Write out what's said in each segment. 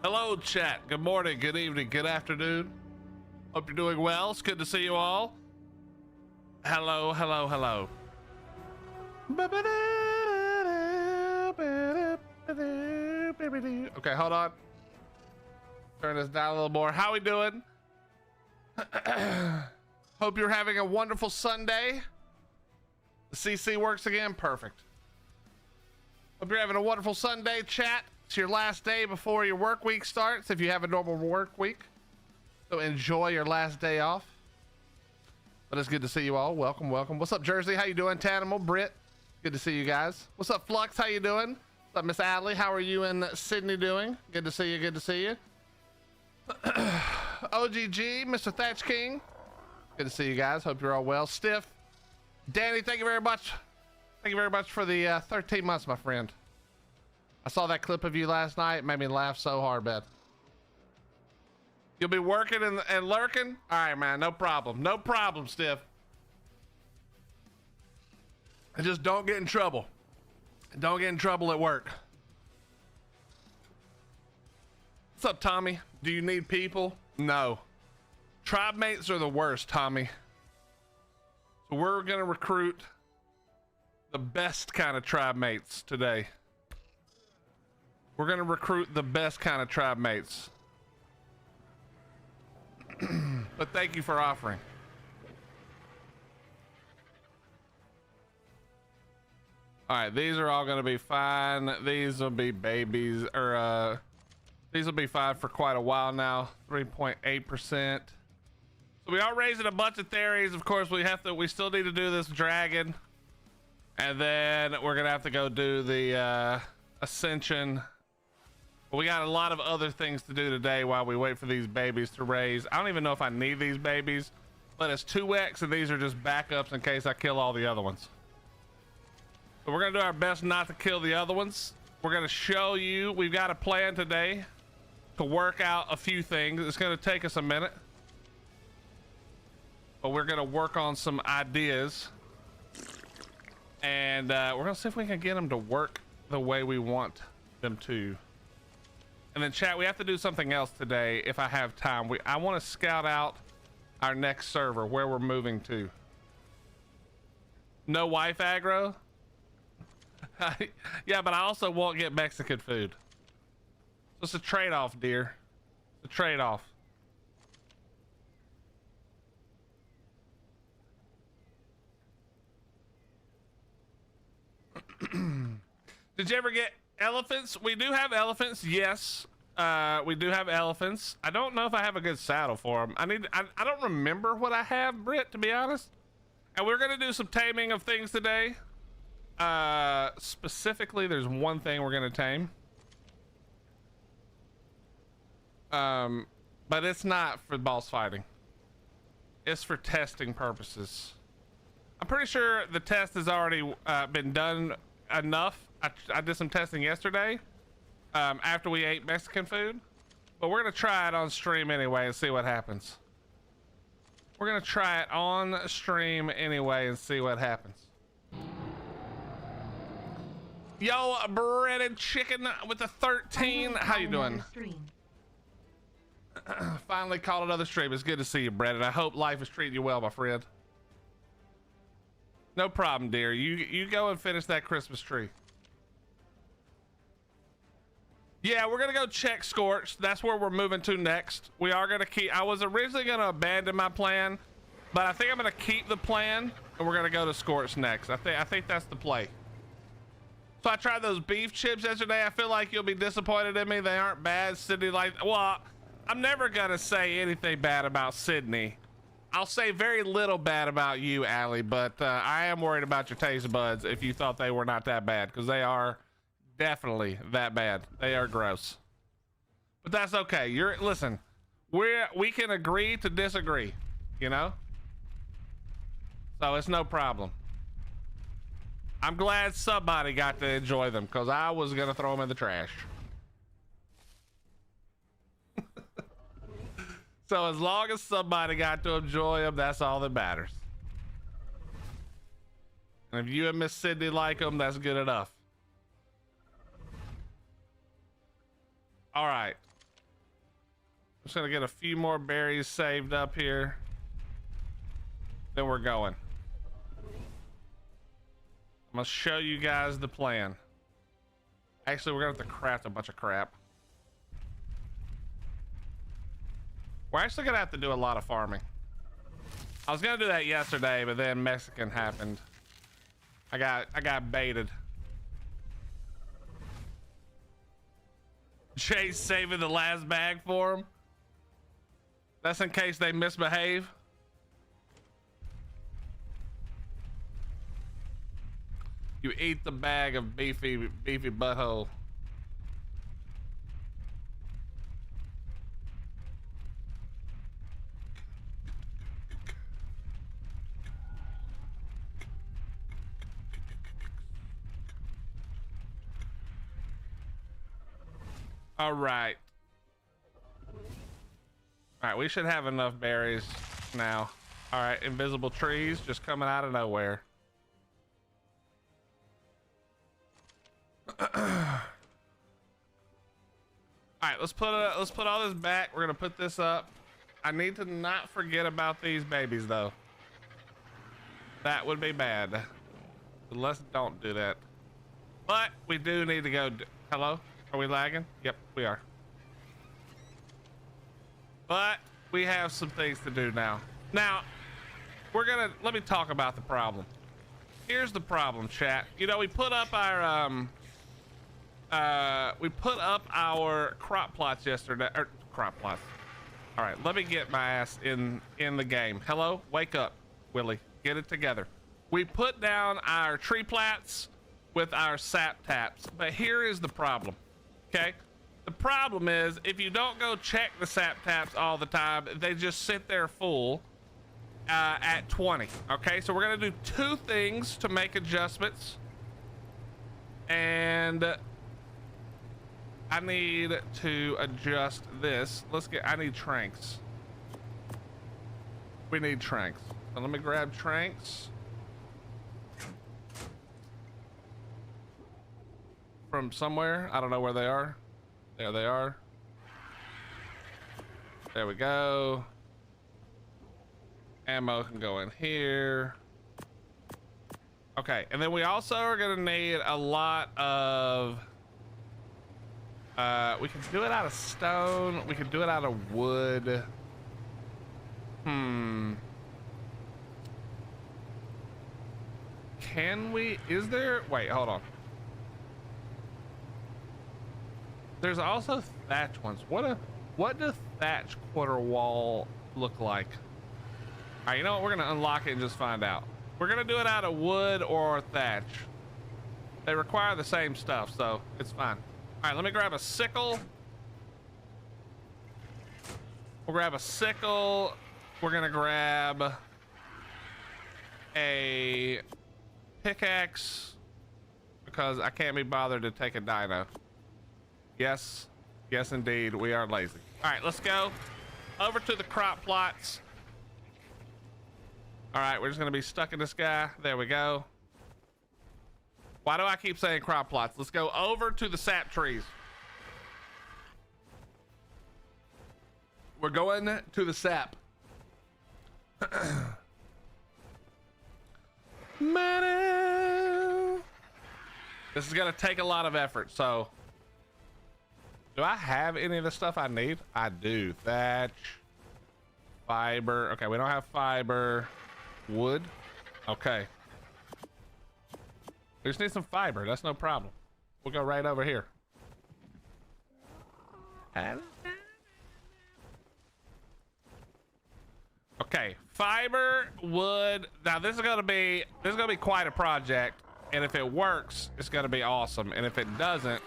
Hello, chat. Good morning, good evening, good afternoon. Hope you're doing well. It's good to see you all. Hello, hello, hello. Okay, hold on. Turn this down a little more. How we doing? Hope you're having a wonderful Sunday. The CC works again. Perfect. Hope you're having a wonderful Sunday, chat. It's your last day before your work week starts, if you have a normal work week. So enjoy your last day off. But it's good to see you all. Welcome, welcome. What's up, Jersey? How you doing? Tanimal, Britt. Good to see you guys. What's up, Flux? How you doing? What's up, Miss Adley? How are you in Sydney doing? Good to see you. Good to see you. OGG, Mr. Thatch King. Good to see you guys. Hope you're all well. Stiff. Danny, thank you very much. Thank you very much for the 13 months, my friend. I saw that clip of you last night. It made me laugh so hard, man. You'll be working and lurking? All right, man. No problem. No problem, Stiff. And just don't get in trouble. Don't get in trouble at work. What's up, Tommy? Do you need people? No. Tribe mates are the worst, Tommy. So we're going to recruit the best kind of tribe mates today. We're going to recruit the best kind of tribe mates. But thank you for offering. All right, these are all going to be fine. These will be babies, or these will be fine for quite a while now. 3.8%. So we are raising a bunch of theories. Of course, we still need to do this dragon, and then we're gonna have to go do the ascension. We got a lot of other things to do today while we wait for these babies to raise. I don't even know if I need these babies, but it's 2x, and these are just backups in case I kill all the other ones. So we're gonna do our best not to kill the other ones. We're gonna show you, we've got a plan today to work out a few things. It's gonna take us a minute, but we're gonna work on some ideas, and we're gonna see if we can get them to work the way we want them to. And then chat, we have to do something else today if I have time. I want to scout out our next server, where we're moving to. No wife aggro? Yeah, but I also won't get Mexican food. So it's a trade-off, dear. It's a trade-off. Did you ever get elephants? We do have elephants, yes. We do have elephants. I don't know if I have a good saddle for them. I don't remember what I have, Britt, to be honest. And we're gonna do some taming of things today. Specifically, there's one thing we're gonna tame. But it's not for boss fighting. It's for testing purposes. I'm pretty sure the test has already been done enough. I did some testing yesterday after we ate Mexican food, but we're gonna try it on stream anyway and see what happens. We're gonna try it on stream anyway and see what happens. Yo, breaded chicken with the 13. How you doing? Finally caught another stream. It's good to see you, breaded. I hope life is treating you well, my friend. No problem, dear. You go and finish that Christmas tree. Yeah, we're gonna go check Scorched. That's where we're moving to next. We are gonna keep, I was originally gonna abandon my plan, but I think I'm gonna keep the plan, and we're gonna go to Scorched next. I think that's the play. So I tried those beef chips yesterday. I feel like you'll be disappointed in me. They aren't bad. Sydney, well, I'm never gonna say anything bad about Sydney. I'll say very little bad about you, Allie, but I am worried about your taste buds if you thought they were not that bad, because they are definitely that bad. They are gross. But that's okay. Listen, we can agree to disagree, you know? So it's no problem. I'm glad somebody got to enjoy them, because I was gonna throw them in the trash. So as long as somebody got to enjoy them, that's all that matters. And if you and Miss Sydney like them, that's good enough. All right. Just gonna get a few more berries saved up here. Then we're going. I'm gonna show you guys the plan. Actually, we're gonna have to craft a bunch of crap. We're actually gonna have to do a lot of farming. I was gonna do that yesterday, but then Mexican happened. I got baited. Jay's saving the last bag for him. That's in case they misbehave. You eat the bag of beefy butthole. All right. All right, we should have enough berries now. All right, invisible trees just coming out of nowhere. All right, let's put all this back. We're gonna put this up. I need to not forget about these babies though. That would be bad. So let's don't do that. But we do need to go. Hello? Are we lagging? Yep, we are. But we have some things to do now. Now, let me talk about the problem. Here's the problem, chat. You know, we put up our crop plots yesterday, or crop plots. All right, let me get my ass in the game. Hello, wake up, Willie, get it together. We put down our tree plats with our sap taps, but here is the problem. Okay, the problem is if you don't go check the sap taps all the time, they just sit there full at 20. Okay, so we're gonna do two things to make adjustments, and I need to adjust this. I need tranks. We need tranks. So let me grab tranks from somewhere. I don't know where they are. There they are. There we go. Ammo can go in here. Okay, and then we also are gonna need a lot of we can do it out of stone, we can do it out of wood. Can we, wait, hold on. There's also thatch ones. What does thatch quarter wall look like? All right, you know what? We're gonna unlock it and just find out. We're gonna do it out of wood or thatch. They require the same stuff, so it's fine. All right, let me grab a sickle. We'll grab a sickle. We're gonna grab a pickaxe because I can't be bothered to take a dino. Yes, yes indeed, we are lazy. All right, let's go over to the crop plots. All right, we're just gonna be stuck in this guy. There we go. Why do I keep saying crop plots? Let's go over to the sap trees. We're going to the sap. This is gonna take a lot of effort, so do I have any of the stuff I need? I do. Thatch, fiber. Okay, we don't have fiber. Wood. Okay. We just need some fiber. That's no problem. We'll go right over here. Okay, fiber, wood. Now this is gonna be quite a project, and if it works, it's gonna be awesome. And if it doesn't,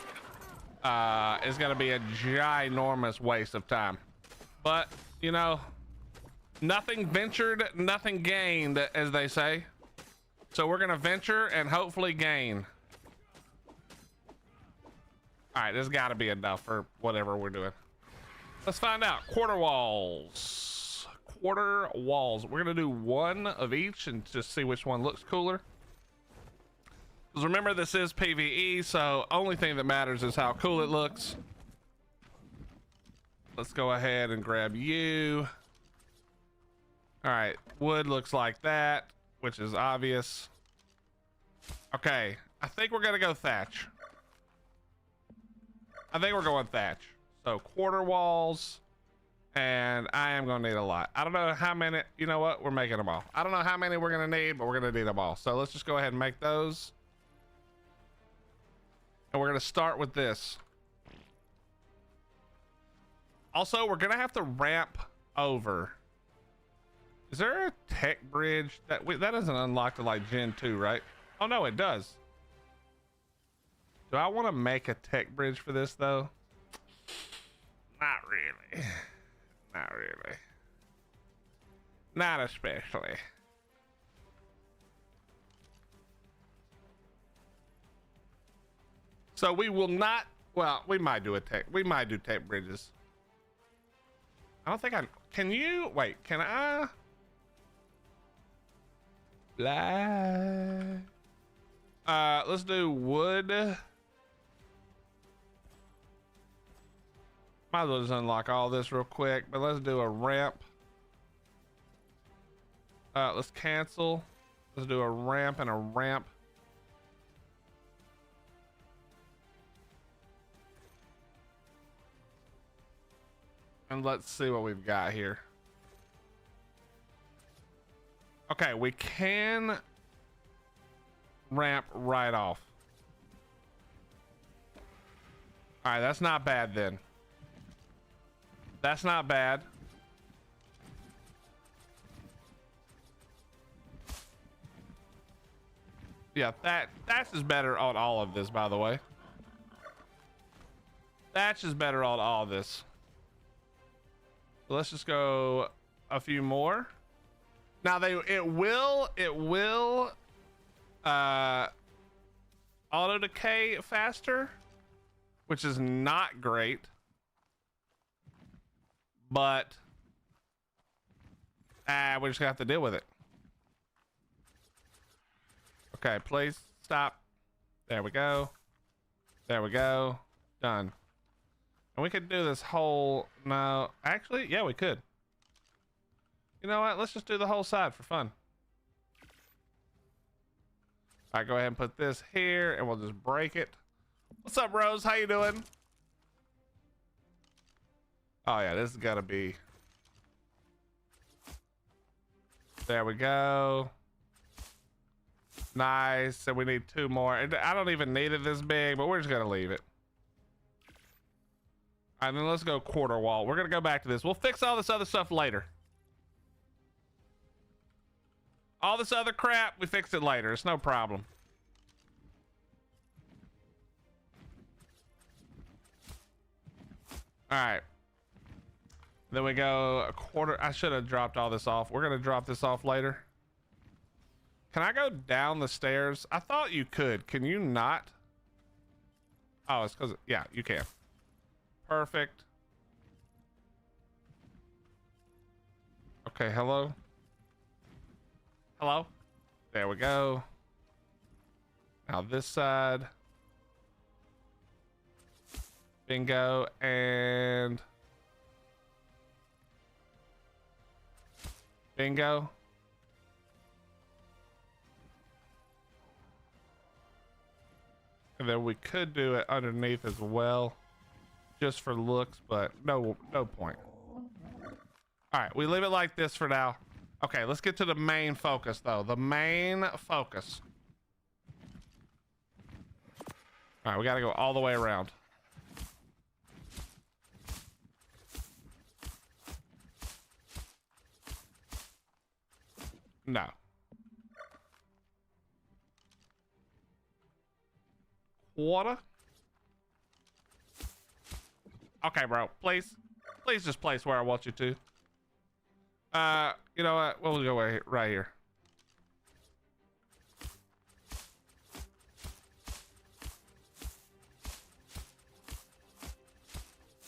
it's gonna be a ginormous waste of time. But you know, nothing ventured, nothing gained, as they say. So we're gonna venture and hopefully gain. All right, there's got to be enough for whatever we're doing. Let's find out. Quarter walls. Quarter walls. We're gonna do one of each and just see which one looks cooler. Because remember, this is PvE, so only thing that matters is how cool it looks. let's go ahead and grab you. All right, wood looks like that, which is obvious. Okay, I think we're gonna go thatch. I think we're going thatch. So quarter walls, and I am gonna need a lot. I don't know how many, you know what? We're making them all. I don't know how many we're gonna need, but we're gonna need them all. So let's just go ahead and make those. And we're gonna start with this. Also, we're gonna have to ramp over. Is there a tech bridge that that doesn't unlock to like Gen 2, right? Oh no, it does. Do I want to make a tech bridge for this though? Not really. Not really. Not especially. So we will not, well, we might do tech bridges. I don't think can you, wait, can I? Blah. Let's do wood. Might as well just unlock all this real quick, but let's do a ramp. Let's cancel. Let's do a ramp and a ramp. And let's see what we've got here. Okay, we can ramp right off. All right, that's not bad then. That's not bad. Yeah, that's just better on all of this, by the way. That's just better on all of this. So let's just go a few more. Now it will auto decay faster, which is not great, but we're just gonna have to deal with it. Okay, please stop. There we go. There we go. Done. And we could do this whole, no, actually, yeah, we could. You know what? Let's just do the whole side for fun. All right, go ahead and put this here and we'll just break it. What's up, Rose? How you doing? Oh yeah, this is gotta be. There we go. Nice. And we need two more. I don't even need it this big, but we're just gonna leave it. All right, then let's go quarter wall. We're gonna go back to this. We'll fix all this other stuff later. All this other crap, we fix it later. It's no problem. All right. Then we go a quarter. I should have dropped all this off. We're gonna drop this off later. Can I go down the stairs? I thought you could. Can you not? Oh, it's because, yeah, you can. Perfect. Okay, hello. Hello. There we go. Now this side. Bingo. And bingo. And then we could do it underneath as well, just for looks, but no point. All right, we leave it like this for now. Okay, let's get to the main focus though. The main focus. All right, we gotta go all the way around. No. Water. Okay, bro. Please just place where I want you to. You know what? We'll go right here.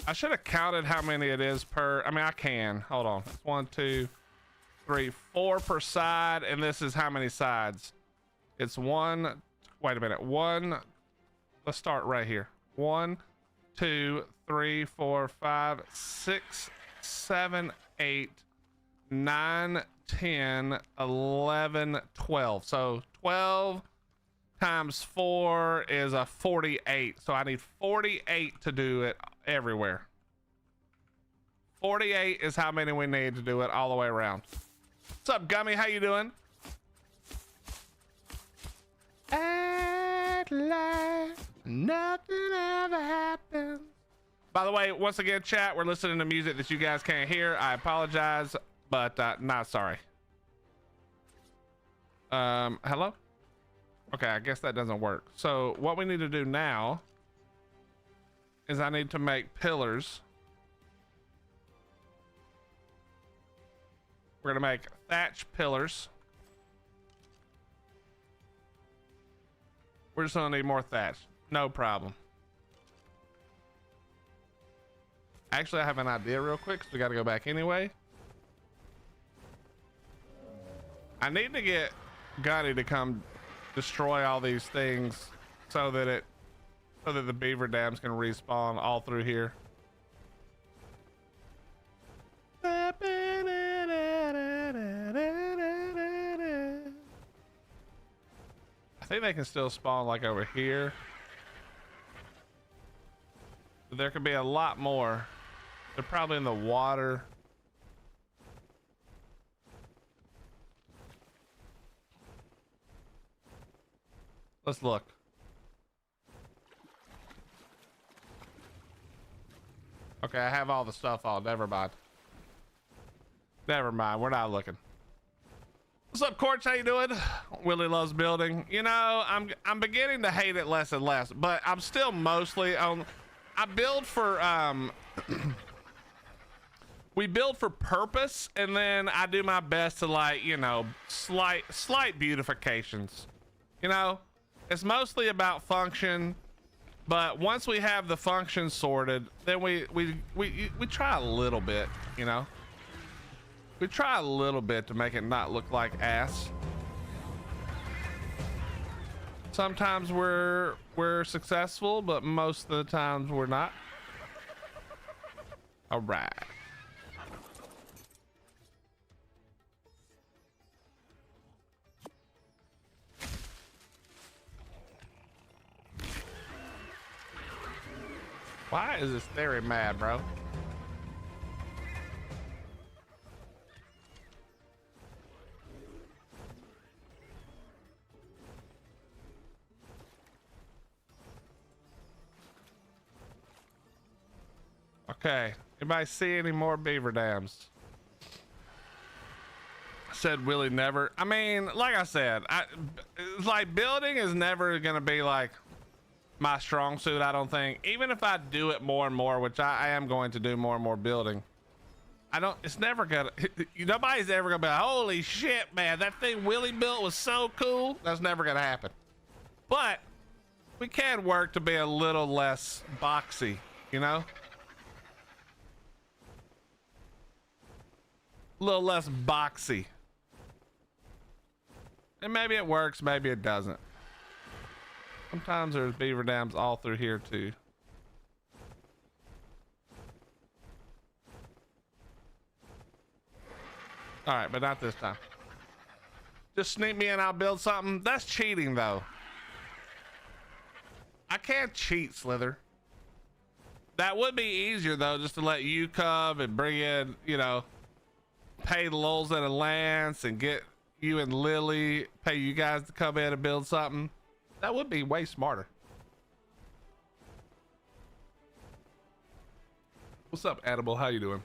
I should have counted how many it is per. I mean, I can. Hold on. It's 1, 2, 3, 4 per side, and this is how many sides? It's one. Wait a minute. One. Let's start right here. 1, 2, 3, 4, 5, 6, 7, 8, 9, 10, 11, 12. So 12 times 4 is a 48. So I need 48 to do it everywhere. 48 is how many we need to do it all the way around. What's up, Gummy? How you doing? Act like nothing ever happened. By the way, once again, chat, we're listening to music that you guys can't hear. I apologize, but not sorry. Hello? Okay, I guess that doesn't work. So what we need to do now is I need to make pillars. We're gonna make thatch pillars. We're just gonna need more thatch. No problem. Actually, I have an idea real quick, so we gotta go back anyway. I need to get Gunny to come destroy all these things so that the beaver dams can respawn all through here. I think they can still spawn like over here. There could be a lot more. They're probably in the water. Let's look. Okay, I have all the stuff on. Never mind. Never mind. We're not looking. What's up, Corch? How you doing? Willie loves building. You know, I'm beginning to hate it less and less, but I'm still mostly on. I build for we build for purpose, and then I do my best to, like, you know, slight beautifications. You know, it's mostly about function, but once we have the function sorted, then we try a little bit, you know. We try a little bit to make it not look like ass. Sometimes we're successful, but most of the times we're not. All right. Why is this theory mad, bro? Okay, anybody see any more beaver dams? Said Willie never. I mean, like I said, it's like building is never gonna be like my strong suit, I don't think. Even if I do it more and more, which I am going to do more and more building, it's never gonna, nobody's ever gonna be like, holy shit, man, that thing Willie built was so cool. That's never gonna happen. But we can work to be a little less boxy, you know? A little less boxy. And maybe it works, maybe it doesn't. Sometimes there's beaver dams all through here too. All right, but not this time. Just sneak me in, I'll build something. That's cheating though. I can't cheat, Slither. That would be easier though, just to let you come and bring in, you know, pay the Lulz and a Lance and get you and Lily, pay you guys to come in and build something. That would be way smarter. What's up, Edible? How you doing?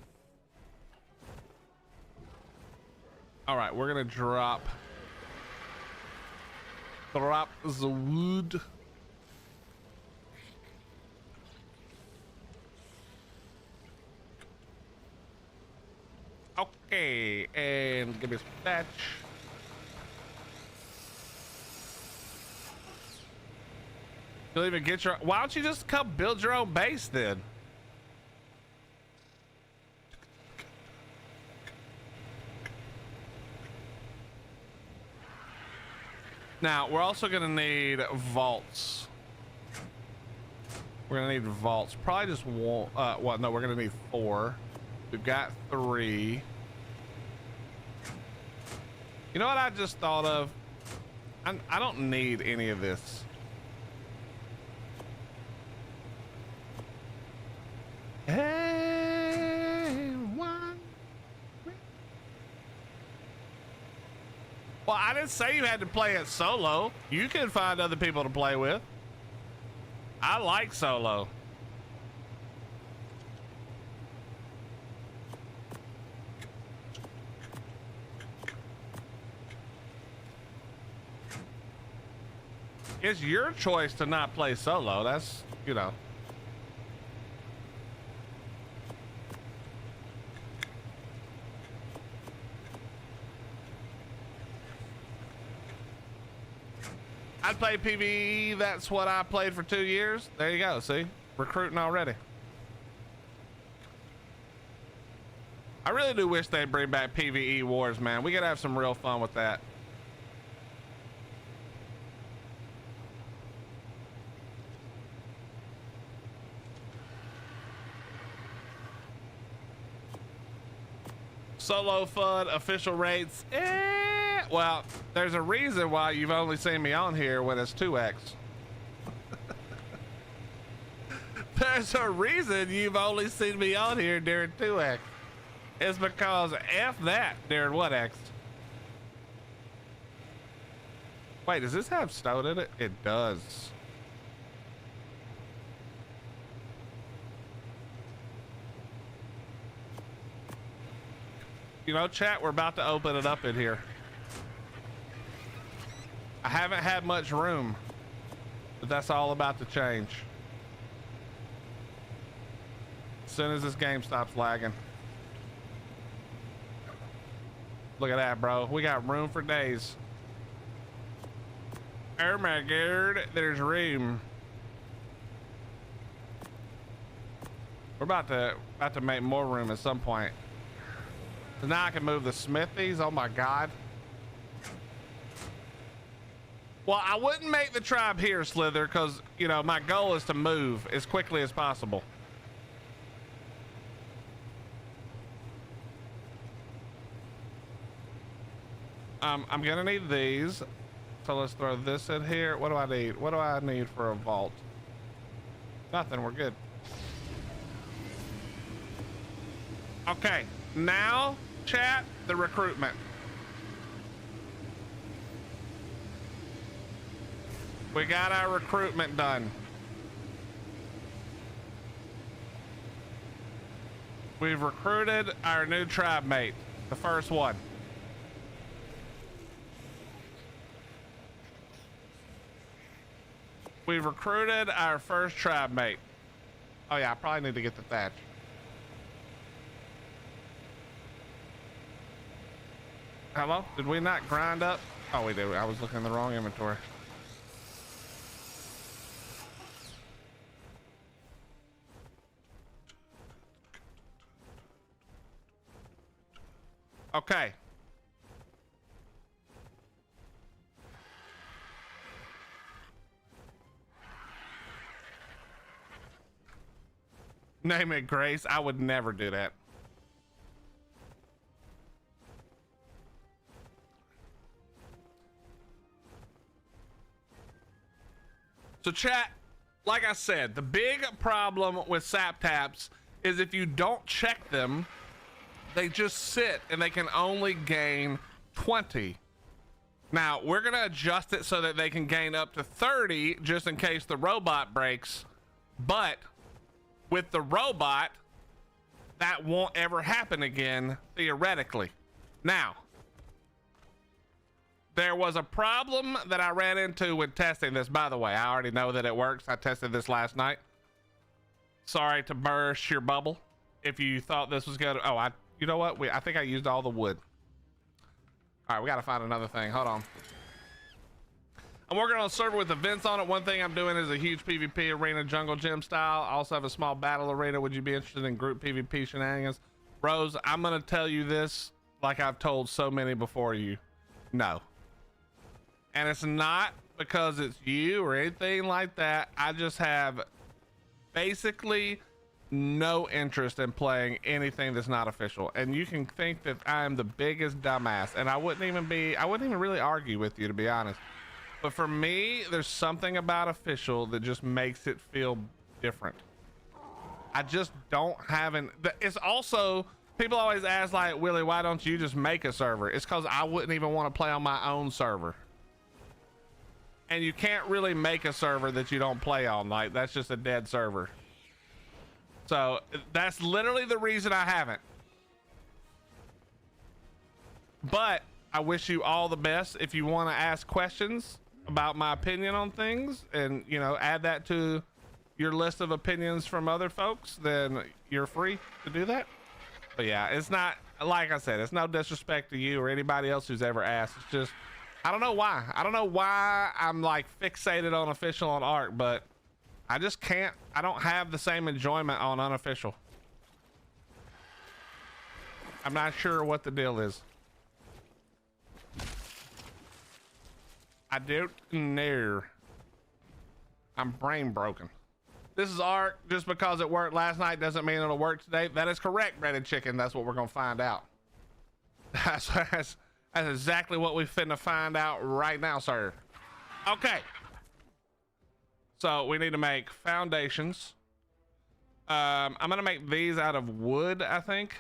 All right, we're gonna drop the wood. Okay, and give me some thatch. You'll even get your. Why don't you just come build your own base then? Now we're also gonna need vaults. We're We're gonna need vaults. Probably just one. Well, no, we're gonna need 4. We've got 3. You know what I just thought of? I don't need any of this. Hey, one. Well, I didn't say you had to play it solo. You can find other people to play with. I like solo. It's your choice to not play solo. That's, you know. I play PvE. That's what I played for 2 years. There you go. See, recruiting already. I really do wish they'd bring back PvE wars, man. We gotta have some real fun with that. Solo fun, official rates. Well, there's a reason why you've only seen me on here when it's 2x. There's a reason you've only seen me on here during 2x. It's because F that during 1x. Wait, does this have stone in it? It does. You know, chat, we're about to open it up in here. I haven't had much room, but that's all about to change. As soon as this game stops lagging. Look at that, bro. We got room for days. Oh my god, there's room. We're about to make more room at some point. So now I can move the smithies. Oh my god. Well, I wouldn't make the tribe here, Slither, because, you know, my goal is to move as quickly as possible. I'm gonna need these. So let's throw this in here. What do I need? What do I need for a vault? Nothing, we're good. Okay, now, chat, the recruitment. We got our recruitment done. We've recruited our new tribe mate, the first one. We've recruited our first tribe mate. Oh yeah, I probably need to get the thatch. Hello? Did we not grind up? Oh, we did. I was looking in the wrong inventory. Okay. Name it Grace. I would never do that. So chat, like I said, the big problem with sap taps is if you don't check them, they just sit and they can only gain 20. Now we're gonna adjust it so that they can gain up to 30 just in case the robot breaks, but with the robot that won't ever happen again theoretically. Now there was a problem that I ran into with testing this. By the way, I already know that it works. I tested this last night. Sorry to burst your bubble if you thought this was good. Oh, you know what, I think I used all the wood. All right, we got to find another thing. Hold on. I'm working on a server with events on it. One thing I'm doing is a huge PvP arena, jungle gym style. I also have a small battle arena. Would you be interested in group PvP shenanigans? Rose, I'm going to tell you this like I've told so many before you. No. And it's not because it's you or anything like that. I just have basically no interest in playing anything that's not official. And you can think that I'm the biggest dumbass, and I wouldn't even really argue with you, to be honest. But for me, there's something about official that just makes it feel different. I just don't have it's also, people always ask like, Willie, why don't you just make a server? It's because I wouldn't even want to play on my own server. And you can't really make a server that you don't play on. Like, that's just a dead server. So that's literally the reason I haven't. But I wish you all the best. If you want to ask questions about my opinion on things and, you know, add that to your list of opinions from other folks, then you're free to do that. But yeah, it's not, like I said, it's no disrespect to you or anybody else who's ever asked. It's just, I don't know why I'm like fixated on official on Ark, but I just can't, I don't have the same enjoyment on unofficial. I'm not sure what the deal is. I don't know. I'm brain broken. This is Ark. Just because it worked last night doesn't mean it'll work today. That is correct, breaded chicken. That's what we're gonna find out. That's exactly what we finna find out right now, sir. Okay. So we need to make foundations. I'm gonna make these out of wood, I think.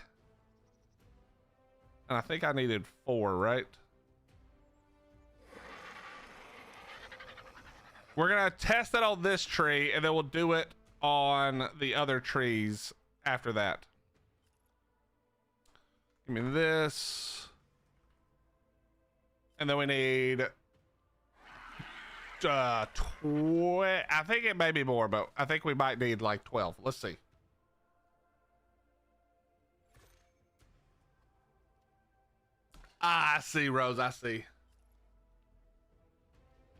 And I think I needed 4, right? We're gonna test it on this tree, and then we'll do it on the other trees after that. Give me this. And then we need I think it may be more, but I think we might need like 12. Let's see. Ah, I see, Rose. I see.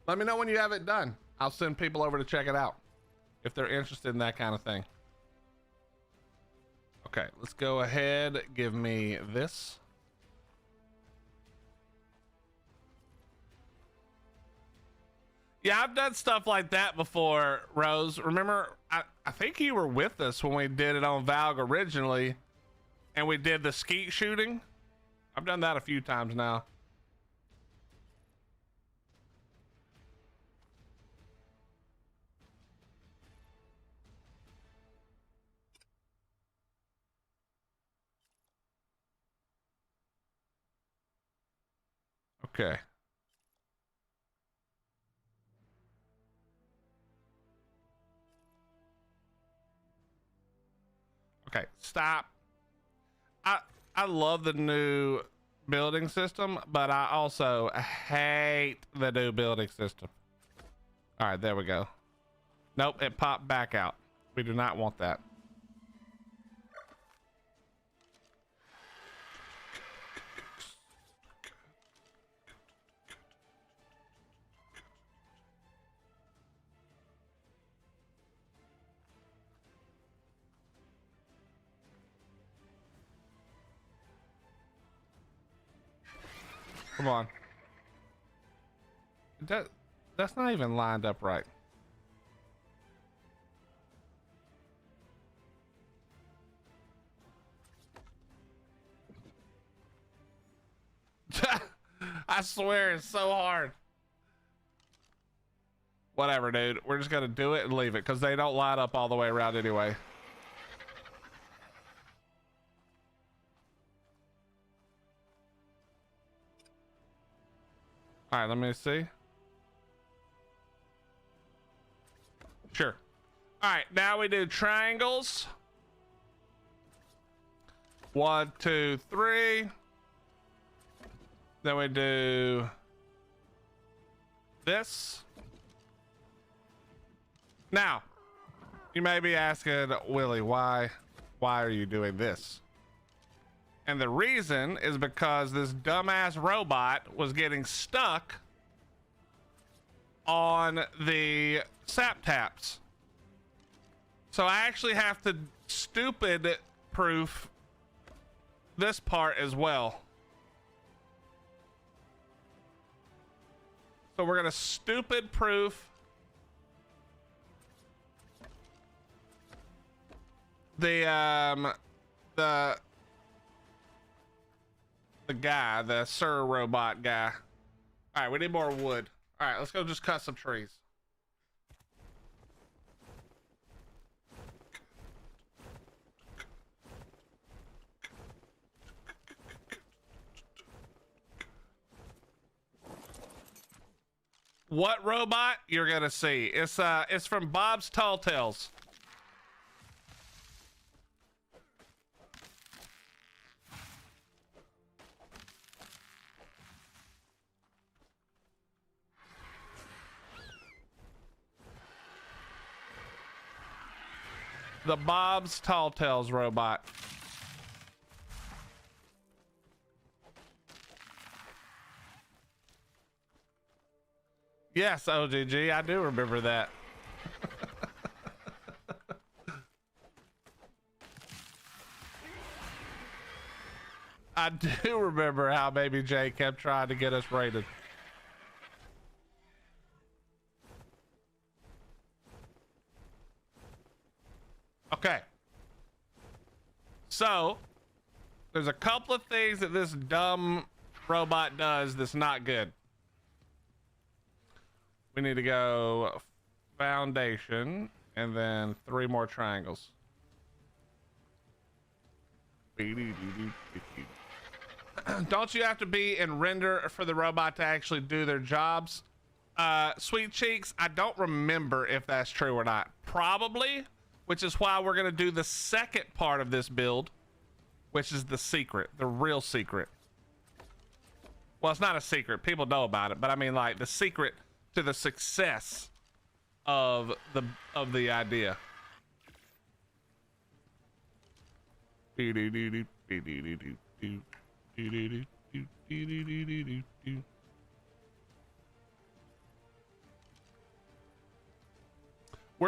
Let me know when you have it done. I'll send people over to check it out if they're interested in that kind of thing. Okay, let's go ahead. Give me this. Yeah, I've done stuff like that before, Rose. Remember, I think you were with us when we did it on Valg originally, and we did the skeet shooting. I've done that a few times now. Okay. Okay, stop. I love the new building system, but I also hate the new building system. All right, there we go. Nope, it popped back out. We do not want that. Come on. That's not even lined up right. I swear it's so hard. Whatever, dude. We're just gonna do it and leave it because they don't line up all the way around anyway. All right, let me see. Sure. All right, now we do triangles. 1, 2, 3. Then we do this. Now, you may be asking, Willie, why are you doing this? And the reason is because this dumbass robot was getting stuck on the sap taps. So I actually have to stupid proof this part as well. So we're gonna stupid proof the guy, the Sir Robot guy. All right, we need more wood. All right, let's go just cut some trees. What robot you're gonna see? It's from Bob's Tall Tales. The Bob's Tall Tales robot. Yes, OGG, I do remember that. I do remember how Baby J kept trying to get us rated. Okay. So, there's a couple of things that this dumb robot does that's not good. We need to go foundation and then 3 more triangles. Don't you have to be in render for the robot to actually do their jobs? Sweet Cheeks, I don't remember if that's true or not. Probably, which is why we're going to do the second part of this build, which is the secret, the real secret. Well, it's not a secret. People know about it, but I mean like the secret to the success of the idea. We're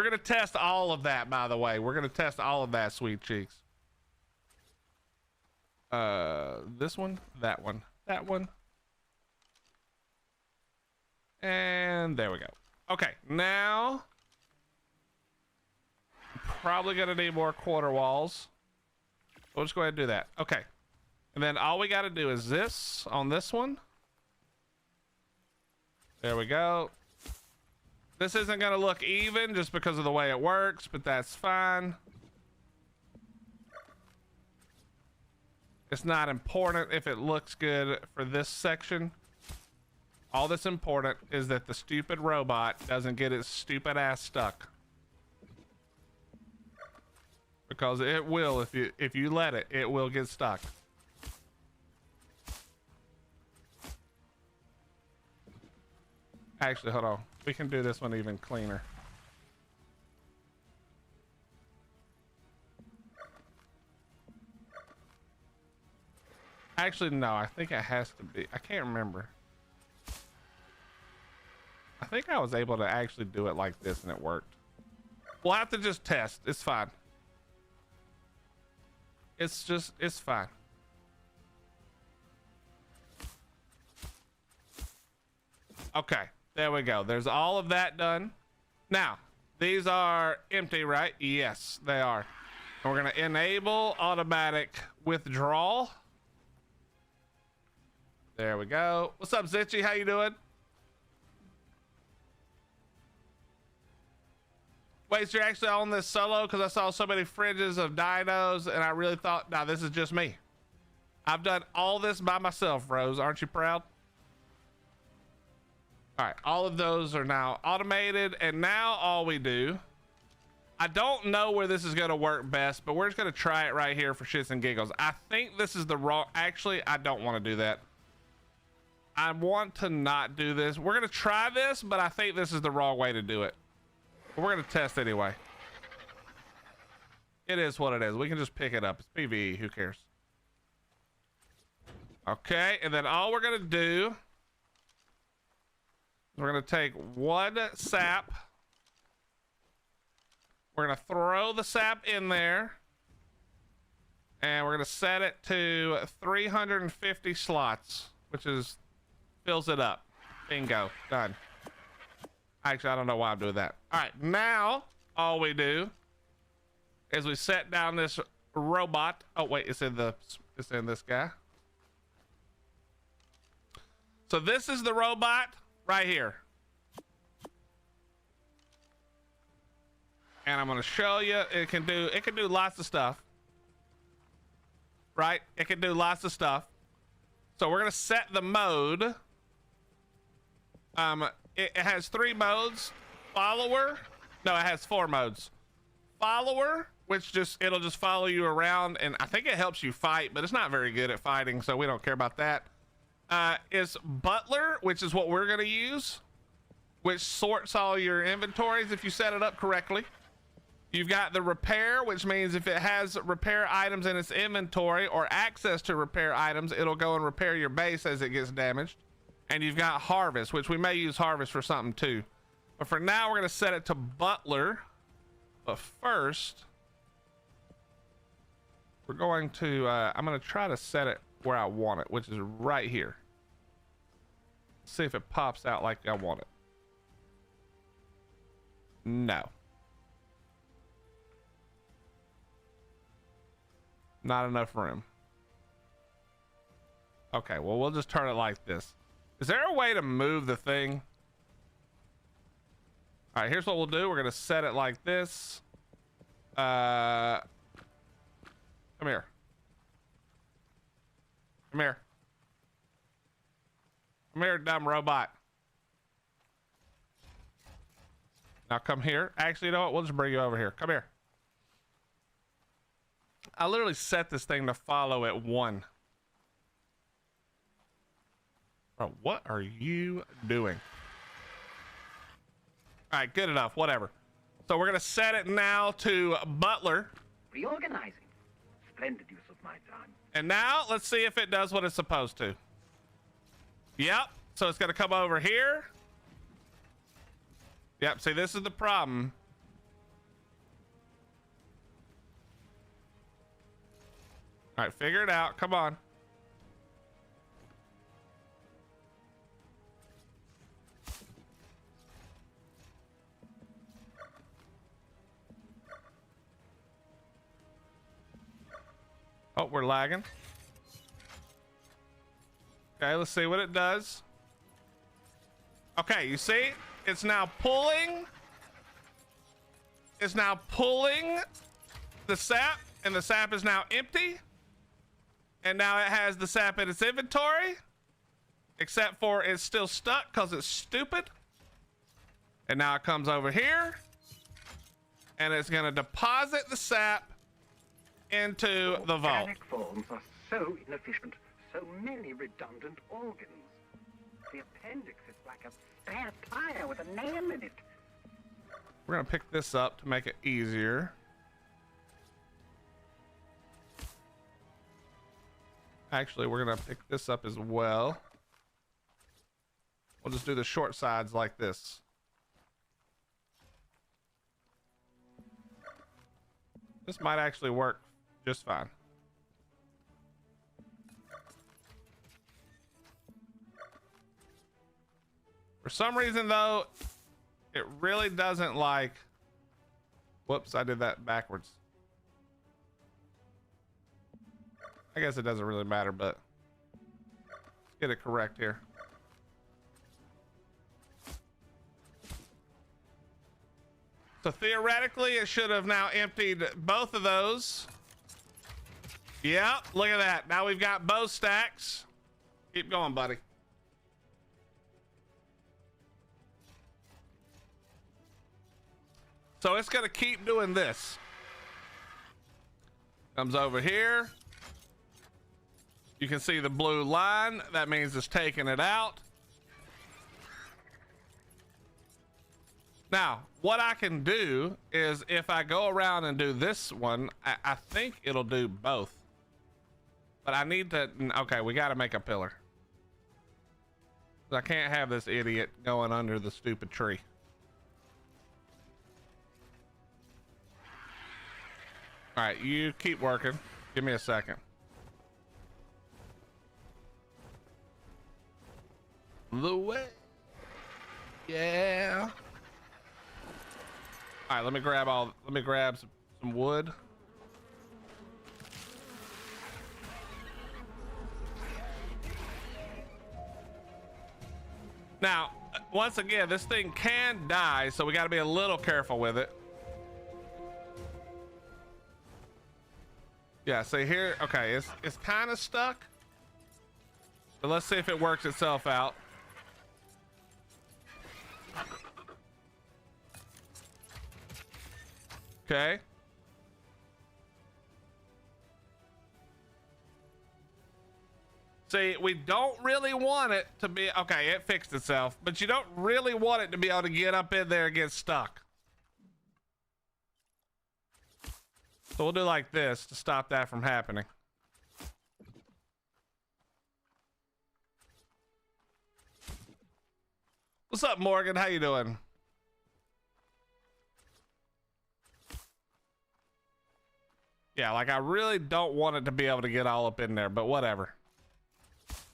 gonna test all of that, by the way. We're gonna test all of that, Sweet Cheeks. This one, that one, that one. And there we go. Okay, now I'm probably gonna need more quarter walls. We'll just go ahead and do that. Okay. And then all we gotta do is this on this one. There we go. This isn't gonna look even just because of the way it works, but that's fine. It's not important if it looks good for this section. All that's important is that the stupid robot doesn't get its stupid ass stuck. Because it will, if you let it, it will get stuck. Actually, hold on. We can do this one even cleaner. Actually, no, I think it has to be. I can't remember. I think I was able to actually do it like this and it worked. We'll have to just test. It's fine. It's fine. Okay, there we go. There's all of that done. Now, these are empty, right? Yes, they are. And we're gonna enable automatic withdrawal. There we go. What's up, Zitchy? How you doing? Wait, so you're actually on this solo? Because I saw so many fringes of dinos and I really thought, nah, this is just me. I've done all this by myself, Rose. Aren't you proud? All right, all of those are now automated, and now all we do, I don't know where this is going to work best, but we're just going to try it right here for shits and giggles. I think this is the wrong, actually, I don't want to do that. I want to not do this. We're going to try this, but I think this is the wrong way to do it. But we're going to test anyway. It is what it is. We can just pick it up. It's PvE, who cares? Okay, and then all we're going to do, we're going to take 1 sap. We're going to throw the sap in there. And we're going to set it to 350 slots, which is, fills it up. Bingo. Done. Actually, I don't know why I'm doing that. All right, now all we do is we set down this robot. Oh wait, it's in this guy. So this is the robot right here. And I'm going to show you it can do lots of stuff. Right? It can do lots of stuff. So we're going to set the mode. It has 3 modes. Follower. No, it has 4 modes. Follower, which it'll just follow you around, and I think it helps you fight, but it's not very good at fighting, so we don't care about that. Is butler, which is what we're going to use, which sorts all your inventories if you set it up correctly. You've got the repair, which means if it has repair items in its inventory or access to repair items, it'll go and repair your base as it gets damaged. And you've got harvest, which we may use harvest for something too. But for now, we're going to set it to butler. But first, we're going to, I'm going to try to set it where I want it, which is right here. See if it pops out like I want it. No. Not enough room. Okay, well, we'll just turn it like this. Is there a way to move the thing? All right, here's what we'll do. We're going to set it like this. Come here. Come here. Come here, dumb robot. Now come here. Actually, you know what? We'll just bring you over here. Come here. I literally set this thing to follow at 1. Bro, what are you doing? All right, good enough. Whatever. So we're going to set it now to butler. Reorganizing. Splendid use of my time. And now let's see if it does what it's supposed to. Yep. So it's going to come over here. Yep. See, this is the problem. All right, figure it out. Come on. Oh, we're lagging. Okay, let's see what it does. Okay, you see? It's now pulling. It's now pulling the sap, and the sap is now empty. And now it has the sap in its inventory, except for it's still stuck because it's stupid. And now it comes over here, and it's going to deposit the sap into the vault. Organic forms are so inefficient, so many redundant organs. The appendix is like a spare tire with a nail in it. We're going to pick this up to make it easier. Actually, we're going to pick this up as well. We'll just do the short sides like this. This might actually work just fine. For some reason, though, it really doesn't like... Whoops, I did that backwards. I guess it doesn't really matter, but let's get it correct here. So theoretically, it should have now emptied both of those. Yep, look at that. Now we've got both stacks. Keep going, buddy. So it's going to keep doing this. Comes over here. You can see the blue line. That means it's taking it out. Now, what I can do is if I go around and do this one, I think it'll do both. But I need to, okay, we got to make a pillar. I can't have this idiot going under the stupid tree. All right, you keep working. Give me a second. The way. Yeah. All right, let me grab some wood. Now, once again, this thing can die, so we got to be a little careful with it. Yeah, see here, okay, it's kind of stuck. But let's see if it works itself out. Okay. See, we don't really want it to be, okay, it fixed itself, but you don't really want it to be able to get up in there and get stuck. So we'll do like this to stop that from happening. What's up, Morgan? How you doing? Yeah, like I really don't want it to be able to get all up in there, but whatever.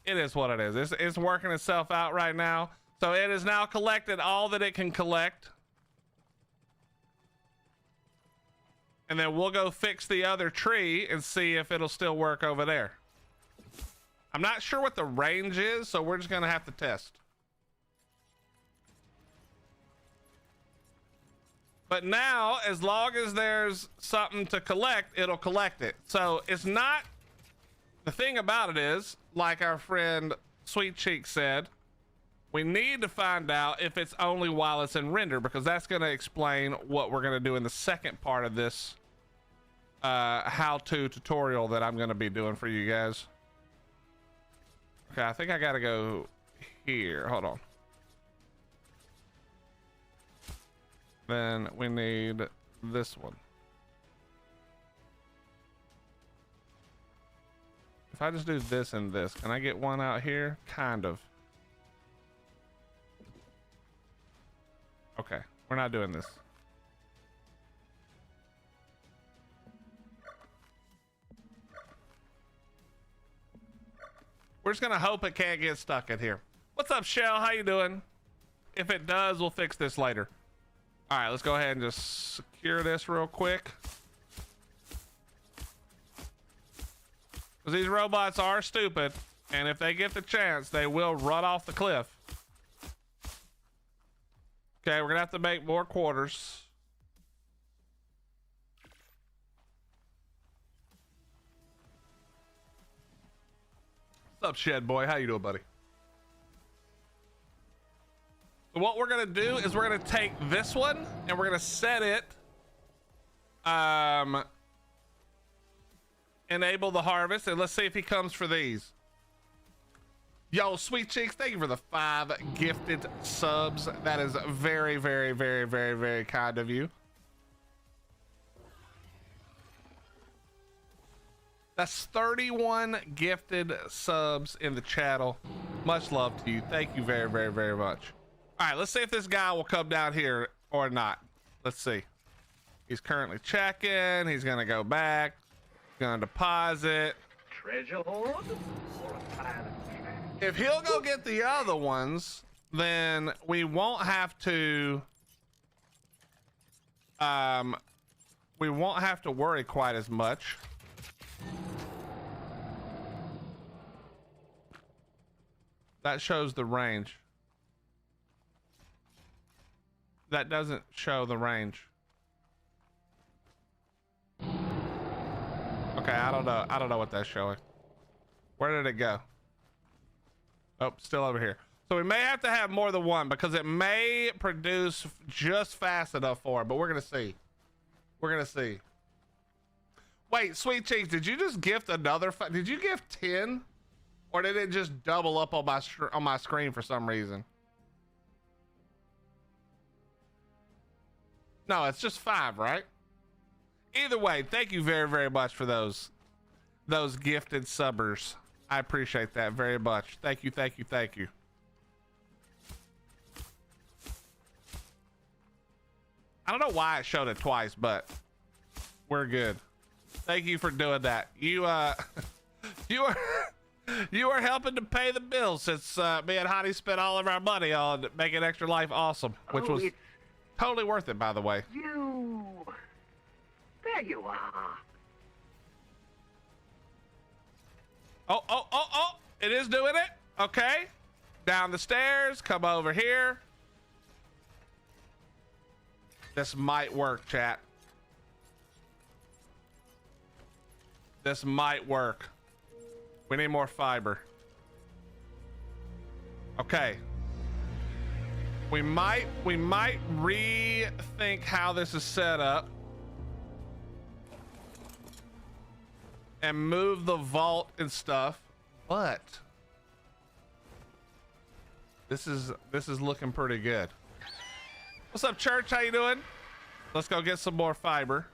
It is what it is. It's working itself out right now. So it has now collected all that it can collect. And then we'll go fix the other tree and see if it'll still work over there. I'm not sure what the range is, so we're just gonna have to test. But now, as long as there's something to collect, it'll collect it. So it's not, the thing about it is, like our friend Sweet Cheek said, we need to find out if it's only while it's in render, because that's going to explain what we're going to do in the second part of this how-to tutorial that I'm going to be doing for you guys. Okay, I think I got to go here. Hold on. Then we need this one. If I just do this and this, can I get one out here? Kind of. Okay, we're not doing this. We're just gonna hope it can't get stuck in here. What's up, Shell? How you doing? If it does, we'll fix this later. All right, let's go ahead and just secure this real quick. Because these robots are stupid, and if they get the chance, they will run off the cliff. Okay, we're gonna have to make more quarters. What's up, Shed Boy? How you doing, buddy? What we're gonna do is we're gonna take this one and we're gonna set it enable the harvest, and let's see if he comes for these. Yo, Sweet Cheeks, thank you for the 5 gifted subs. That is very, very, very, very, very kind of you. That's 31 gifted subs in the channel. Much love to you. Thank you very, very, very much. All right, let's see if this guy will come down here or not. Let's see. He's currently checking. He's gonna go back. Gonna deposit. Treasure hoard or a pile of trash? If he'll go get the other ones, then we won't have to worry quite as much. That shows the range. That doesn't show the range. Okay, I don't know what that's showing. Where did it go? Oh, still over here. So we may have to have more than one because it may produce just fast enough for it, but we're gonna see. We're gonna see. Wait, Sweet Cheeks, did you just gift another? Did you gift 10, or did it just double up on my screen for some reason? No, it's just 5, right? Either way, thank you very, very much for those gifted subbers. I appreciate that very much. Thank you, thank you, thank you. I don't know why it showed it twice, but we're good. Thank you for doing that. You you are helping to pay the bills since me and Hottie spent all of our money on making Extra Life awesome, which was totally worth it, by the way. You. There you are. Oh, it is doing it. Okay, down the stairs, come over here. This might work, chat. This might work. We need more fiber. Okay. We might rethink how this is set up and move the vault and stuff, but this is looking pretty good. What's up, church? How you doing? Let's go get some more fiber.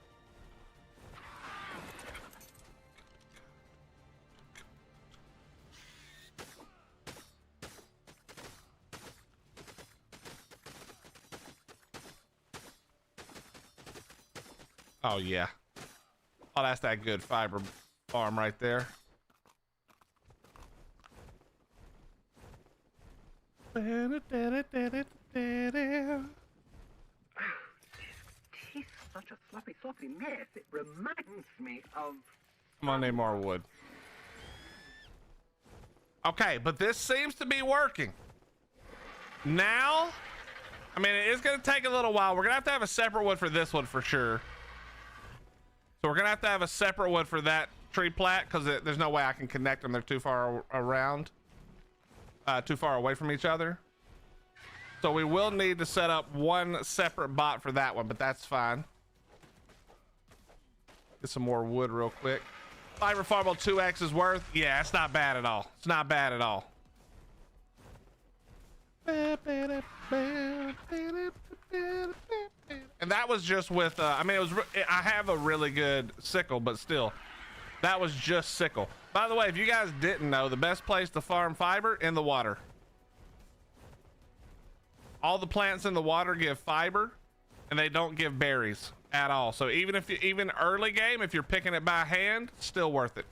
Oh yeah. Oh, that's that good fiber farm right there. This is such a sloppy mess. It reminds me of... Come on, need more wood. Okay, but this seems to be working. Now, I mean, it is going to take a little while. We're going to have a separate one for this one for sure. So we're going to have a separate one for that tree plat because there's no way I can connect them. They're too far around, too far away from each other. So we will need to set up one separate bot for that one, but that's fine. Get some more wood real quick. Fiber farm on 2x is worth. Yeah, it's not bad at all. It's not bad at all. And that was just with, I mean, I have a really good sickle, but still, that was just sickle. By the way, if you guys didn't know, the best place to farm fiber in the water. All the plants in the water give fiber and they don't give berries at all. So even early game, if you're picking it by hand, still worth it.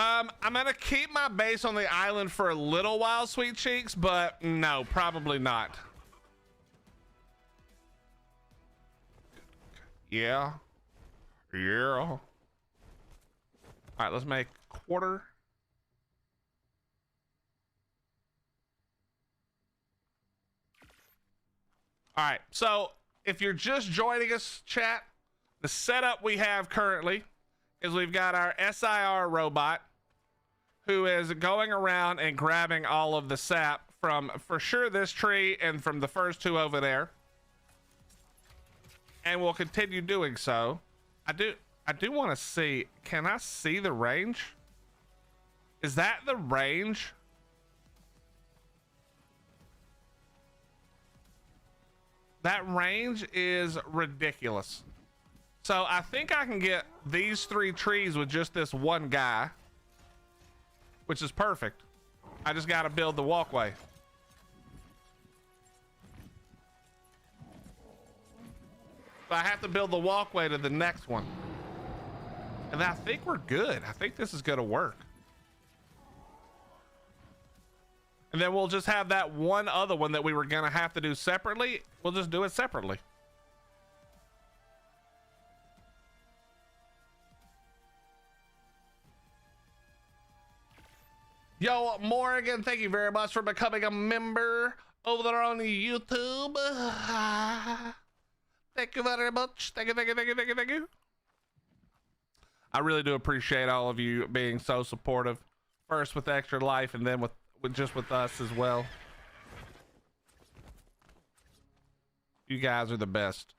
I'm gonna keep my base on the island for a little while, Sweet Cheeks, but no, probably not. Yeah. All right, let's make quarter. All right, so if you're just joining us, chat, the setup we have currently is we've got our SIR robot who is going around and grabbing all of the sap from, for sure, this tree and from the first two over there. And we'll continue doing so. I do want to see, can I see the range? Is that the range? That range is ridiculous. So I think I can get these 3 trees with just this one guy, which is perfect. I just got to build the walkway. So I have to build the walkway to the next one. And I think we're good. I think this is going to work. And then we'll just have that one other one that we were going to have to do separately. We'll just do it separately. Yo, Morgan, thank you very much for becoming a member over there on YouTube. Thank you very much. Thank you. I really do appreciate all of you being so supportive. First with Extra Life and then with just with us as well. You guys are the best.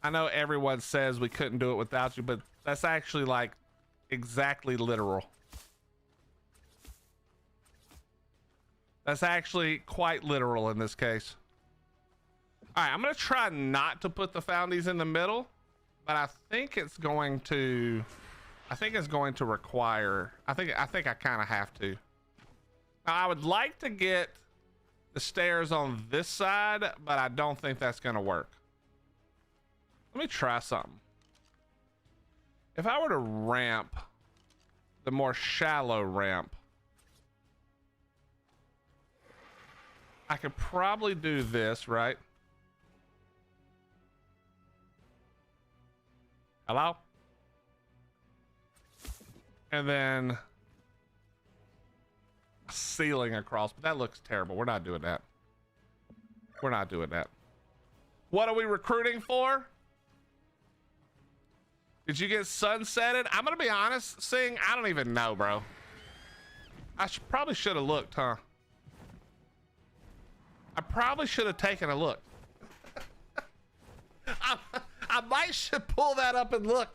I know everyone says we couldn't do it without you, but that's actually like exactly literal. That's actually quite literal in this case. All right, I'm gonna try not to put the foundies in the middle, but I think it's going to require, I think I kind of have to. Now, I would like to get the stairs on this side, but I don't think that's gonna work. Let me try something. If I were to ramp the more shallow ramp, I could probably do this, right? Hello? And then ceiling across, but that looks terrible. We're not doing that. We're not doing that. What are we recruiting for? Did you get sunsetted? I'm gonna be honest, Sing, I don't even know, bro. I probably should have looked, huh? I probably should have taken a look. I might should pull that up and look.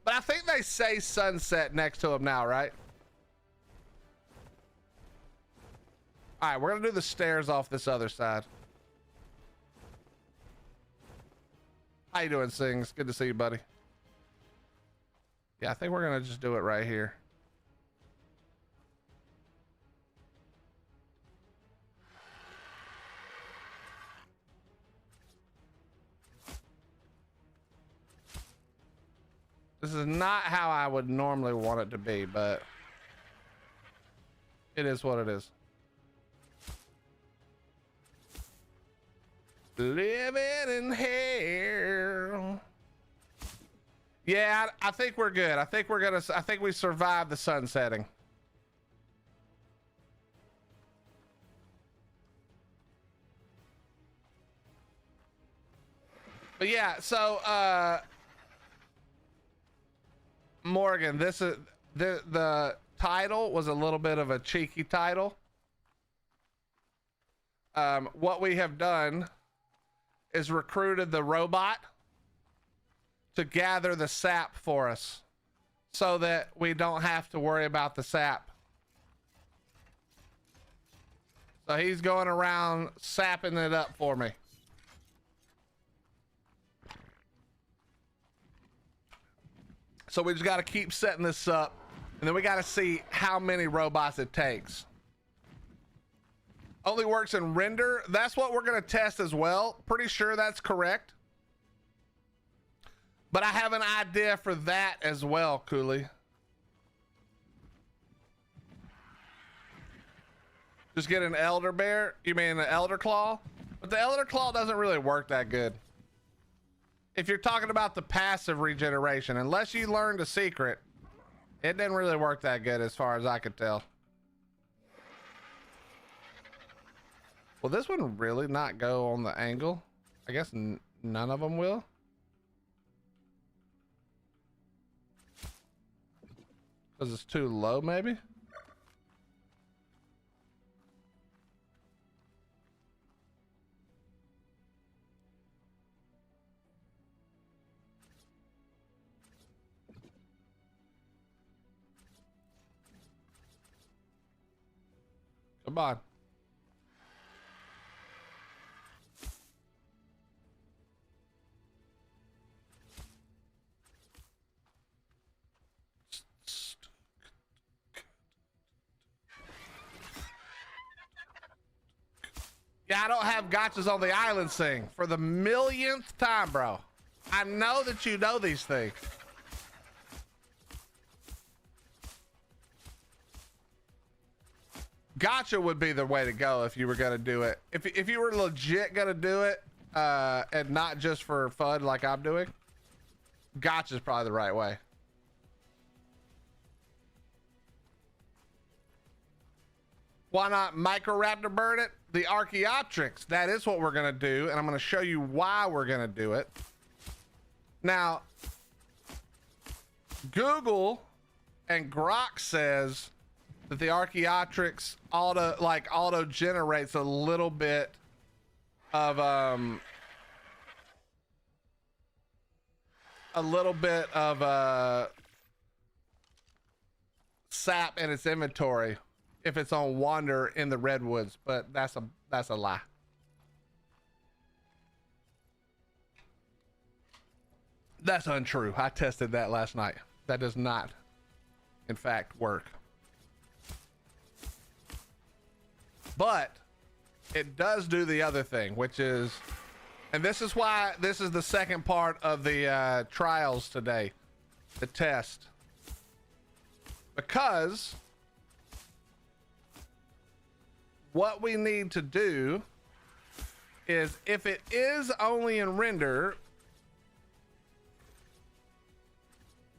But I think they say sunset next to them now, right? All right, we're gonna do the stairs off this other side. How you doing, Sings? Good to see you, buddy. Yeah, I think we're gonna just do it right here. This is not how I would normally want it to be, but it is what it is. Living in hell. Yeah, I think we're good. I think we survived the sunsetting. But yeah, so Morgan, this is the title was a little bit of a cheeky title. What we have done is recruited the robot to gather the sap for us so that we don't have to worry about the sap. So he's going around sapping it up for me. So we just got to keep setting this up, and then we got to see how many robots it takes. Only works in render. That's what we're going to test as well. Pretty sure that's correct. But I have an idea for that as well, Cooley. Just get an elder bear? You mean an elder claw? But the elder claw doesn't really work that good. If you're talking about the passive regeneration, unless you learned a secret, it didn't really work that good as far as I could tell. Will this one really not go on the angle? I guess none of them will. Because it's too low, maybe? Come on. Yeah, I don't have gotchas on the island, Sing. For the millionth time, bro. I know that you know these things. Gotcha would be the way to go if you were gonna do it. If you were legit gonna do it, and not just for fun like I'm doing, gotcha's probably the right way. Why not Microraptor burn it? The Archaeopteryx, that is what we're gonna do, and I'm gonna show you why we're gonna do it. Now, Google and Grok says that the Archaeopteryx auto generates a little bit of sap in its inventory if it's on wander in the redwoods, but that's a lie. That's untrue. I tested that last night. That does not, in fact, work. But it does do the other thing, which is, and this is why this is the second part of the trials today, the test. Because what we need to do is, if it is only in render,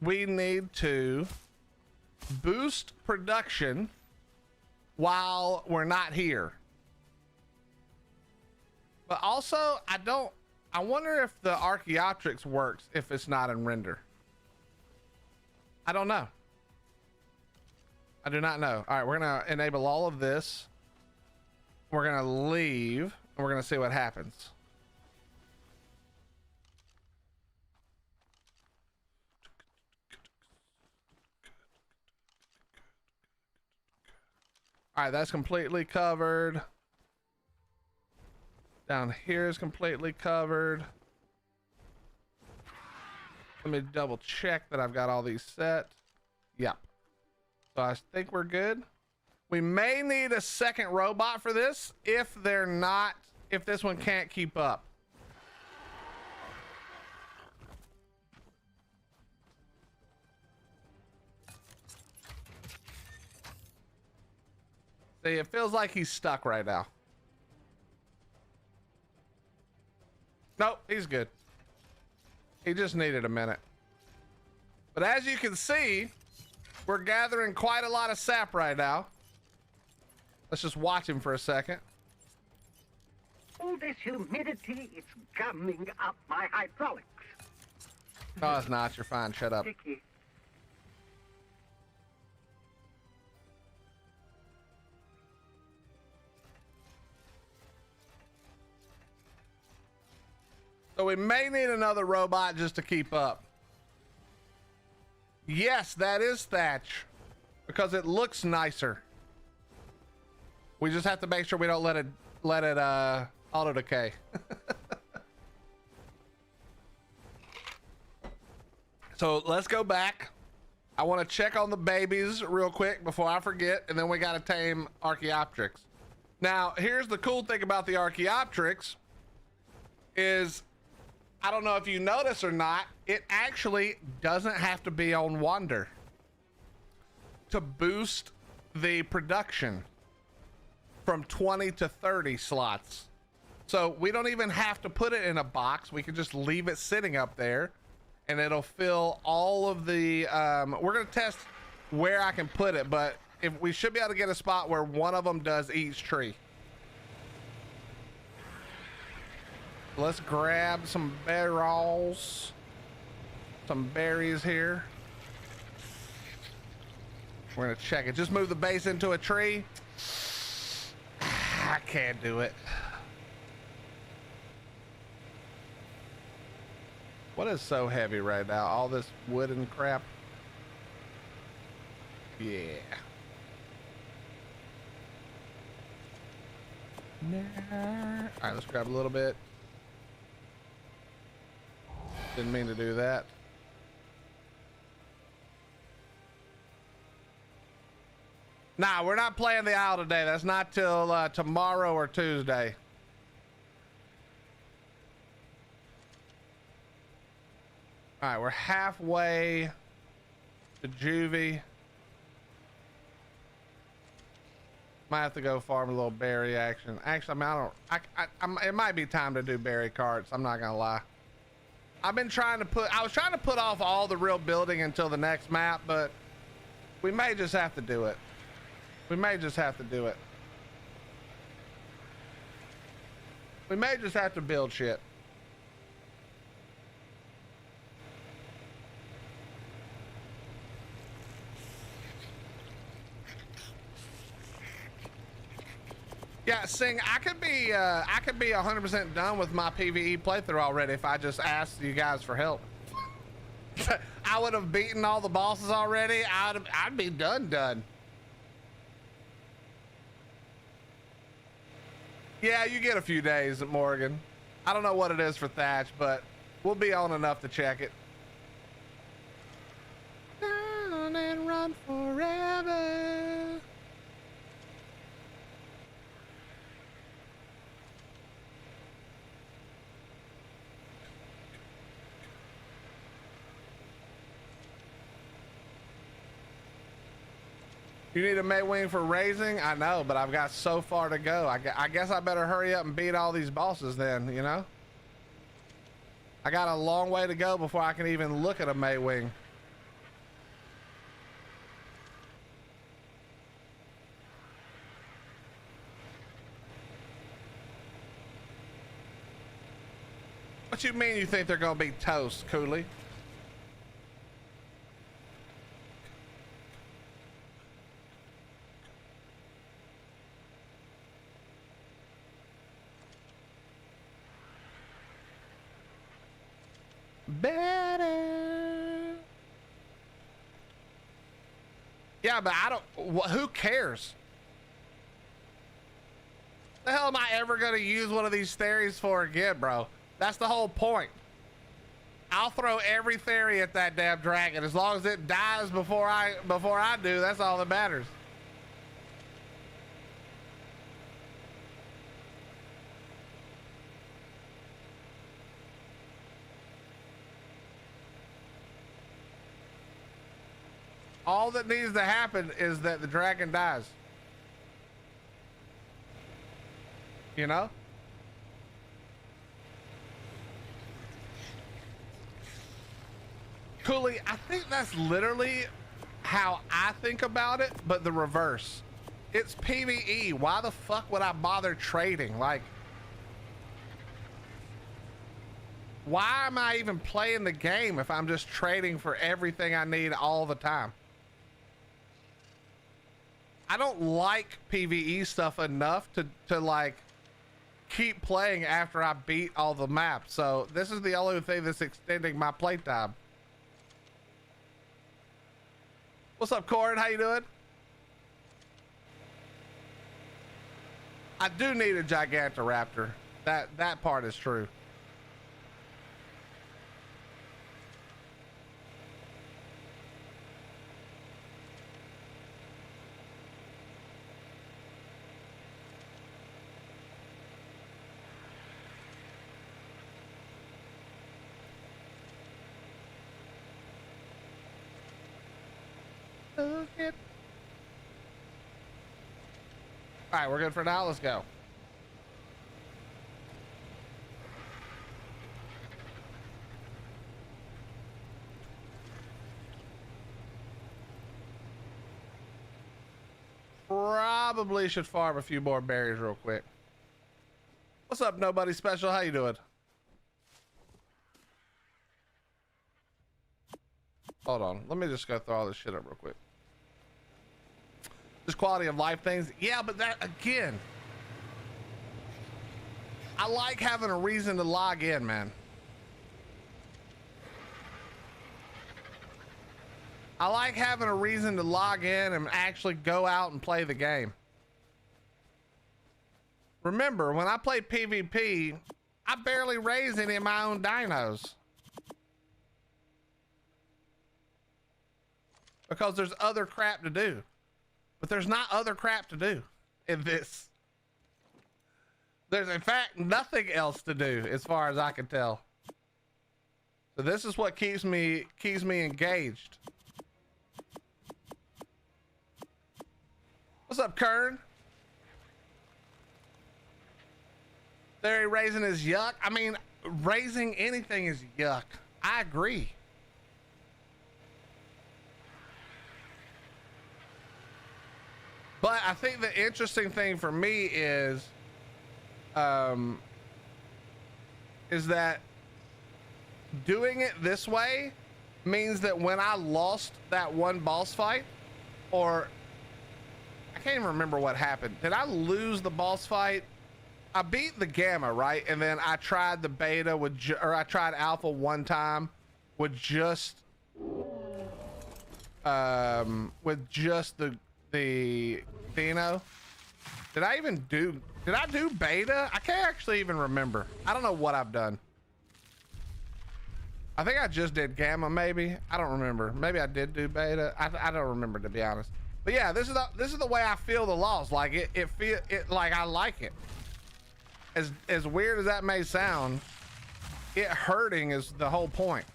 we need to boost production while we're not here. But also, I wonder if the Archaeopteryx works if it's not in render. I don't know. I do not know. All right, we're gonna enable all of this. We're gonna leave, and we're gonna see what happens. All right, that's completely covered. Down here is completely covered. Let me double check that I've got all these set. Yep. So I think we're good. We may need a second robot for this if this one can't keep up. See, it feels like he's stuck right now. Nope, he's good. He just needed a minute. But as you can see, we're gathering quite a lot of sap right now. Let's just watch him for a second. All this humidity, it's gumming up my hydraulics. No, it's not. You're fine. Shut up. Sticky. So we may need another robot just to keep up. Yes, that is thatch, because it looks nicer. We just have to make sure we don't let it auto decay. So let's go back. I want to check on the babies real quick before I forget, and then we got to tame Archaeopteryx. Now, here's the cool thing about the Archaeopteryx is, I don't know if you notice or not, it actually doesn't have to be on Wander to boost the production from 20 to 30 slots. So we don't even have to put it in a box. We can just leave it sitting up there and it'll fill all of the, we're gonna test where I can put it, but if we should be able to get a spot where one of them does each tree. Let's grab some barrels, some berries here. We're gonna check it. Just move the base into a tree. I can't do it. What is so heavy right now? All this wooden crap. Yeah. All right, let's grab a little bit. Didn't mean to do that. Nah, we're not playing the Isle today. That's not till tomorrow or Tuesday. All right, we're halfway to Juvie. Might have to go farm a little berry action. Actually, I mean, it might be time to do berry carts. I'm not gonna lie. I was trying to put off all the real building until the next map, but we may just have to do it. We may just have to do it. We may just have to build shit. Yeah, Sing, I could be 100% done with my PvE playthrough already if I just asked you guys for help. I would have beaten all the bosses already. I'd be done. Yeah, you get a few days at Morgan. I don't know what it is for Thatch, but we'll be on enough to check it. Down and run forever. You need a May wing for raising? I know, but I've got so far to go. I guess I better hurry up and beat all these bosses then, you know? I got a long way to go before I can even look at a May wing. What you mean you think they're gonna be toast, Cooley? Better. Yeah, but I don't. Who cares? The hell am I ever gonna use one of these theories for again, bro? That's the whole point. I'll throw every theory at that damn dragon as long as it dies before I do. That's all that matters. All that needs to happen is that the dragon dies. You know? Cooley, I think that's literally how I think about it, but the reverse. It's PvE. Why the fuck would I bother trading? Like, why am I even playing the game if I'm just trading for everything I need all the time? I don't like PvE stuff enough to like keep playing after I beat all the maps. So this is the only thing that's extending my playtime. What's up, Corin? How you doing? I do need a Gigantoraptor. That part is true. All right, we're good for now. Let's go. Probably should farm a few more berries real quick. What's up, nobody special? How you doing? Hold on. Let me just go throw all this shit up real quick. Just quality of life things. Yeah, but that again, I like having a reason to log in, man. I like having a reason to log in and actually go out and play the game. Remember, when I play PvP, I barely raise any of my own dinos. Because there's other crap to do. But there's not other crap to do in this. There's in fact nothing else to do as far as I can tell. So this is what keeps me engaged. What's up, Kern? They're raising is yuck. I mean, raising anything is yuck. I agree. But I think the interesting thing for me is that doing it this way means that when I lost that one boss fight, or I can't even remember what happened. Did I lose the boss fight? I beat the gamma, right? And then I tried the beta or I tried alpha one time with just the Dino. Did I do beta? I can't actually even remember. I don't know what I've done. I think I just did gamma, maybe. I don't remember. Maybe I did do beta. I don't remember, to be honest. But yeah, this is the way I feel the loss. Like it like I like it. As weird as that may sound, it hurting is the whole point.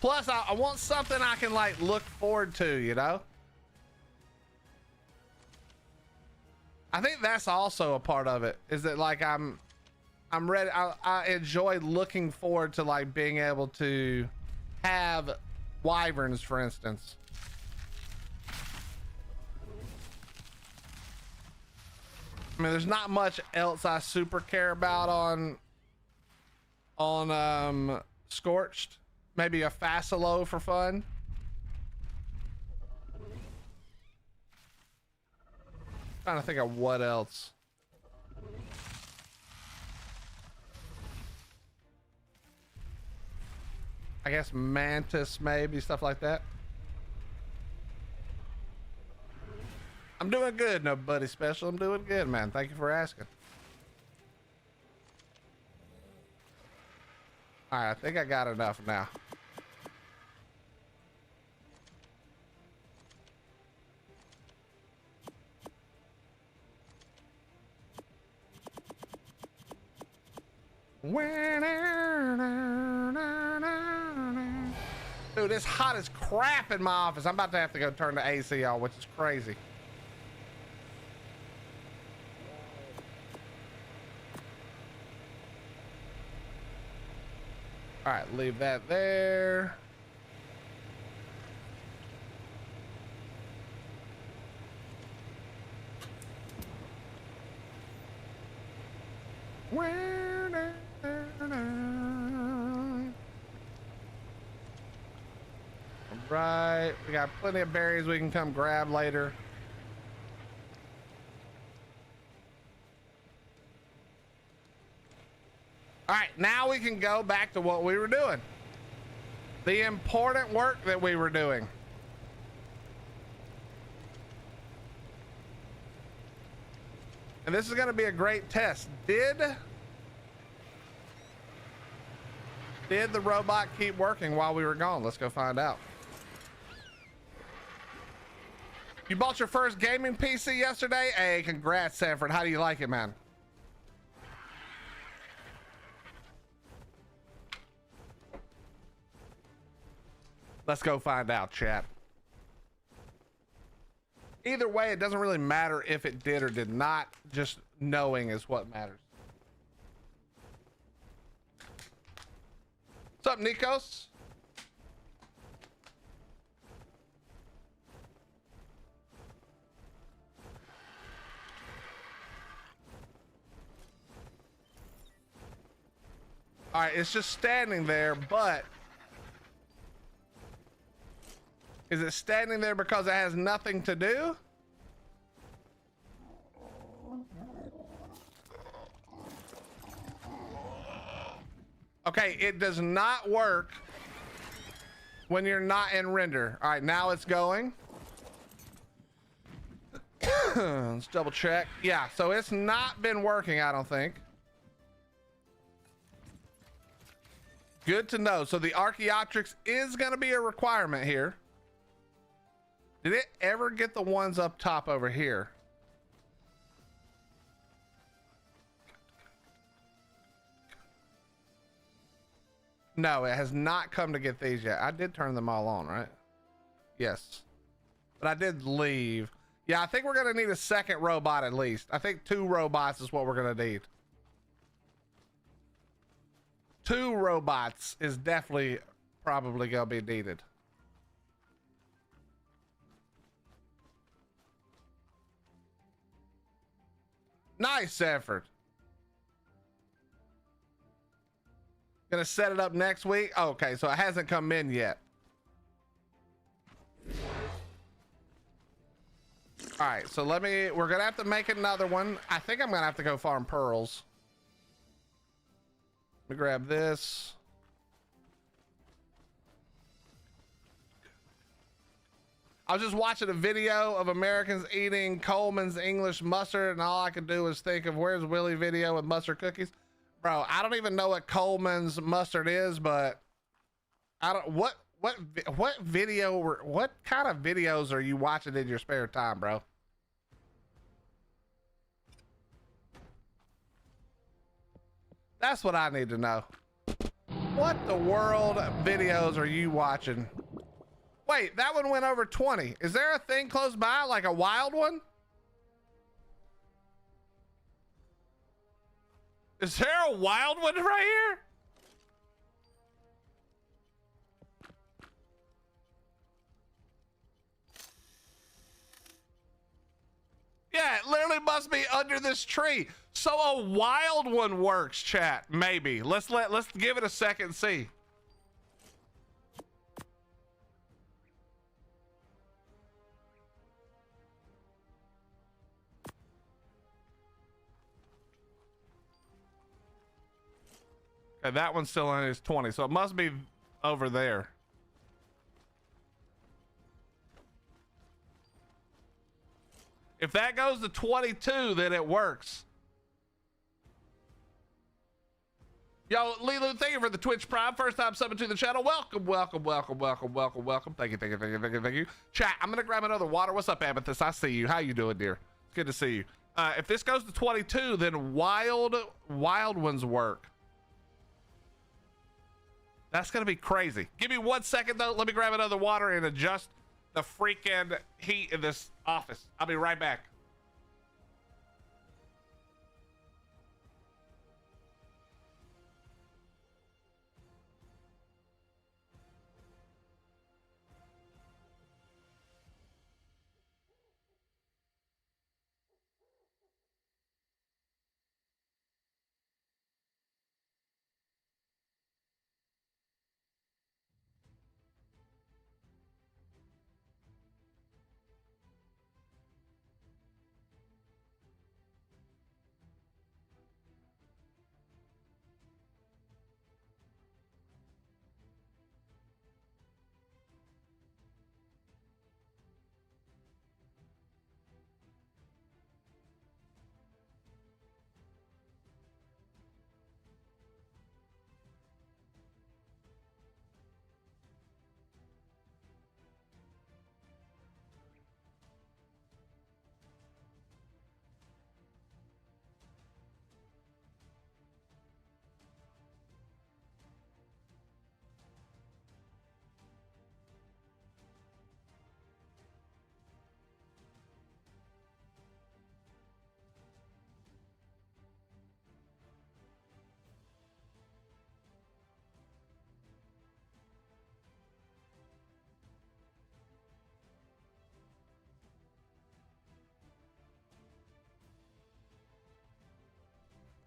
Plus, I want something I can like look forward to, you know? I think that's also a part of it, is that like I'm ready. I enjoy looking forward to like being able to have wyverns, for instance. I mean, there's not much else I super care about on Scorched. Maybe a Fasilo for fun. Trying to think of what else. I guess Mantis, maybe, stuff like that. I'm doing good, nobody special. I'm doing good, man. Thank you for asking. All right, I think I got enough now. Dude, it's hot as crap in my office. I'm about to have to go turn the AC on, which is crazy. All right, leave that there. Right, we got plenty of berries we can come grab later. All right, now we can go back to what we were doing. The important work that we were doing. And this is going to be a great test. Did the robot keep working while we were gone? Let's go find out. You bought your first gaming PC yesterday? Hey, congrats, Sanford. How do you like it, man? Let's go find out, chat. Either way, it doesn't really matter if it did or did not. Just knowing is what matters. What's up, Nikos? All right, it's just standing there, but is it standing there because it has nothing to do? Okay, it does not work when you're not in render. All right, now it's going. Let's double check. Yeah, so it's not been working, I don't think. Good to know. So the Archaeopteryx is going to be a requirement here. Did it ever get the ones up top over here? No, it has not come to get these yet. I did turn them all on, right? Yes. But I did leave. Yeah, I think we're going to need a second robot at least. I think 2 robots is what we're going to need. 2 robots is definitely probably going to be needed. Nice effort. Gonna set it up next week. Okay, so it hasn't come in yet. All right, so we're gonna have to make another one. I think I'm gonna have to go farm pearls. Let me grab this. I was just watching a video of Americans eating Coleman's English mustard, and all I could do was think of where's Willie video with mustard cookies. Bro, I don't even know what Coleman's mustard is, but I don't what video what kind of videos are you watching in your spare time, bro? That's what I need to know. What the world videos are you watching? Wait, that one went over 20. Is there a thing close by, like a wild one? Is there a wild one right here? Yeah, it literally must be under this tree. So a wild one works, chat. Maybe. Let's give it a second and see. Okay, that one's still in his 20, so it must be over there. If that goes to 22, then it works. Yo, Lilu, thank you for the Twitch Prime. First time subbing to the channel. Welcome, welcome, welcome, welcome, welcome, welcome. Thank you, thank you, thank you, thank you, thank you. Chat, I'm gonna grab another water. What's up, Amethyst? I see you. How you doing, dear? It's good to see you. If this goes to 22, then wild ones work. That's gonna be crazy. Give me 1 second though. Let me grab another water and adjust the freaking heat in this office. I'll be right back.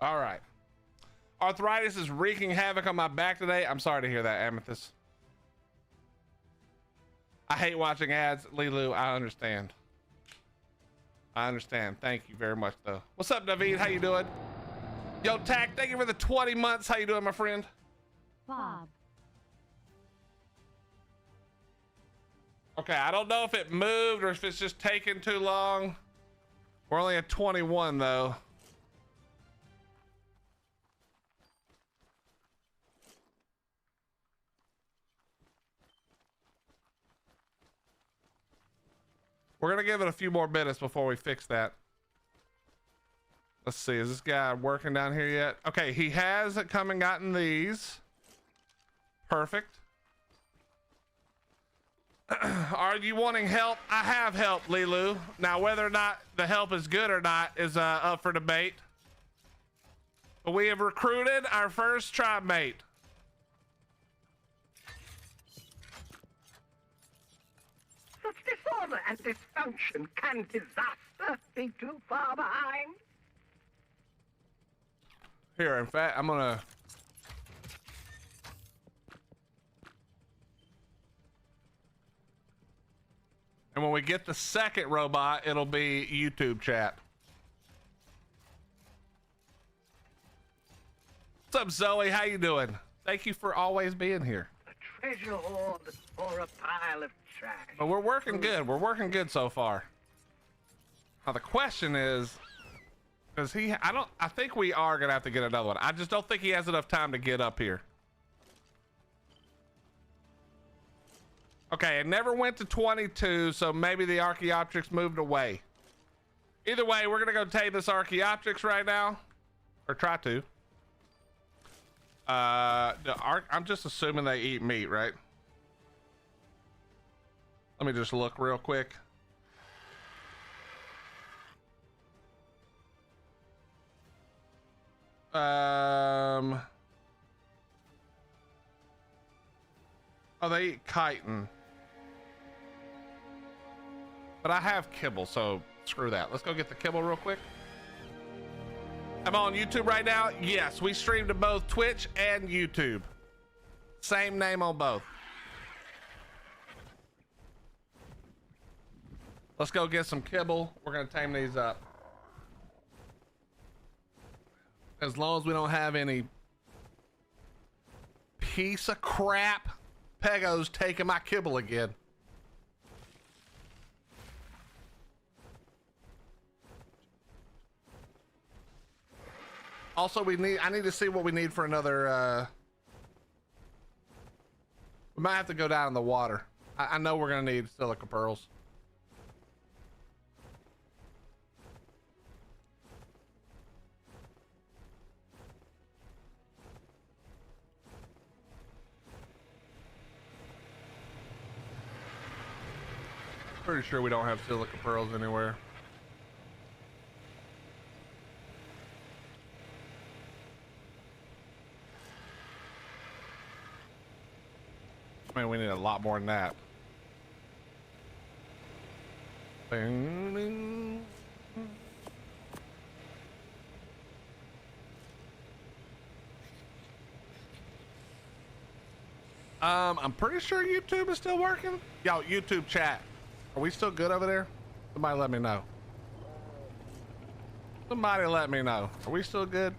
All right. Arthritis is wreaking havoc on my back today. I'm sorry to hear that, Amethyst. I hate watching ads, Lilu. I understand. I understand. Thank you very much, though. What's up, David? How you doing? Yo, Tack, thank you for the 20 months. How you doing, my friend? Bob. Okay, I don't know if it moved or if it's just taking too long. We're only at 21, though. We're gonna give it a few more minutes before we fix that. Let's see, is this guy working down here yet? Okay, he has come and gotten these. Perfect. Are you wanting help? I have help, Lilu. Now, whether or not the help is good or not is up for debate. But we have recruited our first tribe mate. Such disorder and dysfunction, can disaster be too far behind? Here, in fact, I'm gonna... And when we get the second robot, it'll be YouTube chat. What's up, Zoe? How you doing? Thank you for always being here. A treasure hoard or a pile of trash? But we're working good. We're working good so far. Now the question is, does he? I think we are gonna have to get another one. I just don't think he has enough time to get up here. Okay, it never went to 22, so maybe the Archaeopteryx moved away. Either way, we're gonna go tame this Archaeopteryx right now, or try to. I'm just assuming they eat meat, right? Let me just look real quick. Oh, they eat chitin. But I have kibble, so screw that. Let's go get the kibble real quick. I'm on YouTube right now. Yes, we stream to both Twitch and YouTube. Same name on both. Let's go get some kibble. We're gonna tame these up. As long as we don't have any piece of crap Pegos taking my kibble again. Also, I need to see what we need for another, we might have to go down in the water. I know we're gonna need silica pearls. Pretty sure we don't have silica pearls anywhere. I mean, we need a lot more than that. I'm pretty sure YouTube is still working. Yo, YouTube chat. Are we still good over there? Somebody let me know. Somebody let me know. Are we still good?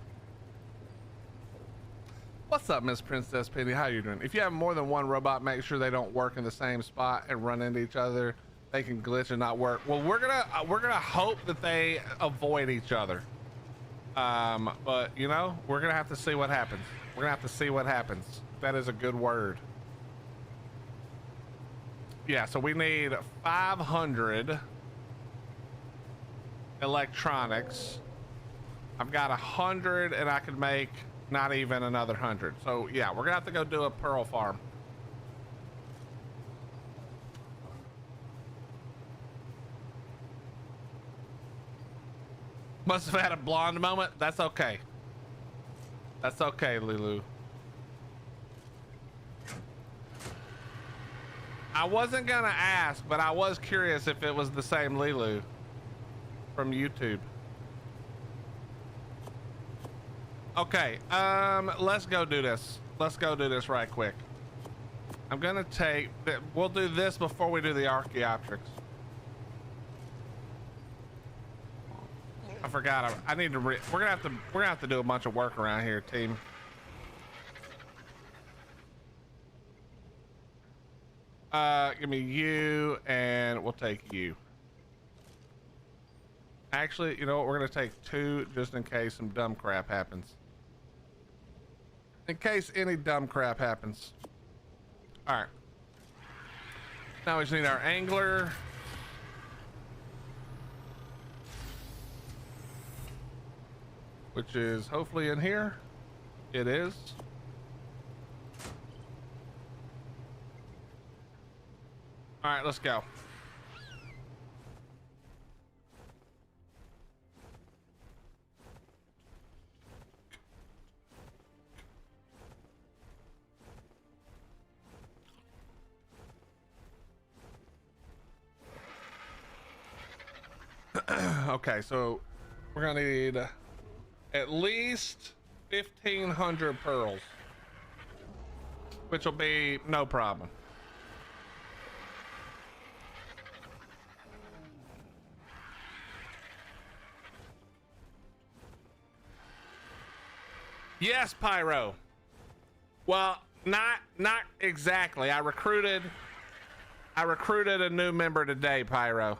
What's up, Miss Princess Penny? How you doing? If you have more than one robot, make sure they don't work in the same spot and run into each other. They can glitch and not work. Well, we're gonna hope that they avoid each other. But you know, we're gonna have to see what happens. We're gonna have to see what happens. That is a good word. Yeah, so we need 500 electronics. I've got 100 and I could make not even another 100. So yeah, we're gonna have to go do a pearl farm. Must have had a blonde moment. That's okay. That's okay, Lulu. I wasn't gonna ask, but I was curious if it was the same Lilu from YouTube. Okay, let's go do this. Let's go do this right quick. I'm gonna take, we'll do this before we do the Archaeopteryx. I forgot, I need to, we're gonna have to do a bunch of work around here, team. Give me you, and we'll take you. Actually, you know what? We're gonna take 2 just in case some dumb crap happens. In case any dumb crap happens. All right. Now we just need our angler. Which is hopefully in here. It is. All right, let's go. Okay, so we're gonna need at least 1,500 pearls, which will be no problem. Yes, Pyro. Well, not exactly. I recruited a new member today, Pyro.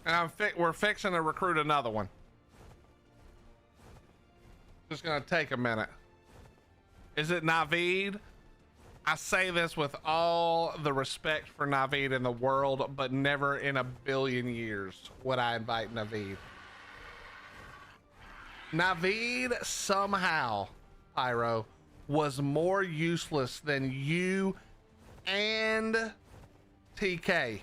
And we're fixing to recruit another one. Just gonna take a minute. Is it Naveed? I say this with all the respect for Naveed in the world, but never in a billion years would I invite Naveed. Naveed somehow, Pyro, was more useless than you and TK.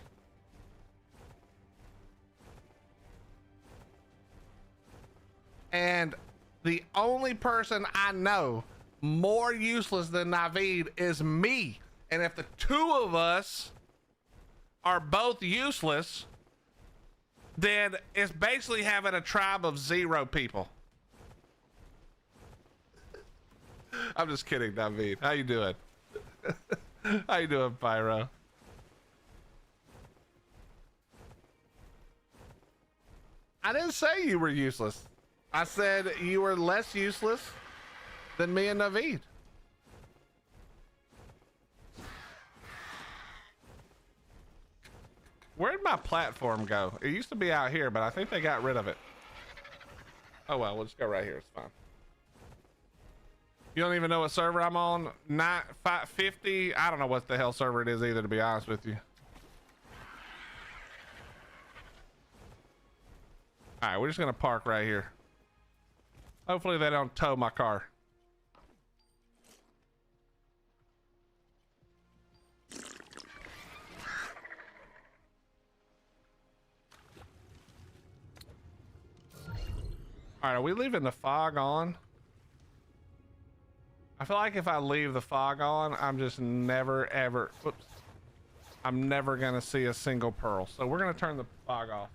And the only person I know more useless than Naveed is me. And if the two of us are both useless, then it's basically having a tribe of 0 people. I'm just kidding, Naveed. How you doing? How you doing, Pyro? I didn't say you were useless. I said you were less useless than me and Naveed. Where'd my platform go? It used to be out here, but I think they got rid of it. Oh well, we'll just go right here. It's fine. You don't even know what server I'm on? 550? I don't know what the hell server it is either, to be honest with you. All right, we're just gonna park right here. Hopefully they don't tow my car. All right, are we leaving the fog on? I feel like if I leave the fog on, I'm just never ever, whoops, I'm never gonna see a single pearl. So we're gonna turn the fog off.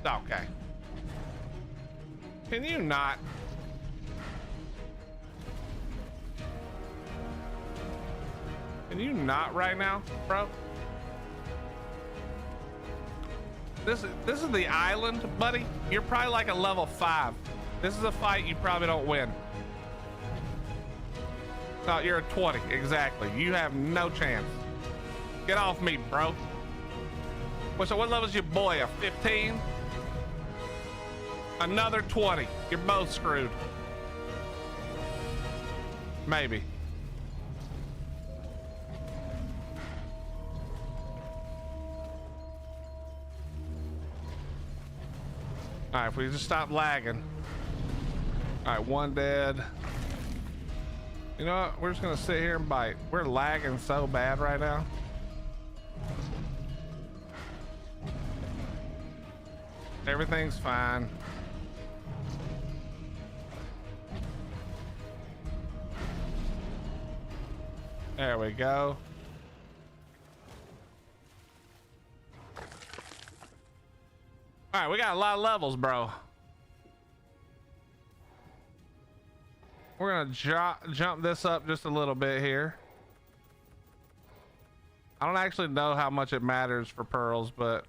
Okay. Can you not? Can you not right now, bro? This is the island, buddy. You're probably like a level 5. This is a fight you probably don't win. No, you're a 20, exactly. You have no chance. Get off me, bro. So what level is your boy, a 15? Another 20. You're both screwed. Maybe. All right, if we just stop lagging. All right, one dead. You know what? We're just gonna sit here and bite. We're lagging so bad right now. Everything's fine. There we go. All right, we got a lot of levels, bro. We're gonna jump this up just a little bit here. I don't actually know how much it matters for pearls, but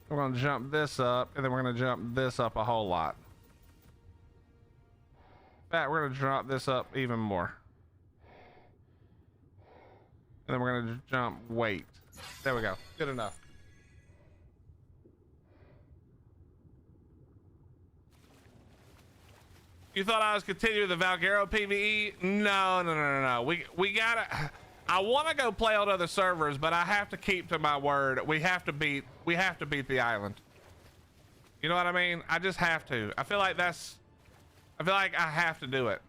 we're gonna jump this up, and then we're gonna jump this up a whole lot. In fact, we're gonna drop this up even more. And then we're gonna jump weight. There we go. Good enough. You thought I was continuing the Valguero PvE? No. We gotta. I want to go play on other servers, but I have to keep to my word. We have to beat the island. You know what I mean? I just have to. I feel like I have to do it.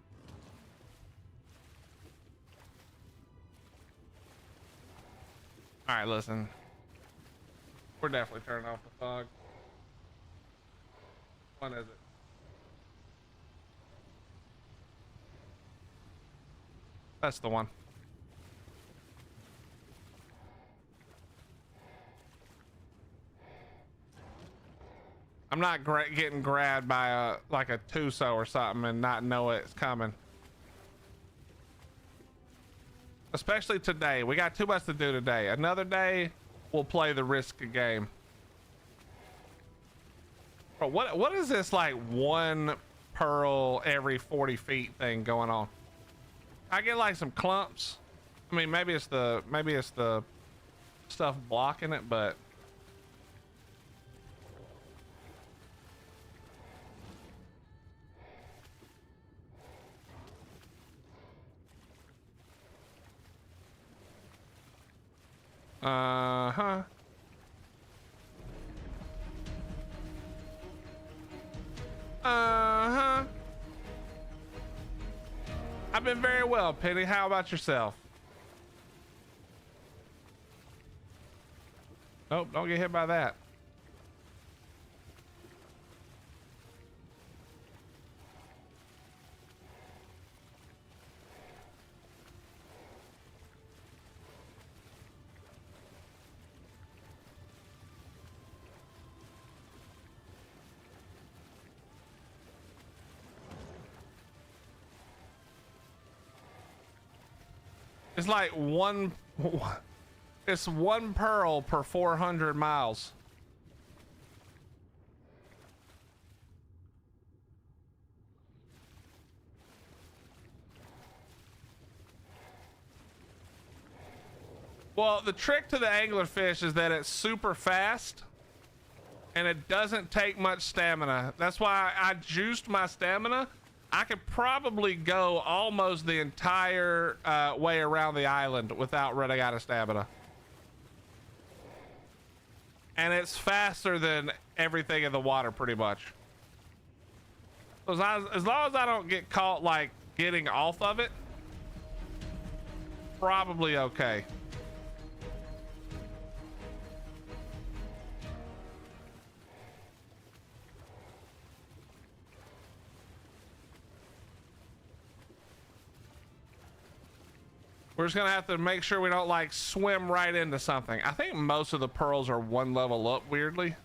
All right, listen. We're definitely turning off the fog. When is it? That's the one. I'm not getting grabbed by like a Tuso or something and not know it's coming. Especially today. We got too much to do today. Another day, we'll play the risk game. But what is this like 1 pearl every 40 feet thing going on? I get like some clumps. I mean, maybe it's the stuff blocking it, but Uh-huh. Uh-huh. I've been very well, Penny. How about yourself? Nope, don't get hit by that. It's like it's one pearl per 400 miles. Well, the trick to the anglerfish is that it's super fast and it doesn't take much stamina. That's why I juiced my stamina. I could probably go almost the entire way around the island without running out of stamina. And it's faster than everything in the water, pretty much. As long as I don't get caught like getting off of it, probably okay. We're just gonna have to make sure we don't like swim right into something. I think most of the pearls are one level up, weirdly.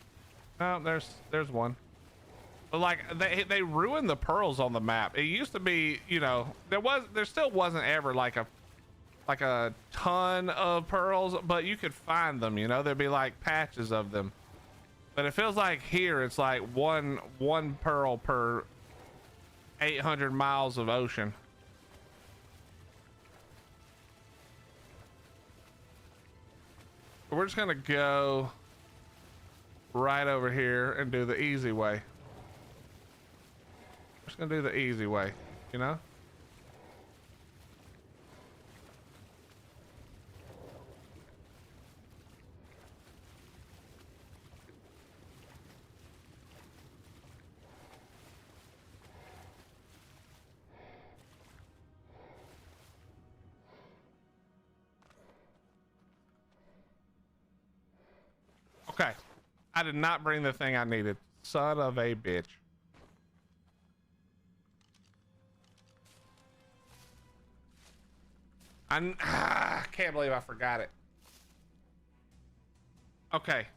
Oh, there's one. But like they ruined the pearls on the map. It used to be, you know, there still wasn't ever like a ton of pearls, but you could find them, you know, there'd be like patches of them. But it feels like here it's like one pearl per 800 miles of ocean. We're just gonna go right over here and do the easy way. Just gonna do the easy way, you know? Okay. I did not bring the thing I needed. Son of a bitch. I can't believe I forgot it. Okay.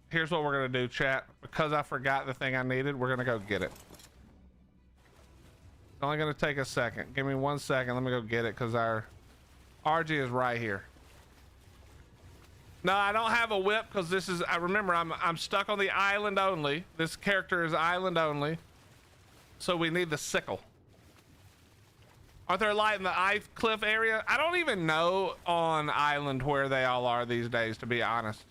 Here's what we're going to do, chat. Because I forgot the thing I needed, we're going to go get it. It's only going to take a second. Give me 1 second. Let me go get it because our RG is right here. No, I don't have a whip because this is, I remember I'm stuck on the island only. This character is island only. So we need the sickle. Aren't there light in the ice cliff area? I don't even know on island where they all are these days, to be honest.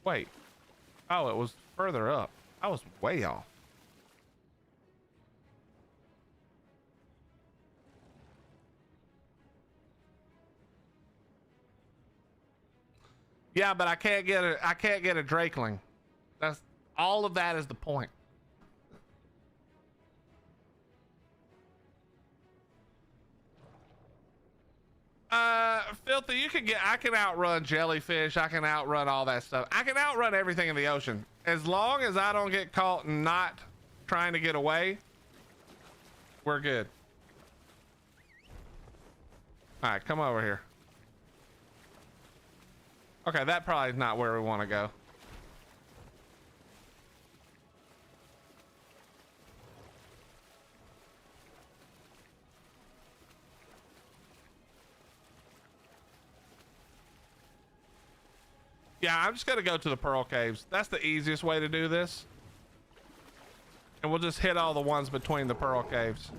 Wait. Oh, it was further up. I was way off. Yeah, but I can't get a drakeling. That's all of that is the point. Filthy, I can outrun jellyfish, I can outrun all that stuff. I can outrun everything in the ocean. As long as I don't get caught not trying to get away, we're good. All right, come over here. Okay, that probably is not where we want to go. Yeah, I'm just gonna go to the pearl caves. That's the easiest way to do this. And we'll just hit all the ones between the pearl caves.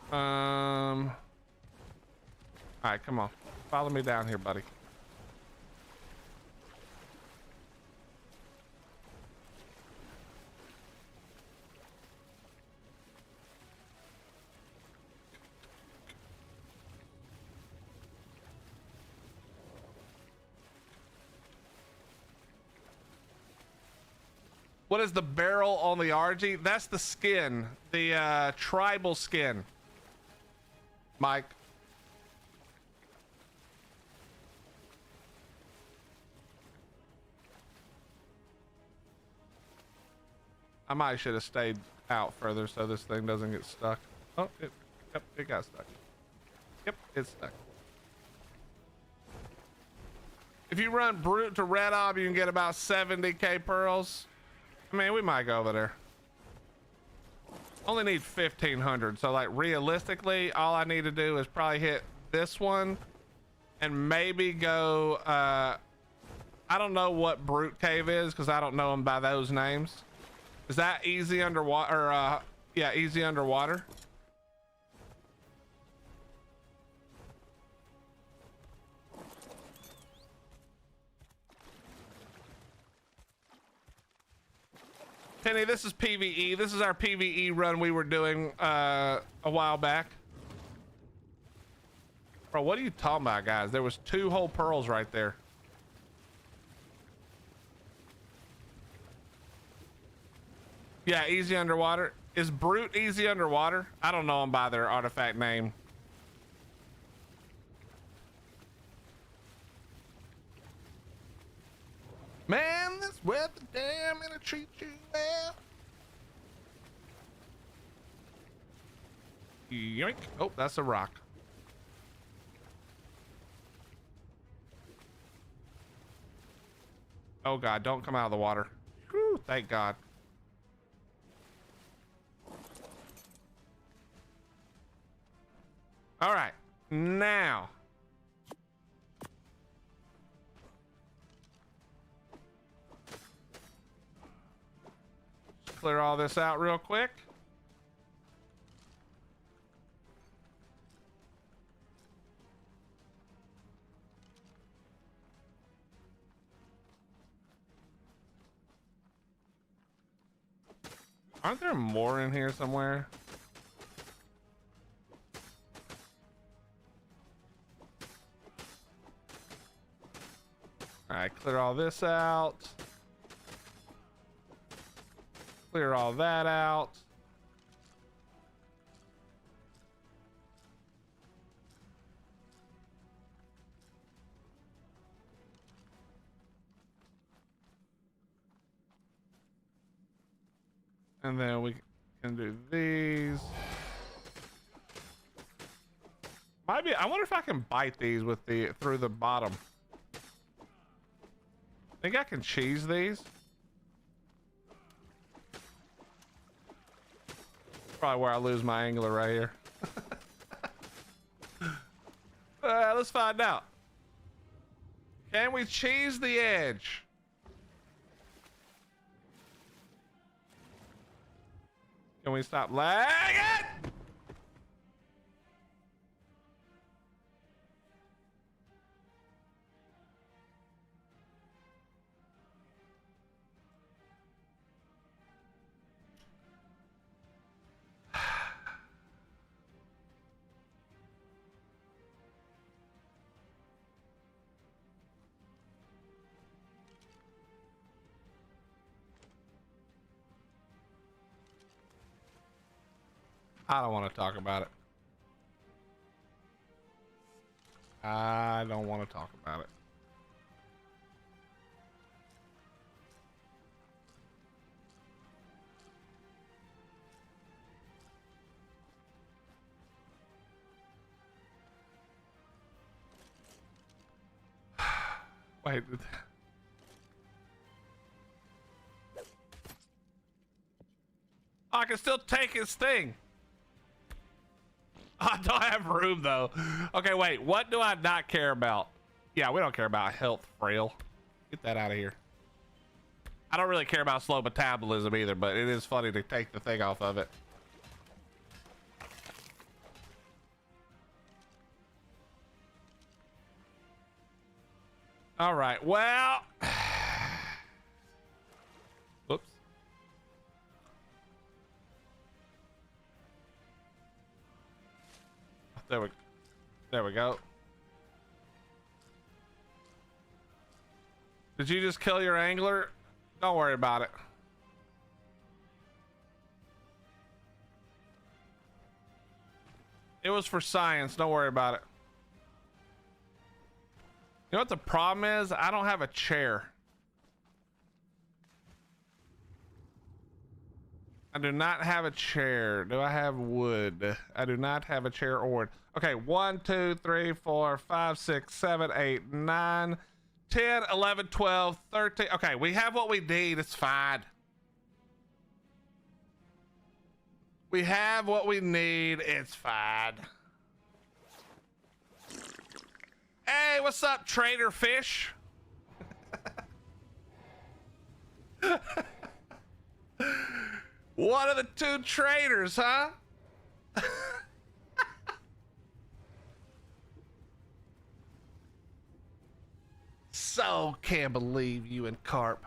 All right, come on. Follow me down here, buddy. What is the barrel on the RG? That's the skin, the tribal skin. Mike. I might should have stayed out further so this thing doesn't get stuck. Oh, yep, it got stuck. Yep, it's stuck. If you run brute to red ob, you can get about 70k pearls. I mean, we might go over there. Only need 1500, so like realistically, all I need to do is probably hit this one and maybe go. I don't know what brute cave is because I don't know them by those names. Is that easy underwater? Or yeah, easy underwater. Penny, this is PvE. This is our PvE run we were doing a while back. Bro, what are you talking about, guys? There was 2 whole pearls right there. Yeah, easy underwater. Is brute easy underwater? I don't know them by their artifact name. Man, this weather damn it'll treat you well. Yoink. Oh, that's a rock. Oh god, don't come out of the water. Whew, thank god. All right, now. Clear all this out real quick. Aren't there more in here somewhere? All right, clear all this out. Clear all that out. And then we can do these. Might be, I wonder if I can bite these with the through the bottom. Think I can cheese these? Probably where I lose my angler right here. Let's find out. Can we cheese the edge? Can we stop lagging? I don't want to talk about it. I don't want to talk about it. Wait. I can still take his thing. I don't have room though. Okay, wait. What do I not care about? Yeah, we don't care about health frail. Get that out of here. I don't really care about slow metabolism either, but it is funny to take the thing off of it. All right. Well. Whoops. There we go. Did you just kill your angler? Don't worry about it. It was for science. Don't worry about it. You know what the problem is? I don't have a chair. I do not have a chair. Do I have wood? I do not have a chair or wood. Okay, 1, 2, 3, 4, 5, 6, 7, 8, 9, 10, 11, 12, 13. Okay, we have what we need. It's fine. We have what we need. It's fine. Hey, what's up, trader fish? One of the two traders, huh? So can't believe you and Carp.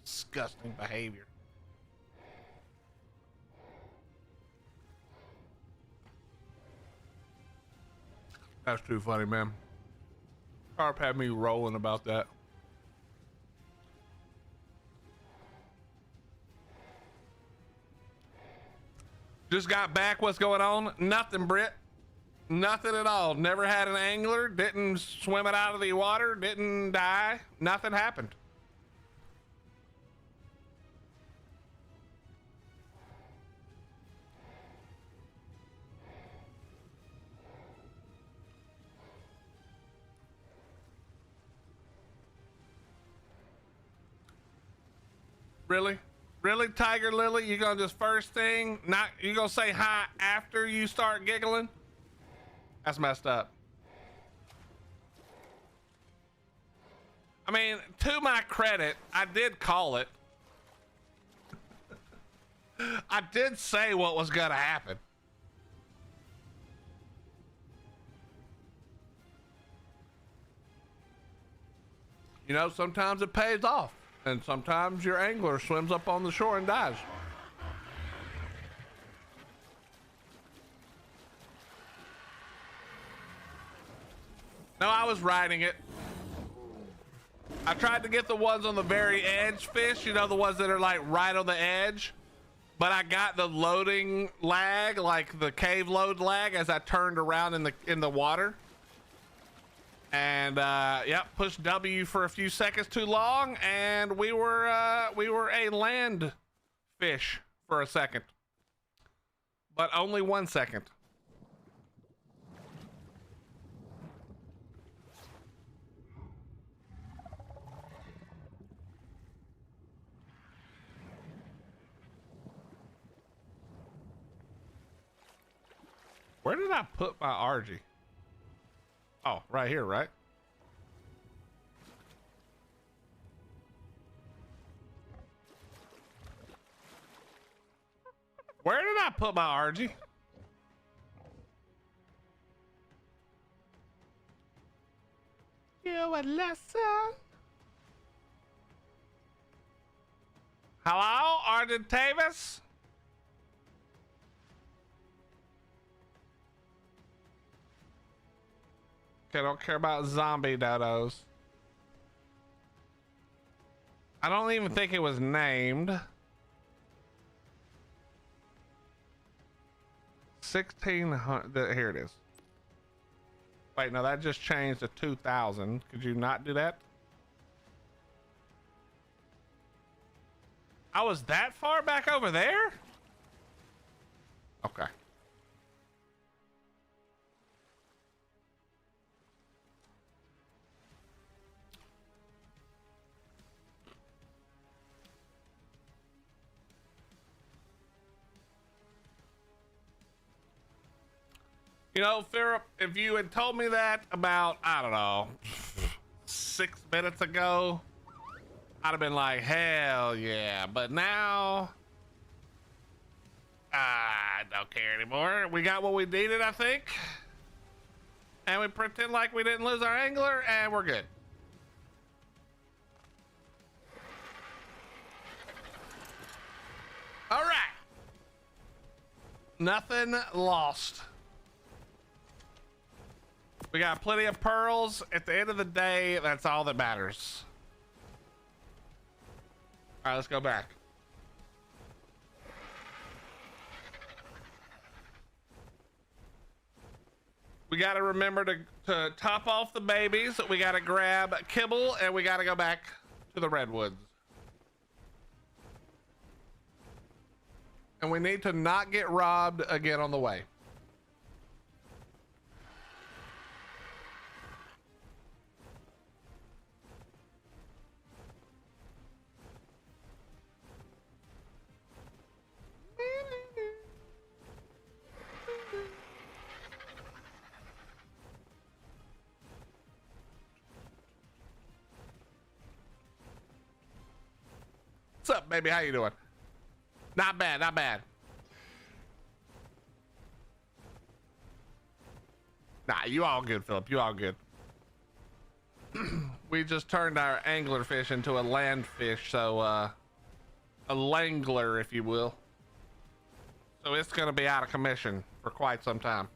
Disgusting behavior. That's too funny, man. Carp had me rolling about that. Just got back. What's going on? Nothing, Britt. Nothing at all. Never had an angler. Didn't swim it out of the water. Didn't die. Nothing happened. Really? Really, Tiger Lily? You gonna just first thing? Not you gonna say hi after you start giggling? That's messed up. I mean, to my credit, I did call it. I did say what was gonna happen. You know, sometimes it pays off. And sometimes your angler swims up on the shore and dies. No, I was riding it. I tried to get the ones on the very edge fish, you know, the ones that are like right on the edge. But I got the loading lag, like the cave load lag, as I turned around in the water. And yep, pushed W for a few seconds too long, and we were a land fish for a second, but only 1 second. Where did I put my RG? Oh, right here, right? Where did I put my RG? You a lesson. Hello, Arden Tavis? Okay, don't care about zombie dodos. I don't even think it was named. 1600, here it is. Wait, no, that just changed to 2000. Could you not do that? I was that far back over there? Okay. You know, Philip, if you had told me that about, I don't know, 6 minutes ago, I'd have been like, hell yeah. But now, I don't care anymore. We got what we needed, I think. And we pretend like we didn't lose our angler, and we're good. All right. Nothing lost. We got plenty of pearls. At the end of the day, that's all that matters. All right, let's go back. We got to remember to top off the babies. We got to grab kibble and we got to go back to the redwoods. And we need to not get robbed again on the way. What's up, baby? How you doing? Not bad, not bad. Nah, you all good, Philip. You all good. We just turned our angler fish into a land fish, so a langler, if you will. So it's gonna be out of commission for quite some time.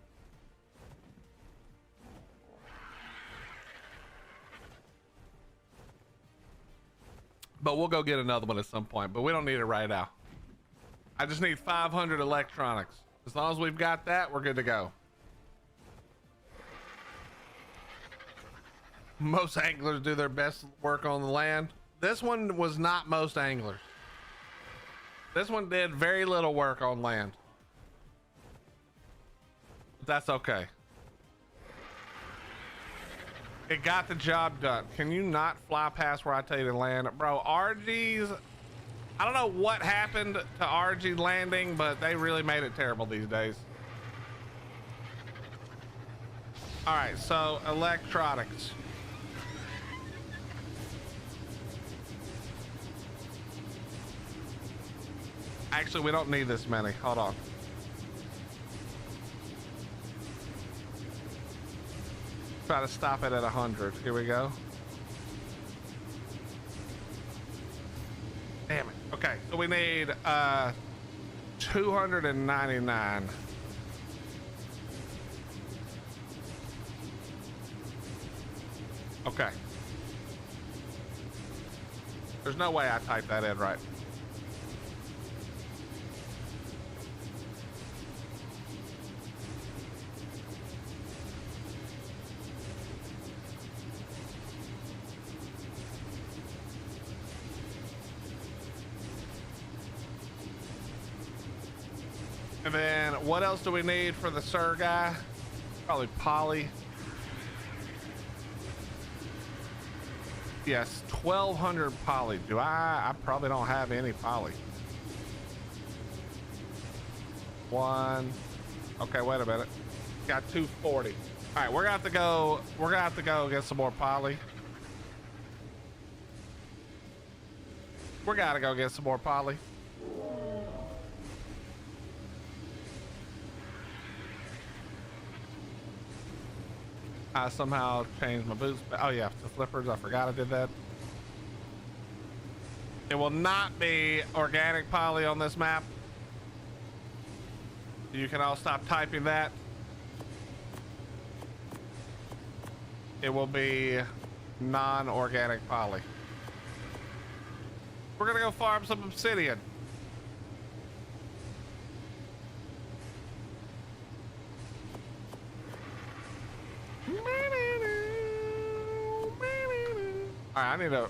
But we'll go get another one at some point, but we don't need it right now. I just need 500 electronics. As long as we've got that, we're good to go. Most anglers do their best work on the land. This one was not most anglers. This one did very little work on land. But that's okay. It got the job done. Can you not fly past where I tell you to land? Bro, RG's... I don't know what happened to RG landing, but they really made it terrible these days. All right, so electronics. Actually, we don't need this many. Hold on. Try to stop it at 100. Here we go. Damn it. Okay, so we need 299. Okay. There's no way I typed that in right. And then what else do we need for the Sir guy? Probably poly. Yes, 1200 poly. Do I probably don't have any poly. One. Okay, wait a minute. Got 240. All right, we're gonna have to go get some more poly. We're gotta go get some more poly. I somehow changed my boots. Oh yeah, the flippers. I forgot I did that. It will not be organic poly on this map. You can all stop typing that. It will be non-organic poly. We're gonna go farm some obsidian. All right,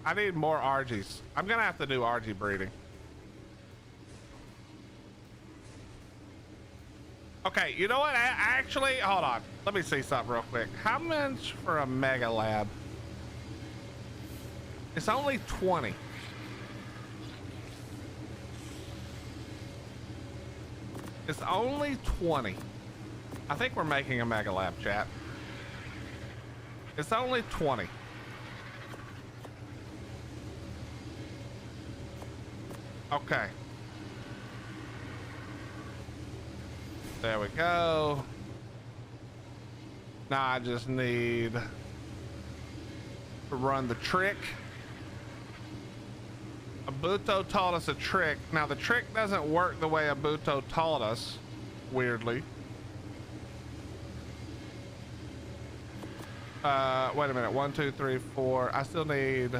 I need more RGs. I'm gonna have to do RG breeding. Okay, you know what? Actually, hold on. Let me see something real quick. How much for a mega lab? It's only 20. It's only 20. I think we're making a mega lab, chat. It's only 20. Okay. There we go. Now I just need to run the trick. Abuto taught us a trick. Now the trick doesn't work the way Abuto taught us, weirdly. Wait a minute. 1, 2, 3, 4. I still need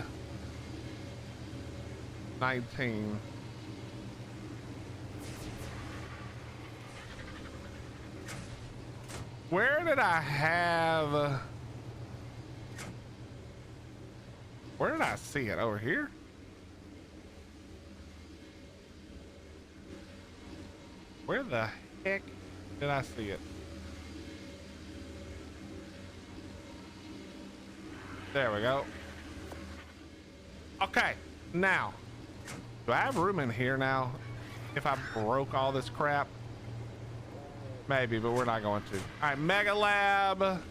19. Where did I have... Where did I see it? Over here? Where the heck did I see it? There we go. Okay, now, do I have room in here now? If I broke all this crap? Maybe, but we're not going to. All right, Mega Lab.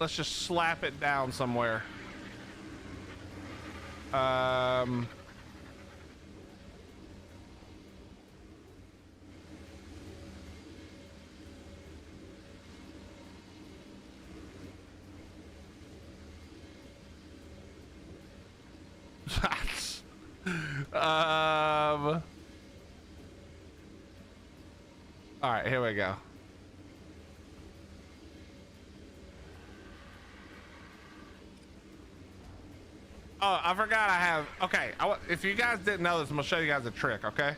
Let's just slap it down somewhere. All right, here we go. Oh, I forgot I have. Okay, if you guys didn't know this, I'm gonna show you guys a trick. Okay,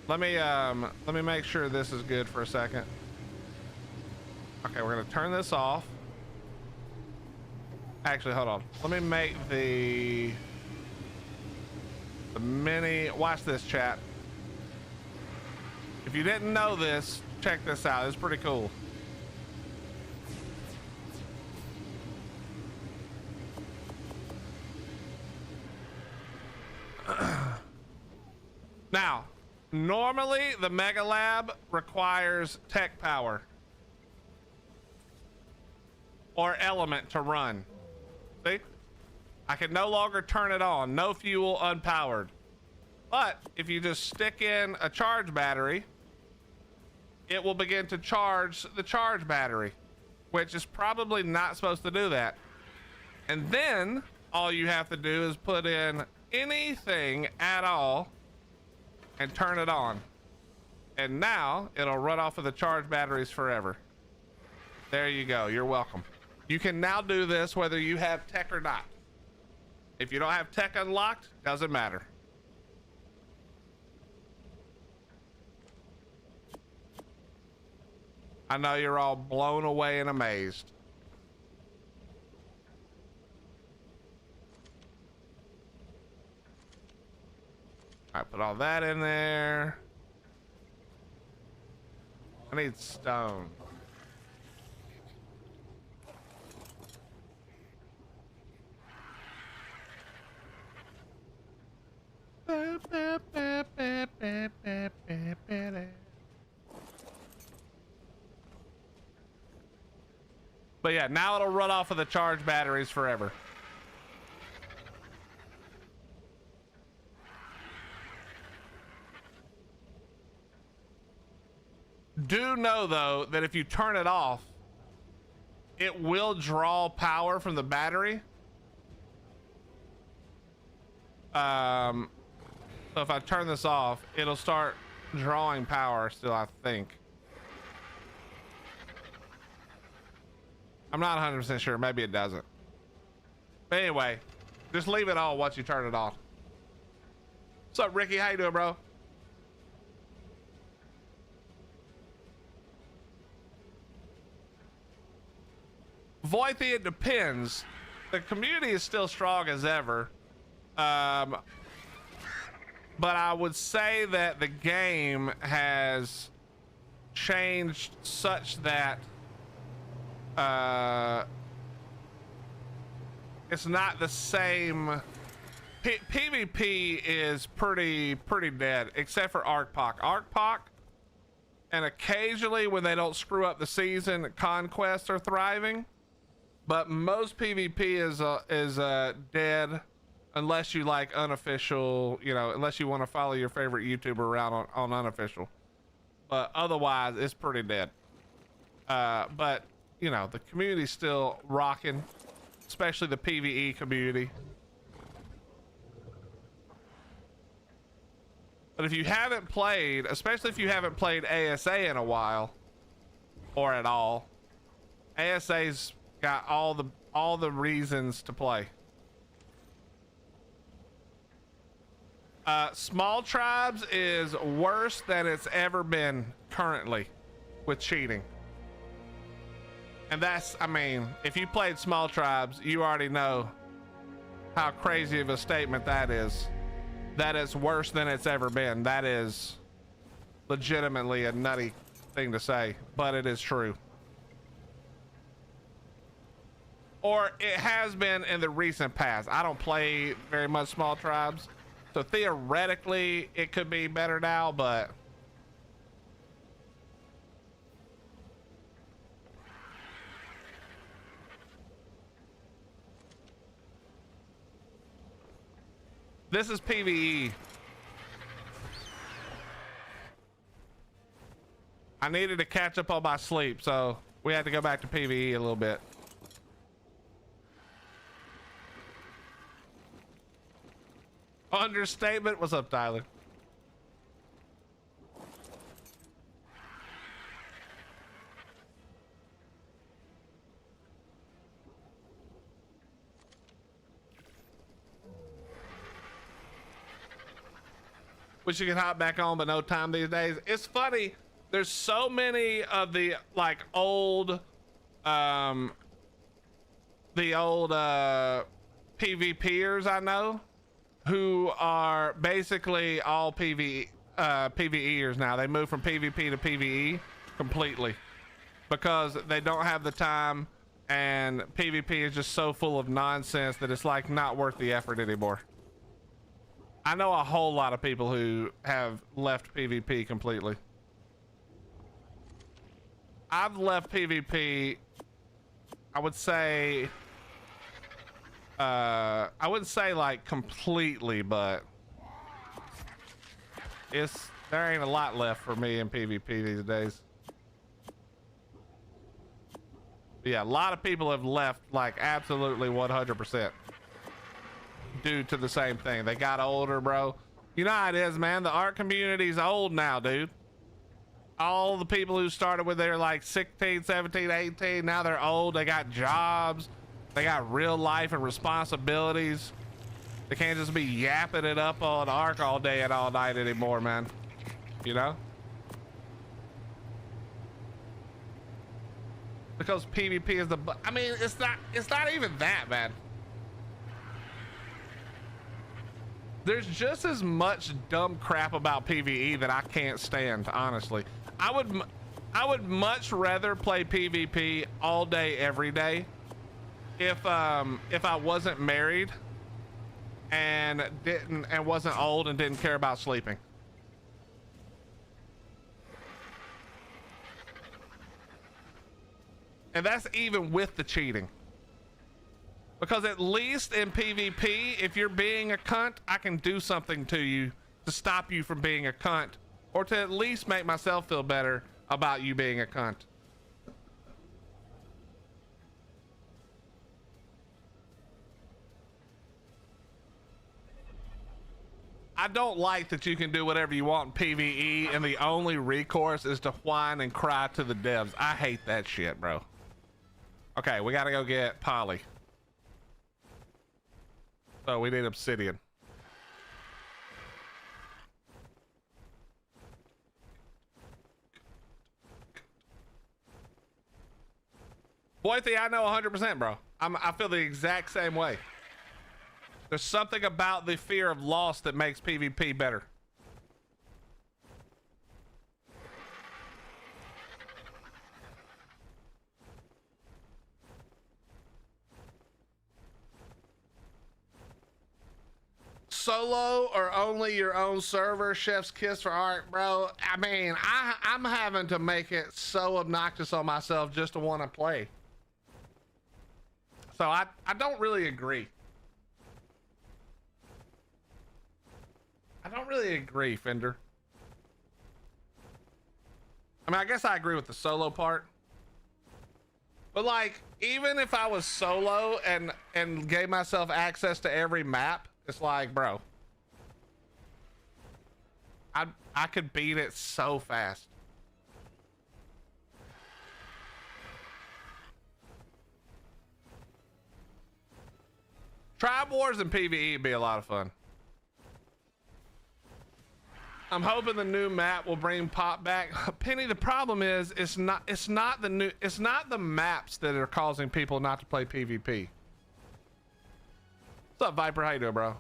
let me make sure this is good for a second. Okay, we're gonna turn this off. Actually, hold on. Let me make the mini. Watch this, chat. If you didn't know this, check this out. It's pretty cool. Now, normally the Mega Lab requires tech power or element to run. See? I can no longer turn it on. No fuel, unpowered. But if you just stick in a charge battery, it will begin to charge the charge battery, which is probably not supposed to do that. And then all you have to do is put in anything at all and turn it on. And now it'll run off of the charge batteries forever. There you go. You're welcome. You can now do this whether you have tech or not. If you don't have tech unlocked, doesn't matter. I know you're all blown away and amazed. I put all that in there. I need stone. But yeah, now it'll run off of the charge batteries forever. Do know though that if you turn it off, it will draw power from the battery. So if I turn this off, it'll start drawing power still, I think. I'm not 100% sure. Maybe it doesn't. But anyway, just leave it on once you turn it off. What's up, Ricky? How you doing, bro? Voithy, it depends. The community is still strong as ever. But I would say that the game has changed such that it's not the same. PvP is pretty dead, except for Arcpoc, and occasionally when they don't screw up the season, Conquest are thriving. But most PvP is dead, unless you like unofficial, you know, unless you want to follow your favorite YouTuber around on unofficial. But otherwise, it's pretty dead. But you know, the community's still rocking, especially the PvE community. But if you haven't played, especially if you haven't played ASA in a while or at all, ASA's got all the reasons to play. Small tribes is worse than it's ever been currently with cheating. And that's, I mean, if you played Small Tribes, you already know how crazy of a statement that is. That is worse than it's ever been. That is legitimately a nutty thing to say, but it is true. Or it has been in the recent past. I don't play very much Small Tribes, so theoretically it could be better now, but this is PvE. I needed to catch up on my sleep, so we had to go back to PvE a little bit. Understatement. What's up, Tyler? Wish you could hop back on, but no time these days. It's funny. There's so many of the like old, PvPers I know who are basically all PvEers now. They move from PvP to PvE completely because they don't have the time, and PvP is just so full of nonsense that it's like not worth the effort anymore. I know a whole lot of people who have left PvP completely. I've left PvP, I would say, I wouldn't say like completely, but there ain't a lot left for me in PvP these days. But yeah, a lot of people have left like absolutely 100% due to the same thing. They got older, bro. You know how it is, man. The art community's old now, dude. All the people who started when they were like 16, 17, 18, now they're old. They got jobs. They got real life and responsibilities. They can't just be yapping it up on Ark all day and all night anymore, man. You know? Because PvP is I mean, it's not even that, man. There's just as much dumb crap about PvE that I can't stand, honestly. I would much rather play PvP all day, every day, if I wasn't married and wasn't old and didn't care about sleeping. And that's even with the cheating. Because at least in PvP, if you're being a cunt, I can do something to you to stop you from being a cunt, or to at least make myself feel better about you being a cunt. I don't like that you can do whatever you want in PvE and the only recourse is to whine and cry to the devs. I hate that shit, bro. Okay, we gotta go get Polly. So we need obsidian. Boythy, I know 100%, bro. I feel the exact same way. There's something about the fear of loss that makes PvP better. Solo or only your own server? Chef's kiss for art, bro. I mean, I'm having to make it so obnoxious on myself just to want to play. So I don't really agree. I don't really agree, Fender. I mean, I guess I agree with the solo part. But like, even if I was solo and gave myself access to every map, it's like, bro, I could beat it so fast. Tribe Wars and PvE would be a lot of fun. I'm hoping the new map will bring pop back. Penny, the problem is it's not the maps that are causing people not to play PvP. What's up, Viper? How you doing, bro?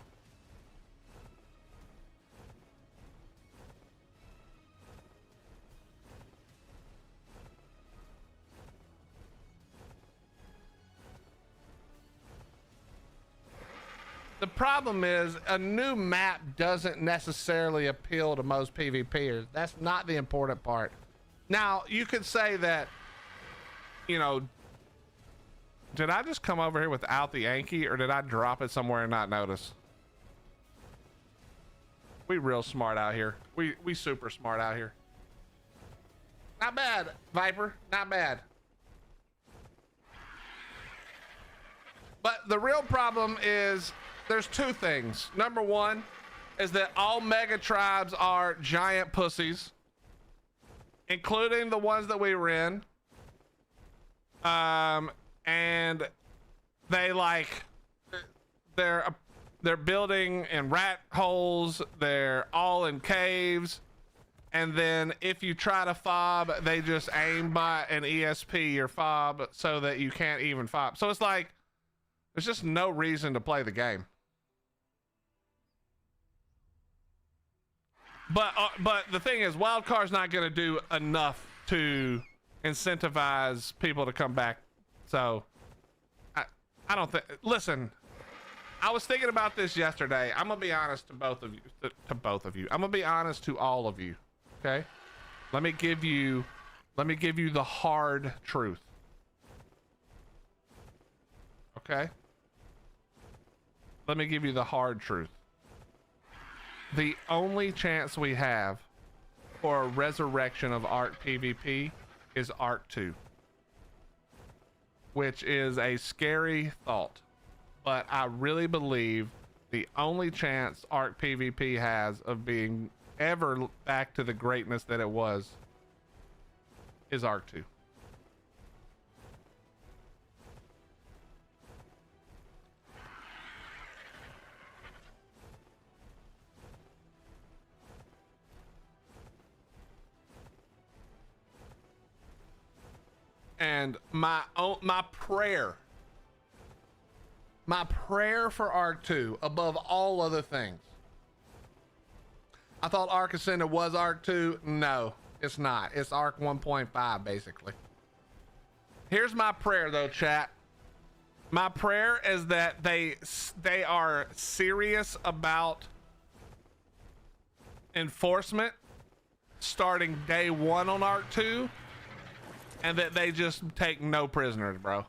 The problem is a new map doesn't necessarily appeal to most PvPers. That's not the important part. Now, you could say that, you know, did I just come over here without the Yankee, or did I drop it somewhere and not notice? We real smart out here. We super smart out here. Not bad, Viper, not bad. But the real problem is there's two things. Number one is that all mega tribes are giant pussies, including the ones that we were in. And they they're building in rat holes. They're all in caves. And then if you try to fob, they just aim by an ESP your fob so that you can't even fob. So it's like, there's just no reason to play the game. But the thing is, Wildcard's not going to do enough to incentivize people to come back. So I don't think, listen, I was thinking about this yesterday. I'm going to be honest to both of you, I'm going to be honest to all of you. Okay. Let me give you the hard truth. Okay. Let me give you the hard truth. The only chance we have for a resurrection of Ark PvP is Ark 2, which is a scary thought, but I really believe the only chance Ark PvP has of being ever back to the greatness that it was is Ark 2. And my prayer for Ark 2 above all other things. I thought Ark Ascended was Ark 2. No, it's not. It's Ark 1.5 basically. Here's my prayer though, chat. My prayer is that they are serious about enforcement starting day one on Ark 2. And that they just take no prisoners, bro.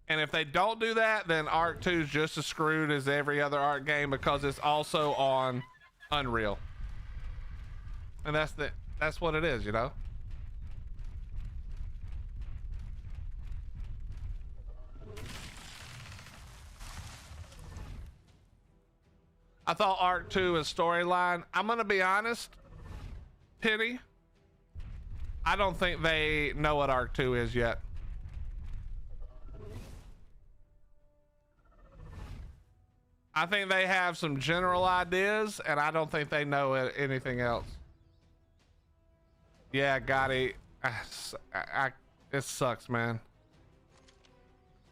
And if they don't do that, then Ark 2 is just as screwed as every other Ark game because it's also on Unreal. And that's what it is, you know? I thought Ark 2 is storyline. I'm gonna be honest. Penny, I don't think they know what Ark 2 is yet. I think they have some general ideas, and I don't think they know anything else. Yeah, Gotti, it sucks, man.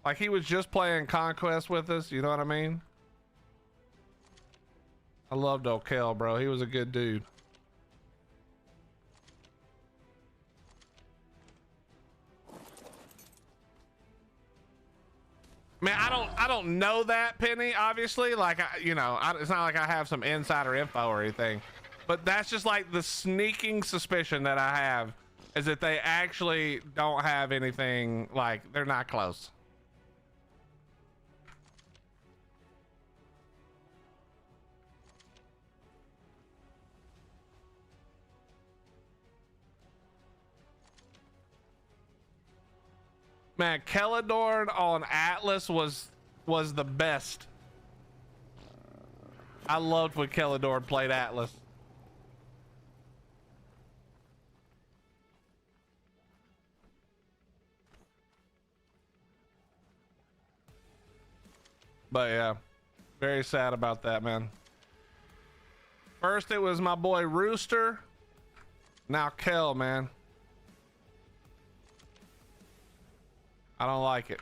Like, he was just playing Conquest with us, you know what I mean? I loved O'Kel, bro. He was a good dude. Man, I don't know that, Penny, obviously. Like, it's not like I have some insider info or anything. But that's just like the sneaking suspicion that I have is that they actually don't have anything, like, they're not close. Man, Kelladorn on Atlas was the best. I loved when Kelladorn played Atlas. But yeah, very sad about that, man. First it was my boy Rooster. Now Kel, man. I don't like it.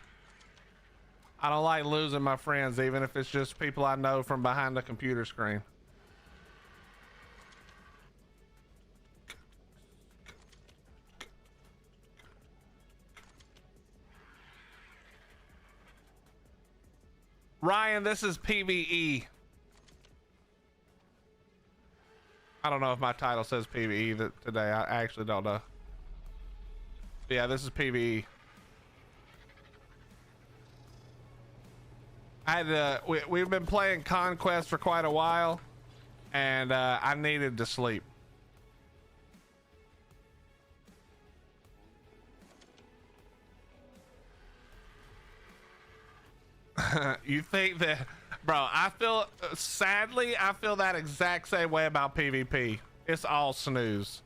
I don't like losing my friends, even if it's just people I know from behind the computer screen. Ryan, this is PvE. I don't know if my title says PvE today. I actually don't know. But yeah, this is PvE. I had to, we've been playing Conquest for quite a while, and I needed to sleep. You think that, bro? I feel, sadly, I feel that exact same way about PvP. It's all snooze.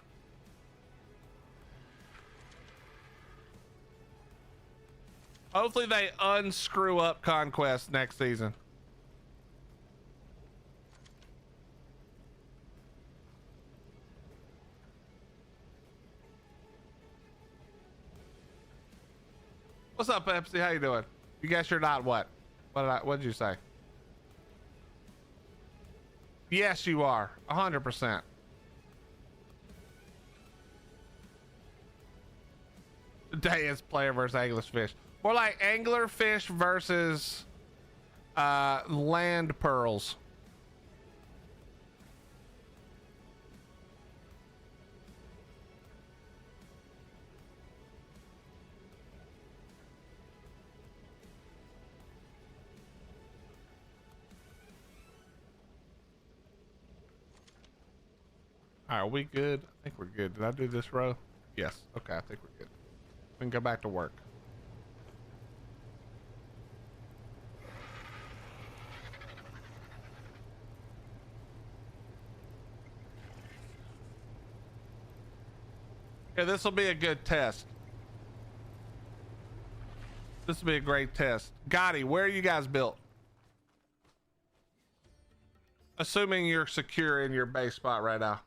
Hopefully they unscrew up Conquest next season. What's up, Pepsi? How you doing? You guess you're not what? What did you say? Yes, you are. 100%. Today is player versus anglerfish. More like anglerfish versus land pearls. All right, are we good? I think we're good. Did I do this row? Yes. Okay, I think we're good. We can go back to work. Yeah, this will be a good test. This will be a great test. Gotti, where are you guys built? Assuming you're secure in your base spot right now.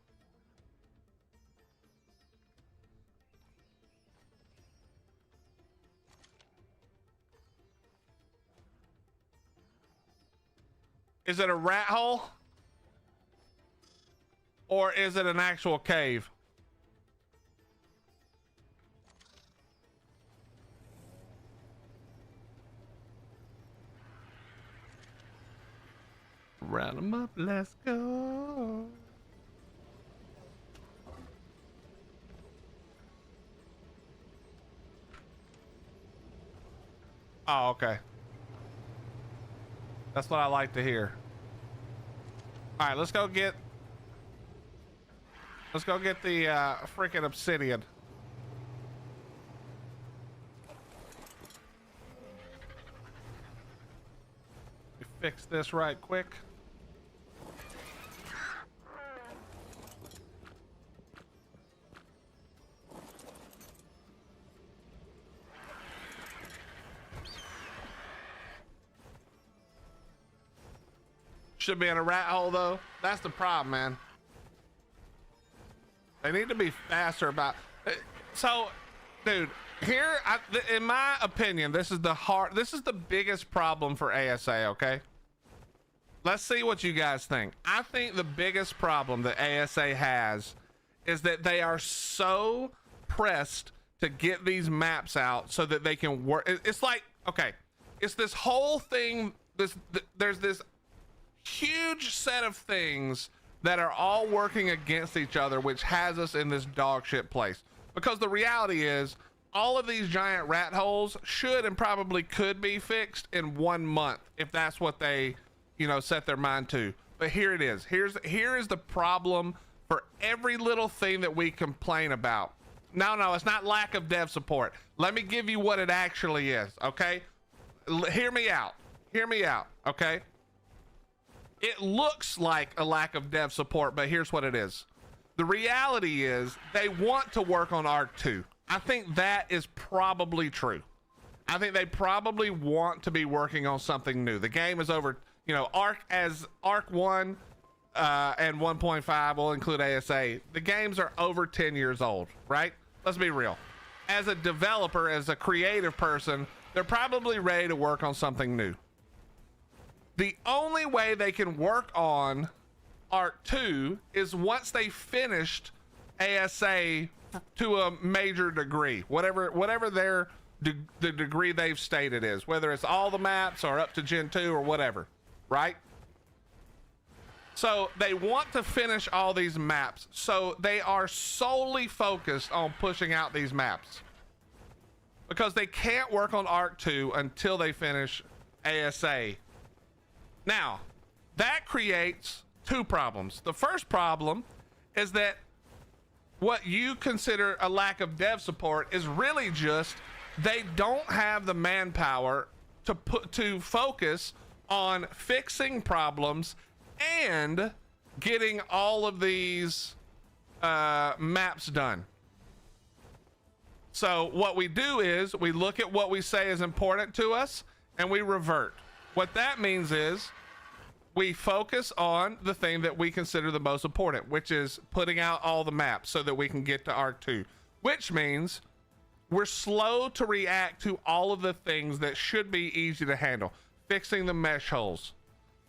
Is it a rat hole? Or is it an actual cave? Round them up, let's go. Oh, okay. That's what I like to hear. All right, let's go get the freaking obsidian. We fix this right quick. Should be in a rat hole though. That's the problem, man. They need to be faster about. So, dude, here, in my opinion, this is the biggest problem for ASA. Okay, let's see what you guys think. I think the biggest problem that ASA has is that they are so pressed to get these maps out so that they can work. It's like, okay, it's this whole thing. There's this huge set of things that are all working against each other, which has us in this dog shit place. Because the reality is, all of these giant rat holes should and probably could be fixed in 1 month if that's what they, set their mind to. But here it is. Here is the problem for every little thing that we complain about. No, it's not lack of dev support. Let me give you what it actually is, okay? Hear me out, okay? It looks like a lack of dev support, but here's what it is. The reality is they want to work on Arc 2. I think that is probably true. I think they probably want to be working on something new. The game is over, Arc 1 and 1.5 will include ASA. The games are over 10 years old, right? Let's be real. As a developer, as a creative person, they're probably ready to work on something new. The only way they can work on Arc 2 is once they finished ASA to a major degree, whatever the degree they've stated is, whether it's all the maps or up to Gen 2 or whatever, right? So they want to finish all these maps, so they are solely focused on pushing out these maps because they can't work on Arc 2 until they finish ASA. Now, that creates two problems. The first problem is that what you consider a lack of dev support is really just they don't have the manpower to focus on fixing problems and getting all of these maps done. So what we do is we look at what we say is important to us and we revert. What that means is we focus on the thing that we consider the most important, which is putting out all the maps so that we can get to Arc 2, which means we're slow to react to all of the things that should be easy to handle. Fixing the mesh holes,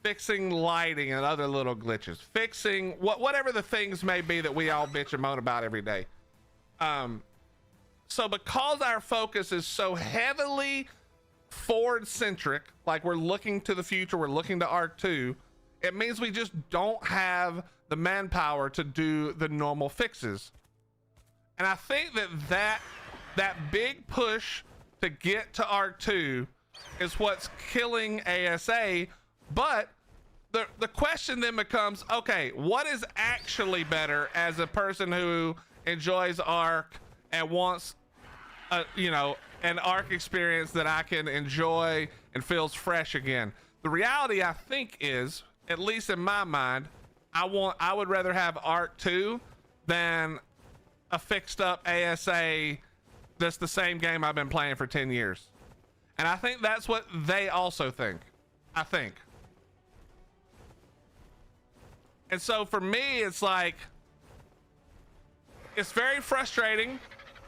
fixing lighting and other little glitches, fixing whatever the things may be that we all bitch and moan about every day. So because our focus is so heavily forward centric, like we're looking to the future, we're looking to Arc 2, it means we just don't have the manpower to do the normal fixes. And I think that big push to get to Arc 2 is what's killing ASA. But the question then becomes, okay, what is actually better as a person who enjoys Arc and wants an Arc experience that I can enjoy and feels fresh again? The reality, I think, is, at least in my mind, I would rather have Arc 2 than a fixed up ASA that's the same game I've been playing for 10 years. And I think that's what they also think. I think. And so for me, it's like, it's very frustrating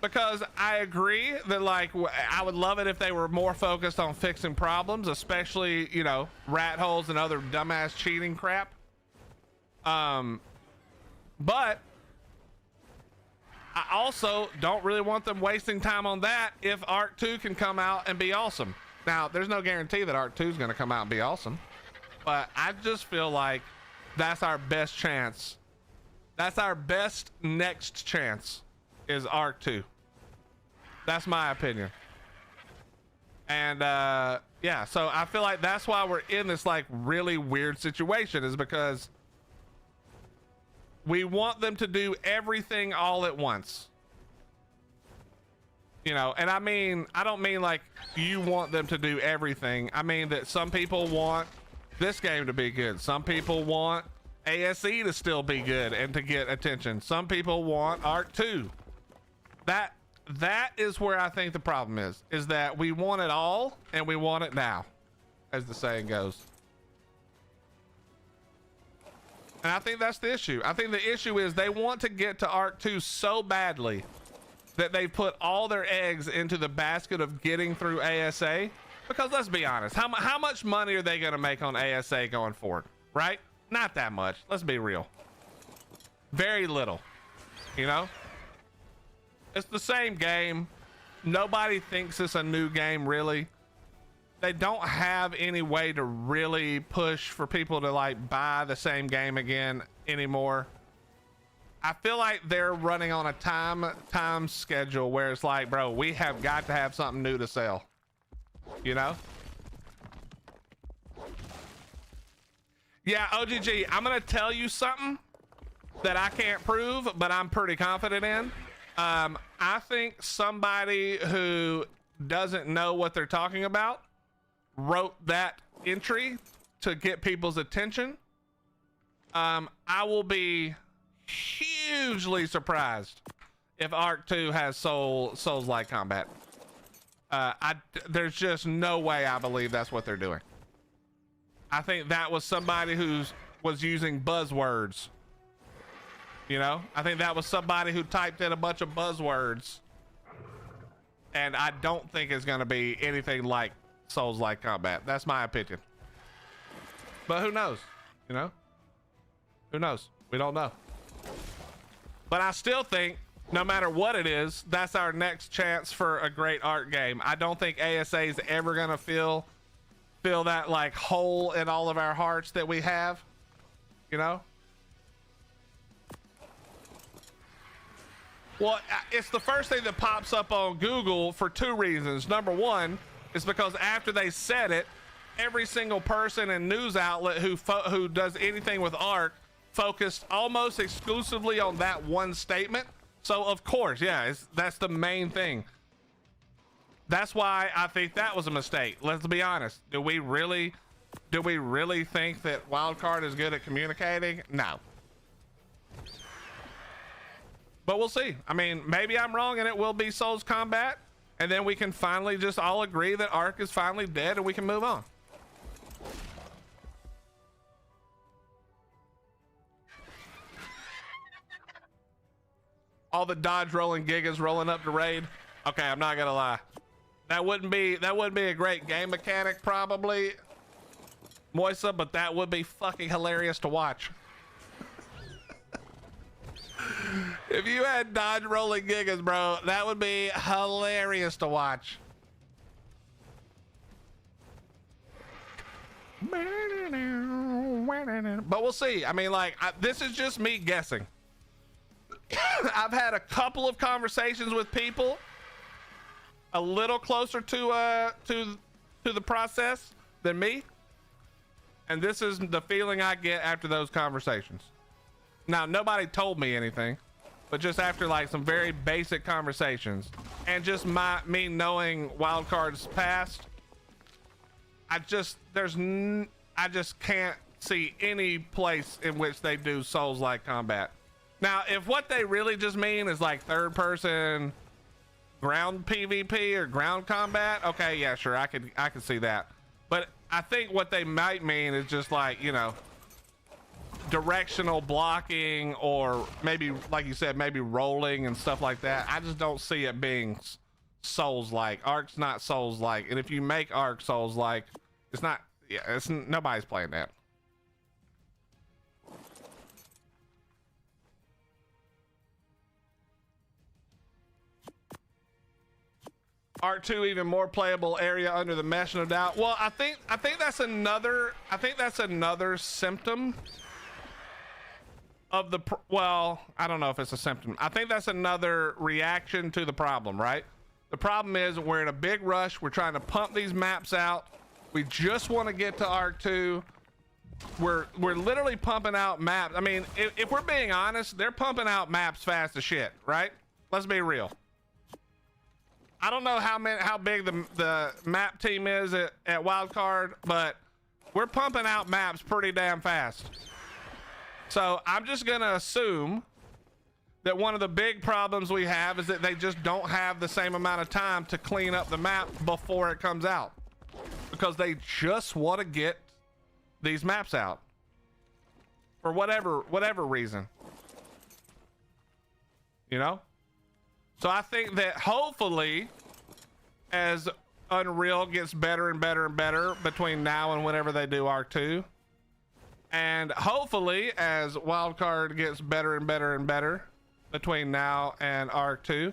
because I agree that, like, I would love it if they were more focused on fixing problems, especially, you know, rat holes and other dumbass cheating crap. But I also don't really want them wasting time on that if Arc 2 can come out and be awesome. Now, there's no guarantee that Arc 2 is going to come out and be awesome, but I just feel like that's our best chance. That's our best next chance is Arc 2. That's my opinion. And yeah, so I feel like that's why we're in this like really weird situation, is because we want them to do everything all at once. You know, and I mean, I don't mean like you want them to do everything. I mean that some people want this game to be good. Some people want ASE to still be good and to get attention. Some people want Arc 2. That is where I think the problem is that we want it all and we want it now, as the saying goes. And I think that's the issue. I think the issue is they want to get to Arc 2 so badly that they put all their eggs into the basket of getting through ASA. Because let's be honest, how much money are they going to make on ASA going forward, right? Not that much. Let's be real. Very little, you know? It's the same game. Nobody thinks it's a new game, really. They don't have any way to really push for people to like buy the same game again anymore. I feel like they're running on a time schedule where it's like, bro, we have got to have something new to sell, you know? Yeah, OGG, I'm gonna tell you something that I can't prove, but I'm pretty confident in. I think somebody who doesn't know what they're talking about wrote that entry to get people's attention. I will be hugely surprised if Arc 2 has Souls-like combat. There's just no way I believe that's what they're doing. I think that was somebody who's was using buzzwords. You know, I think that was somebody who typed in a bunch of buzzwords, and I don't think it's going to be anything like Souls-like combat. That's my opinion. But who knows? You know, who knows? We don't know. But I still think no matter what it is, that's our next chance for a great art game. I don't think ASA is ever going to fill that like hole in all of our hearts that we have, you know? Well, it's the first thing that pops up on Google for two reasons. Number one is because after they said it, every single person and news outlet who does anything with art focused almost exclusively on that one statement. So of course, yeah, that's the main thing. That's why I think that was a mistake. Let's be honest. Do we really think that Wildcard is good at communicating? No. But we'll see. I mean, maybe I'm wrong and it will be Souls combat, and then we can finally just all agree that Ark is finally dead and we can move on. All the dodge rolling gigas rolling up to raid. Okay, I'm not gonna lie. That wouldn't be a great game mechanic probably, Moisa, but that would be fucking hilarious to watch. If you had dodge rolling gigas, bro, that would be hilarious to watch. But we'll see. I mean, like, this is just me guessing. I've had a couple of conversations with people a little closer to the process than me, and this is the feeling I get after those conversations. Now, nobody told me anything, but just after like some very basic conversations and just me knowing Wildcard's past, I just can't see any place in which they do Souls-like combat. Now, if what they really just mean is like third person ground PvP or ground combat, okay, yeah, sure, I could see that. But I think what they might mean is just like, you know, directional blocking, or maybe, like you said, maybe rolling and stuff like that. I just don't see it being Souls-like. Ark's not Souls-like, and if you make Ark Souls-like, it's not. Yeah, nobody's playing that. Ark 2 even more playable area under the mesh, no doubt. Well, I think that's another symptom of the well, I don't know if it's a symptom. I think that's another reaction to the problem, right? The problem is we're in a big rush. We're trying to pump these maps out. We just want to get to Ark 2. We're literally pumping out maps. I mean, if we're being honest, they're pumping out maps fast as shit, right? Let's be real. I don't know how big the map team is at Wildcard, but we're pumping out maps pretty damn fast. So I'm just gonna assume that one of the big problems we have is that they just don't have the same amount of time to clean up the map before it comes out, because they just want to get these maps out for whatever reason, you know? So I think that hopefully, as Unreal gets better and better and better between now and whenever they do Ark 2, and hopefully as Wildcard gets better and better and better between now and Ark 2,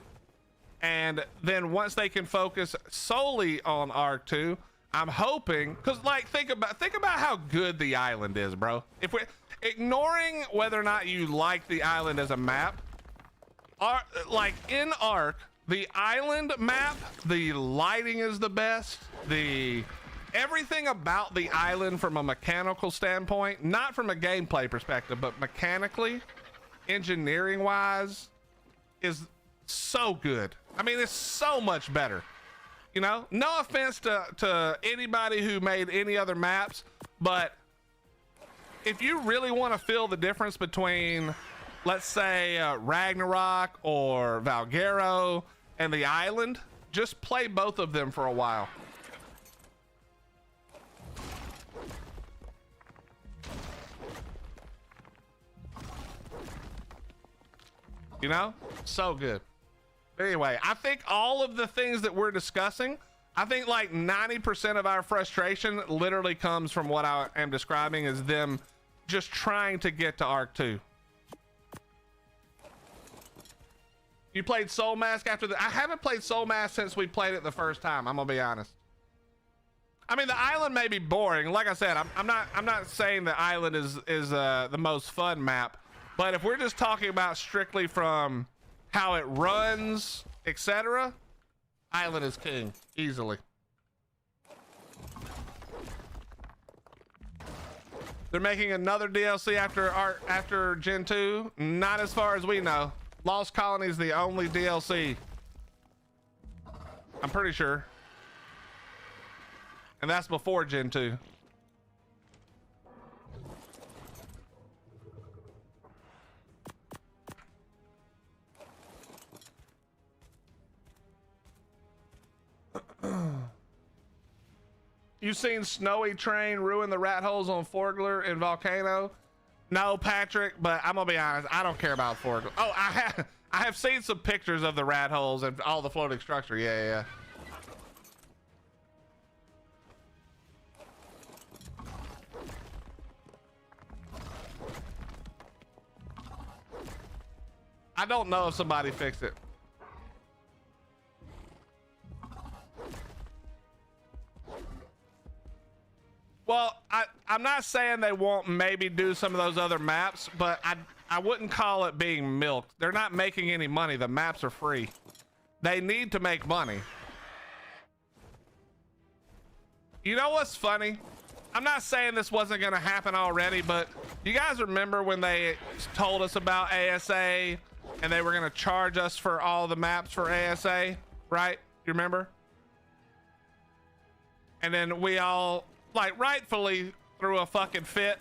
and then once they can focus solely on Ark 2, I'm hoping, because like think about how good the island is, bro. If we're ignoring whether or not you like the island as a map, like in Ark, the island map, the lighting is the best. Everything about the island from a mechanical standpoint, not from a gameplay perspective, but mechanically, engineering wise, is so good. I mean, it's so much better. You know, no offense to anybody who made any other maps, but if you really want to feel the difference between, let's say, Ragnarok or Valguero and the island, just play both of them for a while. You know, so good. Anyway, I think all of the things that we're discussing, I think like 90% of our frustration literally comes from what I am describing as them just trying to get to Arc 2. You played Soul Mask after the... I haven't played Soul Mask since we played it the first time. I'm gonna be honest. I mean, the island may be boring. Like I said, I'm not saying the island is the most fun map, but if we're just talking about strictly from how it runs, etc., island is king easily. They're making another DLC after Gen 2. Not as far as we know. Lost Colony is the only DLC. I'm pretty sure. And that's before Gen 2. You seen Snowy Train ruin the rat holes on Forgler and Volcano? No, Patrick, but I'm gonna be honest, I don't care about Forgler. Oh, I have seen some pictures of the rat holes and all the floating structure. Yeah. I don't know if somebody fixed it. Well, I'm not saying they won't maybe do some of those other maps, but I wouldn't call it being milked. They're not making any money. The maps are free. They need to make money. You know what's funny? I'm not saying this wasn't going to happen already, but you guys remember when they told us about ASA and they were going to charge us for all the maps for ASA, right? You remember? And then we all, like, rightfully threw a fucking fit.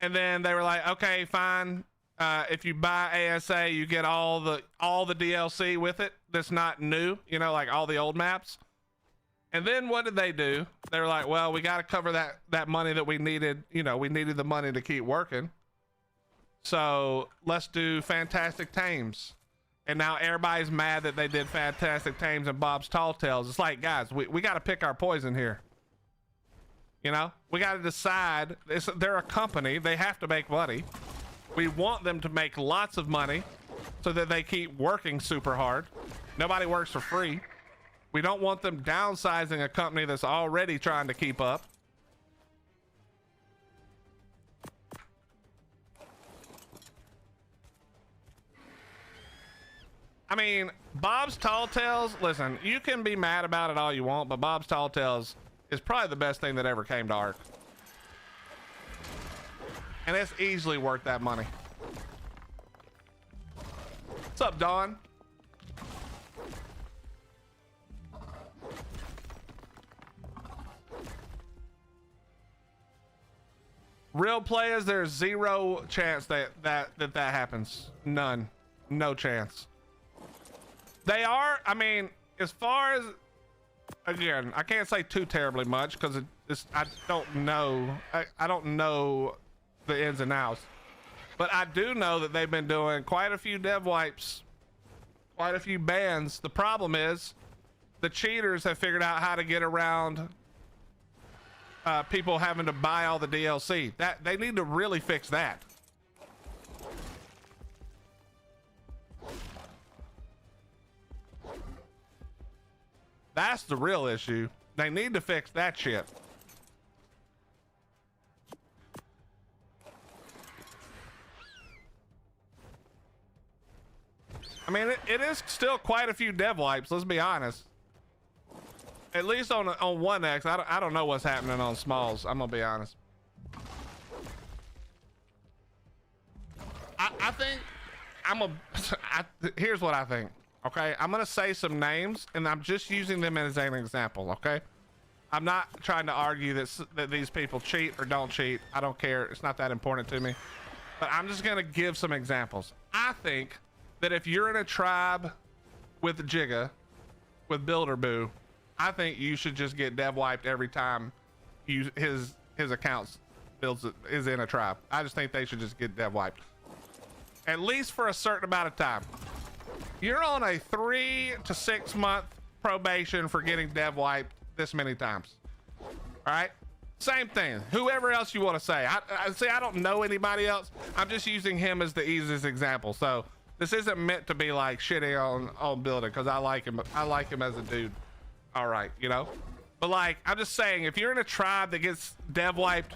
And then they were like, okay, fine. If you buy ASA, you get all the DLC with it. That's not new, you know, like all the old maps. And then what did they do? They were like, well, we got to cover that money that we needed. You know, we needed the money to keep working. So let's do Fantastic Tames. And now everybody's mad that they did Fantastic Tames and Bob's Tall Tales. It's like, guys, we got to pick our poison here. You know, we got to decide. They're a company. They have to make money. We want them to make lots of money so that they keep working super hard. Nobody works for free. We don't want them downsizing a company that's already trying to keep up. I mean, Bob's Tall Tales, listen, you can be mad about it all you want, but Bob's Tall Tales is probably the best thing that ever came to Ark. And it's easily worth that money. What's up, Dawn? Real players, there's zero chance that happens. None. No chance. They are, I mean, as far as, again, I can't say too terribly much because I don't know. I don't know the ins and outs, but I do know that they've been doing quite a few dev wipes, quite a few bans. The problem is the cheaters have figured out how to get around people having to buy all the DLC. That they need to really fix that. That's the real issue. They need to fix that shit. I mean, it is still quite a few dev wipes, let's be honest. At least on 1X, I don't know what's happening on Smalls, I'm gonna be honest. I think here's what I think. Okay, I'm gonna say some names and I'm just using them as an example. Okay, I'm not trying to argue that these people cheat or don't cheat. I don't care, it's not that important to me, but I'm just gonna give some examples. I think that if you're in a tribe with Jigga, with Builder Boo, I think you should just get dev wiped every time his accounts is in a tribe. I just think they should just get dev wiped. at least for a certain amount of time. You're on a 3 to 6 month probation for getting dev wiped this many times. All right, same thing. Whoever else you want to say. I see. I don't know anybody else. I'm just using him as the easiest example. So this isn't meant to be like shitting on building, because I like him. I like him as a dude. All right, you know. But like, I'm just saying, if you're in a tribe that gets dev wiped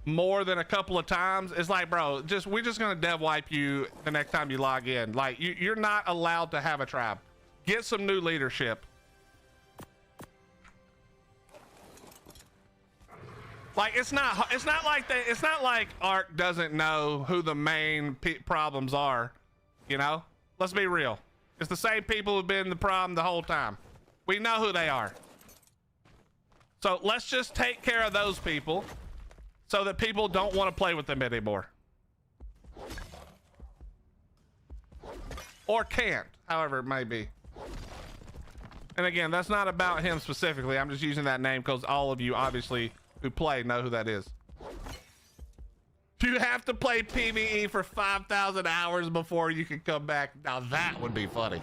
more than a couple of times, it's like, bro, we're just gonna dev wipe you the next time you log in. Like, you're not allowed to have a tribe. Get some new leadership. Like, it's not like that. It's not like Ark doesn't know who the main problems are. You know, let's be real. It's the same people who've been the problem the whole time. We know who they are. So let's just take care of those people so that people don't want to play with them anymore. Or can't, however it may be. And again, that's not about him specifically. I'm just using that name because all of you obviously who play know who that is. You have to play PvE for 5,000 hours before you can come back. Now that would be funny.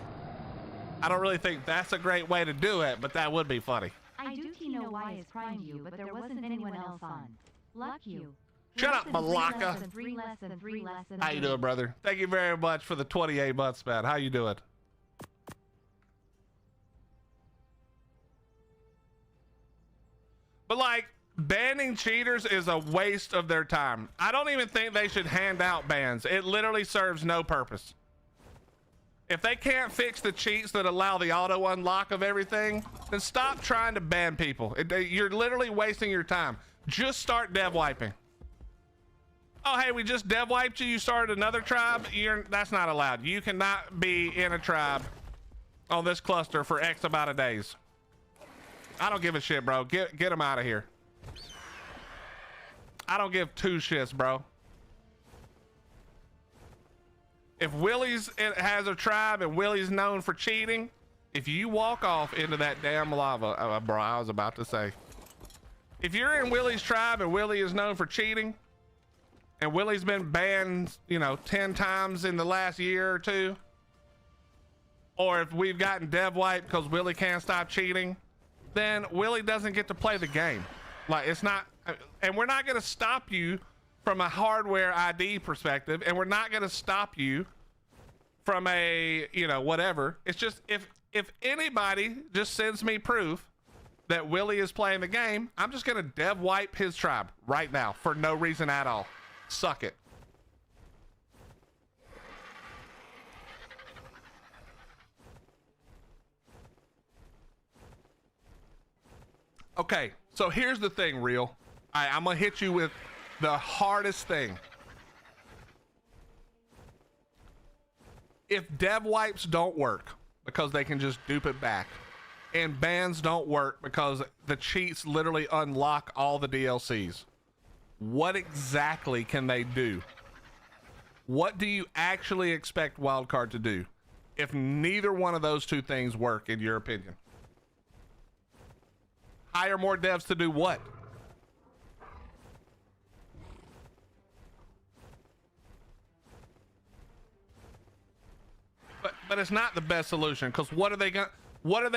I don't really think that's a great way to do it, but that would be funny. I do know why is primed you, but there wasn't anyone else on. Luck you. Shut up, Malaka. How you doing, brother? Thank you very much for the 28 months, man. How you doing? But like, banning cheaters is a waste of their time. I don't even think they should hand out bans. It literally serves no purpose. If they can't fix the cheats that allow the auto unlock of everything, then stop trying to ban people. You're literally wasting your time. Just start dev wiping. Oh, hey, we just dev wiped you. You started another tribe. That's not allowed. You cannot be in a tribe on this cluster for X amount of days. I don't give a shit, bro. Get them out of here. I don't give two shits, bro. If Willie's has a tribe and Willie's known for cheating, if you walk off into that damn lava, bro, I was about to say, if you're in Willie's tribe and Willie is known for cheating, and Willie's been banned, you know, 10 times in the last year or two, or if we've gotten dev wiped because Willie can't stop cheating, then Willie doesn't get to play the game. Like, it's not, and we're not going to stop you from a hardware ID perspective, and we're not going to stop you from a, you know, whatever. It's just, if anybody just sends me proof that Willie is playing the game, I'm just going to dev wipe his tribe right now for no reason at all. Suck it. Okay, so here's the thing, Real. I'm gonna hit you with the hardest thing. If dev wipes don't work because they can just dupe it back, and bans don't work because the cheats literally unlock all the DLCs, what exactly can they do? What do you actually expect Wildcard to do if neither one of those two things work, in your opinion? Hire more devs to do what? But it's not the best solution, because what are they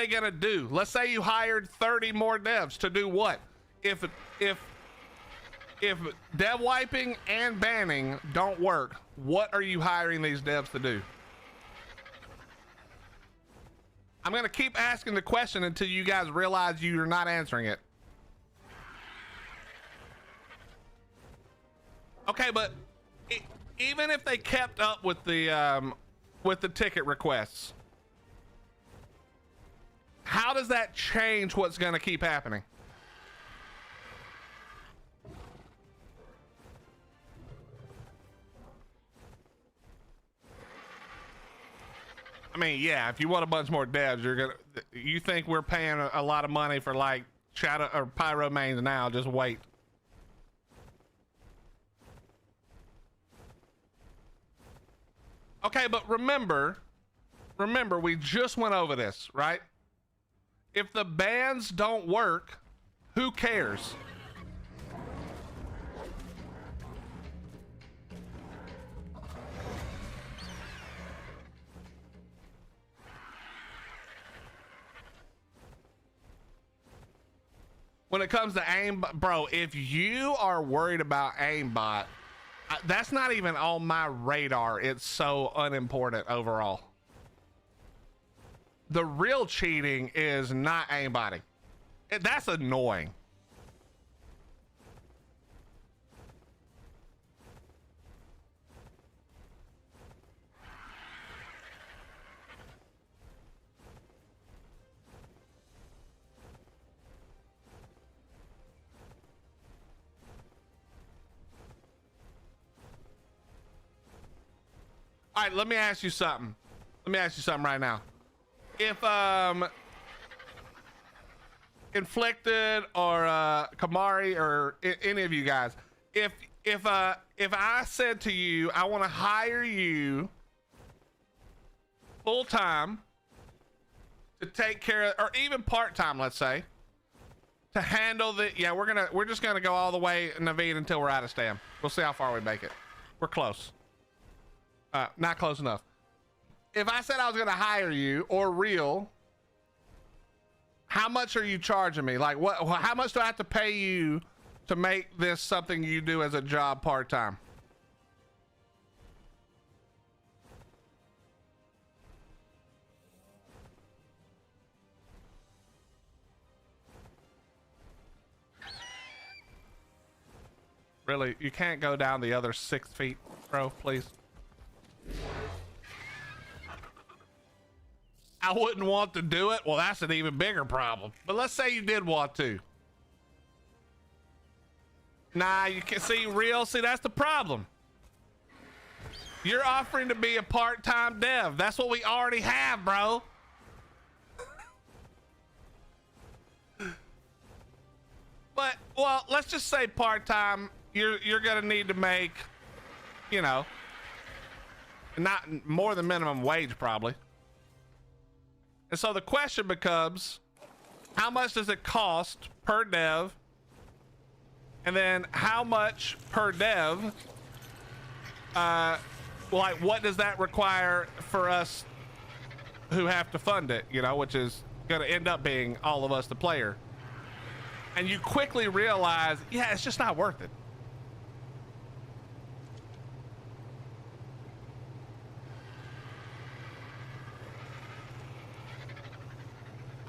gonna do? Let's say you hired 30 more devs to do what? If dev wiping and banning don't work, what are you hiring these devs to do? I'm gonna keep asking the question until you guys realize you're not answering it. Okay, but even if they kept up with the ticket requests, how does that change what's gonna keep happening? I mean, yeah, if you want a bunch more devs, you think we're paying a lot of money for like shadow or pyro mains now? Just wait. Okay, but remember, we just went over this, right? If the bans don't work, who cares? when it comes to aim, bro, if you are worried about aimbot, that's not even on my radar. It's so unimportant overall. The real cheating is not aimbotting. That's annoying. All right, let me ask you something. Let me ask you something right now. If Inflicted or Kamari or any of you guys, if I said to you, I want to hire you full time to take care of, or even part time, let's say, to handle the, yeah, we're just gonna go all the way Naveed until we're out of stam. We'll see how far we make it. We're close. Not close enough. If I said I was gonna hire you, or real, how much are you charging me? Like how much do I have to pay you to make this something you do as a job part-time? Really, you can't go down the other 6 feet, bro, please. I wouldn't want to do it. Well, that's an even bigger problem. But let's say you did want to. Nah, you can see real. See, that's the problem. You're offering to be a part-time dev. That's what we already have, bro. But, well, let's just say part-time. You're gonna need to make, you know, not more than minimum wage, probably. And so the question becomes, how much does it cost per dev? And then how much per dev, like what does that require for us who have to fund it, you know, which is going to end up being all of us, the player. And you quickly realize, yeah, it's just not worth it.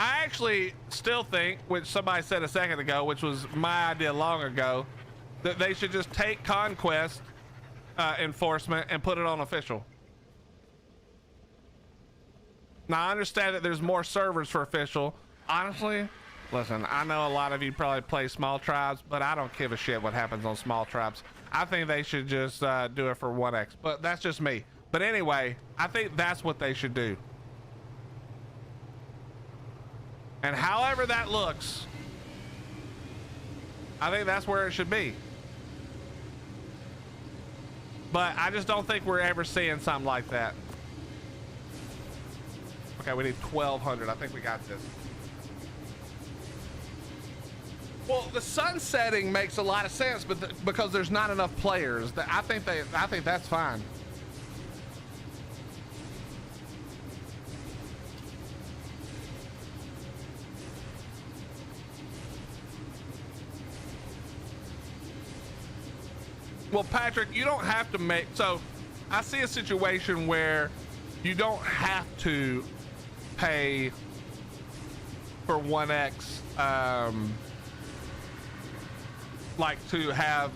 I actually still think, which somebody said a second ago, which was my idea long ago, that they should just take Conquest enforcement and put it on official. Now, I understand that there's more servers for official. Honestly, listen, I know a lot of you probably play small tribes, but I don't give a shit what happens on small tribes. I think they should just do it for 1x, but that's just me. But anyway, I think that's what they should do. And however that looks, I think that's where it should be. But I just don't think we're ever seeing something like that. Okay, we need 1,200. I think we got this. Well, the sunsetting makes a lot of sense, but because there's not enough players, I think that's fine. Well, Patrick, you don't have to make, so I see a situation where you don't have to pay for 1x, like to have,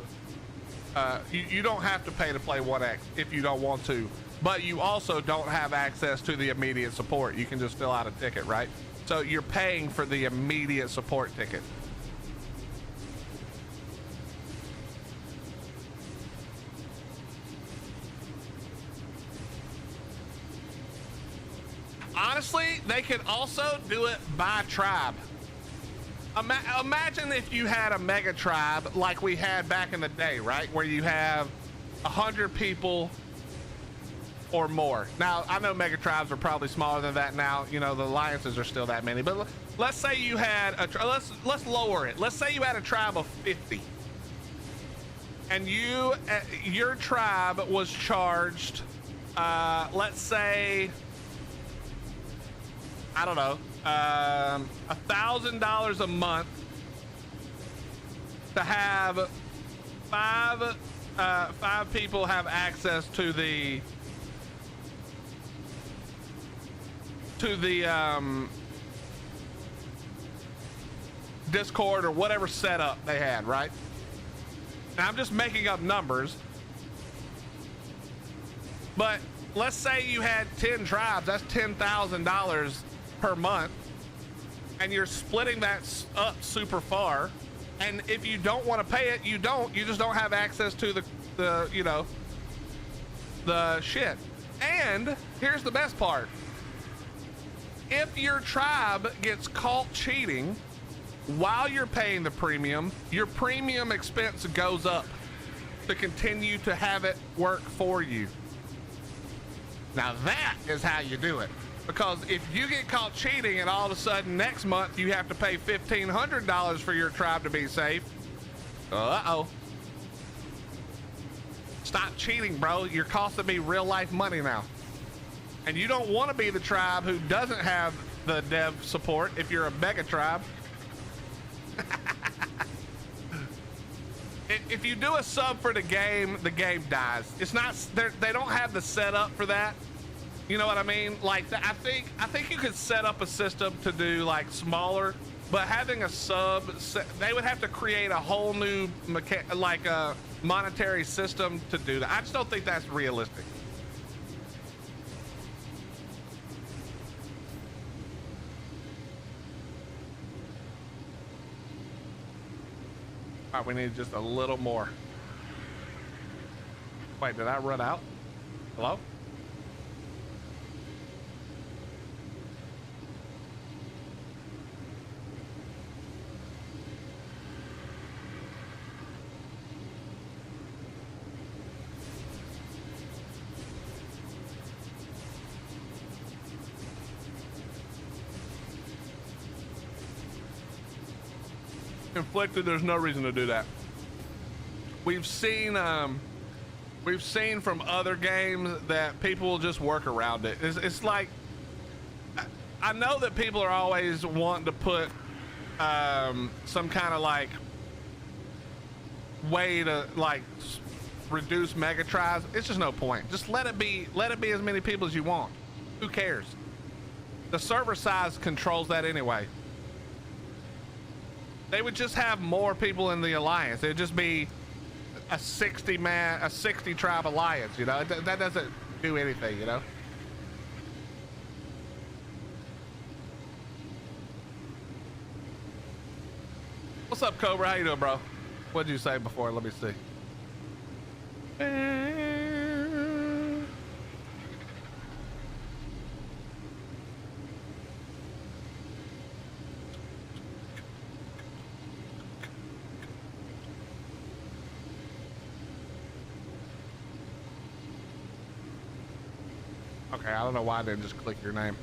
you don't have to pay to play 1x if you don't want to, but you also don't have access to the immediate support. You can just fill out a ticket, right? So you're paying for the immediate support ticket. Honestly, they could also do it by tribe. Imagine if you had a mega tribe like we had back in the day, right? Where you have 100 people or more. Now, I know mega tribes are probably smaller than that now. You know, the alliances are still that many. But let's say you had let's lower it. Let's say you had a tribe of 50. And your tribe was charged, let's say, I don't know, $1,000 a month to have five people have access to the Discord or whatever setup they had, right? Now I'm just making up numbers, but let's say you had 10 tribes, that's $10,000 per month, and you're splitting that up super far. And if you don't want to pay it, you just don't have access to the you know, the shit. And here's the best part. If your tribe gets caught cheating while you're paying the premium, your premium expense goes up to continue to have it work for you. Now that is how you do it. Because if you get caught cheating and all of a sudden next month you have to pay $1,500 for your tribe to be safe, uh-oh. Stop cheating, bro. You're costing me real life money now. And you don't want to be the tribe who doesn't have the dev support if you're a mega tribe. If you do a sub for the game dies. It's not, they don't have the setup for that. You know what I mean? Like, I think you could set up a system to do like smaller, but having a sub, they would have to create a whole new like a monetary system to do that. I just don't think that's realistic. All right, we need just a little more. Wait, did I run out? Hello? Inflicted, there's no reason to do that. We've seen from other games that people will just work around it. It's like, I know that people are always wanting to put some kind of like way to like reduce mega tribes. It's just no point. Just let it be as many people as you want. Who cares? The server size controls that anyway. They would just have more people in the alliance. It'd just be a 60 tribe alliance, you know? That doesn't do anything, you know? What's up, Cobra? How you doing, bro? What'd you say before? Let me see. Okay, I don't know why I didn't just click your name.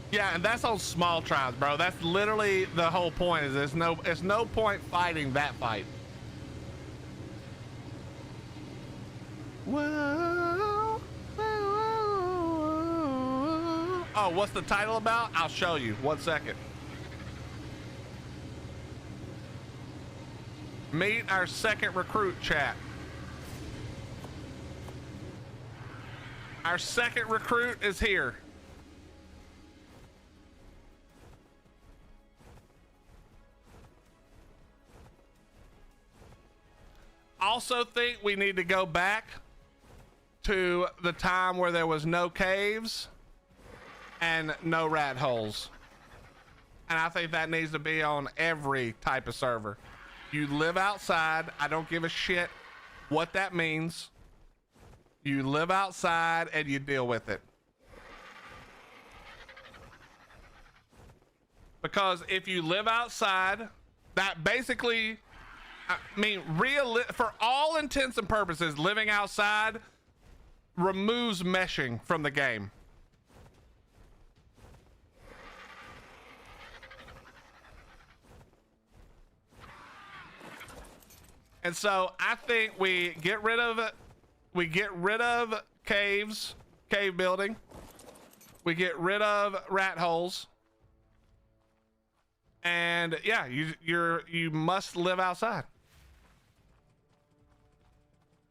Yeah, and that's on small tribes, bro. That's literally the whole point. Is there's no point fighting that fight. Whoa, whoa, whoa. Oh, what's the title about? I'll show you. 1 second. Meet our second recruit, chat. Our second recruit is here. Also think we need to go back to the time where there was no caves and no rat holes. And I think that needs to be on every type of server. You live outside. I don't give a shit what that means. You live outside and you deal with it. Because if you live outside, that basically, I mean, for all intents and purposes, living outside removes meshing from the game. And so I think we get rid of caves, cave building. We get rid of rat holes. And yeah, you must live outside.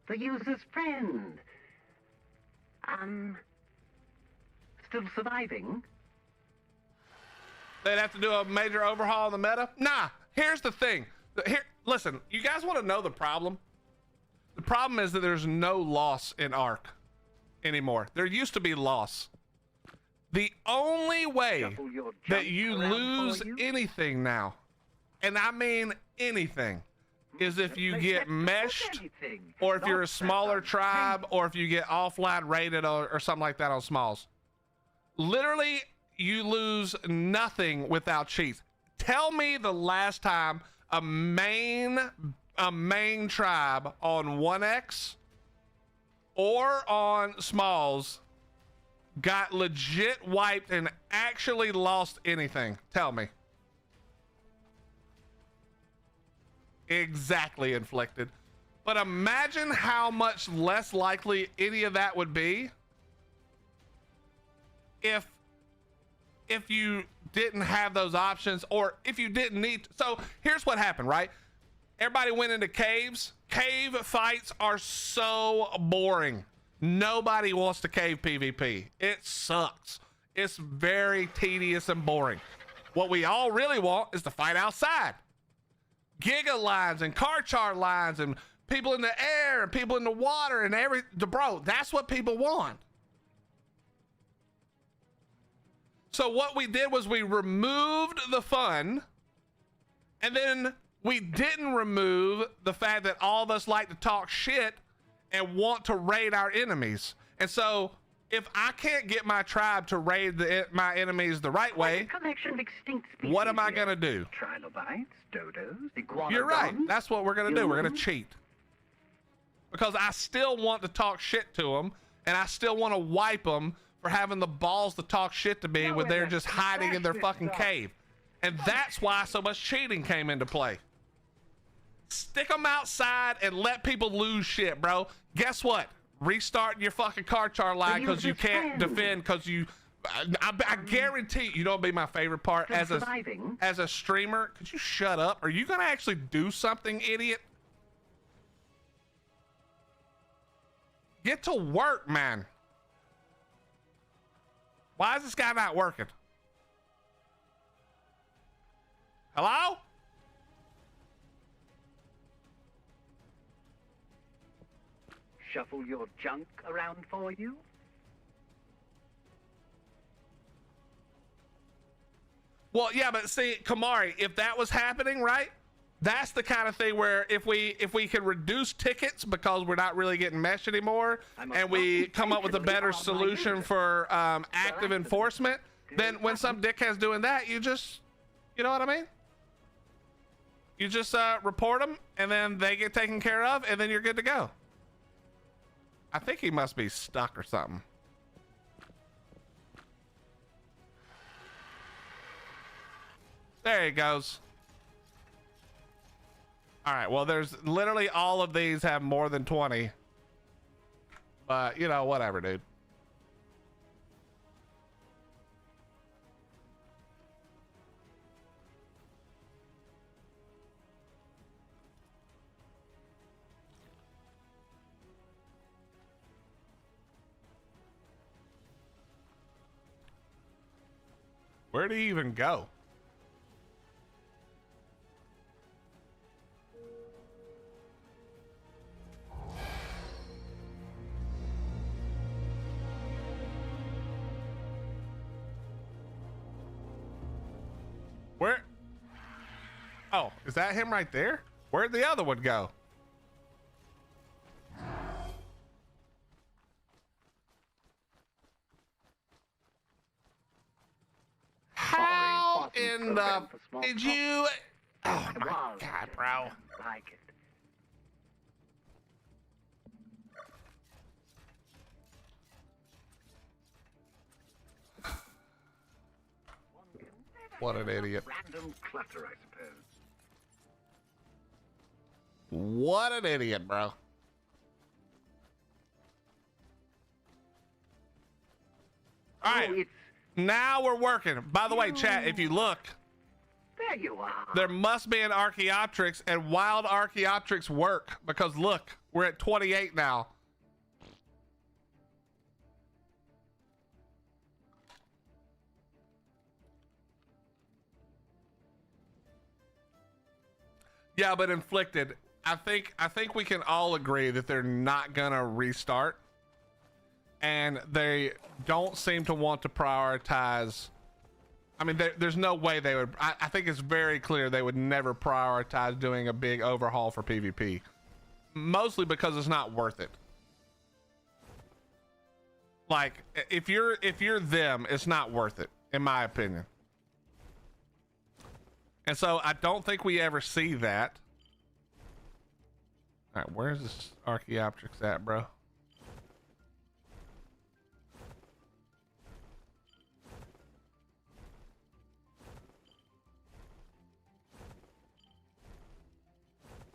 The user's friend. Still surviving? They'd have to do a major overhaul in the meta. Nah, here's the thing. Listen, you guys want to know the problem? The problem is that there's no loss in Ark anymore. There used to be loss. The only way that you lose anything now, and I mean anything, is if you get meshed, or if you're a smaller tribe, or if you get offline rated or something like that on smalls. Literally, you lose nothing without cheats. Tell me the last time a main tribe on 1x or on smalls got legit wiped and actually lost anything. Tell me. Exactly, Inflicted. But imagine how much less likely any of that would be if you didn't have those options, or if you didn't need. So here's what happened, right? Everybody went into caves. Cave fights are so boring. Nobody wants to cave PvP. It sucks. It's very tedious and boring. What we all really want is to fight outside. Giga lines and car char lines and people in the air and people in the water and bro, that's what people want. So what we did was we removed the fun, and then we didn't remove the fact that all of us like to talk shit and want to raid our enemies. And so if I can't get my tribe to raid my enemies the right way, what am I going to do? Trilobites, dodos, iguanodons. You're right. That's what we're going to do. We're going to cheat. Because I still want to talk shit to them, and I still want to wipe them for having the balls to talk shit to me when they're just hiding in their fucking cave. And that's why so much cheating came into play. Stick them outside and let people lose shit, bro. Guess what? Restart your fucking car char line because you can't defend, because you I guarantee you know what'll be my favorite part as a streamer. Could you shut up? Are you gonna actually do something, idiot? Get to work, man. Why is this guy not working? Hello? Shuffle your junk around for you? Well, yeah, but see, Kamari, if that was happening, right? That's the kind of thing where if we can reduce tickets because we're not really getting meshed anymore, and we come up with a better solution for active enforcement, then when some dickhead's doing that, you know what I mean? You just report them, and then they get taken care of, and then you're good to go. I think he must be stuck or something. There he goes. All right, well, there's literally all of these have more than 20. But, you know, whatever, dude. Where did he even go? Where? Oh, is that him right there? Where'd the other one go? How in the... Did you... Oh my God, bro. Like it. What an idiot. Random clutter, I suppose. What an idiot, bro. All right. Oh, Now we're working. By the way, chat, if you look, There you are. There must be an Archaeopteryx, and wild Archaeopteryx work, because look, we're at 28 now. Yeah, but inflicted. I think we can all agree that they're not gonna restart, and they don't seem to want to prioritize. I mean, there's no way they would. I think it's very clear they would never prioritize doing a big overhaul for PvP, mostly because it's not worth it. Like, if you're them, it's not worth it, in my opinion. And so I don't think we ever see that. All right, where's this Archaeopteryx at, bro?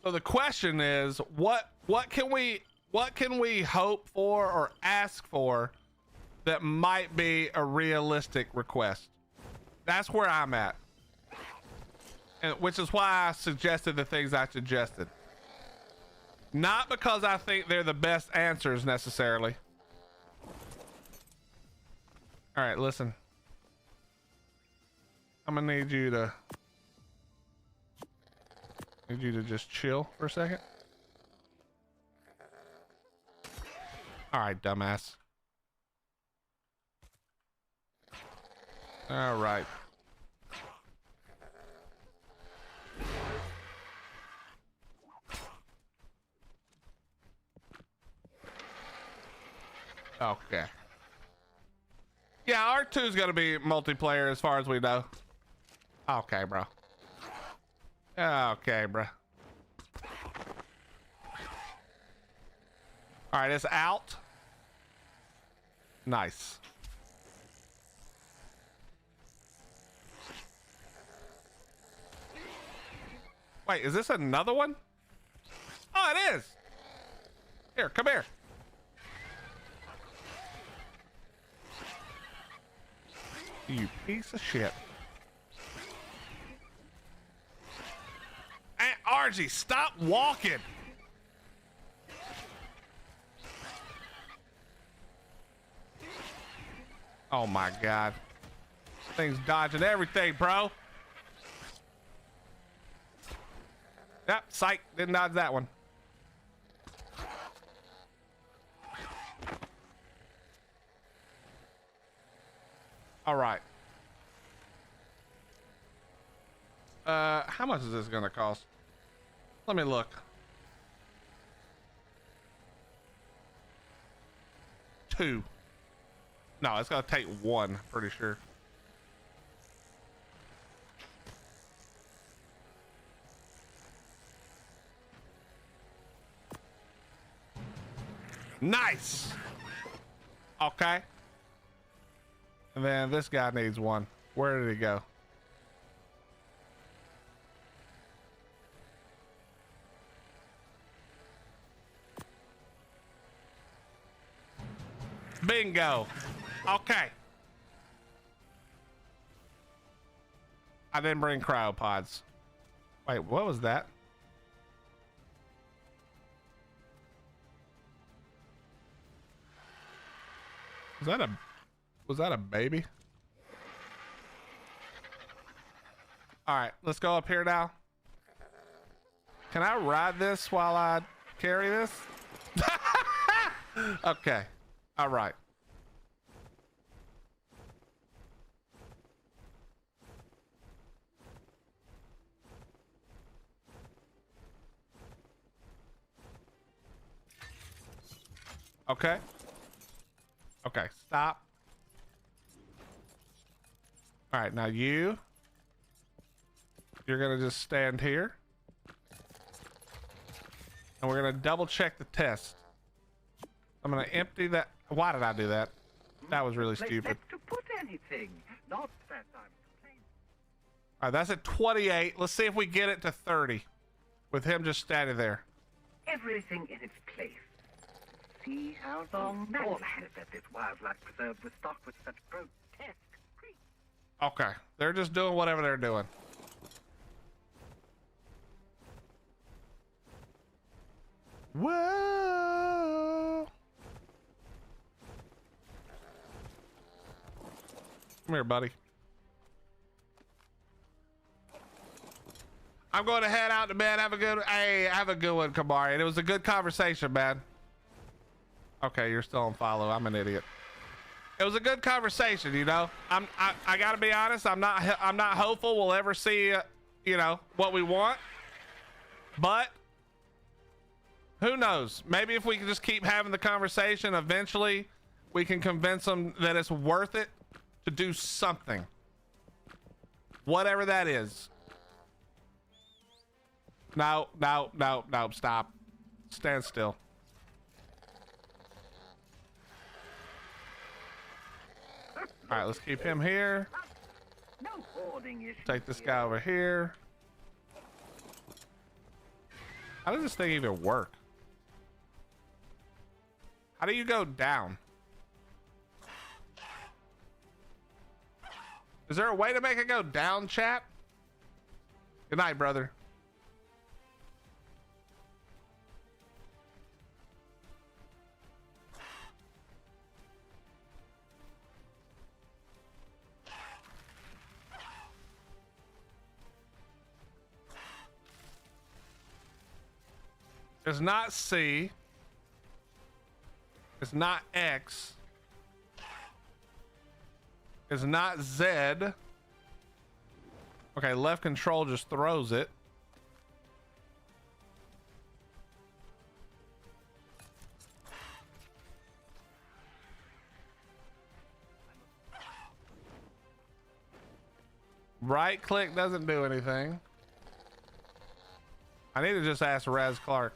So the question is, what can we hope for or ask for that might be a realistic request? That's where I'm at. And which is why I suggested the things I suggested. Not because I think they're the best answers necessarily. All right, listen. I'm gonna need you to just chill for a second. All right, dumbass. All right. Okay. Yeah, R2 is gonna be multiplayer as far as we know. Okay, bro. Okay, bro. All right, it's out. Nice. Wait, is this another one? Oh, it is. Here, come here. You piece of shit. Hey, RG, stop walking. Oh my God. This thing's dodging everything, bro. Yep, psych, didn't dodge that one. All right. How much is this gonna cost? Let me look. 2. No, it's gonna take 1, pretty sure. Nice. Okay. And then this guy needs 1. Where did he go? Bingo. Okay. I didn't bring cryopods. Wait, what was that? Was that a baby? All right, let's go up here now. Can I ride this while I carry this? Okay. All right. Okay. Okay, stop. All right, now you're gonna just stand here. And we're gonna double check the test. I'm gonna empty that. Why did I do that? That was really stupid. To put anything, not that I'm complaining. All right, that's at 28. Let's see if we get it to 30 with him just standing there. Everything in its place. See how long all that this wildlife preserve was stocked with such grotesque creatures. Okay, they're just doing whatever they're doing. Whoa. Come here, buddy. I'm going to head out to bed. Have a good one, Kamari. And it was a good conversation, man. Okay, you're still on follow. I'm an idiot. It was a good conversation, you know. I gotta be honest. I'm not hopeful we'll ever see, you know, what we want. But who knows? Maybe if we can just keep having the conversation, eventually we can convince them that it's worth it to do something, whatever that is. No, stop. Stand still. All right, let's keep him here. Take this guy over here. How does this thing even work? How do you go down? Is there a way to make it go down, chat? Good night, brother. It's not C. It's not X. It's not Z. Okay, left control just throws it. Right click doesn't do anything. I need to just ask Raz Clark.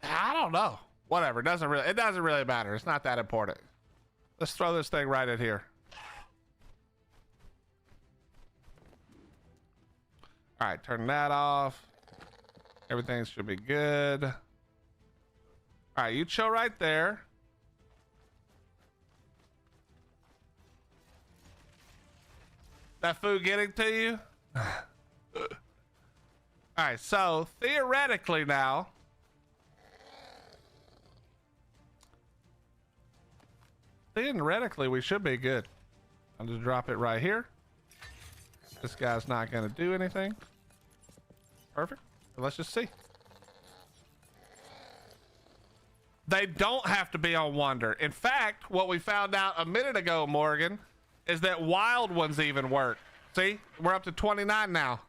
I don't know. Whatever. It doesn't really matter. It's not that important. Let's throw this thing right in here. All right, turn that off. Everything should be good. All right, you chill right there. That food getting to you? All right, so theoretically now, we should be good. I'll just drop it right here. This guy's not going to do anything. Perfect. Let's just see. They don't have to be on Wonder. In fact, what we found out a minute ago, Morgan, is that wild ones even work. See, we're up to 29 now.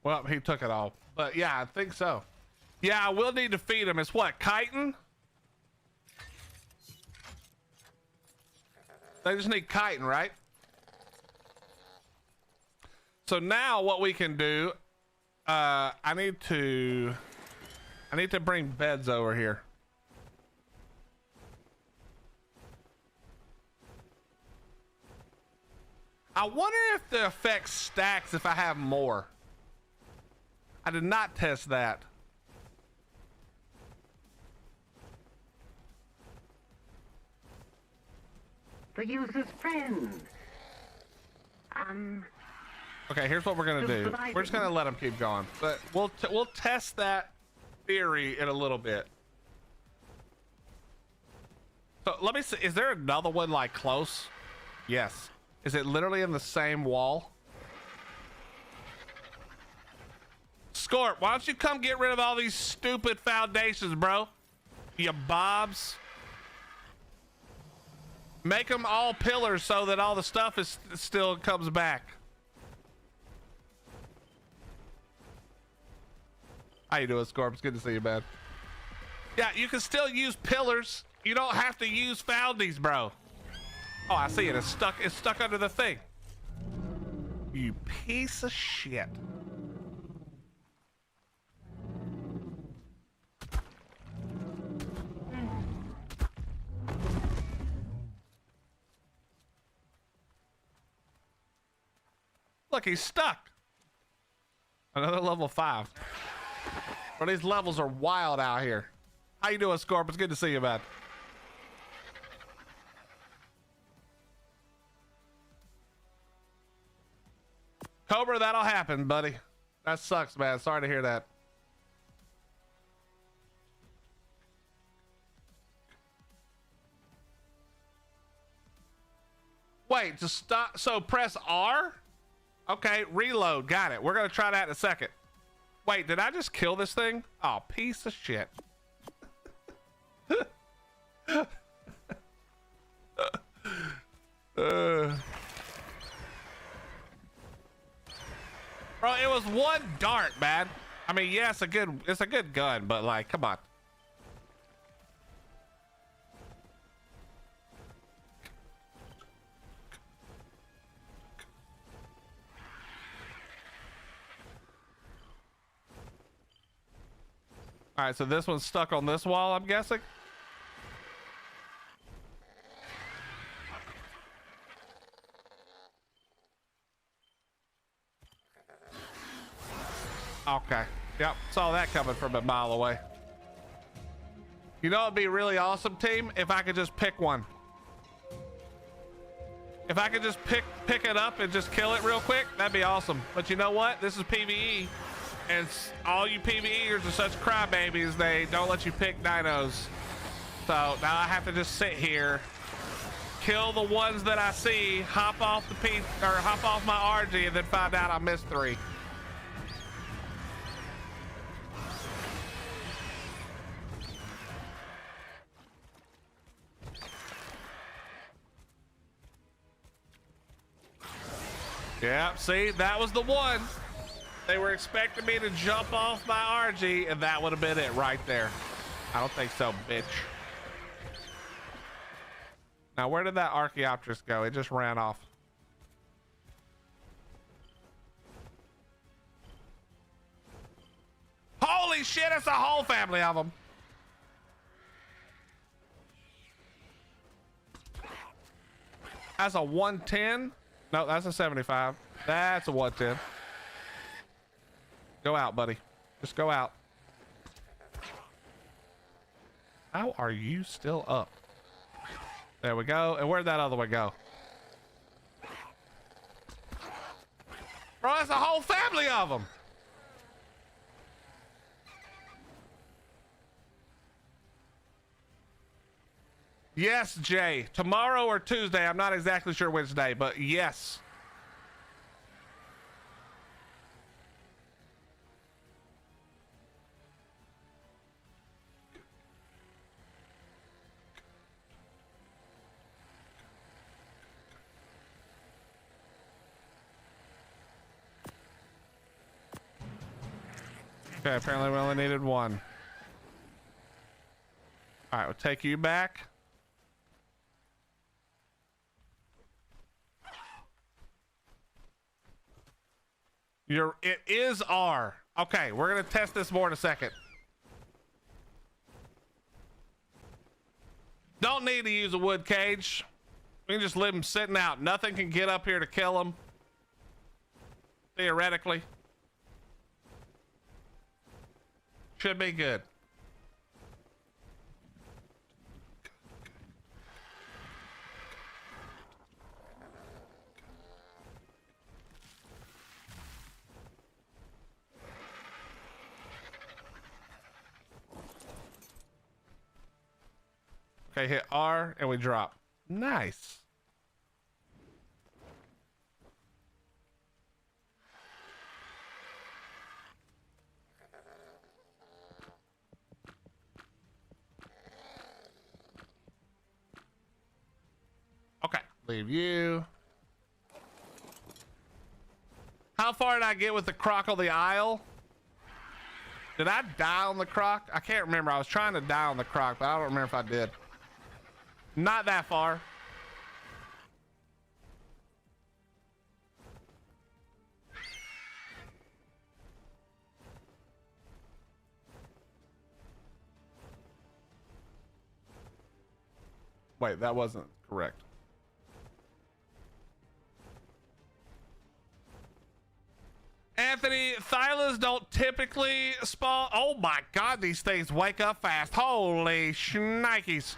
Well, he took it all. But yeah, I think so. Yeah, I will need to feed him. It's what, chitin? They just need chitin, right? So now what we can do, I need to bring beds over here. I wonder if the effect stacks if I have more. I did not test that. The user's friend. Okay, here's what we're gonna do. We're just gonna let him keep going, but we'll test that theory in a little bit. So let me see. Is there another one like close? Yes. Is it literally in the same wall? Scorp, why don't you come get rid of all these stupid foundations, bro? You bobs. Make them all pillars so that all the stuff is still comes back. How you doing, Scorp? It's good to see you, man. Yeah, you can still use pillars. You don't have to use foundies, bro. Oh, I see it. It's stuck. It's stuck under the thing. You piece of shit. Look, he's stuck. Another level 5. But these levels are wild out here. How you doing, Scorp? It's good to see you, man. Cobra, that'll happen, buddy. That sucks, man. Sorry to hear that. Wait, just stop. So press R? Okay, reload. Got it. We're going to try that in a second. Wait, did I just kill this thing? Oh, piece of shit. Bro, it was one dart, man. I mean, yeah, it's a good gun, but like, come on. All right, so this one's stuck on this wall, I'm guessing. Okay. Yep. Saw that coming from a mile away. You know, it'd be really awesome, team, if I could just pick one. If I could just pick it up and just kill it real quick, that'd be awesome. But you know what? This is PvE, and all you PvEers are such crybabies. They don't let you pick dinos. So now I have to just sit here, kill the ones that I see, hop off my RG, and then find out I missed 3. Yeah, see, that was the one. They were expecting me to jump off my RG, and that would have been it right there. I don't think so, bitch. Now, where did that Archaeopteryx go? It just ran off. Holy shit, it's a whole family of them. That's a 110. No, that's a 75. That's a 110. Go out, buddy. Just go out. How are you still up? There we go. And where'd that other one go? Bro, that's a whole family of them. Yes, Jay. Tomorrow or Tuesday. I'm not exactly sure which day, but yes. Okay, apparently we only needed 1. All right, we'll take you back. It is R. Okay, we're gonna test this more in a second. Don't need to use a wood cage. We can just leave them sitting out. Nothing can get up here to kill them. Theoretically. Should be good. Okay, hit R and we drop. Nice. Leave you. How far did I get with the croc on the aisle? Did I die on the croc? I can't remember. I was trying to die on the croc, but I don't remember if I did. Not that far. Wait, that wasn't correct. Anthony, Thylas don't typically spawn. Oh my God, these things wake up fast. Holy shnikes.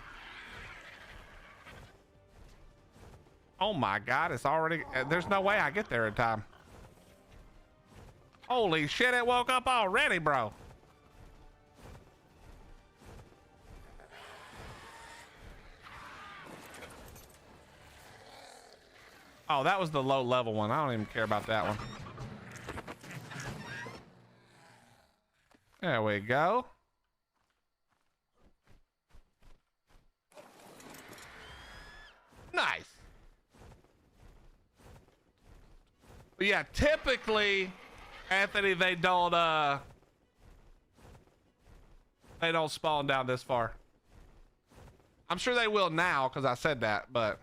Oh my God, it's already, there's no way I get there in time. Holy shit, it woke up already, bro. Oh, that was the low level one. I don't even care about that one. There we go. Nice. But yeah, typically, Anthony, they don't spawn down this far. I'm sure they will now because I said that, but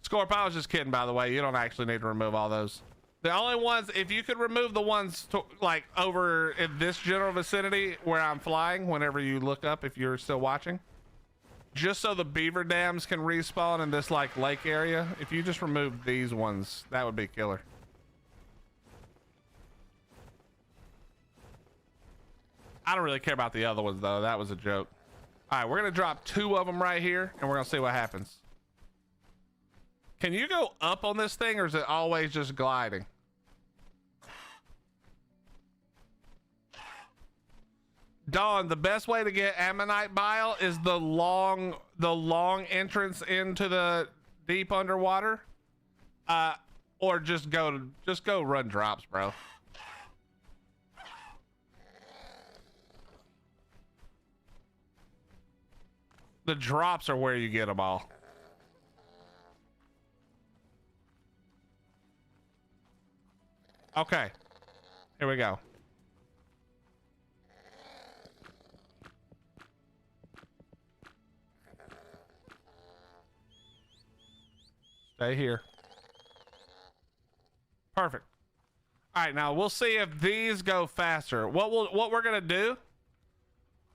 Scorp, I was just kidding, by the way. You don't actually need to remove all those. The only ones, if you could remove the ones to, like over in this general vicinity where I'm flying, whenever you look up, if you're still watching, just so the beaver dams can respawn in this like lake area, if you just remove these ones, that would be killer. I don't really care about the other ones though. That was a joke. All right, we're gonna drop 2 of them right here and we're gonna see what happens. Can you go up on this thing or is it always just gliding? Dawn, the best way to get ammonite bile is the long entrance into the deep underwater, or just go run drops, bro. The drops are where you get them all. Okay, here we go. Stay here. Perfect. All right, now we'll see if these go faster. What we're gonna do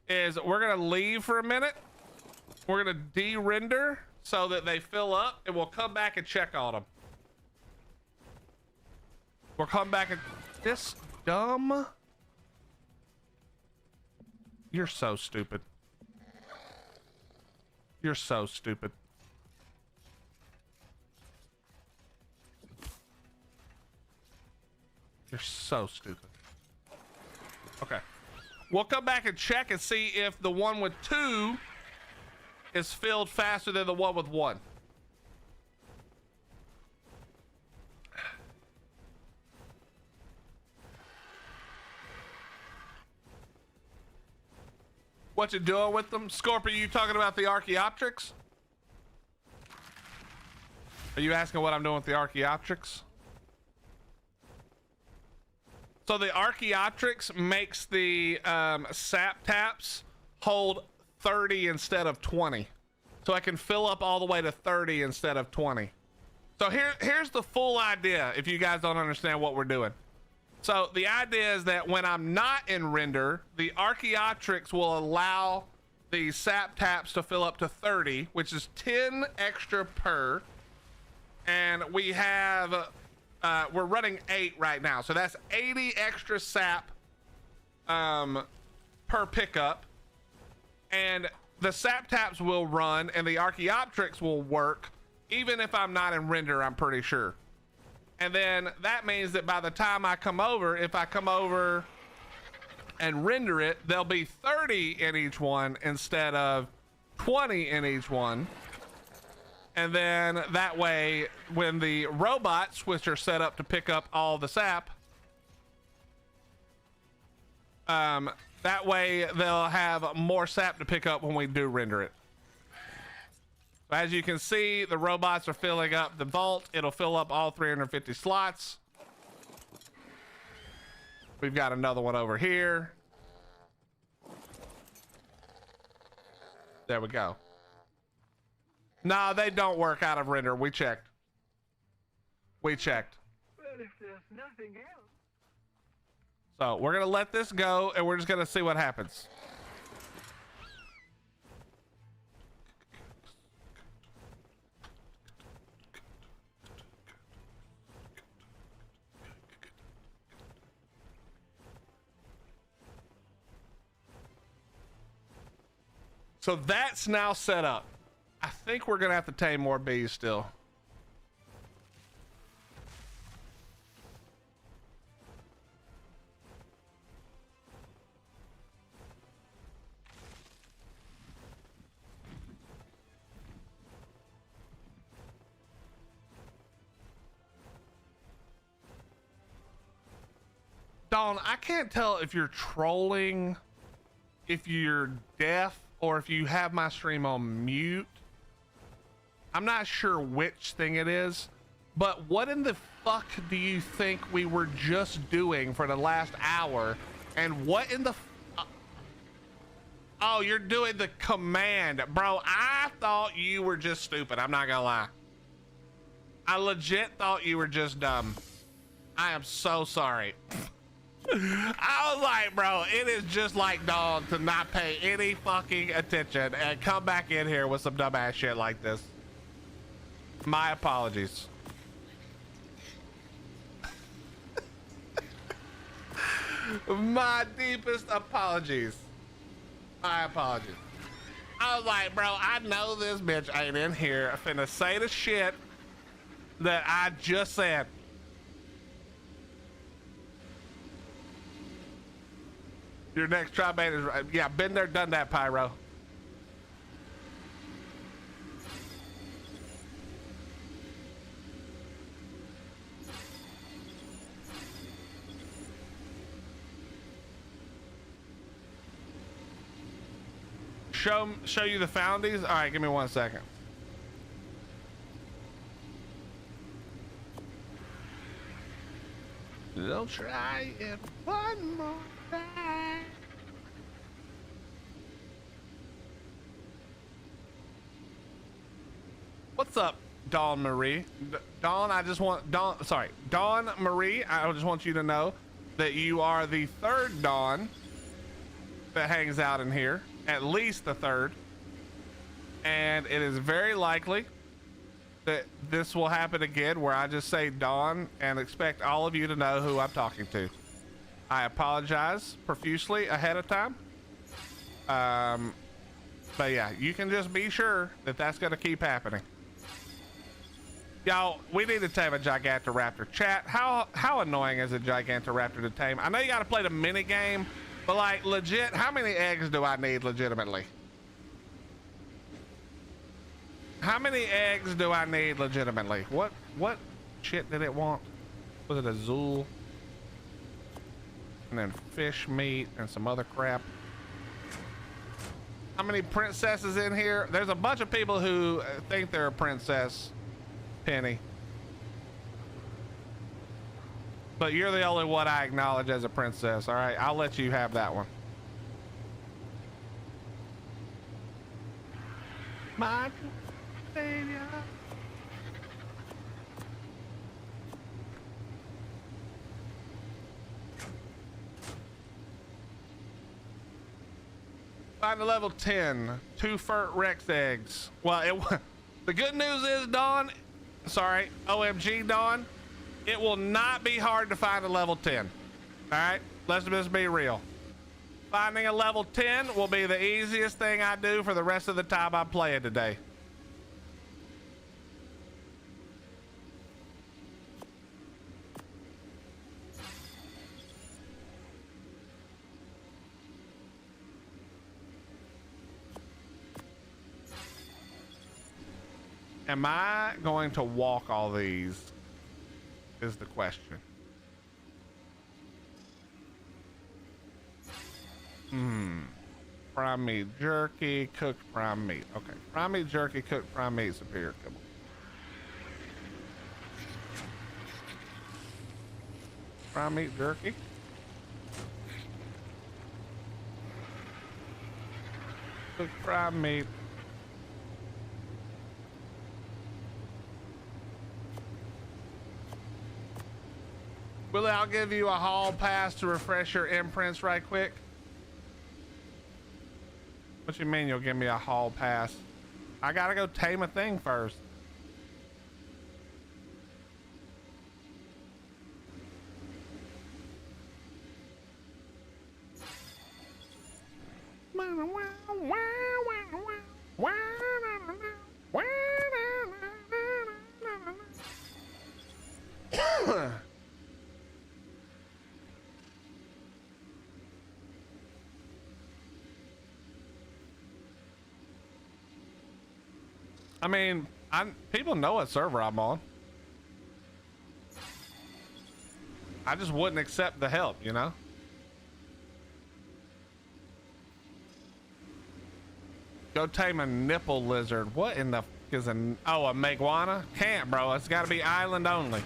is we're gonna leave for a minute. We're gonna de-render so that they fill up, and we'll come back and check on them. We'll come back and this dumb. You're so stupid. You're so stupid. You're so stupid. Okay. We'll come back and check and see if the one with 2 is filled faster than the one with 1. What you doing with them? Scorpio, you talking about the Archaeopteryx? Are you asking what I'm doing with the Archaeopteryx? So the Archaeopteryx makes the sap taps hold 30 instead of 20. So I can fill up all the way to 30 instead of 20. So here's the full idea if you guys don't understand what we're doing. So the idea is that when I'm not in render, the Archaeopteryx will allow the sap taps to fill up to 30, which is 10 extra per. And we have, we're running 8 right now. So that's 80 extra sap per pickup. And the sap taps will run and the Archaeopteryx will work even if I'm not in render, I'm pretty sure. And then that means that by the time I come over, if I come over and render it, there'll be 30 in each one instead of 20 in each one. And then that way, when the robots, which are set up to pick up all the sap, that way they'll have more sap to pick up when we do render it. So as you can see, the robots are filling up the vault. It'll fill up all 350 slots. We've got another one over here. There we go. No, they don't work out of render. We checked. We checked. Well, if there's nothing else. So we're gonna let this go and we're just gonna see what happens. So that's now set up. I think we're gonna have to tame more bees still. Dawn, I can't tell if you're trolling, if you're deaf, or if you have my stream on mute. I'm not sure which thing it is, but what in the fuck do you think we were just doing for the last hour? And what in the oh, you're doing the command. Bro, I thought you were just stupid. I'm not gonna lie. I legit thought you were just dumb. I am so sorry. I was like, bro, it is just like Dawn to not pay any fucking attention and come back in here with some dumbass shit like this. My apologies. My deepest apologies. My apologies. I was like, bro, I know this bitch ain't in here finna say the shit that I just said. Your next try bait is right. Yeah, been there, done that, Pyro. Show you the foundies. All right, give me 1 second. They'll try it one more time. What's up, Dawn Marie? Dawn, I just want Dawn Marie. I just want you to know that you are the third Dawn that hangs out in here, at least the third, and it is very likely that this will happen again where I just say Dawn and expect all of you to know who I'm talking to. I apologize profusely ahead of time. But yeah, you can just be sure that that's going to keep happening. Y'all, we need to tame a Gigantoraptor. Chat, how annoying is a Gigantoraptor to tame? I know you got to play the mini game, but like legit, how many eggs do I need legitimately? How many eggs do I need legitimately? What shit did it want? Was it azul? And then fish meat and some other crap. How many princesses in here? There's a bunch of people who think they're a princess, Penny. But you're the only one I acknowledge as a princess, all right? I'll let you have that one. My savior. Find a level 10, 2 Fert Rex eggs. Well, the good news is, Dawn, sorry, OMG, Dawn, it will not be hard to find a level 10. All right, let's just be real. Finding a level 10 will be the easiest thing I do for the rest of the time I'm playing today. Am I going to walk all these is the question. prime meat jerky, cooked prime meat. Okay, prime meat jerky, cooked prime meat, superior kibble. Prime meat jerky. Cooked prime meat. Willie, I'll give you a hall pass to refresh your imprints right quick. What you mean you'll give me a hall pass? I gotta go tame a thing first. I mean, people know what server I'm on. I just wouldn't accept the help, you know? Go tame a nipple lizard. What in the f is a meguana? Can't, bro. It's got to be island only.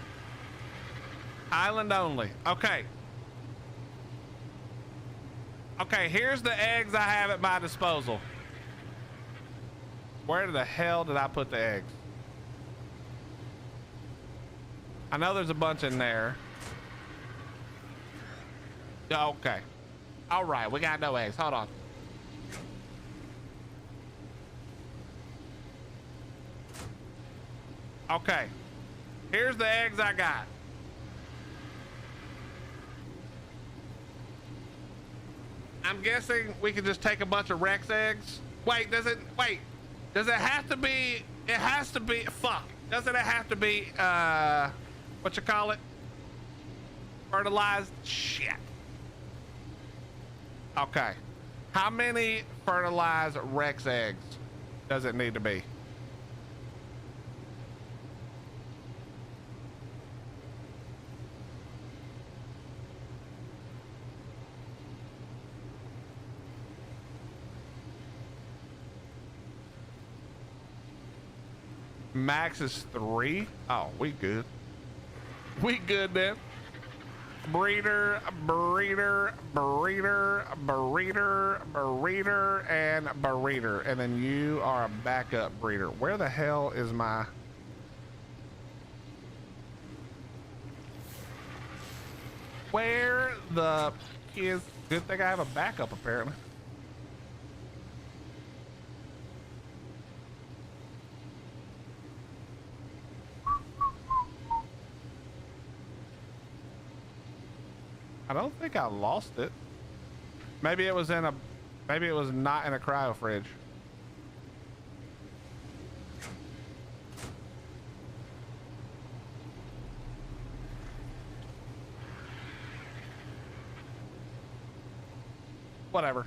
Island only. Okay. Okay, here's the eggs I have at my disposal. Where the hell did I put the eggs? I know there's a bunch in there. Okay. All right, we got no eggs. Hold on. Okay. Here's the eggs I got. I'm guessing we can just take a bunch of Rex eggs. Wait, does it have to be, fuck. Doesn't it have to be, what you call it? Fertilized? Shit. Okay. How many fertilized Rex eggs does it need to be? Max is 3. Oh, we good. We good then. Breeder, and breeder. And then you are a backup breeder. Where the hell is my... Where the is... Good thing I have a backup apparently. I don't think I lost it. Maybe it was in a, maybe it was not in a cryo fridge. Whatever.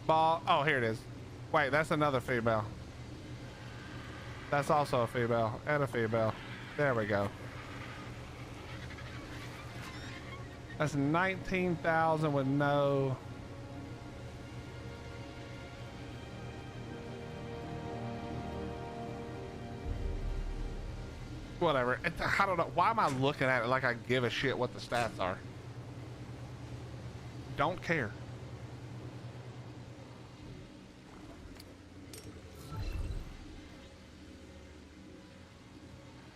Ball. Oh, here it is. Wait, that's another female. That's also a female and a female. There we go. That's 19,000 with no... Whatever. I don't know. Why am I looking at it like I give a shit what the stats are? Don't care.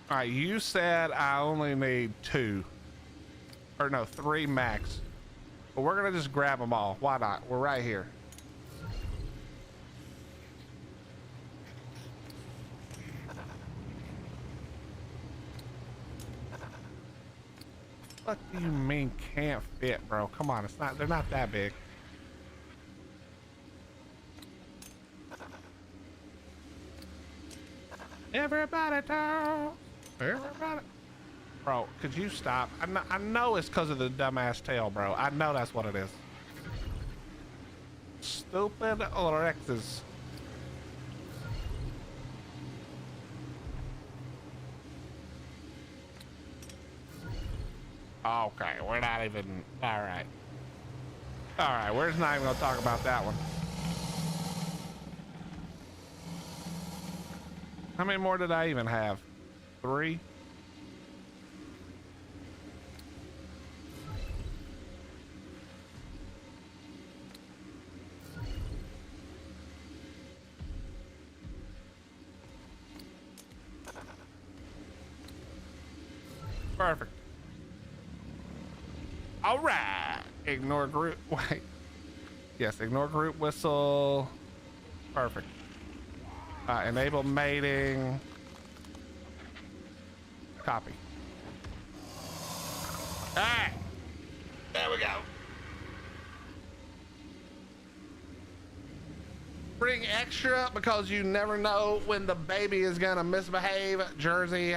All right, you said I only need 2. Or no, 3 max. But we're gonna just grab them all. Why not? We're right here. What do you mean can't fit, bro? Come on, it's not, they're not that big. Everybody talk. Everybody. Bro, could you stop? I know it's because of the dumbass tail, bro. I know that's what it is. Stupid Rexes. Okay, we're not even, all right. All right, we're just not even gonna talk about that one. How many more did I even have? 3? Perfect. All right. Ignore group. Wait. Yes, ignore group whistle. Perfect. Enable mating. Copy. All right. There we go. Bring extra because you never know when the baby is gonna misbehave. Jersey.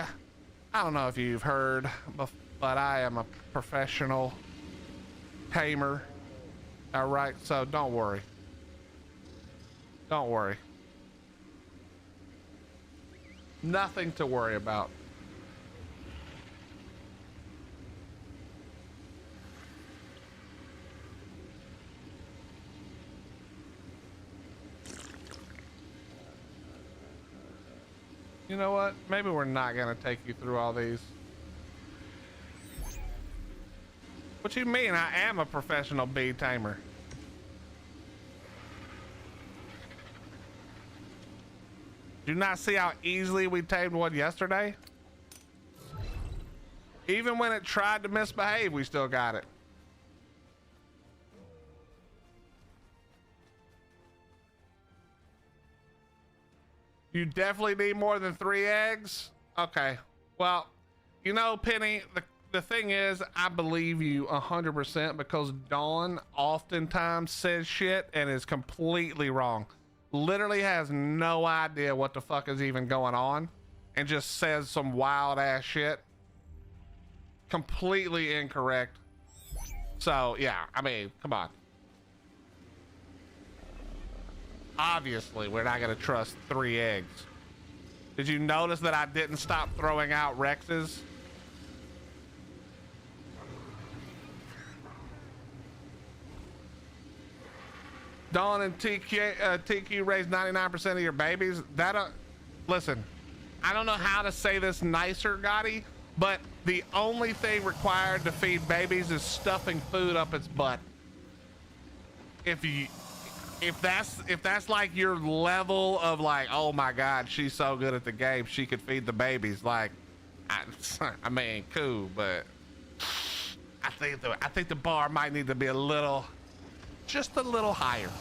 I don't know if you've heard, but I am a professional tamer. All right, so don't worry. Don't worry. Nothing to worry about. You know what? Maybe we're not gonna take you through all these. What you mean? I am a professional bee tamer. Do you not see how easily we tamed one yesterday? Even when it tried to misbehave, we still got it. You definitely need more than 3 eggs? Okay. Well, you know, Penny, the thing is, I believe you 100% because Dawn oftentimes says shit and is completely wrong. Literally has no idea what the fuck is even going on and just says some wild ass shit. Completely incorrect. So, yeah, I mean, come on. Obviously, we're not going to trust 3 eggs. Did you notice that I didn't stop throwing out Rexes? Dawn and TQ raised 99% of your babies. Listen, I don't know how to say this nicer, Gotti, but the only thing required to feed babies is stuffing food up its butt. If that's like your level of like, oh my God, she's so good at the game, she could feed the babies. Like, I mean, cool, but I think the bar might need to be just a little higher.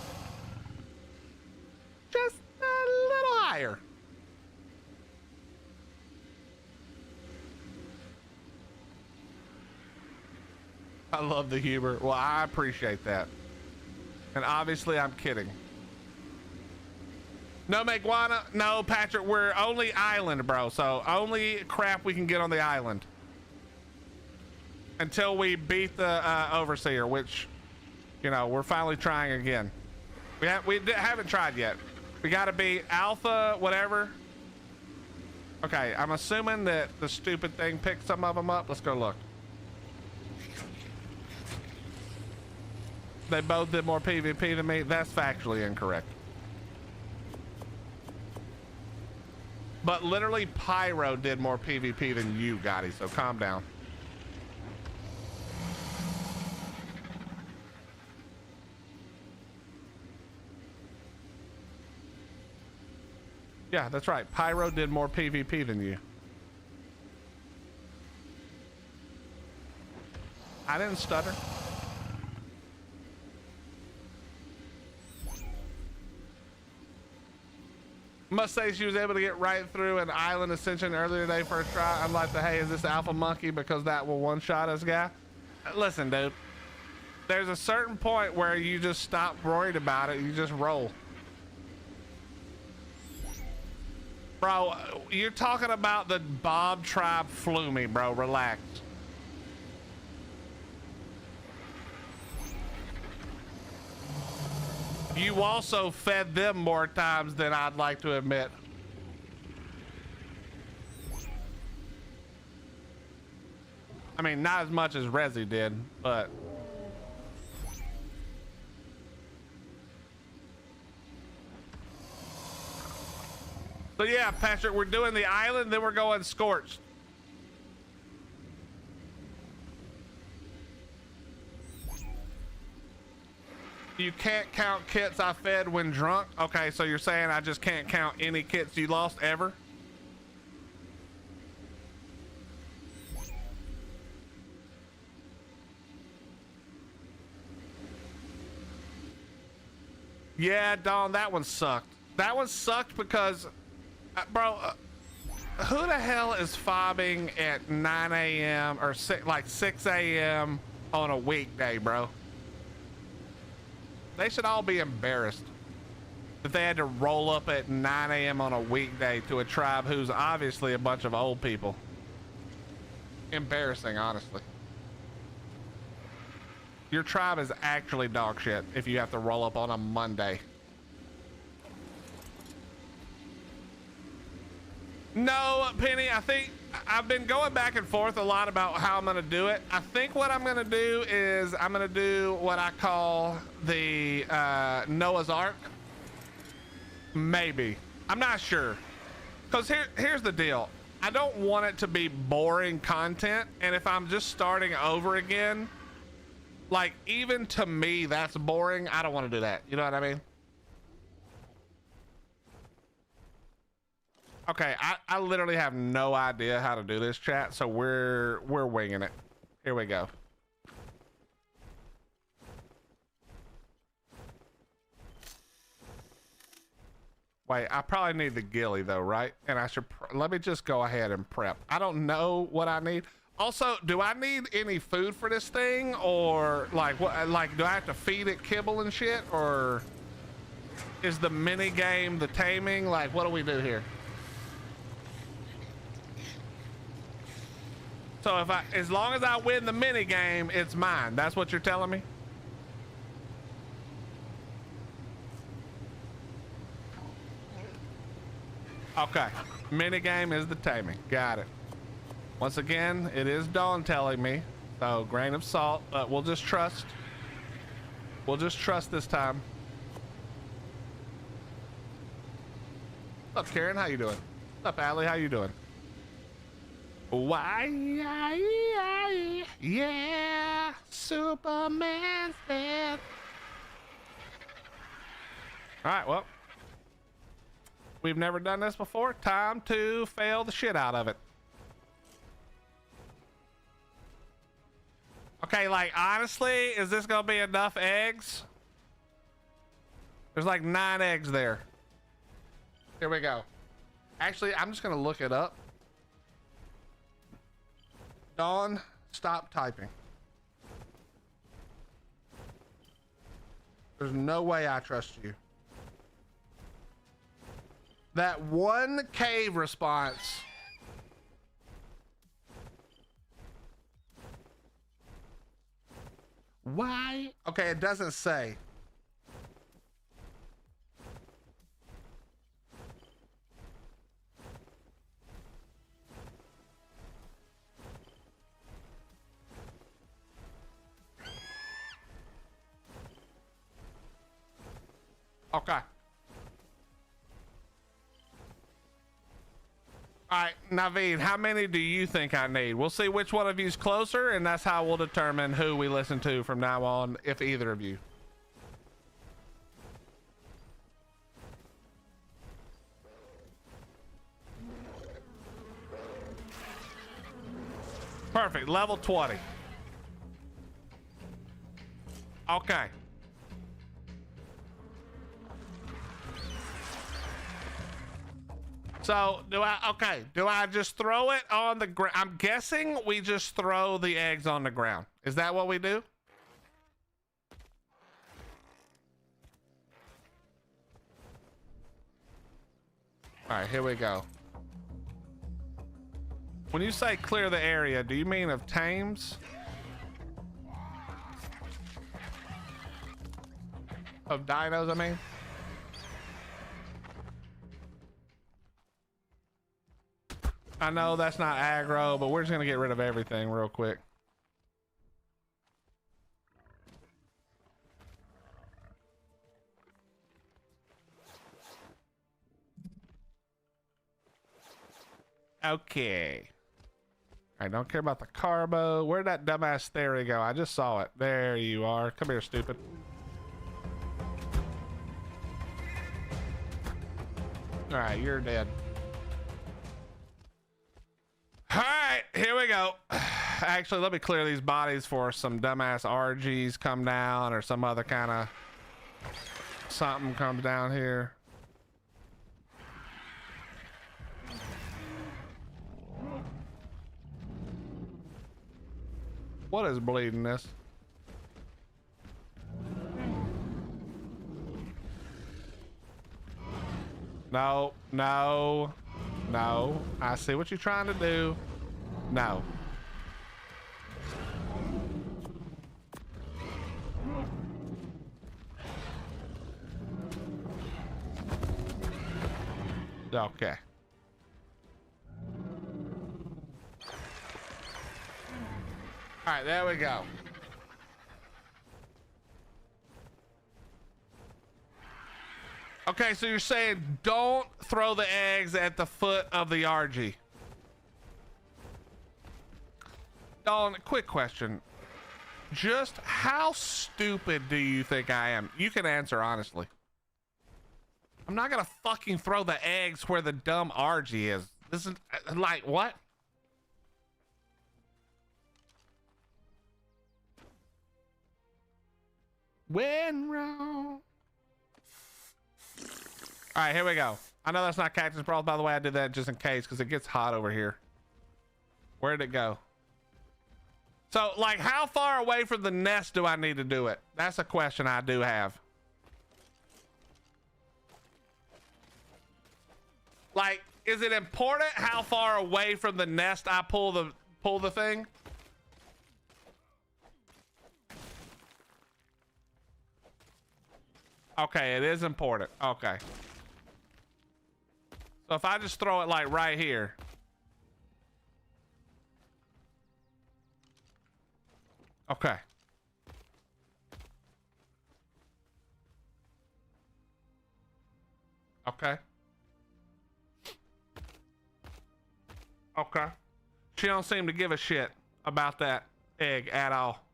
Just a little higher. I love the humor. Well, I appreciate that. And obviously I'm kidding. No Maguana, no Patrick, we're only island, bro. So only crap we can get on the island. Until we beat the overseer, which, you know, we're finally trying again. We haven't tried yet. We gotta be alpha, whatever. Okay, I'm assuming that the stupid thing picked some of them up. Let's go look. They both did more PvP than me. That's factually incorrect. But literally Pyro did more PvP than you, Gotti, so calm down. Yeah, that's right. Pyro did more PvP than you. I didn't stutter. Must say she was able to get right through an island ascension earlier today first try. I'm like, hey, is this alpha monkey because that will one-shot us, guy? Listen, dude. There's a certain point where you just stop worried about it. You just roll. Bro, you're talking about the Bob tribe flew me, bro. Relax. You also fed them more times than I'd like to admit. I mean, not as much as Resi did, but. So yeah, Patrick, we're doing the island, then we're going scorched. You can't count kits I fed when drunk? Okay, so you're saying I just can't count any kits you lost ever? Yeah, Dawn, that one sucked. That one sucked because, bro, who the hell is fobbing at 9 a.m. or 6 a.m. on a weekday, bro? They should all be embarrassed that they had to roll up at 9 a.m. on a weekday to a tribe who's obviously a bunch of old people. Embarrassing, honestly. Your tribe is actually dog shit if you have to roll up on a Monday. No, Penny, I think I've been going back and forth a lot about how I'm going to do it. I think what I'm going to do is I'm going to do what I call the Noah's Ark. Maybe. I'm not sure. Because here's the deal. I don't want it to be boring content. And if I'm just starting over again, like, even to me, that's boring. I don't want to do that. You know what I mean? Okay, I literally have no idea how to do this, chat, so we're winging it. Here we go. Wait, I probably need the ghillie though, right? And I should, let me just go ahead and prep. I don't know what I need. Also, do I need any food for this thing, or like what? Like, do I have to feed it kibble and shit, or is the mini game the taming? Like, what do we do here? So if as long as I win the mini game, it's mine. That's what you're telling me? Okay, mini game is the taming. Got it. Once again, it is Dawn telling me, so grain of salt, but we'll just trust. We'll just trust this time. What's up, Karen? How you doing? What's up, Allie? How you doing? Why? Yeah, Superman said. All right, well, we've never done this before. Time to fail the shit out of it. Okay, like, honestly, is this gonna be enough eggs? There's like 9 eggs there. Here we go. Actually, I'm just gonna look it up. Dawn, stop typing. There's no way I trust you. That one cave response. Why? Okay, it doesn't say. Okay. All right, Naveed, how many do you think I need? We'll see which one of you is closer, and that's how we'll determine who we listen to from now on, if either of you. Perfect, level 20. Okay. So do I just throw it on the ground? I'm guessing we just throw the eggs on the ground. Is that what we do? All right, here we go. When you say clear the area, do you mean of tames? Of dinos, I mean? I know that's not aggro, but we're just gonna get rid of everything real quick. Okay. I don't care about the carbo. Where'd that dumbass theory go? I just saw it. There you are. Come here, stupid. All right, you're dead. All right, here we go. Actually, let me clear these bodies for some dumbass RGs come down or some other kind of something comes down here. What is bleeding this? No, no, no. I see what you're trying to do. No. Okay. All right, there we go. Okay, so you're saying don't throw the eggs at the foot of the RG. Dawn, quick question. Just how stupid do you think I am? You can answer honestly. I'm not gonna fucking throw the eggs where the dumb RG is. This is like what? When wrong. All right, here we go. I know that's not Cactus Brawl, by the way. I did that just in case because it gets hot over here. Where'd it go? So, like, how far away from the nest do I need to do it? That's a question I do have. Like, is it important how far away from the nest I pull the thing? Okay, it is important. Okay. So if I just throw it like right here. Okay. Okay. Okay. She don't seem to give a shit about that egg at all.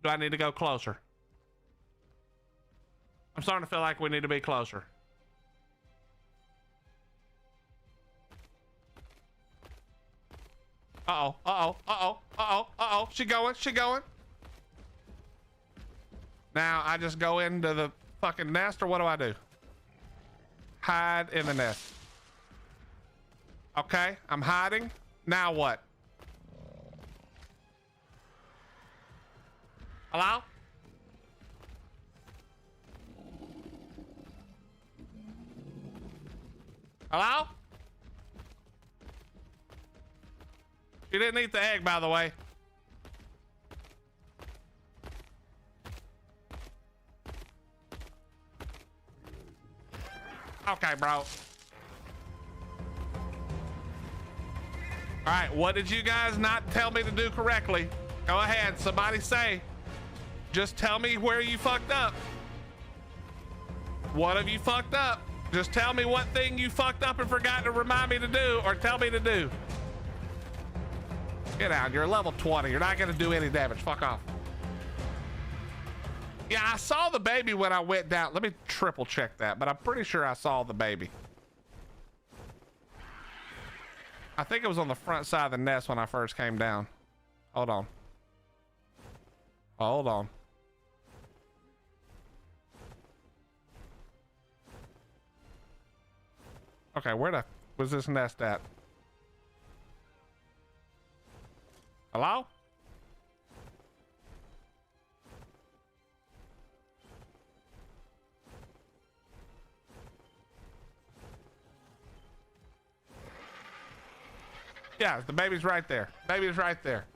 Do I need to go closer? I'm starting to feel like we need to be closer. Uh-oh, uh-oh, uh-oh, uh-oh, uh-oh. She going. Now I just go into the fucking nest, or what do I do? Hide in the nest. Okay, I'm hiding. Now what? Hello? Hello? You didn't eat the egg, by the way. Okay, bro. All right, what did you guys not tell me to do correctly? Go ahead, somebody say. Just tell me where you fucked up. What have you fucked up? Just tell me what thing you fucked up and forgot to remind me to do, or tell me to do. Get out, you're level 20. You're not gonna do any damage, fuck off. Yeah, I saw the baby when I went down. Let me triple check that, but I'm pretty sure I saw the baby. I think it was on the front side of the nest when I first came down. Hold on. Hold on. Okay, where the was this nest at? Hello? Yeah, the baby's right there. Baby's right there.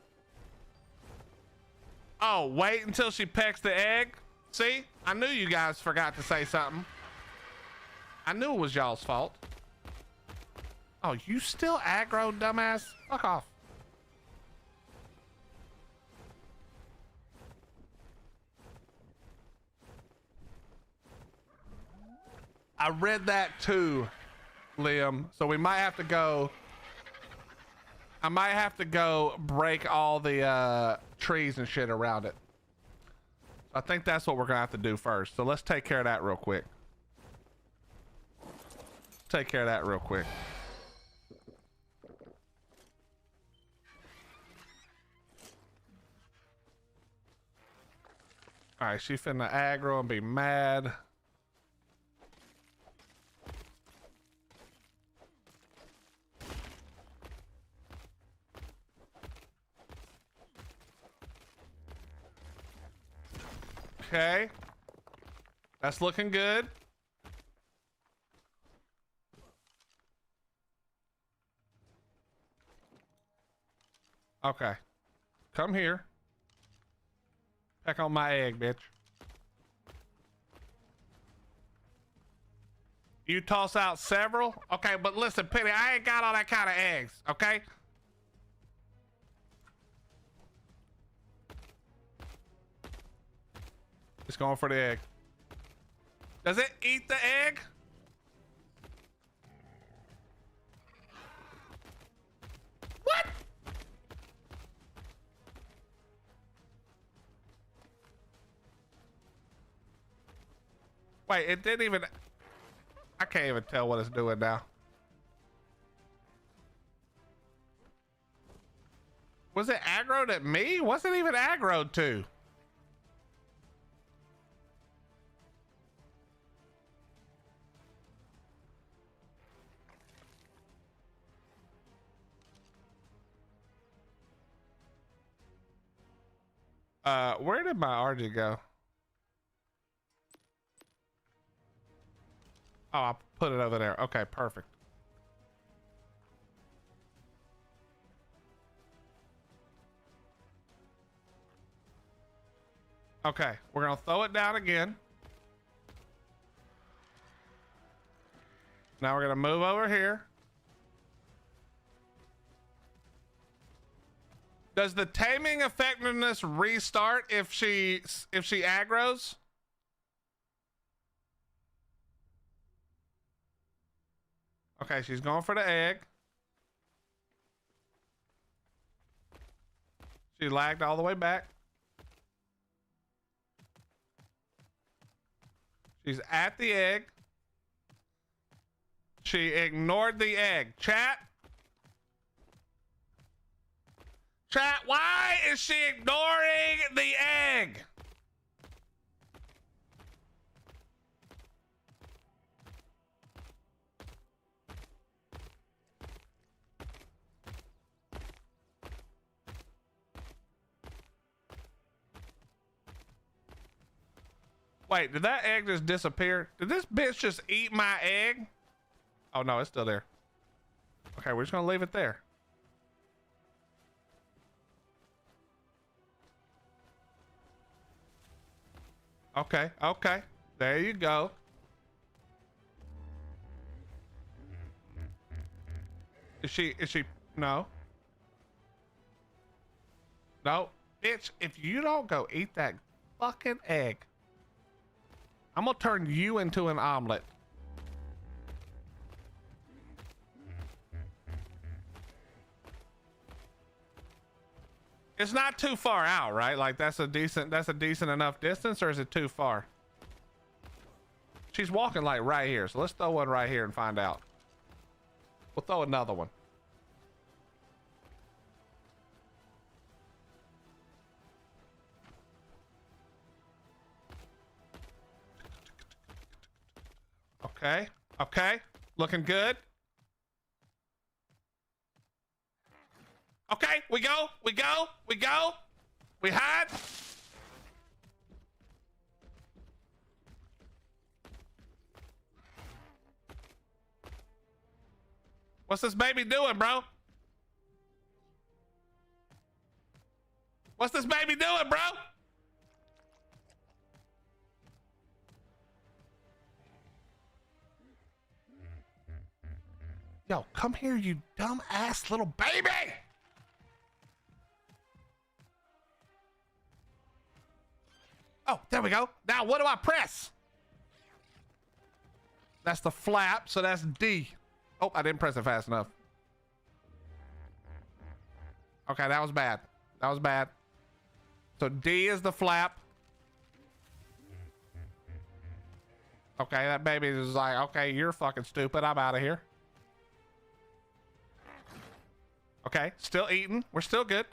Oh, wait until she pecks the egg? See? I knew you guys forgot to say something. I knew it was y'all's fault. Oh, you still aggro, dumbass? Fuck off. I read that too. Liam. So we might have to go. I might have to go break all the trees and shit around it. I think that's what we're gonna have to do first. So let's take care of that real quick. Take care of that real quick. All right, she finna aggro and be mad. Okay. That's looking good. Okay. Come here. Peck on my egg, bitch. You toss out several? Okay, but listen, Penny, I ain't got all that kind of eggs, okay? It's going for the egg. Does it eat the egg? What? Wait, it didn't even... I can't even tell what it's doing now. Was it aggroed at me? Wasn't even aggroed to. Where did my RG go? Oh, I'll put it over there. Okay, perfect. Okay, we're gonna throw it down again. Now we're gonna move over here. Does the taming effectiveness restart if she aggroes? Okay, she's going for the egg. She lagged all the way back. She's at the egg. She ignored the egg. Chat. Chat, why is she ignoring the egg? Wait, did that egg just disappear? Did this bitch just eat my egg? Oh no, it's still there. Okay, we're just gonna leave it there. Okay, okay. There you go. Is she, no. No, bitch, if you don't go eat that fucking egg, I'm gonna turn you into an omelet. It's not too far out, right? Like that's a decent enough distance, or is it too far? She's walking like right here, so let's throw one right here and find out. We'll throw another one. Okay, okay, looking good. Okay, we go, we go, we go. We hide. What's this baby doing, bro? What's this baby doing, bro? Yo, come here, you dumb ass little baby! Oh, there we go. Now what do I press? That's the flap, so that's D. Oh, I didn't press it fast enough. Okay, that was bad. That was bad. So D is the flap. Okay, that baby is like, okay, you're fucking stupid. I'm out of here. Okay, still eating. We're still good.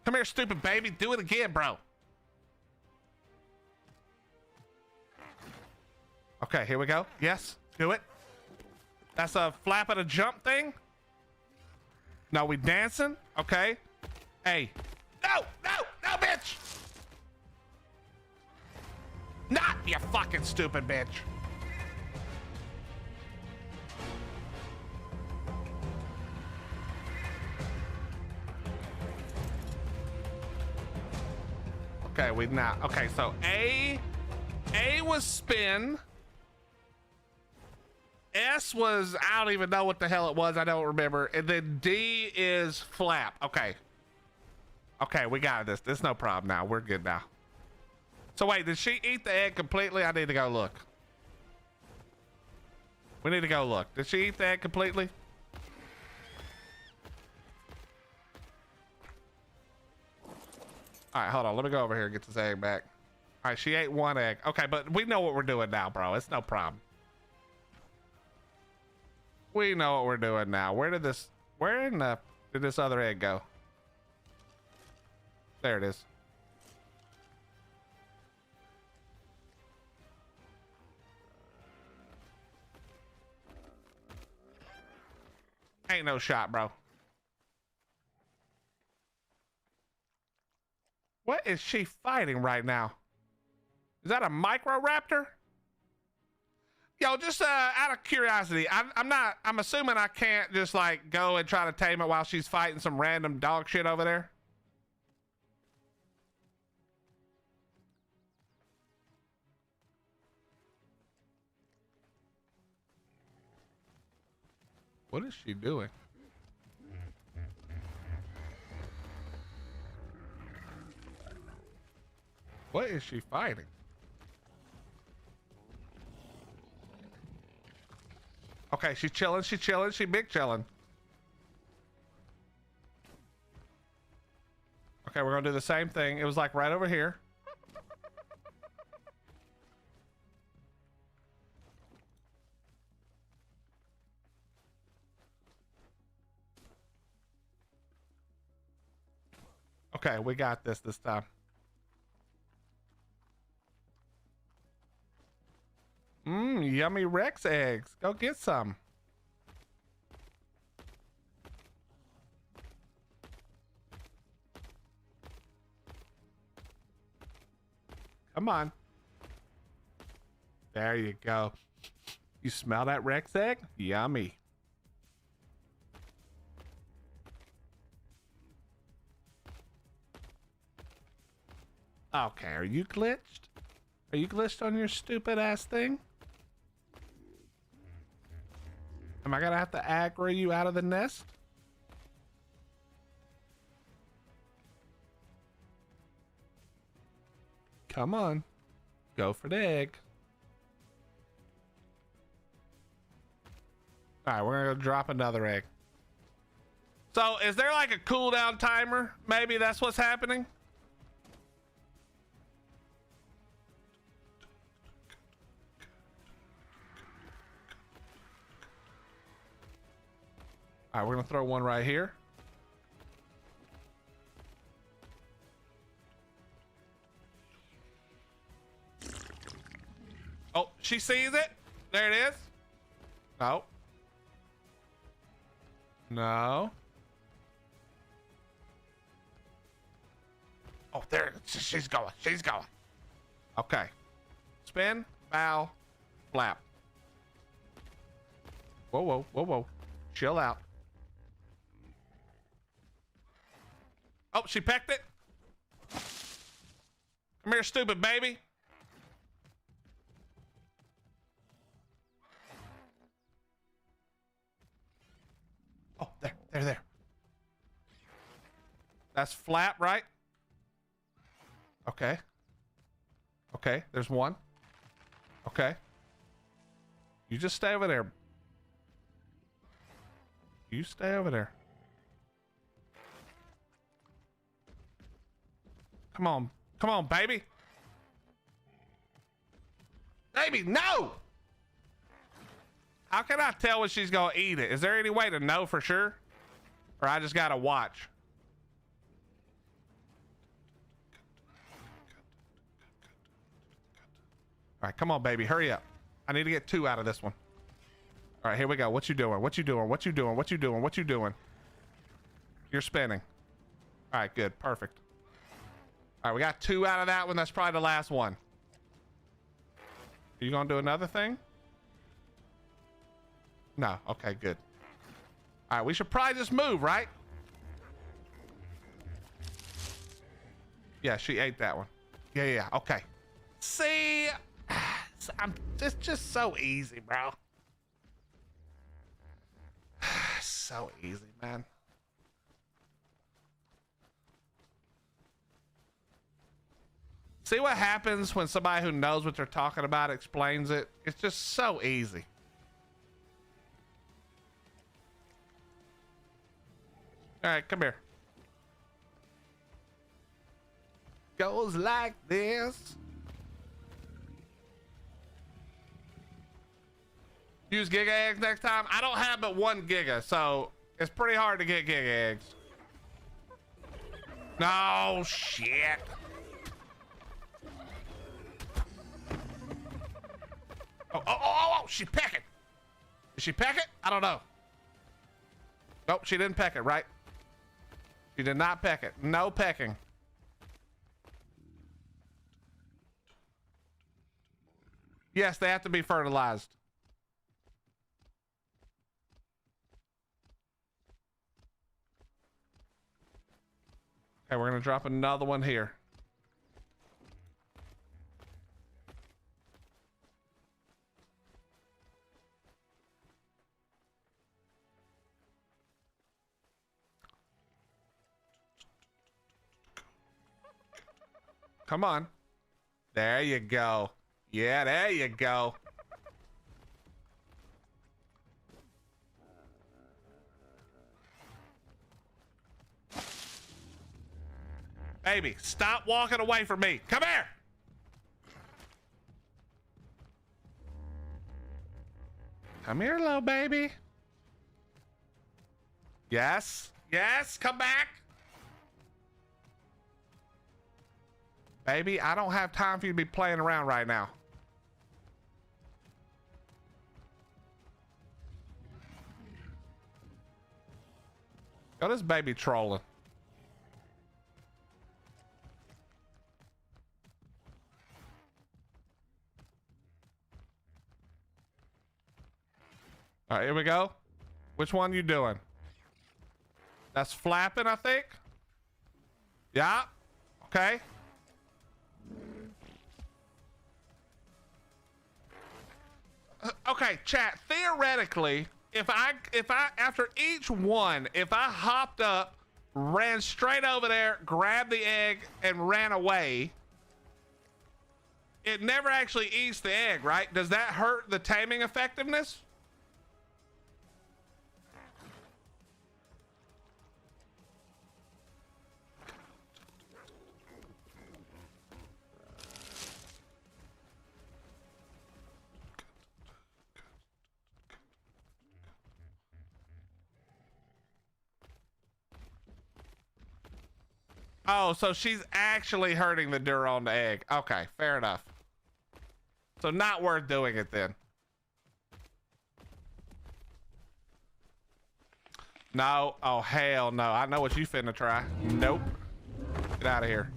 Come here, stupid baby. Do it again, bro. Okay, here we go. Yes, do it. That's a flap and a jump thing. No, we dancing. Okay. Hey. No, no, no, bitch. Not you fucking stupid bitch. Okay, we not. Okay, so A was spin. S was, I don't even know what the hell it was. I don't remember. And then D is flap. Okay. Okay, we got this. There's no problem now. We're good now. So wait, did she eat the egg completely? I need to go look. We need to go look. Did she eat the egg completely? All right, hold on. Let me go over here and get this egg back. All right, she ate one egg. Okay, but we know what we're doing now, bro. It's no problem. We know what we're doing now. Where in the did this other egg go? There it is. Ain't no shot, bro. What is she fighting right now? Is that a micro-raptor? Yo, just out of curiosity, I'm assuming I can't just like go and try to tame it while she's fighting some random dog shit over there. What is she doing? What is she fighting? Okay, she's chilling, she big chilling. Okay, we're gonna do the same thing. It was like right over here. Okay, we got this time. Yummy Rex eggs. Go get some. Come on. There you go. You smell that Rex egg? Yummy. Okay, are you glitched? Are you glitched on your stupid ass thing? Am I gonna have to aggro you out of the nest? Come on. Go for the egg. Alright, we're gonna go drop another egg. So, is there like a cooldown timer? Maybe that's what's happening? All right, we're gonna throw one right here. Oh, she sees it. There it is. No. No. Oh, there. She's going. She's going. Okay. Spin, bow, flap. Whoa, whoa, whoa, whoa. Chill out. Oh, she pecked it. Come here, stupid baby. Oh, there. That's flat, right? Okay. Okay, there's one. Okay. You just stay over there. You stay over there. Come on. Come on, baby. Baby, no! How can I tell when she's gonna eat it? Is there any way to know for sure? Or I just gotta watch? All right, come on, baby, hurry up. I need to get 2 out of this one. All right, here we go. What you doing? What you doing? What you doing? What you doing? What you doing? You're spinning. All right, good, perfect. All right, we got 2 out of that one. That's probably the last one. Are you gonna do another thing? No, okay, good. All right, we should probably just move, right? Yeah, she ate that one. Yeah, okay. See, it's just so easy, bro. So easy, man. See what happens when somebody who knows what they're talking about explains it? It's just so easy. All right, come here. Goes like this. Use Giga eggs next time. I don't have but 1 Giga, so it's pretty hard to get Giga eggs. No shit. Oh, she peck it. Did she peck it? I don't know. Nope, she didn't peck it, right? She did not peck it. No pecking. Yes, they have to be fertilized. Okay, we're gonna drop another one here. Come on. There you go. Yeah, there you go. Baby, stop walking away from me. Come here. Come here, little baby. Yes. Yes, come back. Baby, I don't have time for you to be playing around right now. Oh, this baby trolling. All right, here we go. Which one you doing? That's flapping, I think. Yeah. Okay. Okay, chat. Theoretically, if I after each one, if I hopped up, ran straight over there, grabbed the egg, and ran away, it never actually eats the egg, right? Does that hurt the taming effectiveness? Oh, so she's actually hurting the Dura on the egg. Okay, fair enough. So not worth doing it then. No. Oh, hell no. I know what you finna try. Nope. Get out of here.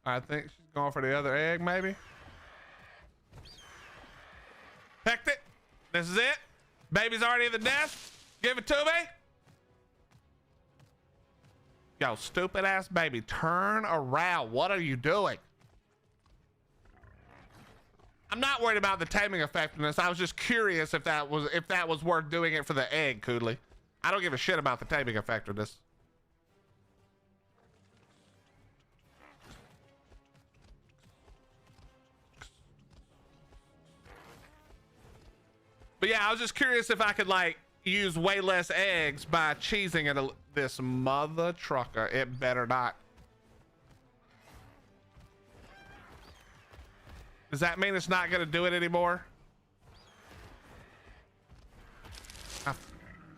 I think she's going for the other egg, maybe. Pecked it. This is it. Baby's already in the nest. Give it to me. Yo, stupid ass baby, turn around. What are you doing? I'm not worried about the taming effectiveness. I was just curious if that was worth doing it for the egg, Koodley. I don't give a shit about the taming effectiveness. But yeah, I was just curious if I could like use way less eggs by cheesing it. This mother trucker, it better not. Does that mean it's not gonna do it anymore?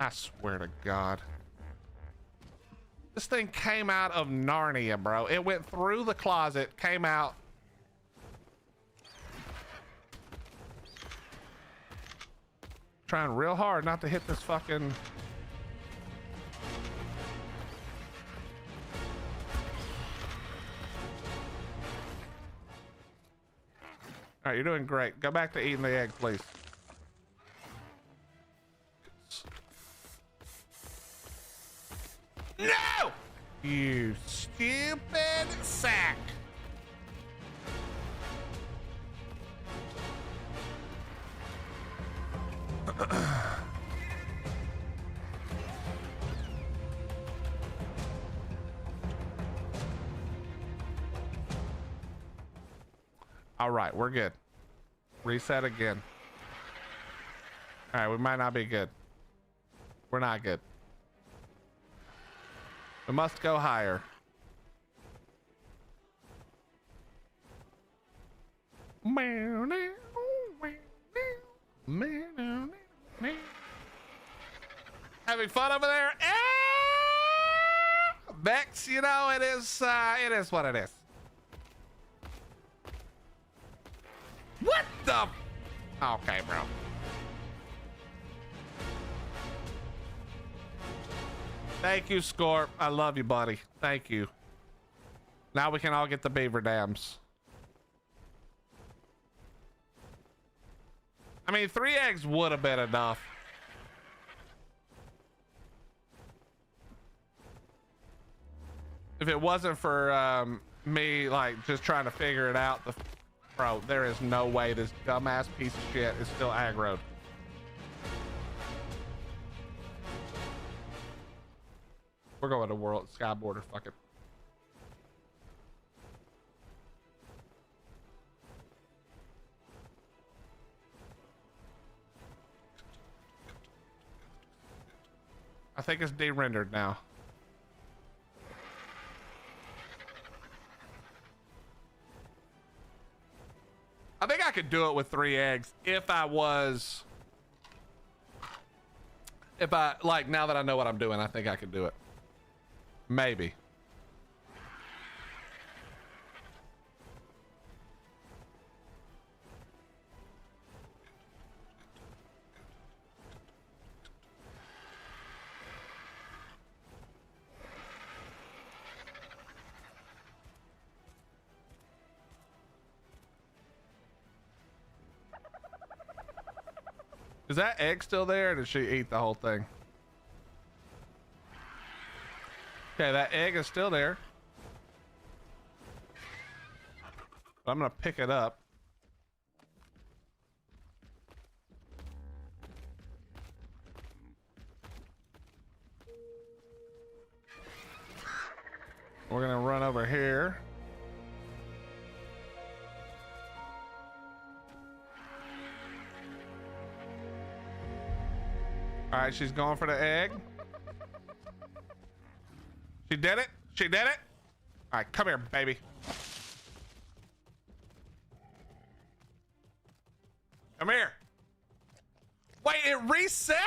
I swear to God. This thing came out of Narnia, bro. It went through the closet, came out. Trying real hard not to hit this fucking... All right, you're doing great. Go back to eating the egg, please. No! You stupid sack. All right, we're good. Reset again. All right, we might not be good. We're not good. We must go higher. Having fun over there? Bex, you know, it is what it is. What the? Okay, bro. Thank you, Scorp. I love you, buddy. Thank you. Now we can all get the beaver dams. I mean, 3 eggs would have been enough. If it wasn't for me, like, just trying to figure it out. Bro, there is no way this dumbass piece of shit is still aggroed. We're going to World Sky Border. Fuck it. I think it's de-rendered now. I think I could do it with 3 eggs if I like, now that I know what I'm doing, I think I could do it. Maybe. Is that egg still there, or did she eat the whole thing? Okay, that egg is still there. I'm gonna pick it up. We're gonna run over here. All right, she's going for the egg. She did it. She did it. All right, come here, baby. Come here. Wait, it reset?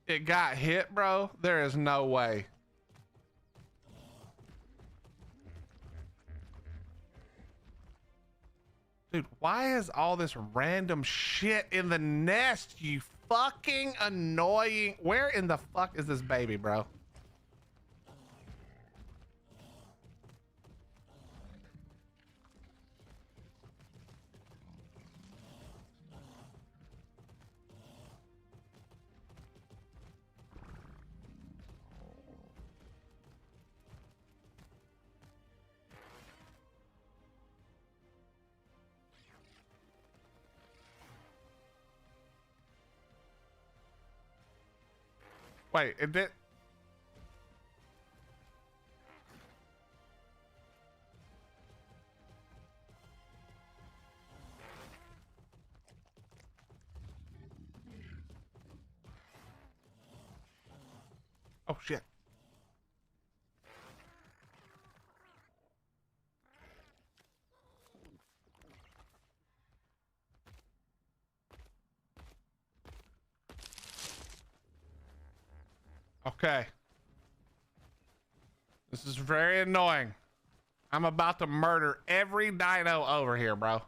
It got hit, bro. There is no way. Dude, why is all this random shit in the nest, you fucking annoying... Where in the fuck is this baby, bro? Wait, it did... Oh shit. Okay. This is very annoying. I'm about to murder every dino over here, bro.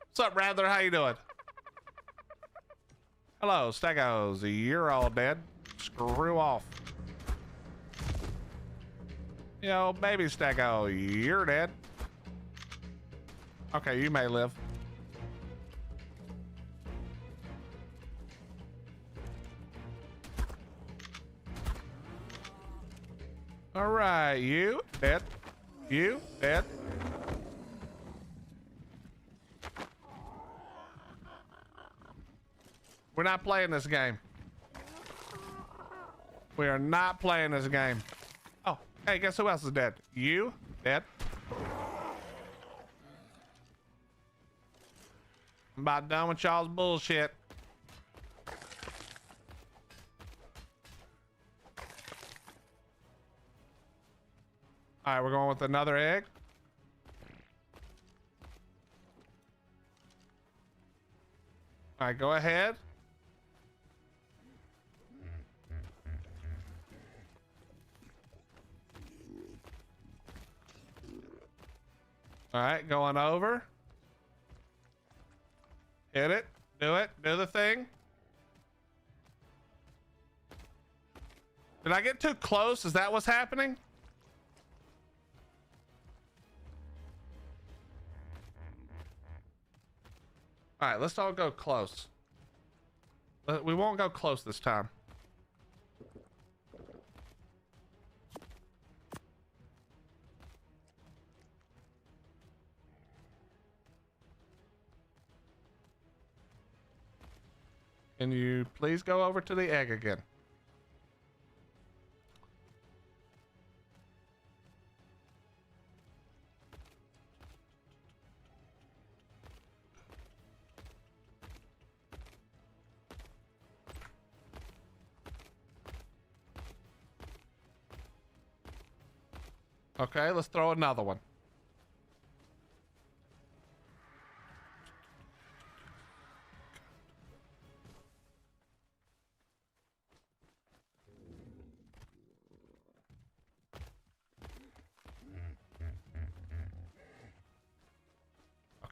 What's up, Rattler? How you doing? Hello, Stegos. You're all dead. Screw off. Yo, baby Stego, you're dead. Okay, you may live. All right, you dead. You dead. We're not playing this game. We are not playing this game. Oh, hey, guess who else is dead? You dead. I'm about done with y'all's bullshit. All right, we're going with another egg. All right, go ahead. All right, going over. Hit it. Do it. Do the thing. Did I get too close? Is that what's happening? All right, let's all go close. We won't go close this time. Can you please go over to the egg again? Okay, let's throw another one.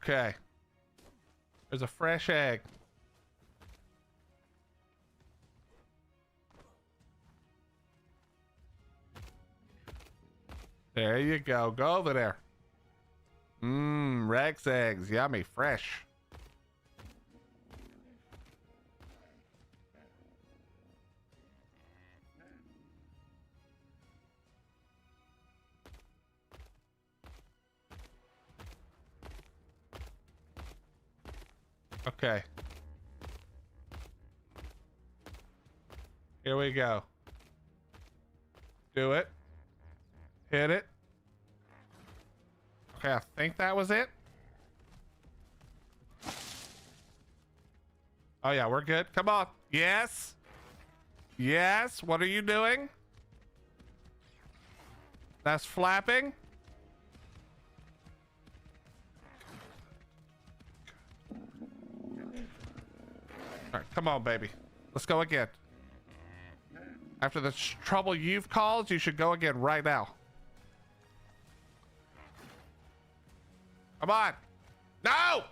Okay. There's a fresh egg. There you go. Go over there. Mmm, Rex eggs. Yummy. Fresh. Okay. Here we go. Do it. Hit it. Okay, I think that was it. Oh yeah, we're good. Come on. Yes. Yes. What are you doing? That's flapping. All right, come on, baby. Let's go again. After the trouble you've caused, you should go again right now. Come on. No! I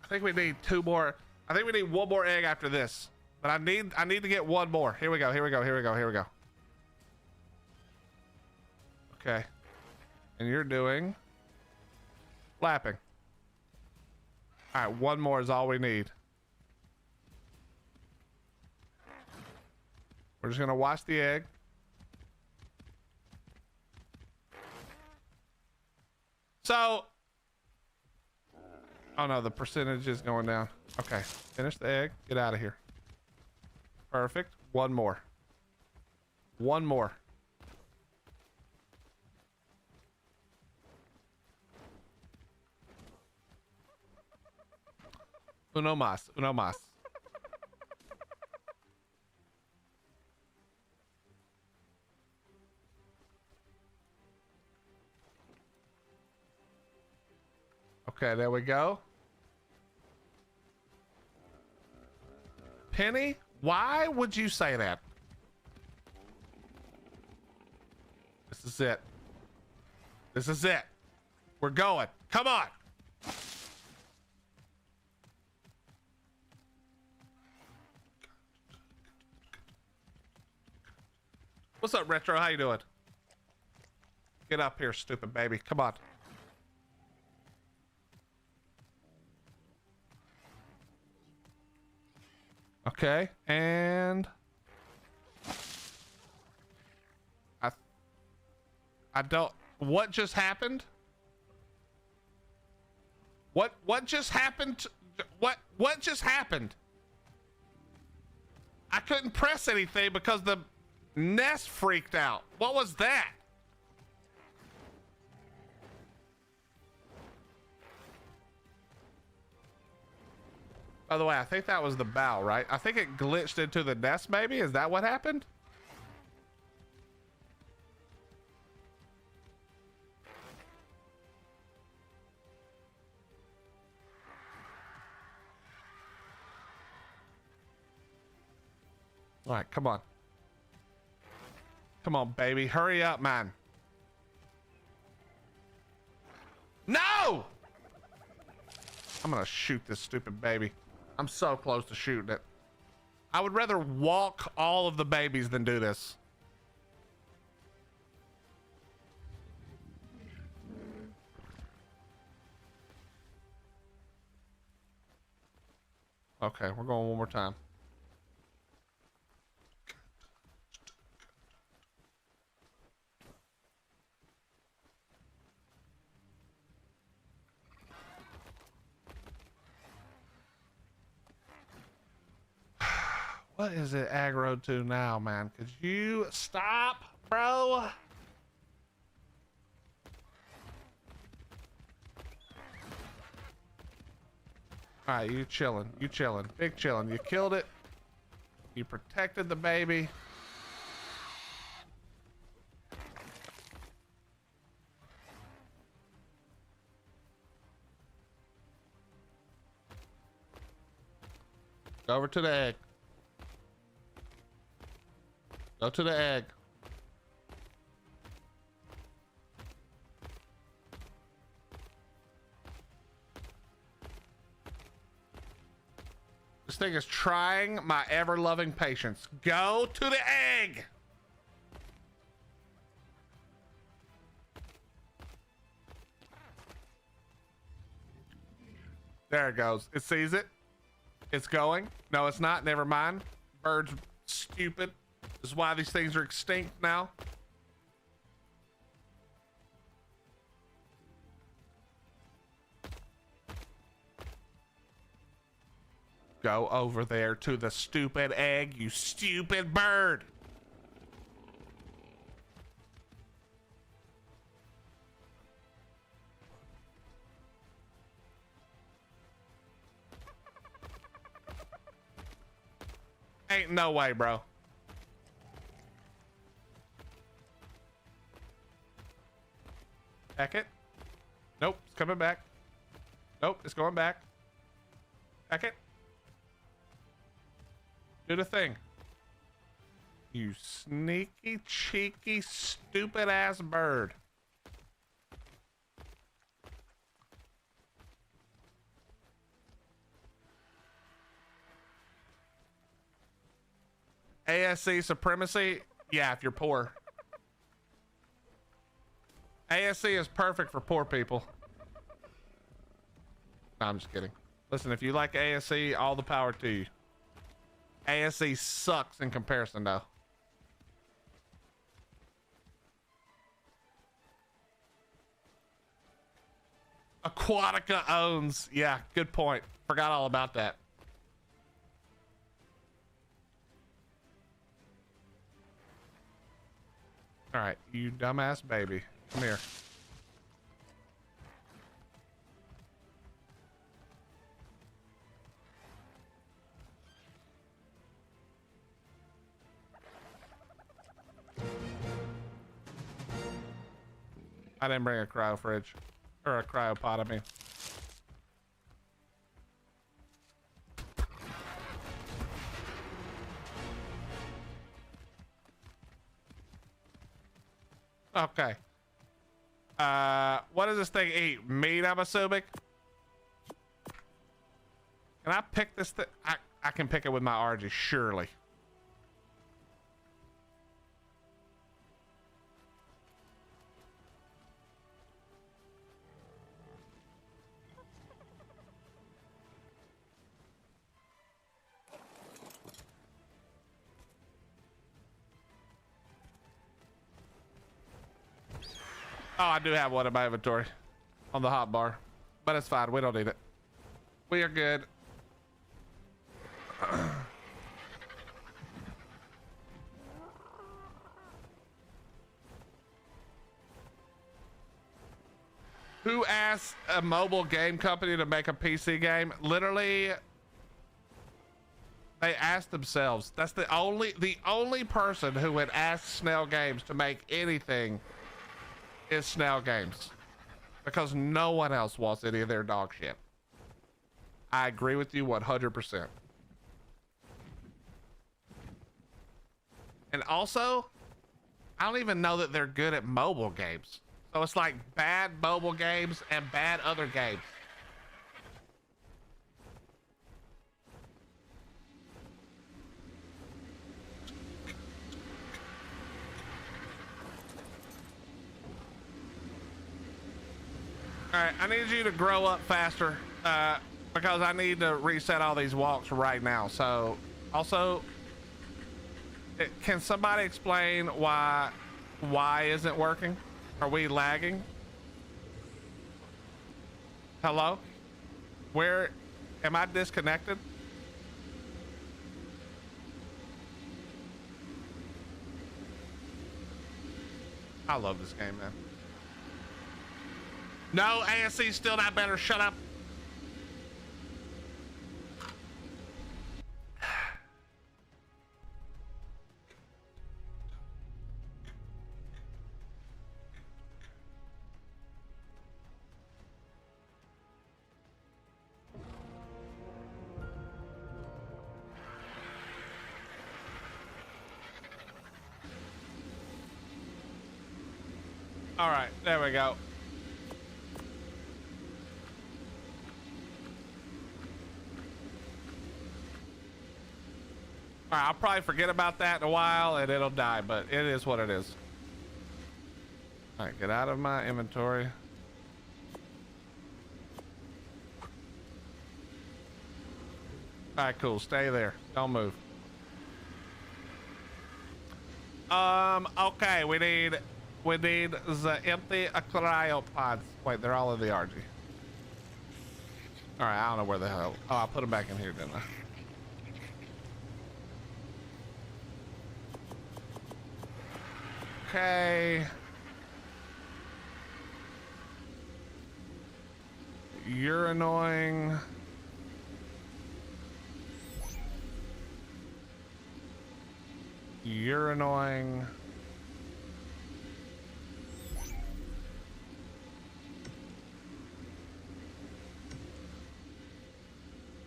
think we need two more. I think we need one more egg after this. But I need to get one more. Here we go. Here we go. Here we go. Here we go. Okay. And you're doing flapping. All right, one more is all we need. We're just gonna watch the egg. So, oh no, the percentage is going down. Okay, finish the egg. Get out of here. Perfect. One more. One more. Uno más. Uno más. Okay, there we go. Penny, why would you say that? This is it. This is it. We're going. Come on. What's up, Retro? How you doing? Get up here, stupid baby. Come on. Okay, and I don't. What just happened? What just happened? What just happened? I couldn't press anything because the nest freaked out. What was that? By the way, I think that was the bow, right? I think it glitched into the nest, maybe? Is that what happened? All right, come on. Come on, baby. Hurry up, man. No! I'm gonna shoot this stupid baby. I'm so close to shooting it. I would rather walk all of the babies than do this. Okay, we're going one more time. What is it aggro to now, man? Could you stop, bro? All right, you chilling. You chilling. Big chilling. You killed it. You protected the baby. Go over to the egg. Go to the egg. This thing is trying my ever-loving patience. Go to the egg. There it goes. It sees it. It's going. No, it's not. Never mind. Bird's stupid. This is why these things are extinct now. Go over there to the stupid egg, you stupid bird. Ain't no way, bro. Back it. Nope, it's coming back. Nope, it's going back. Back it. Do the thing. You sneaky, cheeky, stupid ass bird. ASC supremacy? Yeah, if you're poor. ASC is perfect for poor people. No, I'm just kidding. Listen, if you like ASC, all the power to you. ASC sucks in comparison, though. Aquatica owns. Yeah, good point. Forgot all about that. All right, you dumbass baby. Come here. I didn't bring a cryo fridge or a cryopotomy. Okay. What does this thing eat? Meat, I'm assuming? Can I pick this thing? I can pick it with my RG, surely. Oh, I do have one in my inventory on the hot bar, but it's fine. We don't need it. We are good. Who asked a mobile game company to make a PC game? Literally, they asked themselves. That's the only person who would ask Snell Games to make anything is Snell Games, because no one else wants any of their dog shit. I agree with you 100%. And also, I don't even know that they're good at mobile games. So it's like bad mobile games and bad other games. All right, I need you to grow up faster because I need to reset all these walks right now. So also, can somebody explain why isn't working? Are we lagging? Hello? Where am I disconnected? I love this game, man. No, ASC's still not better. Shut up. All right, there we go. All right, I'll probably forget about that in a while and it'll die, but it is what it is. All right, get out of my inventory. All right, cool. Stay there. Don't move. Okay, we need the empty cryopods. Wait, they're all in the RG. All right, I don't know where the hell. Oh, I put them back in here, didn't I? Okay. You're annoying. You're annoying.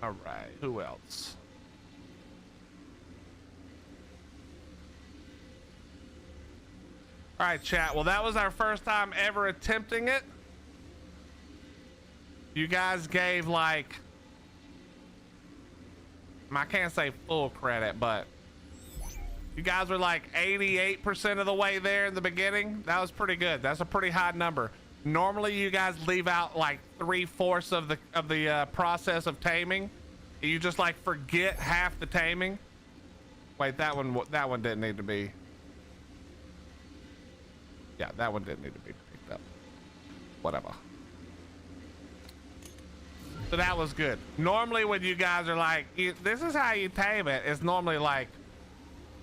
All right, who else? All right, chat. Well, that was our first time ever attempting it. You guys gave like, I can't say full credit, but you guys were like 88% of the way there in the beginning. That was pretty good. That's a pretty high number. Normally you guys leave out like 3/4 of the process of taming. You just like forget half the taming. Wait, that one didn't need to be. Yeah, that one didn't need to be picked up. Whatever. So that was good. Normally when you guys are like, this is how you tame it, it's normally like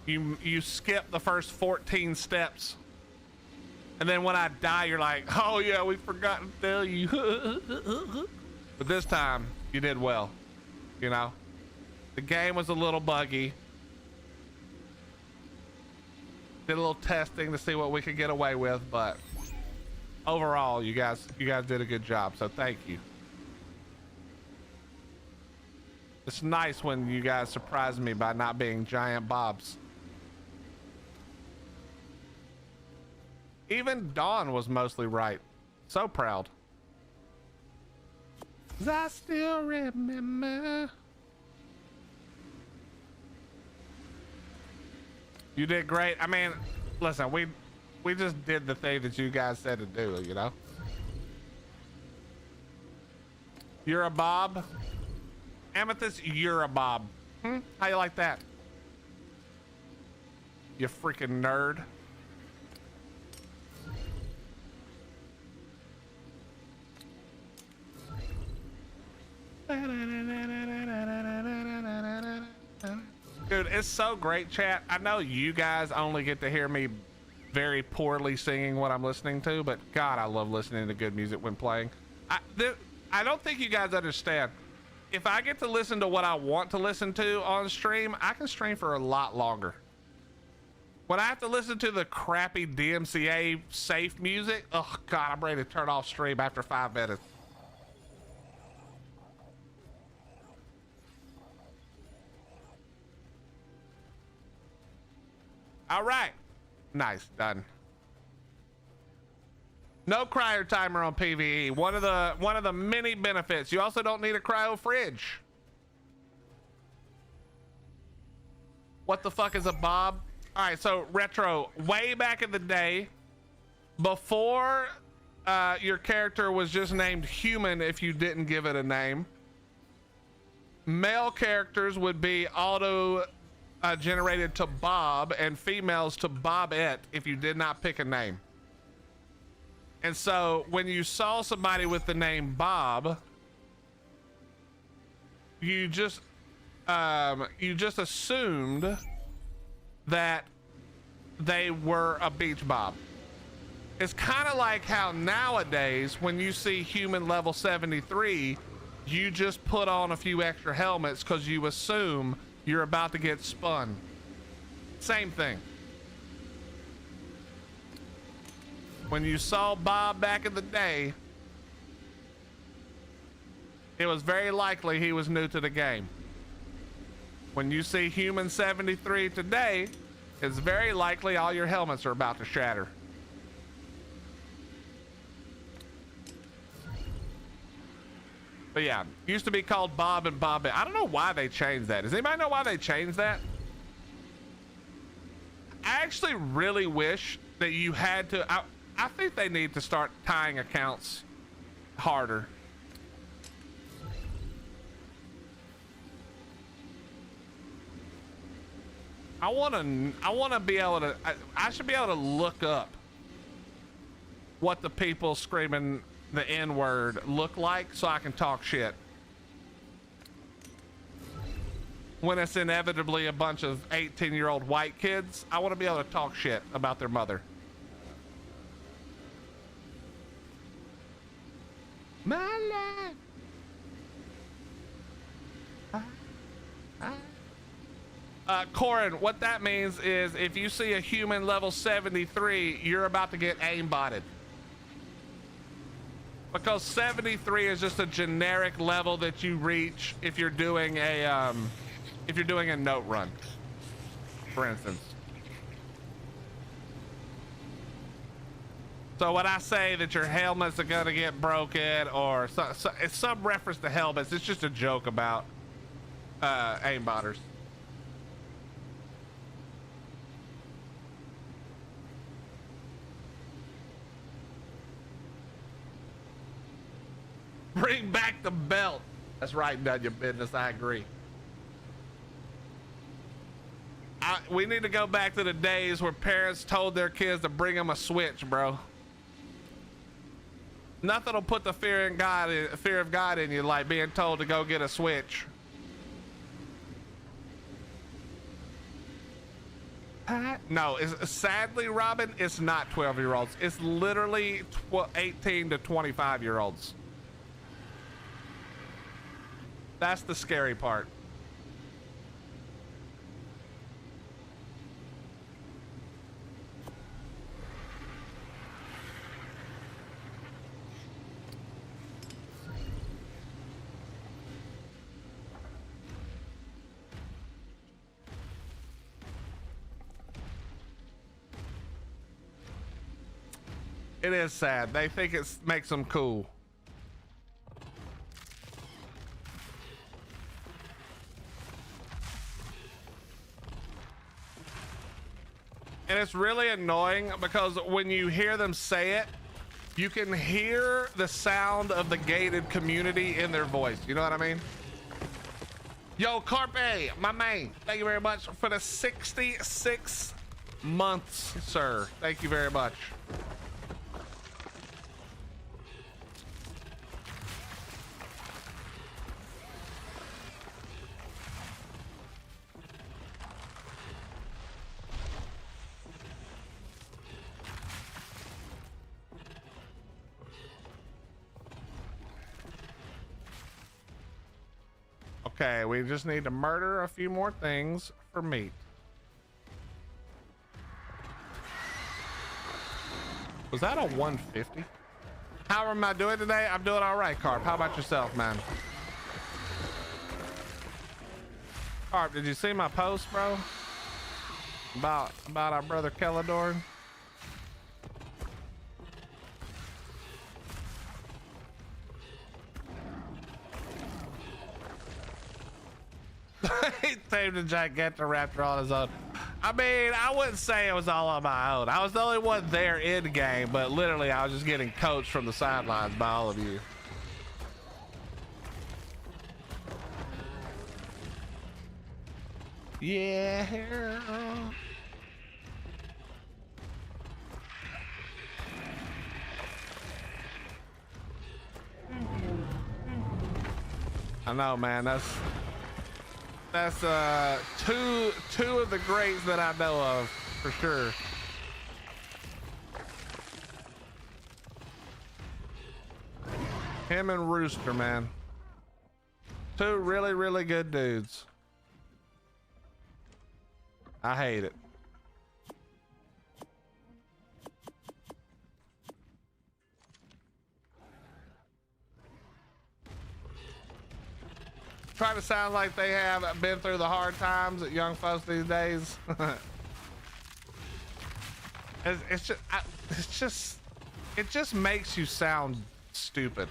you skip the first 14 steps. And then when I die, you're like, oh yeah, we forgot to tell you. But this time, you did well. You know? The game was a little buggy. Did a little testing to see what we could get away with, but overall, you guys did a good job. So thank you. It's nice when you guys surprise me by not being giant bobs. Even Dawn was mostly right. So proud. 'Cause I still remember. You did great. I mean, listen, we just did the thing that you guys said to do, you know? You're a Bob? Amethyst, you're a Bob. How you like that? You freaking nerd. Dude, it's so great, chat. I know you guys only get to hear me very poorly singing what I'm listening to, but God, I love listening to good music when playing. I don't think you guys understand. If I get to listen to what I want to listen to on stream, I can stream for a lot longer. When I have to listen to the crappy DMCA safe music, oh God, I'm ready to turn off stream after 5 minutes. All right. Nice, done. No cryo timer on PvE. One of the many benefits. You also don't need a cryo fridge. What the fuck is a Bob? All right, so Retro, way back in the day, before your character was just named human if you didn't give it a name, male characters would be auto generated to Bob and females to Bobette if you did not pick a name. And so when you saw somebody with the name Bob, you just assumed that they were a beach Bob. It's kind of like how nowadays when you see human level 73, you just put on a few extra helmets because you assume you're about to get spun. Same thing. When you saw Bob back in the day, it was very likely he was new to the game. When you see human 73 today, it's very likely all your helmets are about to shatter. But yeah, used to be called Bob and Bobette. I don't know why they changed that. Does anybody know why they changed that? I actually really wish that you had to. I think they need to start tying accounts harder. I want to be able to. I should be able to look up what the people screaming the N-word look like so I can talk shit when it's inevitably a bunch of 18-year-old white kids. I want to be able to talk shit about their mother. My life. Corin, what that means is if you see a human level 73, you're about to get aimbotted. Because 73 is just a generic level that you reach if you're doing a note run, for instance. So when I say that your helmets are gonna get broken, or it's some reference to helmets, it's just a joke about aimbotters. Bring back the belt. That's right, none of your business. I agree. We need to go back to the days where parents told their kids to bring them a Switch, bro. Nothing will put the fear of God in you like being told to go get a Switch. No, sadly, Robin, it's not 12-year-olds. It's literally 18 to 25-year-olds. That's the scary part. It is sad. They think it makes them cool. And it's really annoying because when you hear them say it, you can hear the sound of the gated community in their voice. You know what I mean? Yo, Carpe, my man, thank you very much for the 66 months, sir. Thank you very much. Okay, we just need to murder a few more things for meat. Was that a 150? How am I doing today? I'm doing all right, Carp. How about yourself, man? Carp, did you see my post, bro? About our brother Kelladorn? He tamed a Gigantoraptor on his own. I mean, I wouldn't say it was all on my own. I was the only one there in game, but literally I was just getting coached from the sidelines by all of you. Yeah. I know, man. That's two of the greats that I know of for sure. Him and Rooster, man. Two really, really good dudes. I hate it. Try to sound like they have been through the hard times at young folks these days. It just makes you sound stupid.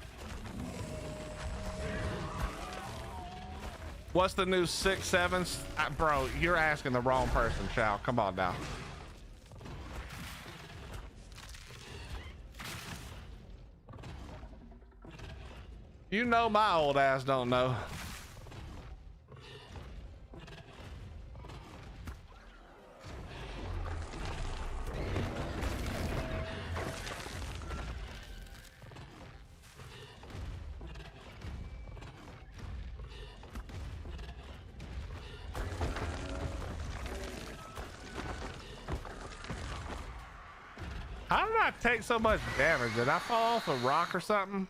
What's the new 6.7? Bro, you're asking the wrong person, Chow. Come on now. You know my old ass don't know. How did I take so much damage? Did I fall off a rock or something?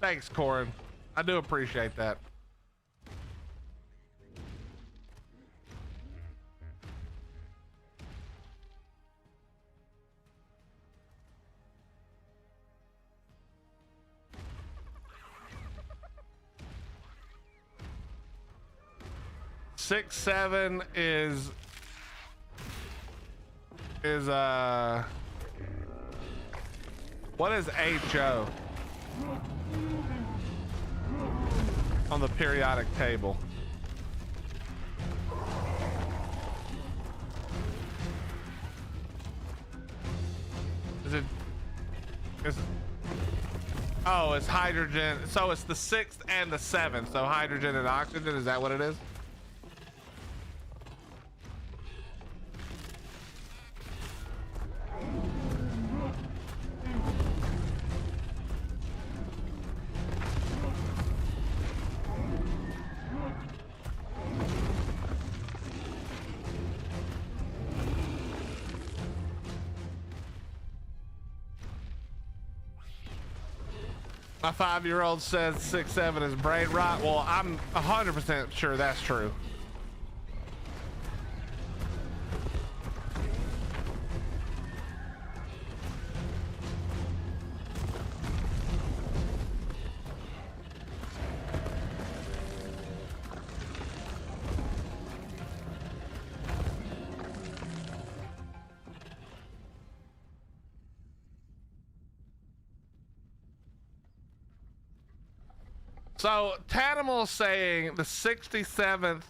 Thanks, Corin. I do appreciate that. Six, 7 is what is HO on the periodic table? Oh, it's hydrogen. So it's the 6th and the 7th. So hydrogen and oxygen, is that what it is? My 5-year-old says 6.7 is brain rot. Well, I'm 100% sure that's true. So Tanimal's saying the 67th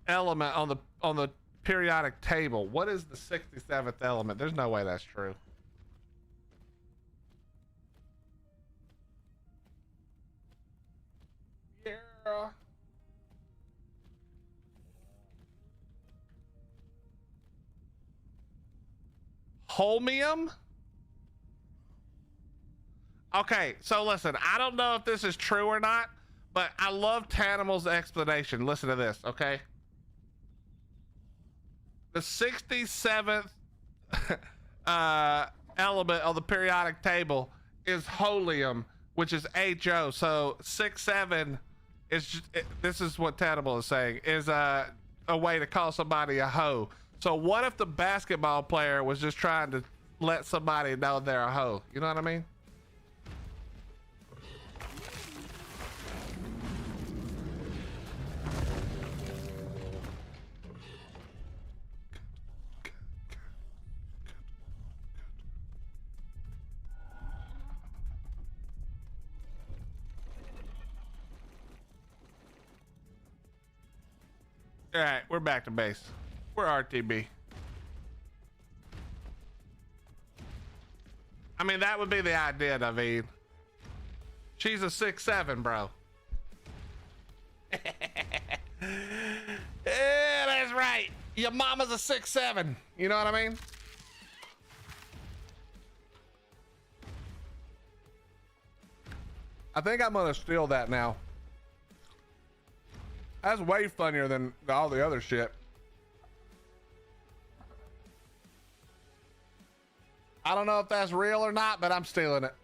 element on the periodic table. What is the 67th element? There's no way that's true. Yeah. Holmium? Okay, so listen, I don't know if this is true or not, but I love Tanimal's explanation. Listen to this, okay? The 67th element of the periodic table is holium, which is HO. So 67 is just, this is what Tanimal is saying, is a way to call somebody a hoe. So what if the basketball player was just trying to let somebody know they're a hoe? You know what I mean? All right, we're back to base. We're RTB. I mean, that would be the idea, David. She's a 6'7", bro. Yeah, that's right. Your mama's a 6'7". You know what I mean? I think I'm gonna steal that now. That's way funnier than all the other shit. I don't know if that's real or not, but I'm stealing it.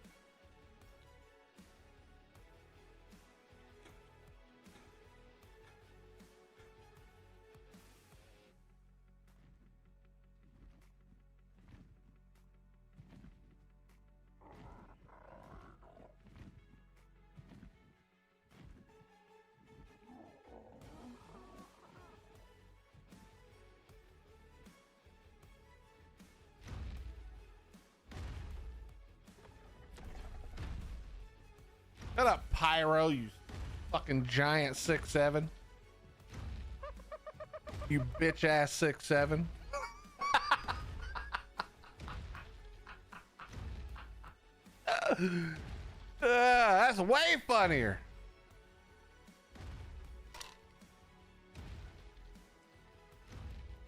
Shut up, Pyro, you fucking giant 6'7". You bitch ass 6'7". That's way funnier.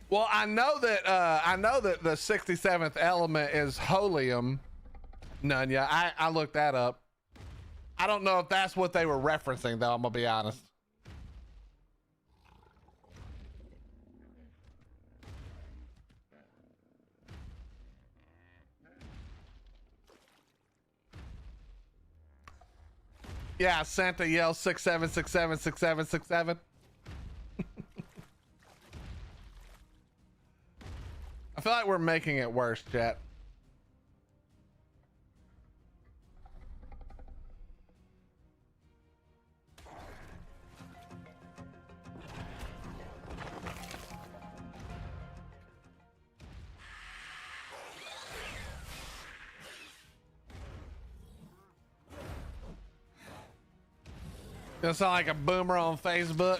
Well, I know that the 67th element is holium. Nunya. I looked that up. I don't know if that's what they were referencing, though. I'm gonna be honest. Yeah, Santa yells 6'7", 6'7", 6'7", 6'7". I feel like we're making it worse, chat. Gonna sound like a boomer on Facebook.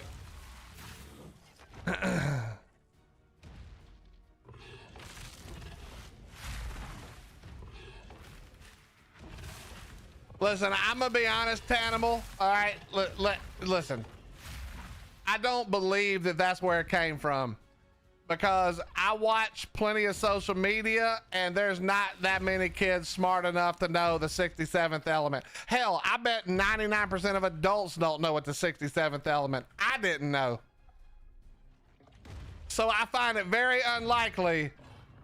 Listen, I'm gonna be honest, Tanimal. All right, listen. I don't believe that that's where it came from, because I watch plenty of social media and there's not that many kids smart enough to know the 67th element. Hell, I bet 99% of adults don't know what the 67th element. I didn't know. So I find it very unlikely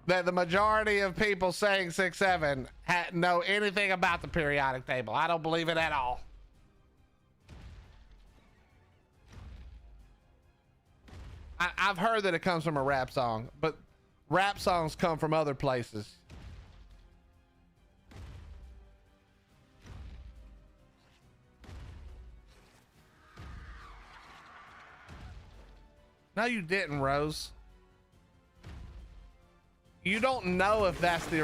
that the majority of people saying 6'7" know anything about the periodic table. I don't believe it at all. I've heard that it comes from a rap song, but rap songs come from other places. No, you didn't, Rose. You don't know if that's the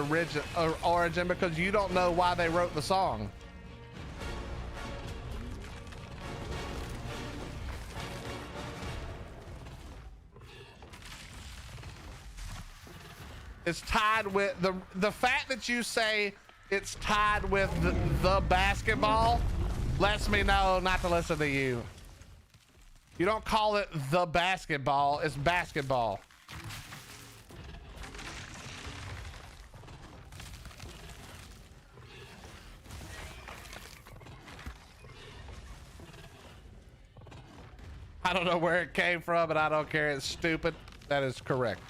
origin because you don't know why they wrote the song. It's tied with the fact that you say it's tied with the basketball lets me know not to listen to you. You don't call it the basketball, it's basketball. I don't know where it came from, but I don't care. It's stupid. That is correct.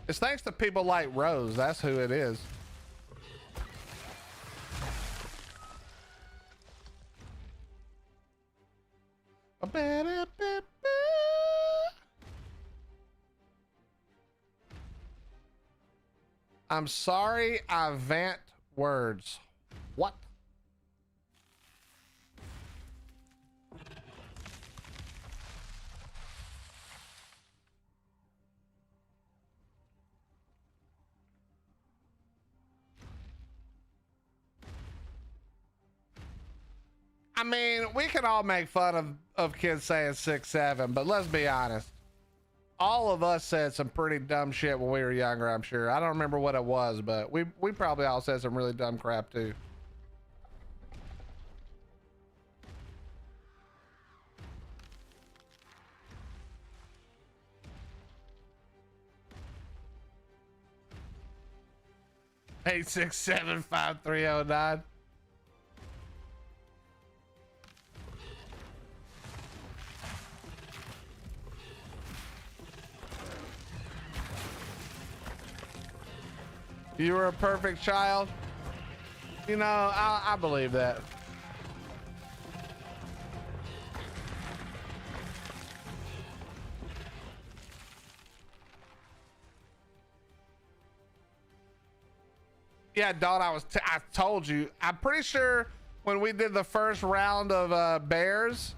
It's thanks to people like Rose. That's who it is. I'm sorry, I vant words. What? I mean, we can all make fun of kids saying 6'7", but let's be honest. All of us said some pretty dumb shit when we were younger, I'm sure. I don't remember what it was, but we probably all said some really dumb crap too. Eight 867-5309. You were a perfect child. You know, I believe that. Yeah, Dawn, I told you. I'm pretty sure when we did the first round of bears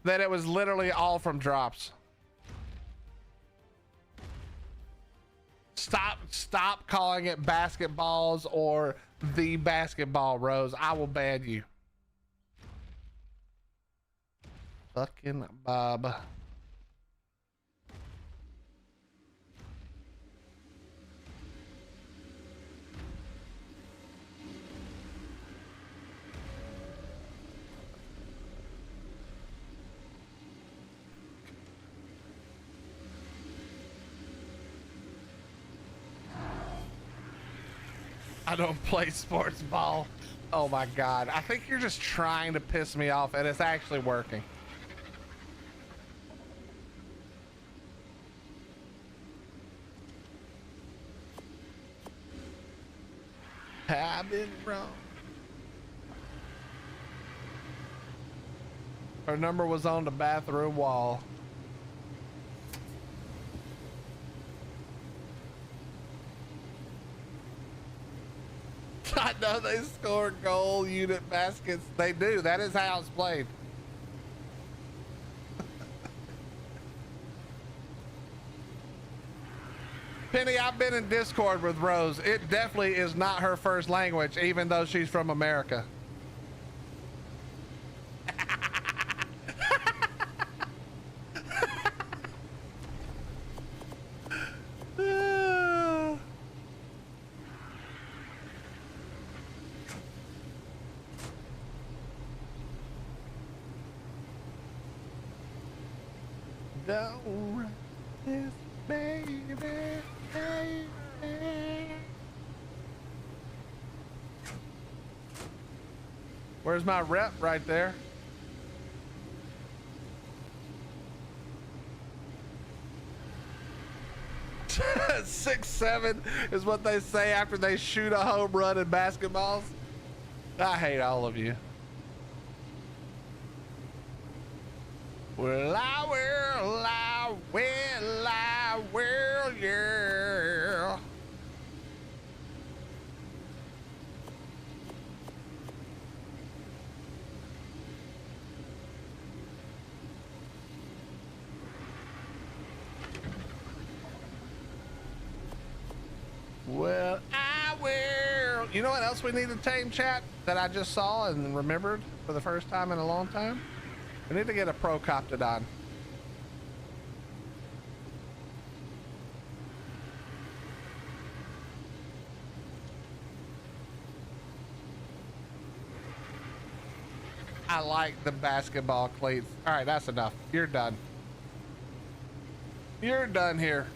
that it was literally all from drops. Stop calling it basketballs or the basketball, Rose. I will ban you. Fucking Bob. I don't play sports ball. Oh my God. I think you're just trying to piss me off and it's actually working. I've been wrong. Her number was on the bathroom wall. I know they score goal unit baskets. They do. That is how it's played. Penny, I've been in Discord with Rose. It definitely is not her first language, even though she's from America. Don't run this, baby, baby. Where's my rep? Right there. Six, 7 is what they say after they shoot a home run in basketballs. I hate all of you. Well, I will, yeah. You know what else we need to tame, chat, that I just saw and remembered for the first time in a long time? We need to get a Procoptodon. I like the basketball cleats. All right, that's enough. You're done. You're done here.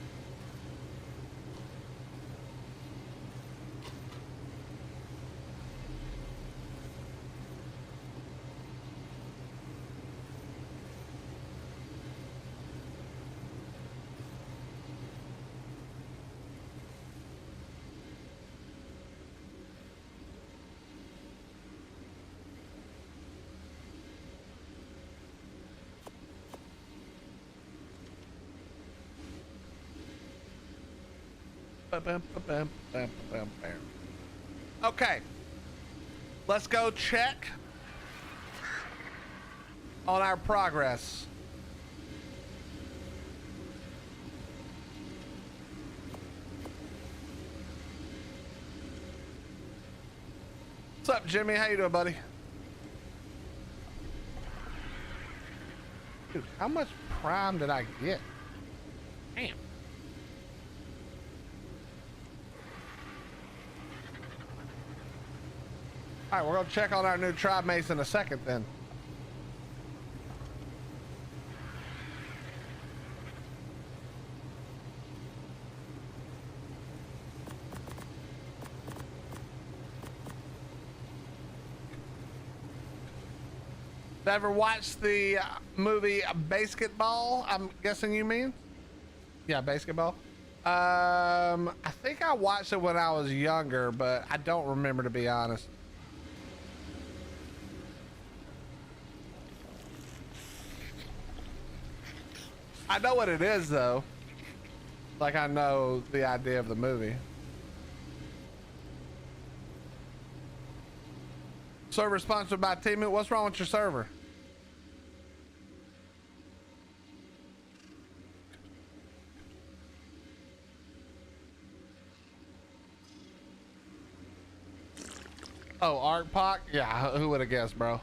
Okay, let's go check on our progress. What's up, Jimmy? How you doing, buddy? Dude, how much prime did I get? Damn. All right, we're gonna check on our new tribe mates in a second then. Ever watched the movie Basketball? I'm guessing you mean? Yeah, Basketball. I think I watched it when I was younger, but I don't remember, to be honest. I know what it is though. Like I know the idea of the movie. Server sponsored by Team. What's wrong with your server? Oh, Arc Pock? Yeah, who would have guessed, bro?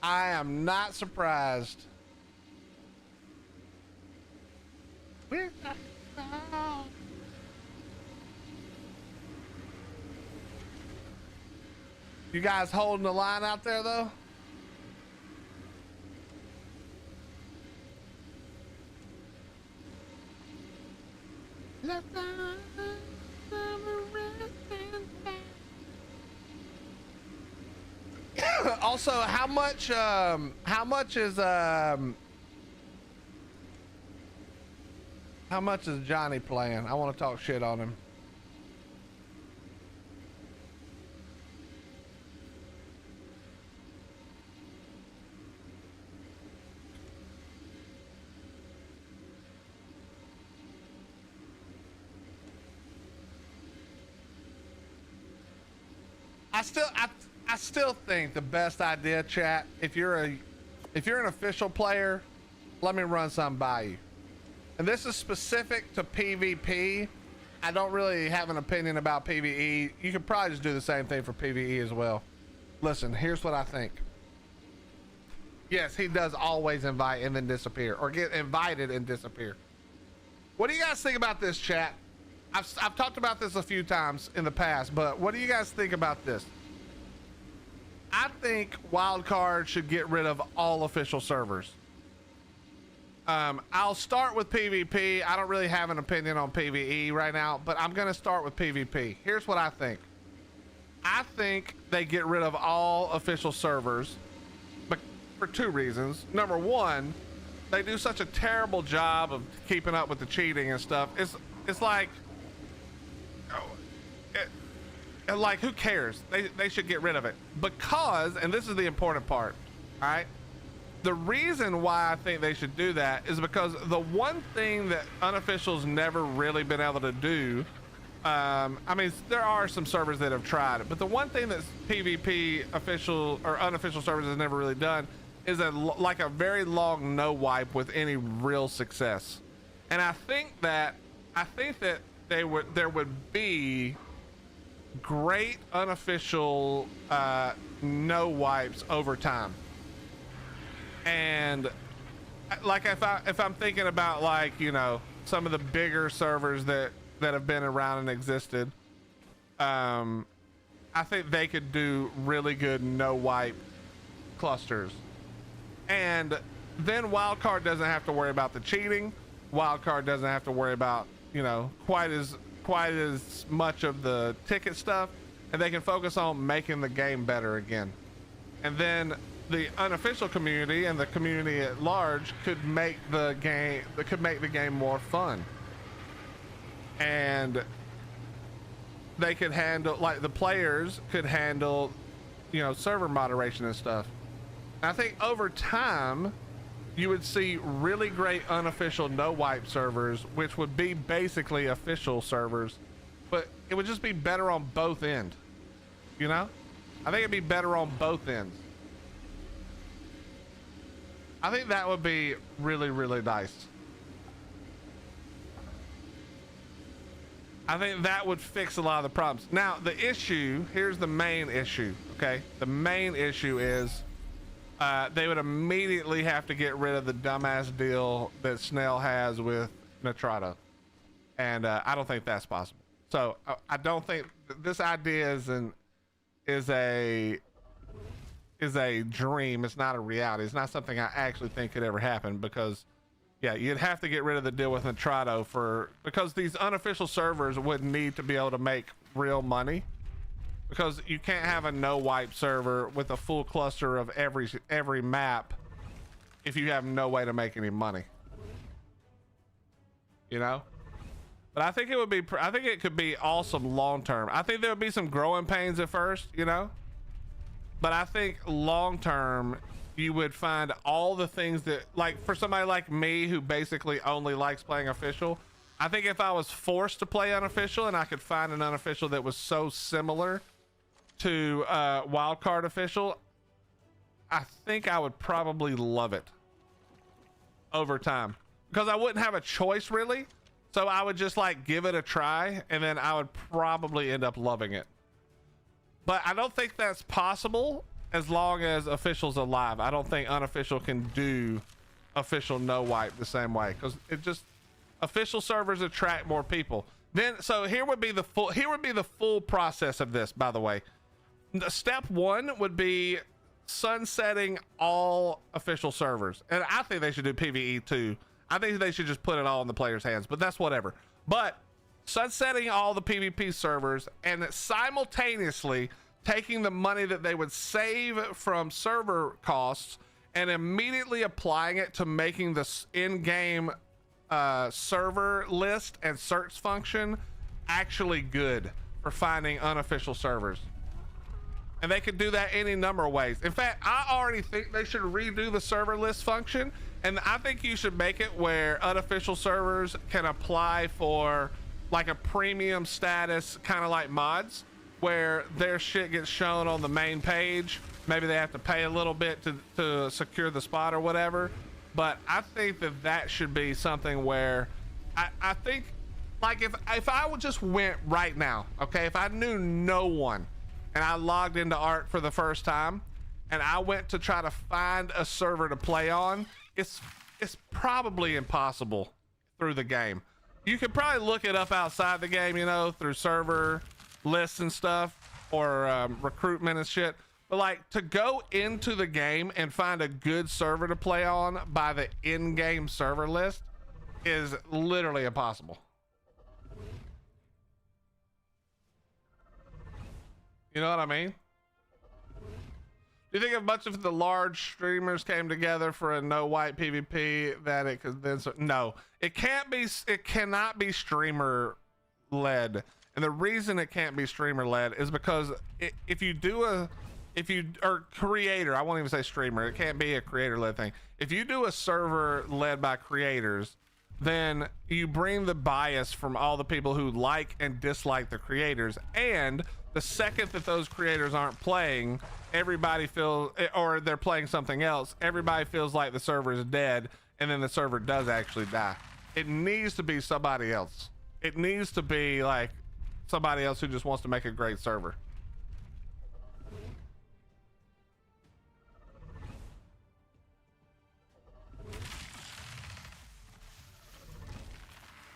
I am not surprised. You guys holding the line out there though? Also, how much is Johnny playing? I want to talk shit on him. I still think the best idea, chat, if you're an official player, let me run something by you. And this is specific to PvP. I don't really have an opinion about PvE. You could probably just do the same thing for PvE as well. Listen, here's what I think. Yes, he does always invite and then disappear, or get invited and disappear. What do you guys think about this, chat? I've talked about this a few times in the past, but what do you guys think about this? I think Wildcard should get rid of all official servers. I'll start with PvP. I don't really have an opinion on PvE right now, but I'm going to start with PvP. Here's what I think. I think they get rid of all official servers, but for two reasons. Number one, they do such a terrible job of keeping up with the cheating and stuff. It's like, like, who cares? They should get rid of it, because, and this is the important part, all right? The reason why I think they should do that is because the one thing that unofficials never really been able to do, I mean, there are some servers that have tried it, but the one thing that PvP official or unofficial servers has never really done like a very long no wipe with any real success. And I think that there would be great unofficial no wipes over time. And like if I'm thinking about, like, you know, some of the bigger servers that have been around and existed, I think they could do really good no wipe clusters. And then Wildcard doesn't have to worry about the cheating. Wildcard doesn't have to worry about, you know, quite as much of the ticket stuff, and they can focus on making the game better again. And then the unofficial community and the community at large could make the game more fun. And they could handle, like, the players could handle, you know, server moderation and stuff. I think over time you would see really great unofficial no wipe servers, which would be basically official servers, but it would just be better on both ends. You know, I think it'd be better on both ends. I think that would be really, really nice. I think that would fix a lot of the problems. Now, here's the main issue, okay? The main issue is they would immediately have to get rid of the dumbass deal that Snell has with Nitrado. And I don't think that's possible. So I don't think this idea is a dream. It's not a reality. It's not something I actually think could ever happen, because yeah, you'd have to get rid of the deal with Nitrado because these unofficial servers would need to be able to make real money, because you can't have a no wipe server with a full cluster of every map if you have no way to make any money, you know. But I think it could be awesome long term. I think there would be some growing pains at first, you know, but I think long term you would find all the things that, like, for somebody like me who basically only likes playing official, I think if I was forced to play unofficial and I could find an unofficial that was so similar to wildcard official, I think I would probably love it over time, because I wouldn't have a choice really. So I would just, like, give it a try, and then I would probably end up loving it. But I don't think that's possible as long as official's alive. I don't think unofficial can do official no wipe the same way, because official servers attract more people. Then, so here would be the full process of this, by the way. Step one would be sunsetting all official servers, and I think they should do PvE too. I think they should just put it all in the players' hands, but that's whatever. But sunsetting all the PvP servers and simultaneously taking the money that they would save from server costs and immediately applying it to making this in-game server list and search function actually good for finding unofficial servers. And they could do that any number of ways. In fact, I already think they should redo the server list function, and I think you should make it where unofficial servers can apply for like a premium status, kind of like mods, where their shit gets shown on the main page. Maybe they have to pay a little bit to secure the spot or whatever, but I think that should be something where I think, like, if I would just went right now, okay, if I knew no one and I logged into Art for the first time and I went to try to find a server to play on, it's probably impossible through the game. You could probably look it up outside the game, you know, through server lists and stuff, or recruitment and shit. But, like, to go into the game and find a good server to play on by the in-game server list is literally impossible. You know what I mean? Do you think if much of the large streamers came together for a no wipe PvP that it could then? No, it can't be. It cannot be streamer led, and the reason it can't be streamer led is because if you or creator, I won't even say streamer. It can't be a creator led thing. If you do a server led by creators, then you bring the bias from all the people who like and dislike the creators. And the second that those creators aren't playing, everybody feels, or they're playing something else, everybody feels like the server is dead, and then the server does actually die. It needs to be somebody else. It needs to be like somebody else who just wants to make a great server.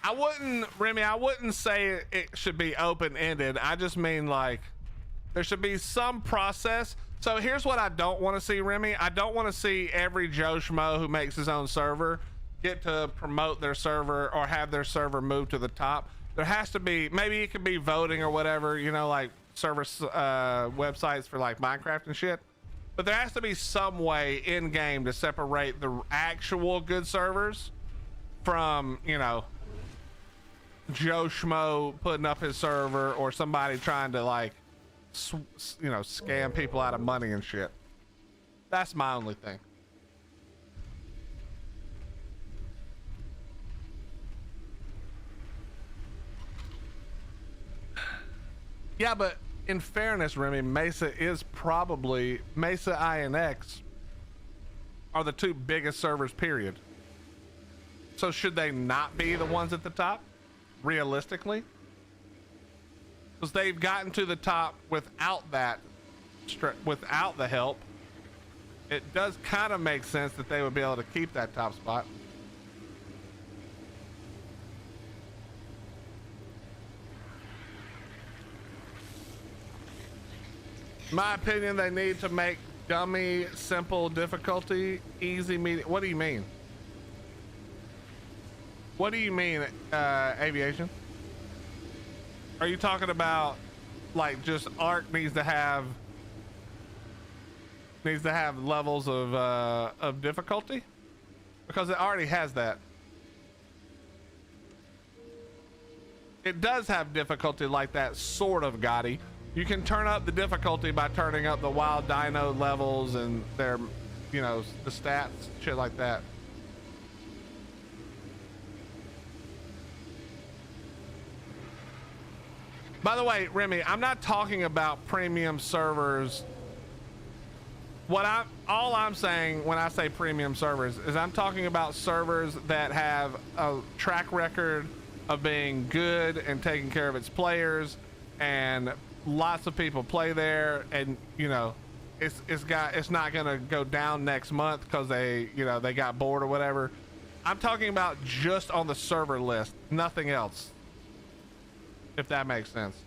I wouldn't say it should be open-ended. I just mean like there should be some process. So here's what I don't want to see, Remy. I don't want to see every Joe Schmo who makes his own server get to promote their server or have their server move to the top. There has to be, maybe it could be voting or whatever, you know, like server websites for like Minecraft and shit. But there has to be some way in game to separate the actual good servers from, you know, Joe Schmo putting up his server or somebody trying to like, you know, scam people out of money and shit. That's my only thing. Yeah, but in fairness, Remy, Mesa INX are the two biggest servers, period. So should they not be the ones at the top, realistically? Because they've gotten to the top without that, without the help. It does kind of make sense that they would be able to keep that top spot. My opinion, they need to make dummy, simple, difficulty, easy, medium. What do you mean? What do you mean, aviation? Are you talking about like just Ark needs to have levels of difficulty? Because it already has that. It does have difficulty like that, sort of, Gotti. You can turn up the difficulty by turning up the wild dino levels and their, you know, the stats, shit like that. By the way, Remy, I'm not talking about premium servers. All I'm saying when I say premium servers is I'm talking about servers that have a track record of being good and taking care of its players, and lots of people play there, and you know, it's not gonna go down next month because they got bored or whatever. I'm talking about just on the server list, nothing else, if that makes sense.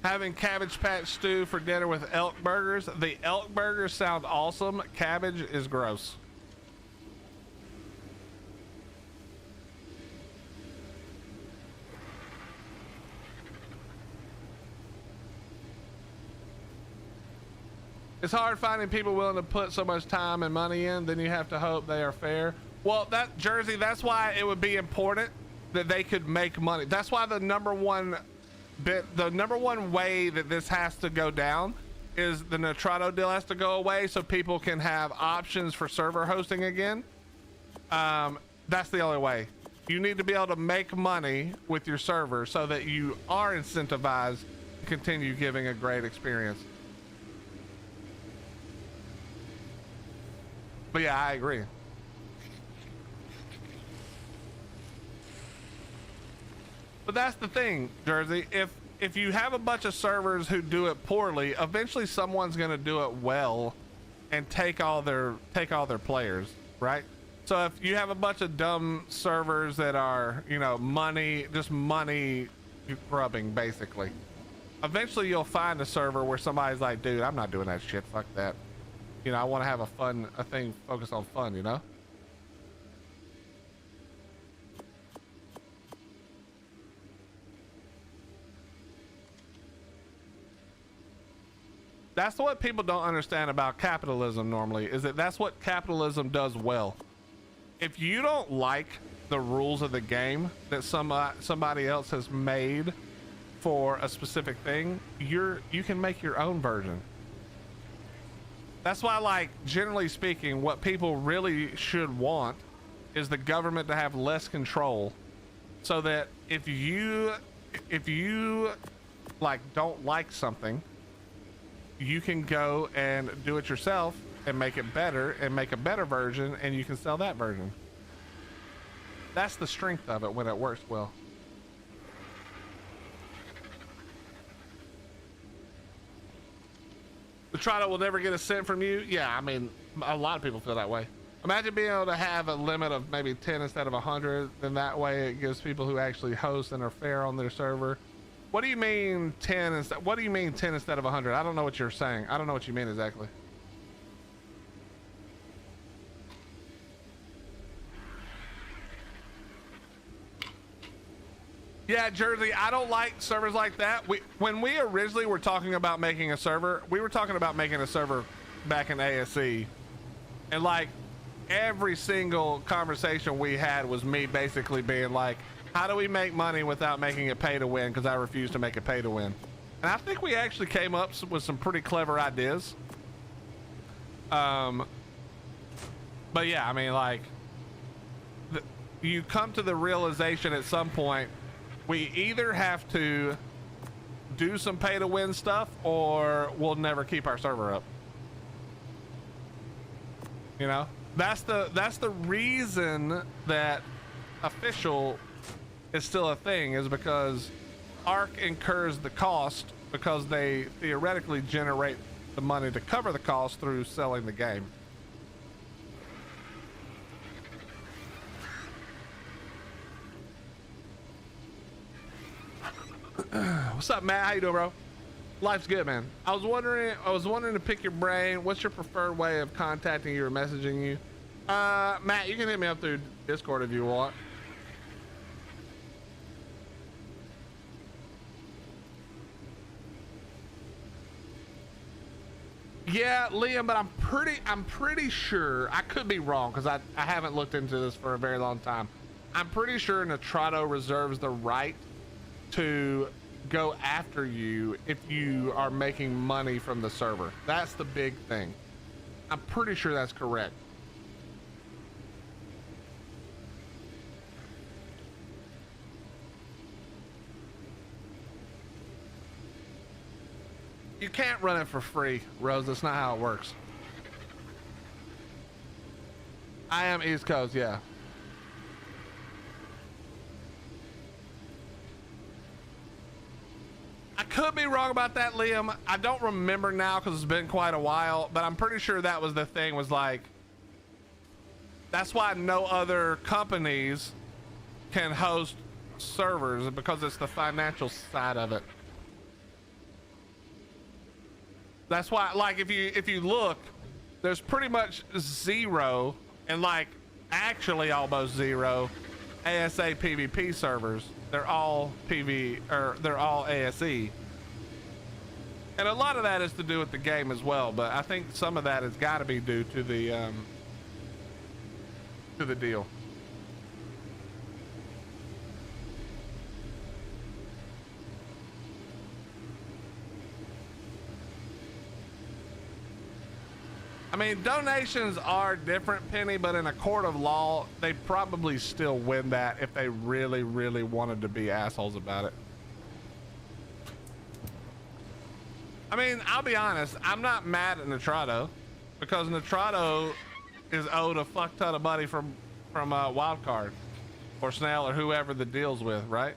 Having Cabbage Patch stew for dinner with elk burgers. The elk burgers sound awesome. Cabbage is gross. It's hard finding people willing to put so much time and money in, then you have to hope they are fair. Well, that Jersey, that's why it would be important that they could make money. That's why the number one way that this has to go down is the Nitrado deal has to go away so people can have options for server hosting again. That's the only way. You need to be able to make money with your server so that you are incentivized to continue giving a great experience. But yeah, I agree. But that's the thing, Jersey. If you have a bunch of servers who do it poorly, eventually someone's going to do it well and take all their players, right? So if you have a bunch of dumb servers that are, you know, money grubbing basically, eventually you'll find a server where somebody's like, dude, I'm not doing that shit. Fuck that. You know, I want to have a thing focused on fun, you know? That's what people don't understand about capitalism normally, is that that's what capitalism does well. If you don't like the rules of the game that somebody else has made for a specific thing, you can make your own version. That's why, like, generally speaking, what people really should want is the government to have less control, so that if you like don't like something, you can go and do it yourself and make it better and make a better version, and you can sell that version. That's the strength of it when it works well. The Trotto will never get a cent from you. Yeah, I mean, a lot of people feel that way. Imagine being able to have a limit of maybe 10 instead of 100. Then that way it gives people who actually host and are fair on their server. What do you mean 10 instead? What do you mean 10 instead of 100? I don't know what you're saying. I don't know what you mean exactly. Yeah, Jersey, I don't like servers like that. When we originally were talking about making a server, we were talking about making a server back in ASE. And like every single conversation we had was me basically being like, how do we make money without making it pay to win? Because I refuse to make it pay to win. And I think we actually came up with some pretty clever ideas. But yeah, I mean, like, you come to the realization at some point, we either have to do some pay to win stuff or we'll never keep our server up. You know, that's the reason that official is still a thing, is because Ark incurs the cost because they theoretically generate the money to cover the cost through selling the game. What's up, Matt? How you doing, bro? Life's good, man. I was wondering to pick your brain. What's your preferred way of contacting you or messaging you? Matt, you can hit me up through Discord if you want. Yeah, Liam, but I'm pretty sure, I could be wrong because I haven't looked into this for a very long time. I'm pretty sure Nitrado reserves the right to go after you if you are making money from the server. That's the big thing. I'm pretty sure that's correct. You can't run it for free, Rose. That's not how it works. I am East Coast, yeah. I could be wrong about that, Liam. I don't remember now because it's been quite a while, but I'm pretty sure that was the thing, was like, that's why no other companies can host servers, because it's the financial side of it. That's why, like, if you look, there's pretty much zero, and like actually almost zero ASA PvP servers. They're all PV, or they're all ASE. And a lot of that is to do with the game as well, but I think some of that has got to be due to the deal. I mean, donations are different, Penny, but in a court of law, they probably still win that if they really, really wanted to be assholes about it. I mean, I'll be honest, I'm not mad at Nitrado, because Nitrado is owed a fuck ton of money from Wildcard or Snail or whoever the deal's with, right?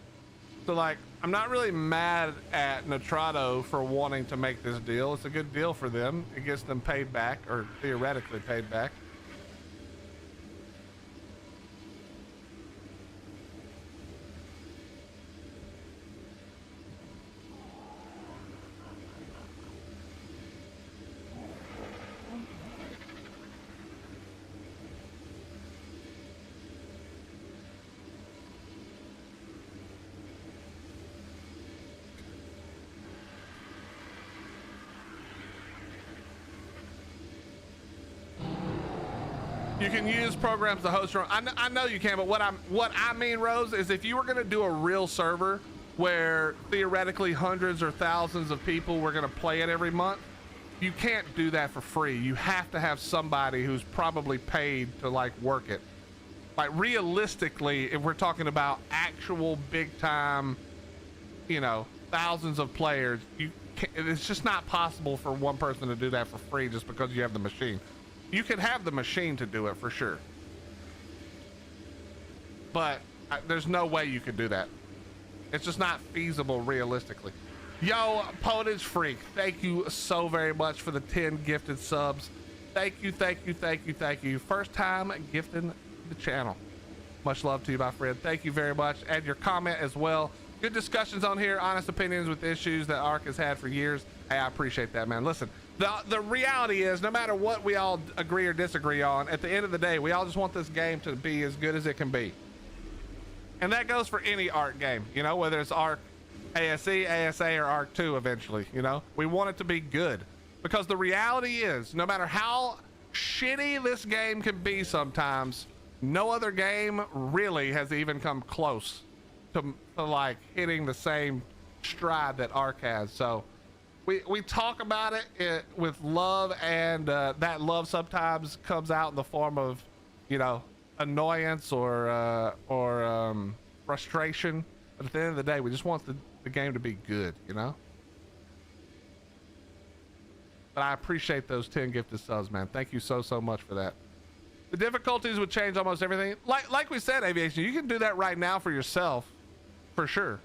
So like, I'm not really mad at Nitrado for wanting to make this deal. It's a good deal for them. It gets them paid back, or theoretically paid back. You can use programs to host your own. I know you can, but what I mean, Rose, is if you were going to do a real server where theoretically hundreds or thousands of people were going to play it every month, you can't do that for free. You have to have somebody who's probably paid to like work it. Like realistically, if we're talking about actual big time, you know, thousands of players, it's just not possible for one person to do that for free just because you have the machine. You could have the machine to do it for sure, but there's no way you could do that. It's just not feasible realistically. Yo, Potage Freak, thank you so very much for the 10 gifted subs. Thank you, thank you, thank you, thank you. First time gifting the channel. Much love to you, my friend. Thank you very much. And your comment as well. Good discussions on here, honest opinions with issues that ARK has had for years. Hey, I appreciate that, man. Listen, the reality is no matter what we all agree or disagree on, at the end of the day, we all just want this game to be as good as it can be. And that goes for any ARK game, you know, whether it's ARK ASE, ASA, or ARK 2 eventually, you know, we want it to be good, because the reality is no matter how shitty this game can be sometimes, no other game really has even come close to like hitting the same stride that ARK has. So we talk about it with love, and that love sometimes comes out in the form of, you know, annoyance or frustration. But at the end of the day, we just want the game to be good, you know. But I appreciate those 10 gifted subs, man. Thank you so much for that. The difficulties would change almost everything. Like we said, Aviation, you can do that right now for yourself, for sure.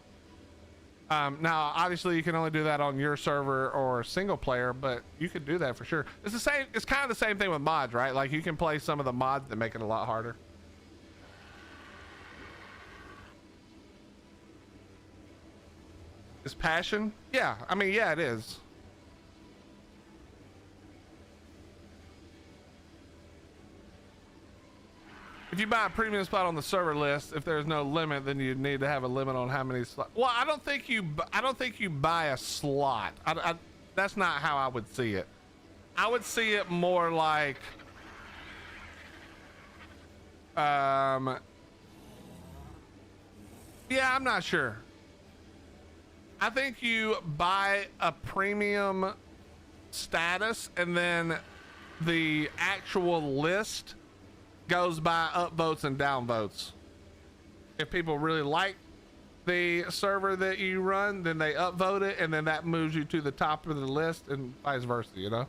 Now, obviously, you can only do that on your server or single player, but you could do that for sure. It's the same. It's kind of the same thing with mods, right? Like you can play some of the mods that make it a lot harder. Is passion? Yeah, I mean, yeah, it is. If you buy a premium slot on the server list, if there's no limit, then you need to have a limit on how many slots. Well, I don't think you buy a slot. That's not how I would see it. I would see it more like, yeah, I'm not sure. I think you buy a premium status, and then the actual list goes by upvotes and downvotes. If people really like the server that you run, then they upvote it, and then that moves you to the top of the list, and vice versa, you know.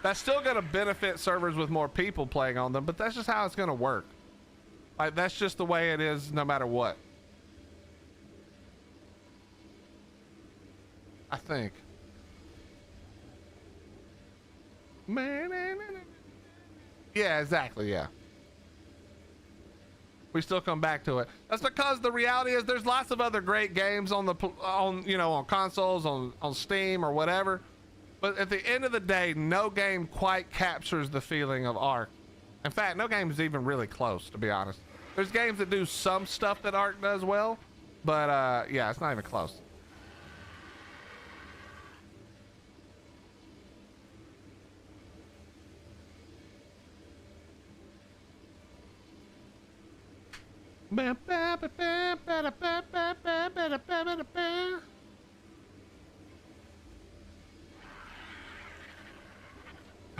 That's still going to benefit servers with more people playing on them, but that's just how it's going to work. Like, that's just the way it is no matter what. I think. Yeah, exactly, yeah. We still come back to it. That's because the reality is there's lots of other great games on you know, on consoles, on Steam or whatever. But at the end of the day, no game quite captures the feeling of ARK. In fact, no game is even really close, to be honest. There's games that do some stuff that ARK does well, but yeah, it's not even close. All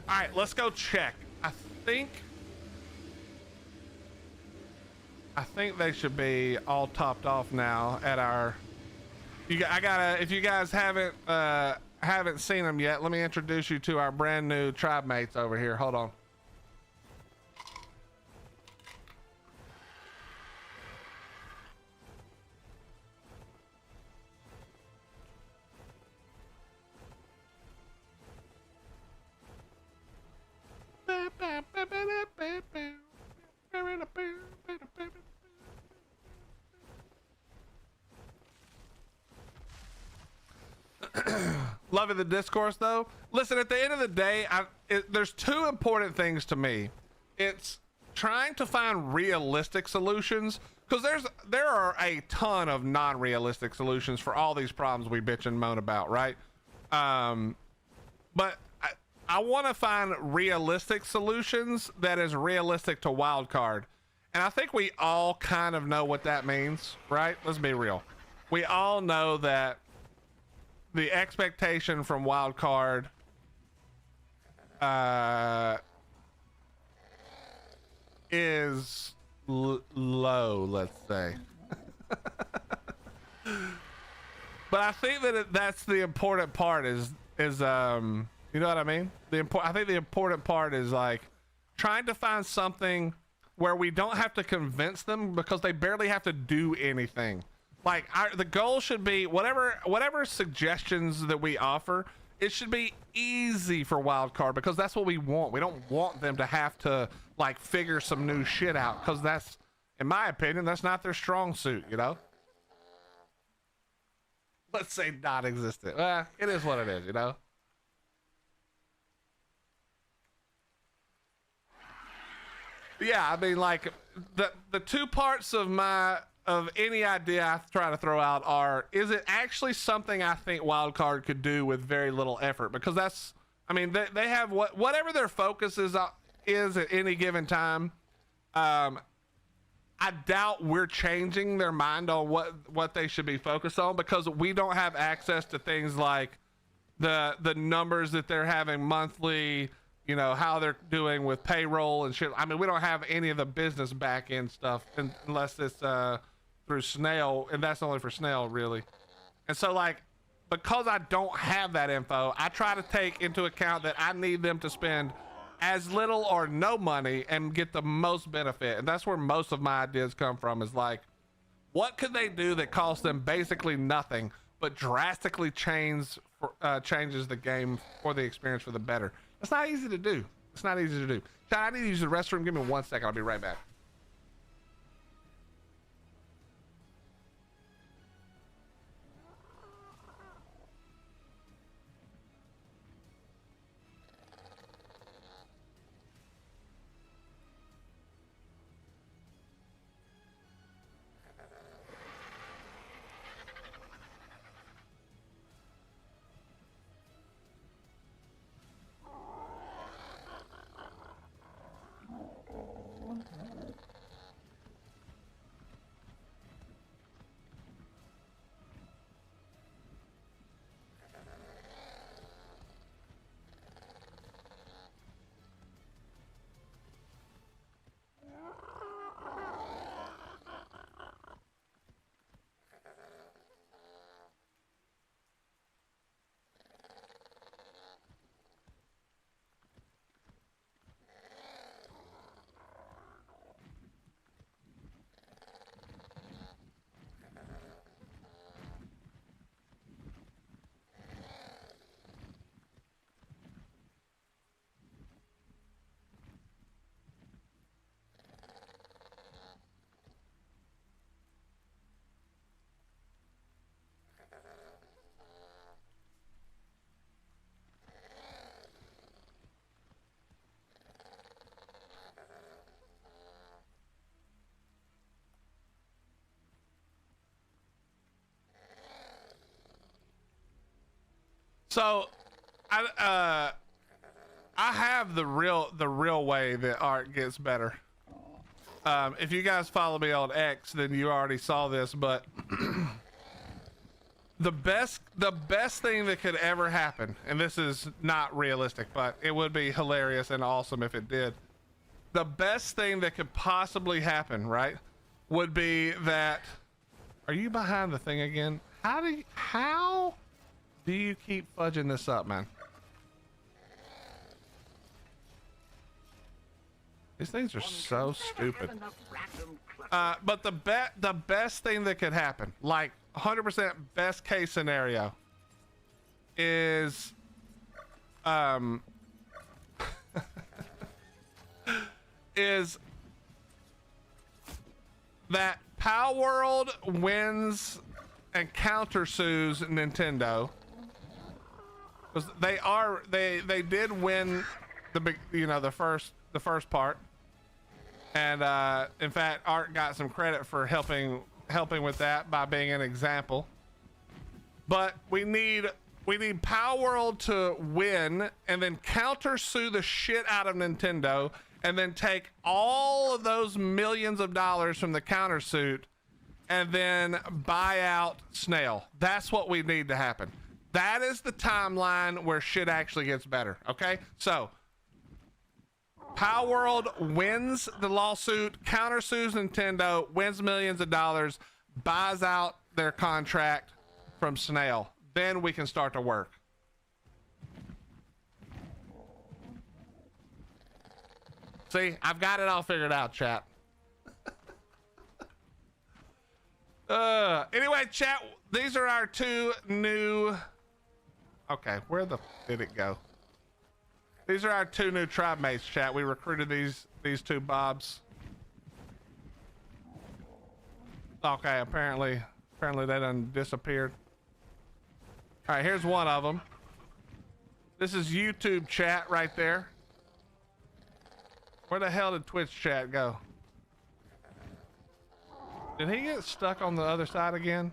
right, let's go check. I think they should be all topped off now at our. If you guys haven't seen them yet, let me introduce you to our brand new tribe mates over here. Hold on. Loving the discourse though. Listen, at the end of the day, there's two important things to me. It's trying to find realistic solutions, because there are a ton of non-realistic solutions for all these problems we bitch and moan about, right? But I want to find realistic solutions that is realistic to wildcard. And I think we all kind of know what that means, right? Let's be real. We all know that the expectation from wildcard is low, let's say. But I think that that's the important part is you know what I mean? I think the important part is like trying to find something where we don't have to convince them because they barely have to do anything. Like the goal should be whatever suggestions that we offer, it should be easy for wildcard because that's what we want. We don't want them to have to like figure some new shit out because that's, in my opinion, that's not their strong suit, you know? Let's say non-existent. It is what it is, you know? Yeah, I mean, like the two parts of any idea I try to throw out are, is it actually something I think wildcard could do with very little effort? Because that's, I mean, they have whatever their focus is at any given time. I doubt we're changing their mind on what they should be focused on because we don't have access to things like the numbers that they're having monthly, you know, how they're doing with payroll and shit. I mean, we don't have any of the business back end stuff unless it's through Snail, and that's only for Snail, really. And so, like, because I don't have that info, I try to take into account that I need them to spend as little or no money and get the most benefit. And that's where most of my ideas come from, is like, what could they do that costs them basically nothing but drastically changes the game or the experience for the better? It's not easy to do. It's not easy to do. Chad, I need to use the restroom. Give me 1 second. I'll be right back. So, I have the real way that art gets better. If you guys follow me on X, then you already saw this, but the best thing that could ever happen, and this is not realistic, but it would be hilarious and awesome if it did. The best thing that could possibly happen, right, would be that. Are you behind the thing again? How do you keep fudging this up, man? These things are so stupid. But the best thing that could happen, like 100% best case scenario, is is that Power World wins and countersues Nintendo. Because they did win the first part, and in fact Art got some credit for helping with that by being an example. But we need Power World to win and then countersue the shit out of Nintendo and then take all of those millions of dollars from the countersuit and then buy out Snail. That's what we need to happen. That is the timeline where shit actually gets better. Okay, so Power World wins the lawsuit, countersues Nintendo, wins millions of dollars, buys out their contract from Snail. Then we can start to work. See, I've got it all figured out, chat. Anyway, chat, these are our two new... Okay, where the did it go? These are our two new tribe mates, chat. We recruited these two Bobs. Okay, apparently they done disappeared. All right, here's one of them. This is YouTube chat right there. Where the hell did Twitch chat go? Did he get stuck on the other side again?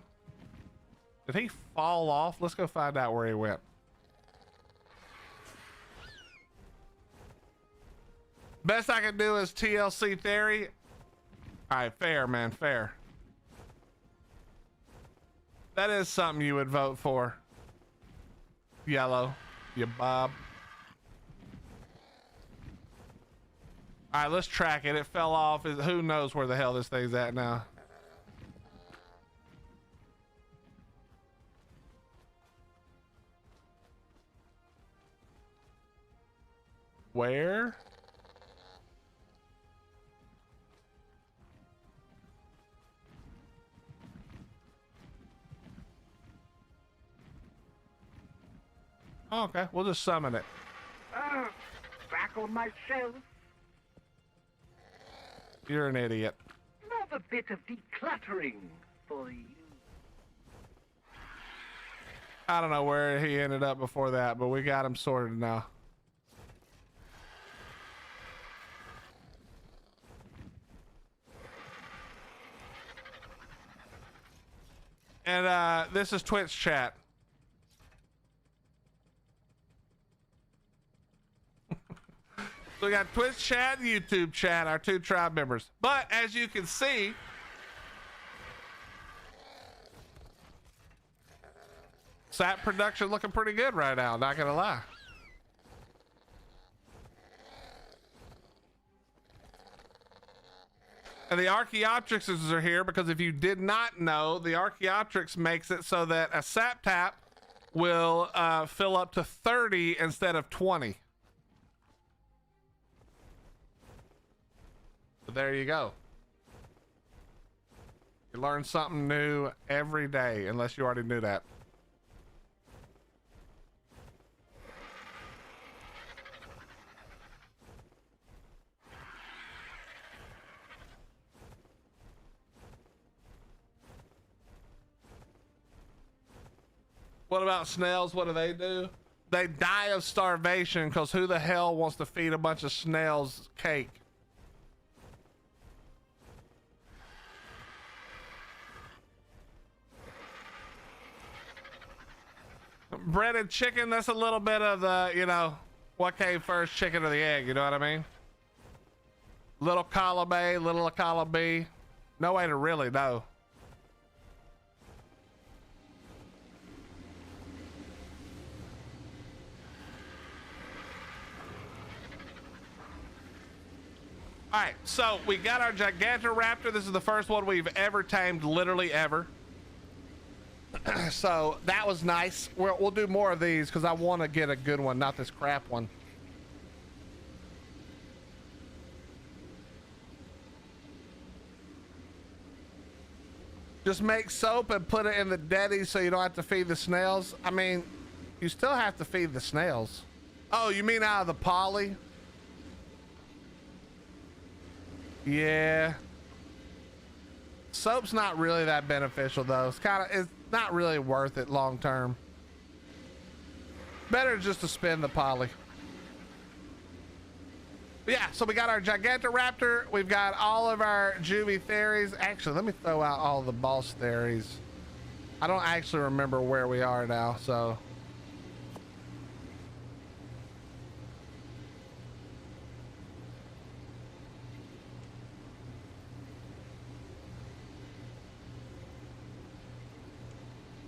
Did he fall off? Let's go find out where he went. Best I can do is TLC theory. All right, fair, man, fair. That is something you would vote for. Yellow, you Bob. All right, let's track it. It fell off. Who knows where the hell this thing's at now? Where? Oh, okay, we'll just summon it. Back on my shelf. You're an idiot. Love a bit of decluttering for you. I don't know where he ended up before that, but we got him sorted now. And this is Twitch chat. So we got Twitch chat and YouTube chat, our two tribe members. But as you can see, SAP production looking pretty good right now, not gonna lie. And the Archaeopteryxes are here because if you did not know, the Archaeopteryx makes it so that a SAP tap will fill up to 30 instead of 20. So there you go. You learn something new every day, unless you already knew that. What about snails? What do? They die of starvation because who the hell wants to feed a bunch of snails cake? Breaded chicken, that's a little bit of the, you know, what came first, chicken or the egg, you know what I mean? Little column A, little column B. No way to really know. All right, so we got our Gigantoraptor. This is the first one we've ever tamed, literally ever. So that was nice. We'll do more of these because I want to get a good one, not this crap one. Just make soap and put it in the deadie so you don't have to feed the snails. I mean, you still have to feed the snails. Oh, you mean out of the poly? Yeah. Soap's not really that beneficial though. It's not really worth it long term. Better just to spin the poly. But yeah, so we got our Gigantoraptor. We've got all of our juvie theories. Actually, let me throw out all the boss theories. I don't actually remember where we are now, so.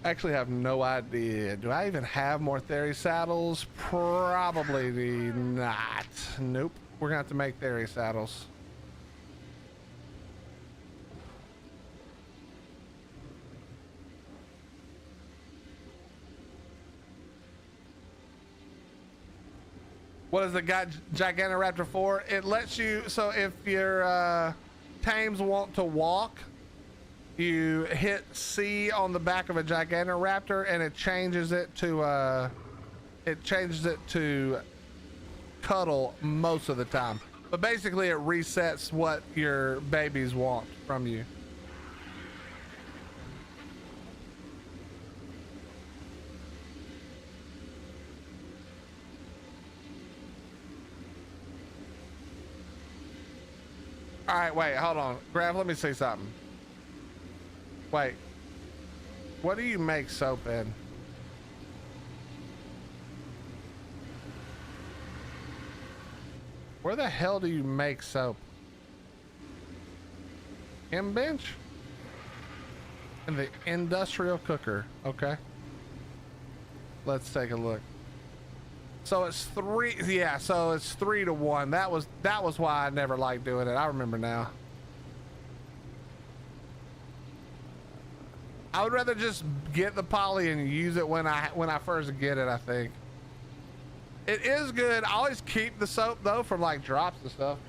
Actually have no idea. Do I even have more theory saddles? Probably not. Nope. we're gonna have to make theory saddles. What is the Gigantoraptor for? It lets you, so if your tames want to walk, you hit C on the back of a Gigantoraptor and it changes it to cuddle most of the time. But basically it resets what your babies want from you. All right, wait, hold on. Graf, let me say something. Wait. What do you make soap in? Where the hell do you make soap? In bench? In the industrial cooker. Okay. Let's take a look. So it's 3, yeah, so it's 3-to-1. That was why I never liked doing it. I remember now. I would rather just get the poly and use it when I first get it, I think. It is good. I always keep the soap though from like drops and stuff,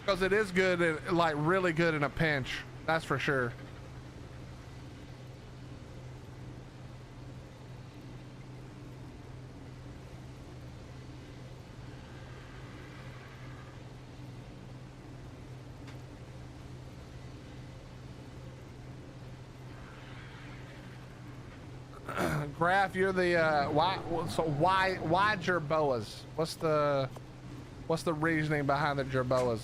because it is good and like really good in a pinch. That's for sure. Graf, you're the why jerboas? What's the reasoning behind the jerboas?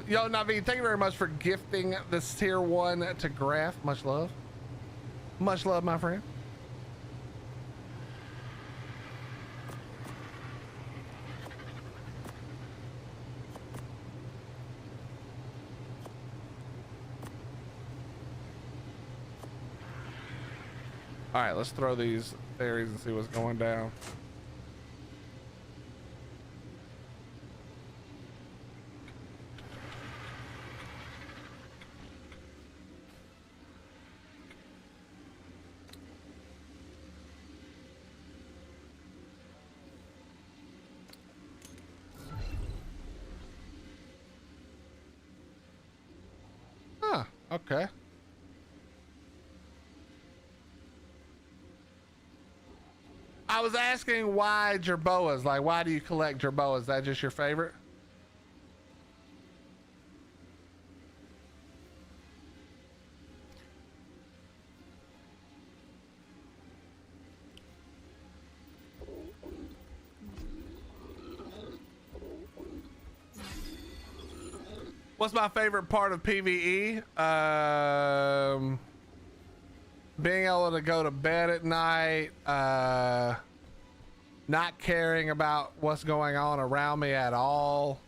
Yo, Navi, thank you very much for gifting this tier 1 to Graf. Much love. Much love, my friend. All right, let's throw these fairies and see what's going down. Huh, okay. I was asking why jerboas, like why do you collect jerboas? Is that just your favorite? What's my favorite part of PvE? Being able to go to bed at night, not caring about what's going on around me at all,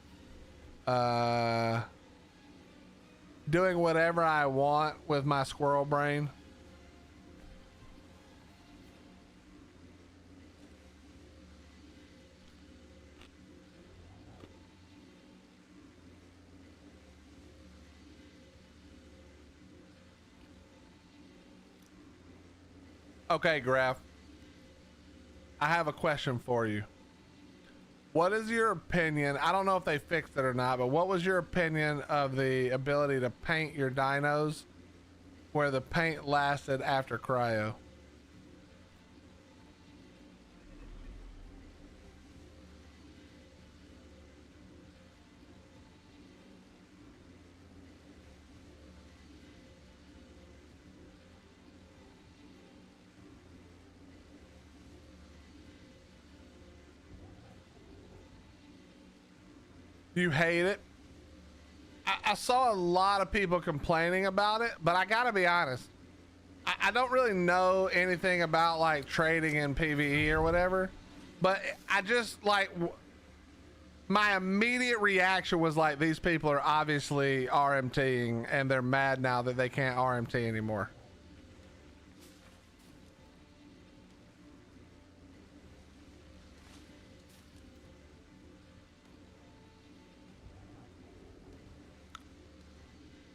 doing whatever I want with my squirrel brain. Okay, Graf. I have a question for you. What is your opinion? I don't know if they fixed it or not, but what was your opinion of the ability to paint your dinos where the paint lasted after cryo? You hate it? I saw a lot of people complaining about it, but I gotta be honest. I don't really know anything about like trading in PvE or whatever, but I just like, my immediate reaction was like, these people are obviously RMTing and they're mad now that they can't RMT anymore.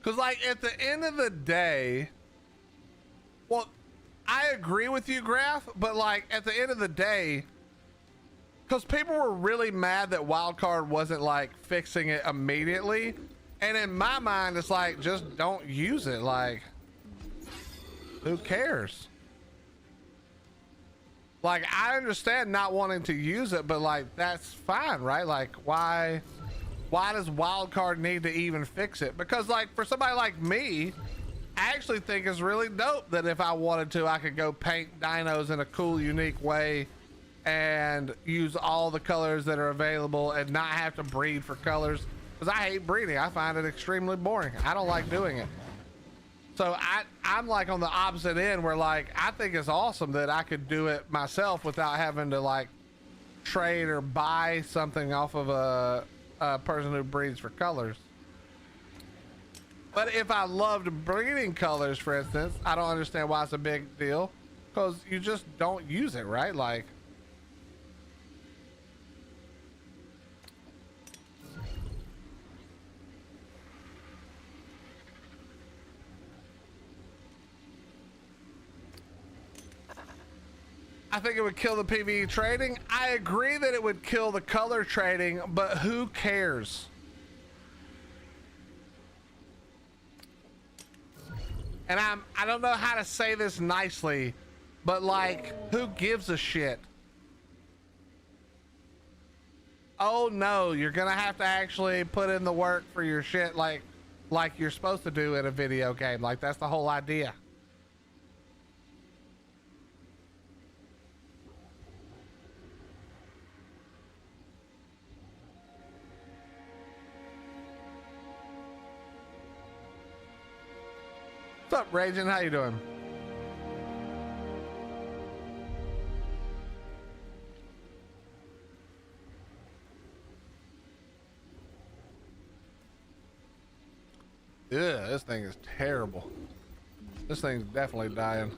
Because, like, at the end of the day, well, I agree with you, Graph, but, like, at the end of the day, because people were really mad that Wildcard wasn't, like, fixing it immediately. And in my mind, it's like, just don't use it. Like, who cares? Like, I understand not wanting to use it, but, like, that's fine, right? Like, why does Wildcard need to even fix it? Because, like, for somebody like me, I actually think it's really dope that if I wanted to, I could go paint dinos in a cool, unique way and use all the colors that are available and not have to breed for colors. Because I hate breeding. I find it extremely boring. I don't like doing it. So I'm like on the opposite end where, like, I think it's awesome that I could do it myself without having to, like, trade or buy something off of a person who breeds for colors. But if I loved breeding colors, for instance, I don't understand why it's a big deal, because you just don't use it, right? Like, I think it would kill the PvE trading. I agree that it would kill the color trading, but who cares? And I don't know how to say this nicely, but, like, who gives a shit? Oh no, you're gonna have to actually put in the work for your shit like you're supposed to do in a video game. Like, that's the whole idea. What's up, Raging? How you doing? Yeah, this thing is terrible. This thing's definitely dying.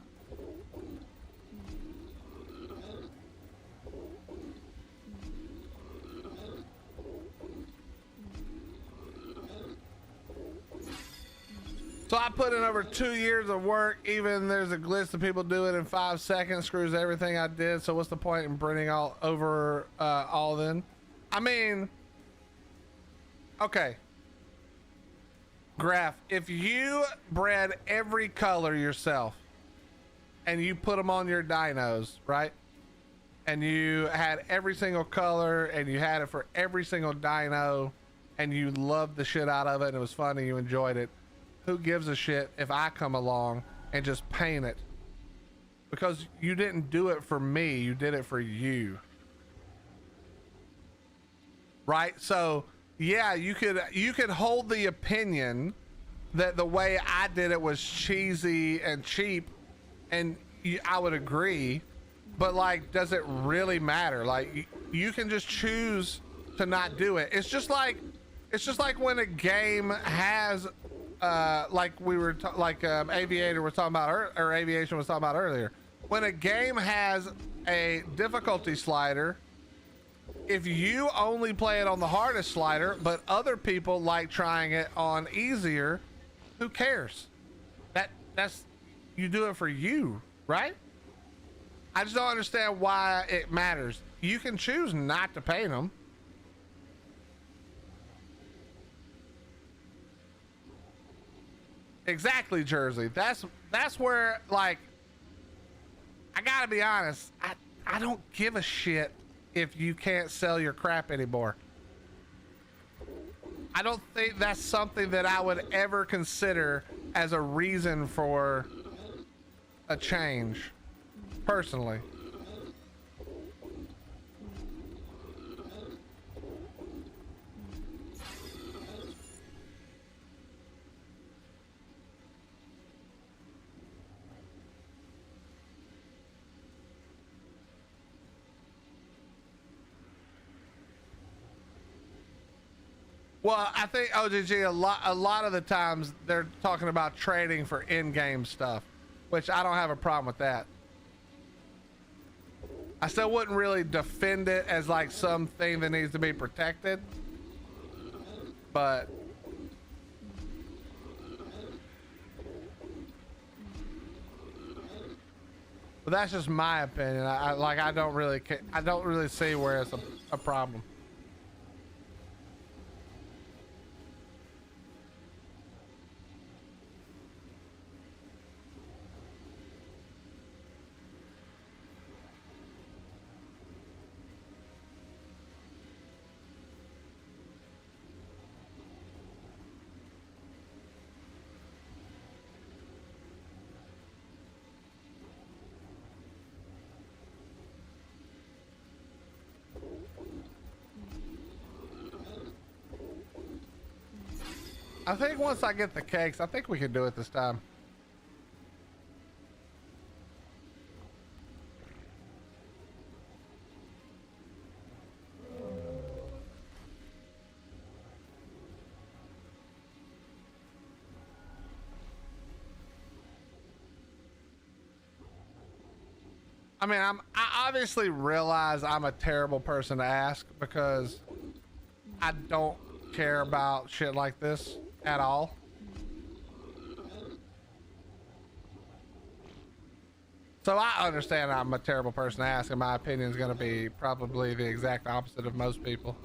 So I put in over 2 years of work. Even there's a glitch that people do it in 5 seconds, screws everything I did. So what's the point in bringing all over all then? I mean, okay. Graph, if you bred every color yourself and you put them on your dinos, right? And you had every single color and you had it for every single dino and you loved the shit out of it and it was fun and you enjoyed it. Who gives a shit if I come along and just paint it? Because you didn't do it for me, you did it for you. Right? So yeah, you could hold the opinion that the way I did it was cheesy and cheap, and I would agree, but, like, does it really matter? Like, you can just choose to not do it. It's just like when a game has like we were Aviator was talking about, or Aviation was talking about earlier, when a game has a difficulty slider, if you only play it on the hardest slider, but other people like trying it on easier, who cares? That's you do it for you, right? I just don't understand why it matters. You can choose not to paint them. Exactly, Jersey. That's where, like, I gotta be honest. I don't give a shit if you can't sell your crap anymore. I don't think that's something that I would ever consider as a reason for a change, personally. Well, I think OGG a lot of the times they're talking about trading for in-game stuff, which I don't have a problem with that. I still wouldn't really defend it as like something that needs to be protected, but But that's just my opinion. I don't really see where it's a problem. I think once I get the cakes, I think we can do it this time. I mean, I obviously realize I'm a terrible person to ask because I don't care about shit like this at all. So I understand I'm a terrible person to ask, and my opinion is going to be probably the exact opposite of most people.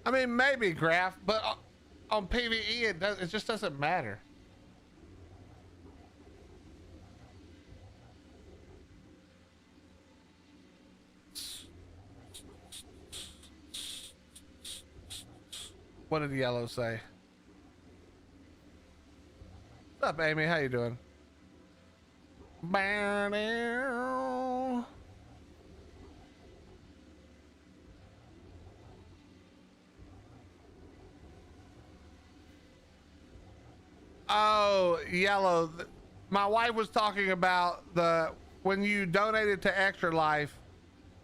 I mean, maybe Graph, but on PvE, it just doesn't matter. What did Yellow say? What's up, Amy? How you doing? Oh, Yellow. My wife was talking about when you donated to Extra Life,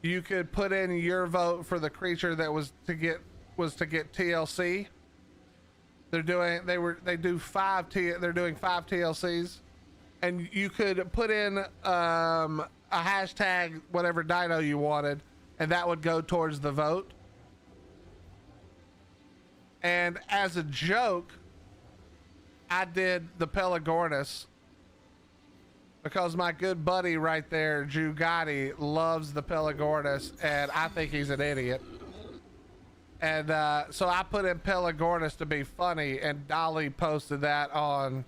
you could put in your vote for the creature that was to get TLC. They're doing 5 TLCs, and you could put in a hashtag whatever dino you wanted, and that would go towards the vote. And as a joke, I did the Pelagornis because my good buddy right there, Drew Gotti, loves the Pelagornis, and I think he's an idiot. And so I put in Pelagornis to be funny, and Dolly posted that on.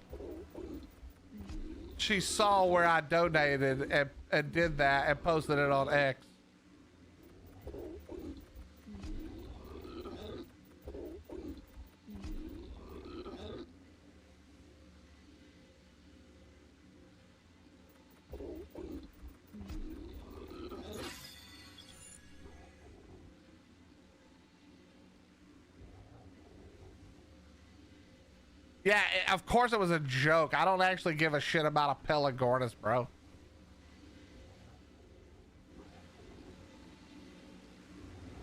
She saw where I donated and did that and posted it on X. Yeah, of course it was a joke. I don't actually give a shit about a Pelagornis, bro.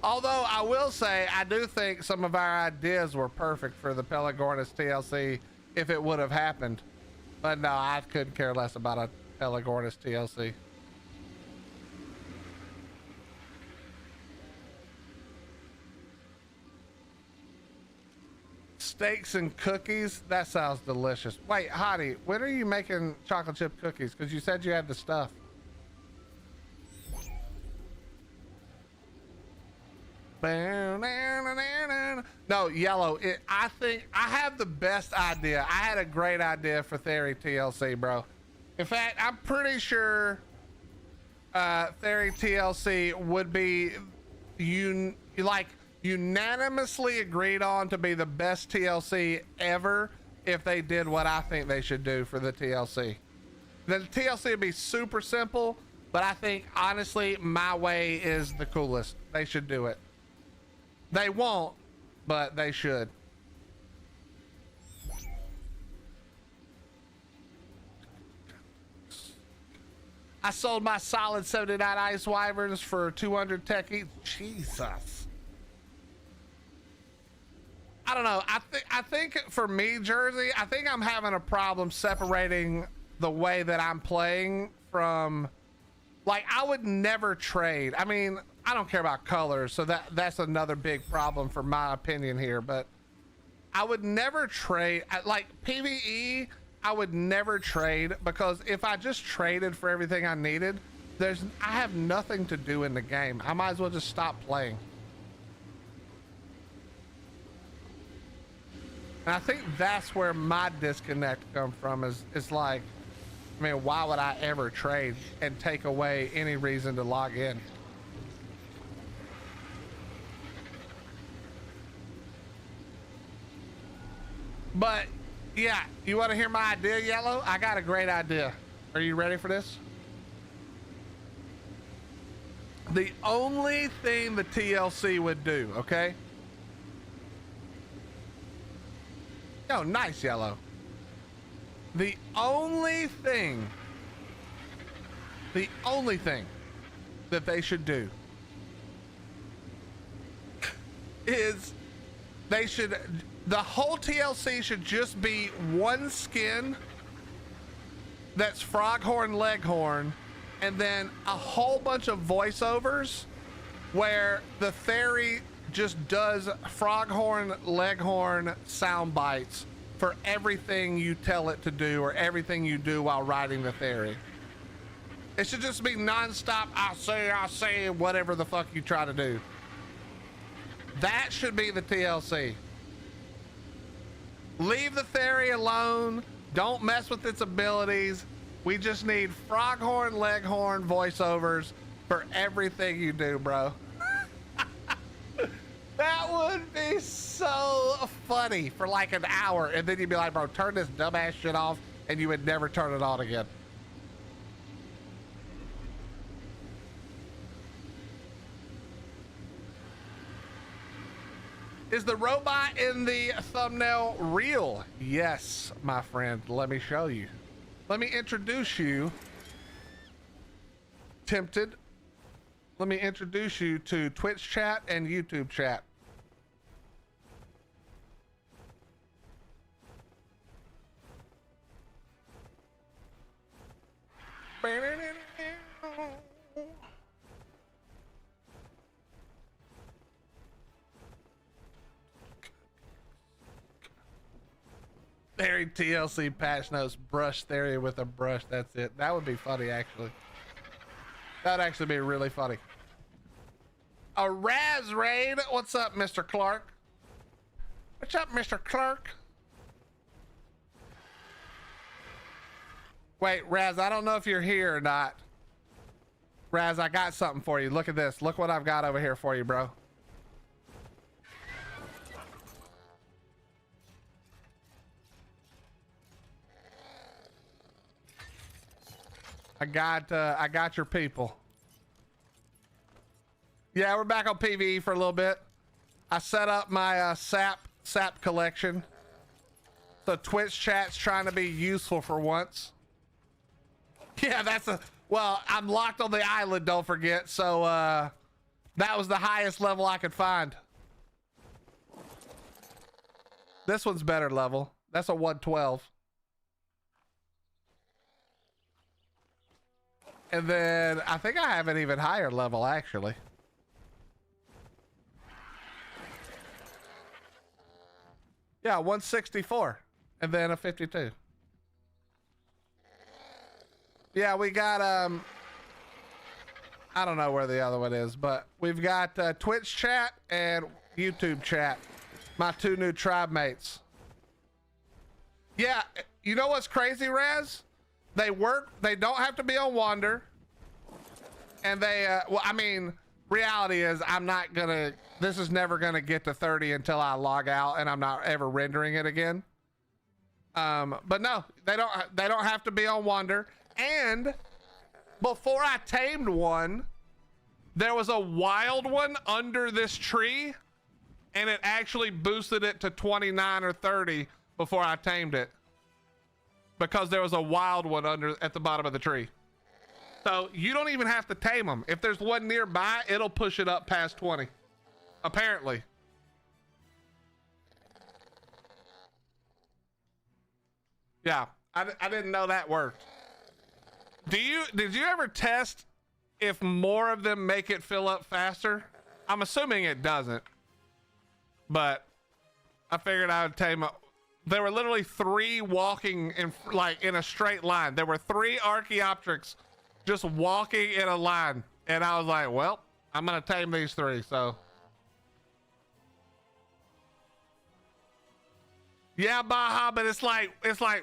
Although I will say, I do think some of our ideas were perfect for the Pelagornis TLC if it would have happened. But no, I couldn't care less about a Pelagornis TLC. Steaks and cookies? That sounds delicious. Wait, Hottie, when are you making chocolate chip cookies? Because you said you had the stuff. No, Yellow, I think I have the best idea. I had a great idea for Theory TLC, bro. In fact, I'm pretty sure Theory TLC would be unanimously agreed on to be the best TLC ever if they did what I think they should do for the TLC. The TLC would be super simple, but I think honestly my way is the coolest. They should do it. They won't, but they should. I sold my solid 79 ice wyverns for 200 tech each. Jesus. I don't know. I think for me, Jersey, I think I'm having a problem separating the way that I'm playing from, like, I would never trade. I mean, I don't care about colors, so that's another big problem for my opinion here. But I would never trade, like PvE, I would never trade, because if I just traded for everything I needed, I have nothing to do in the game. I might as well just stop playing. And I think that's where my disconnect comes from, is like, I mean, why would I ever trade and take away any reason to log in? But yeah, you want to hear my idea, Yellow? I got a great idea. Are you ready for this? The only thing the TLC would do, okay? Oh, nice, Yellow. The only thing that they should do is the whole TLC should just be one skin that's Froghorn Leghorn, and then a whole bunch of voiceovers where the fairy just does Froghorn Leghorn sound bites for everything you tell it to do, or everything you do while riding the ferry. It should just be nonstop, I say, whatever the fuck you try to do. That should be the TLC. Leave the ferry alone. Don't mess with its abilities. We just need Froghorn Leghorn voiceovers for everything you do, bro. That would be so funny for like an hour, and then you'd be like, bro, turn this dumbass shit off, and you would never turn it on again. Is the robot in the thumbnail real? Yes, my friend. Let me show you. Let me introduce you. Tempted. Let me introduce you to Twitch chat and YouTube chat. Theory TLC patch notes, brush theory with a brush. That's it. That would be funny, actually. That'd actually be really funny. A Raz raid. What's up, Mr. Clark? What's up, Mr. Clark? Wait, Raz, I don't know if you're here or not. Raz, I got something for you. Look at this. Look what I've got over here for you, bro. I got your people. Yeah, we're back on PvE for a little bit. I set up my sap collection. So Twitch chat's trying to be useful for once. Yeah, well, I'm locked on the island, don't forget. So that was the highest level I could find. This one's better level. That's a 112. And then I think I have an even higher level, actually. Yeah, 164. And then a 52. Yeah, we got, I don't know where the other one is, but we've got Twitch chat and YouTube chat. My two new tribe mates. Yeah, you know what's crazy, Raz? They don't have to be on Wander. And they, well, I mean, reality is this is never gonna get to 30 until I log out and I'm not ever rendering it again. But no, they don't have to be on Wander. And before I tamed one, there was a wild one under this tree, and it actually boosted it to 29 or 30 before I tamed it, because there was a wild one at the bottom of the tree. So you don't even have to tame them. If there's one nearby, it'll push it up past 20. Apparently. Yeah, I didn't know that worked. Did you ever test if more of them make it fill up faster. I'm assuming it doesn't, but I figured I would tame up. There were literally 3 walking in a straight line. There were 3 Archaeopteryx just walking in a line, and I was like, well, I'm gonna tame these 3. So yeah, Baja, but it's like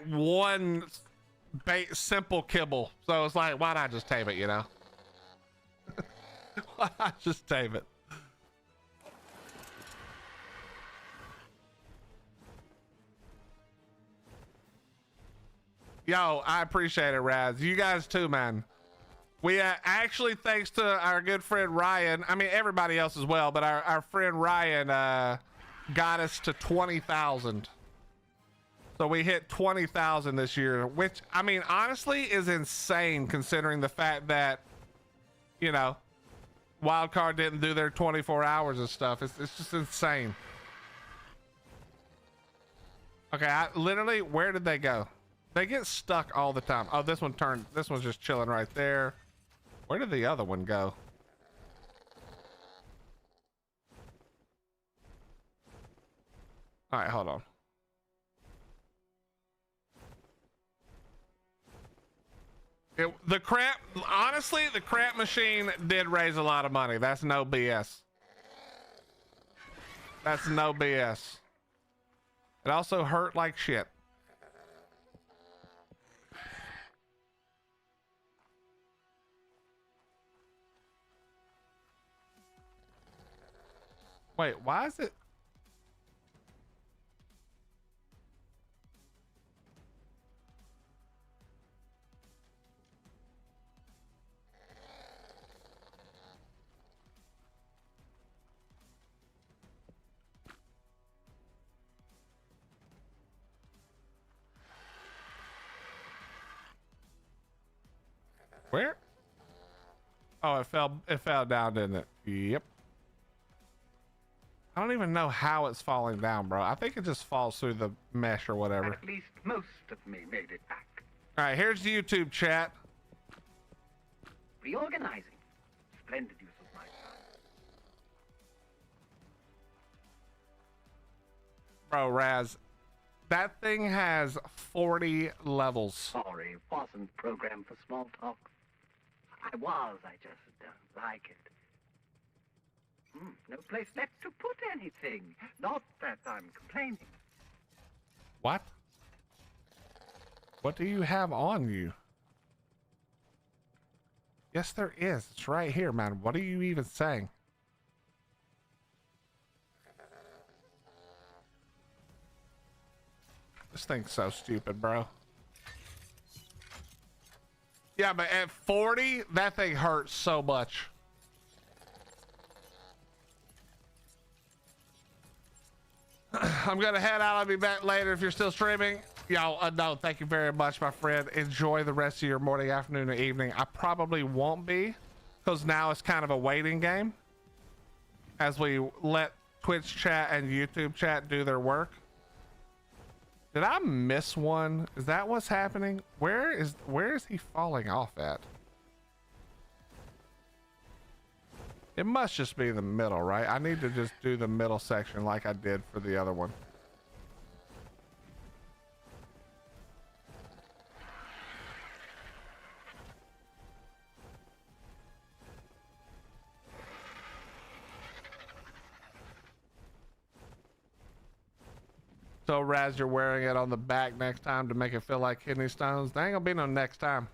one simple kibble. So it's like, why not just tame it, you know? Why not just tame it? Yo, I appreciate it, Raz. You guys too, man. We actually, thanks to our good friend Ryan, I mean everybody else as well, but our friend Ryan got us to 20,000. So we hit 20,000 this year, which I mean honestly is insane considering the fact that, you know, Wildcard didn't do their 24 hours and stuff. It's just insane. Okay, I literally, where did they go? They get stuck all the time. Oh, this one turned. This one's just chilling right there. Where did the other one go? All right, hold on. The crap, honestly, the crap machine did raise a lot of money. That's no BS. That's no BS. It also hurt like shit. Wait, why is it? Where? Oh, it fell down, didn't it? Yep. I don't even know how it's falling down, bro. I think it just falls through the mesh or whatever. At least most of me made it back. All right, here's the YouTube chat. Reorganizing. Splendid use of my time. Bro, Raz, that thing has 40 levels. Sorry, wasn't programmed for small talk. I just don't like it. No place left to put anything. Not that I'm complaining. What? What do you have on you? Yes, there is. It's right here, man. What are you even saying? This thing's so stupid, bro. Yeah, but at 40, that thing hurts so much. I'm gonna head out. I'll be back later if you're still streaming. Yo, no, thank you very much, my friend. Enjoy the rest of your morning, afternoon, or evening. I probably won't be, because now it's kind of a waiting game as we let Twitch chat and YouTube chat do their work. Did I miss one? Is that what's happening? Where is he falling off at? It must just be the middle, right? I need to just do the middle section like I did for the other one. So Raz, you're wearing it on the back next time to make it feel like kidney stones. There ain't gonna be no next time.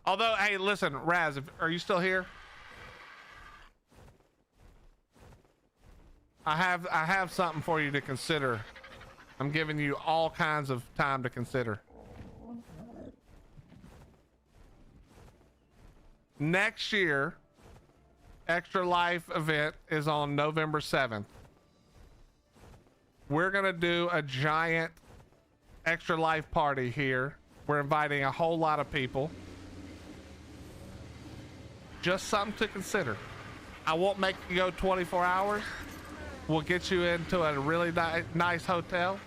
Although, hey, listen, Raz, are you still here? I have something for you to consider. I'm giving you all kinds of time to consider. Next year, Extra Life event is on November 7th. We're gonna do a giant Extra Life party here. We're inviting a whole lot of people. Just something to consider. I won't make you go 24 hours. We'll get you into a really nice hotel.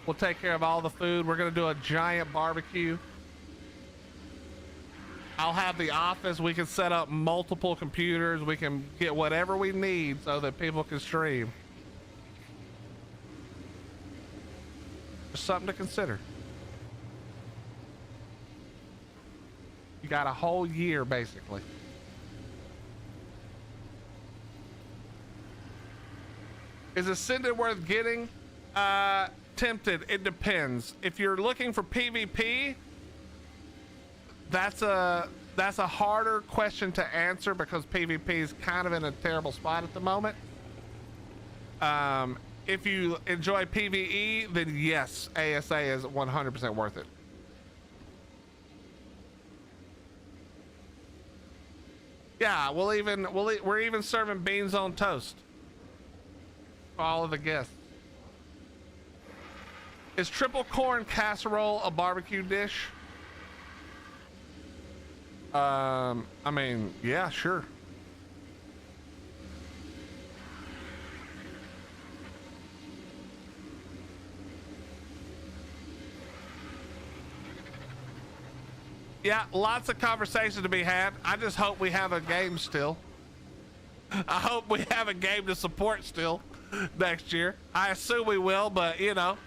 We'll take care of all the food. We're gonna do a giant barbecue. I'll have the office. We can set up multiple computers. We can get whatever we need so that people can stream. Just something to consider. You got a whole year, basically. Is Ascended worth getting? Tempted. It depends. If you're looking for PvP, that's a harder question to answer because PvP is kind of in a terrible spot at the moment. If you enjoy PvE, then yes, ASA is 100% worth it. Yeah, we're even serving beans on toast for all of the guests. Is triple corn casserole a barbecue dish? I mean, yeah, sure. Yeah, lots of conversations to be had. I just hope we have a game still. I hope we have a game to support still next year. I assume we will, but you never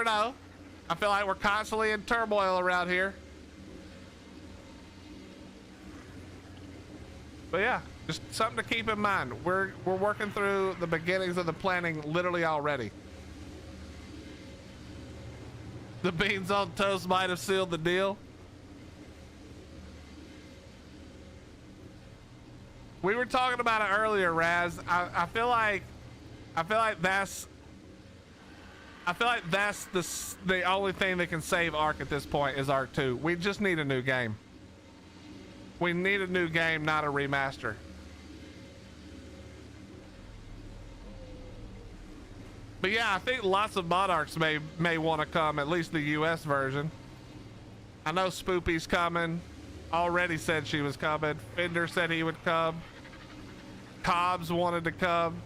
know. I feel like we're constantly in turmoil around here. But yeah, just something to keep in mind. We're working through the beginnings of the planning literally already. The beans on toast might have sealed the deal. We were talking about it earlier, Raz. I feel like that's the only thing that can save Ark at this point is Ark 2. We just need a new game. We need a new game, not a remaster. But yeah, I think lots of Monarchs may want to come, at least the US version. I know Spoopy's coming. Already said she was coming. Fender said he would come. Cobbs wanted to come.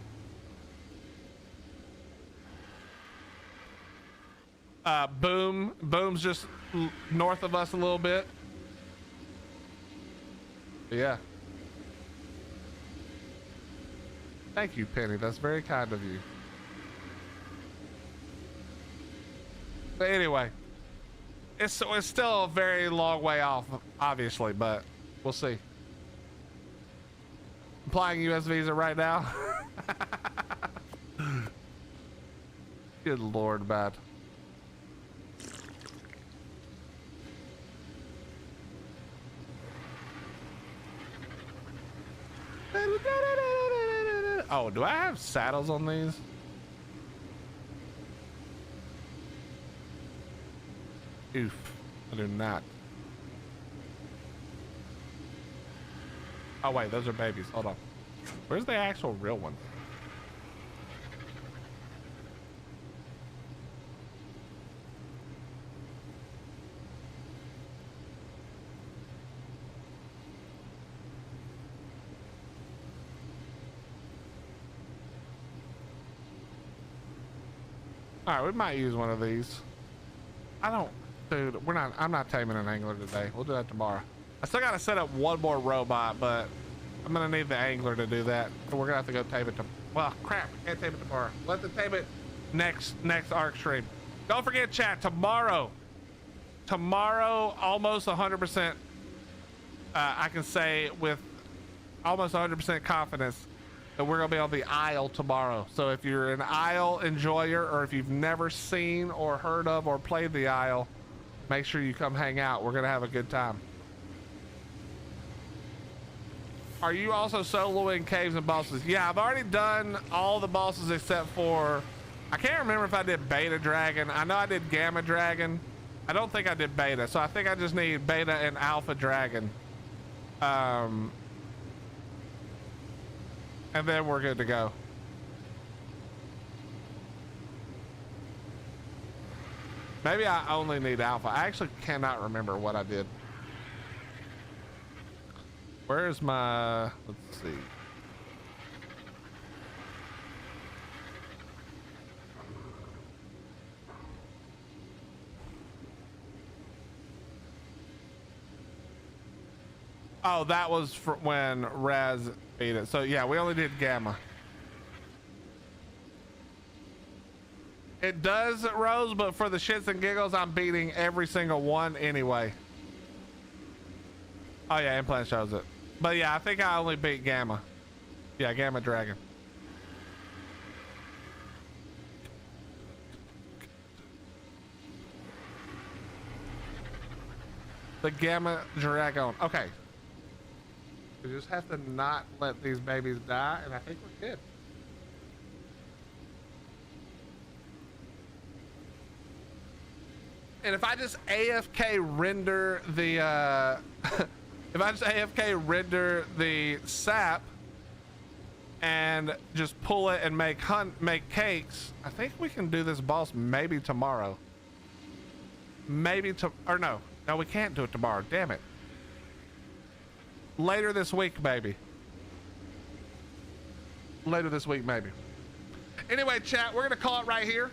Boom's just north of us a little bit. Yeah. Thank you, Penny. That's very kind of you. But anyway, it's still a very long way off, obviously, but we'll see. Applying US visa right now. Good Lord, Matt. Oh, do I have saddles on these? Oof, I do not. Oh wait, those are babies. Hold on. Where's the actual real one? All right, we might use one of these. Dude, I'm not taming an angler today. We'll do that tomorrow. I still gotta set up one more robot, but I'm gonna need the angler to do that. So we're gonna have to go tame it well, crap, can't tame it tomorrow. Let them tame it next Arc stream. Don't forget, chat, tomorrow, almost 100%, I can say with almost 100% confidence that we're gonna be on the Isle tomorrow. So if you're an Isle enjoyer, or if you've never seen or heard of or played the Isle, make sure you come hang out. We're gonna have a good time. Are you also soloing caves and bosses? Yeah, I've already done all the bosses except for, I can't remember if I did Beta Dragon. I know I did Gamma Dragon. I don't think I did Beta, so I think I just need Beta and Alpha Dragon. And then we're good to go. Maybe I only need Alpha. I actually cannot remember what I did. Where's my, let's see. Oh, that was for when Raz beat it. So yeah, we only did gamma. It does, Rose, but for the shits and giggles, I'm beating every single one anyway. Oh yeah, implant shows it. But yeah, I think I only beat gamma. Yeah, gamma dragon. The gamma dragon. Okay. We just have to not let these babies die, and I think we're good. And if I just AFK render the if I just AFK render the sap and just pull it and make cakes, I think we can do this boss maybe tomorrow. Maybe or no, we can't do it tomorrow. Damn it. Later this week, maybe. Later this week, maybe. Anyway, chat, we're gonna call it right here.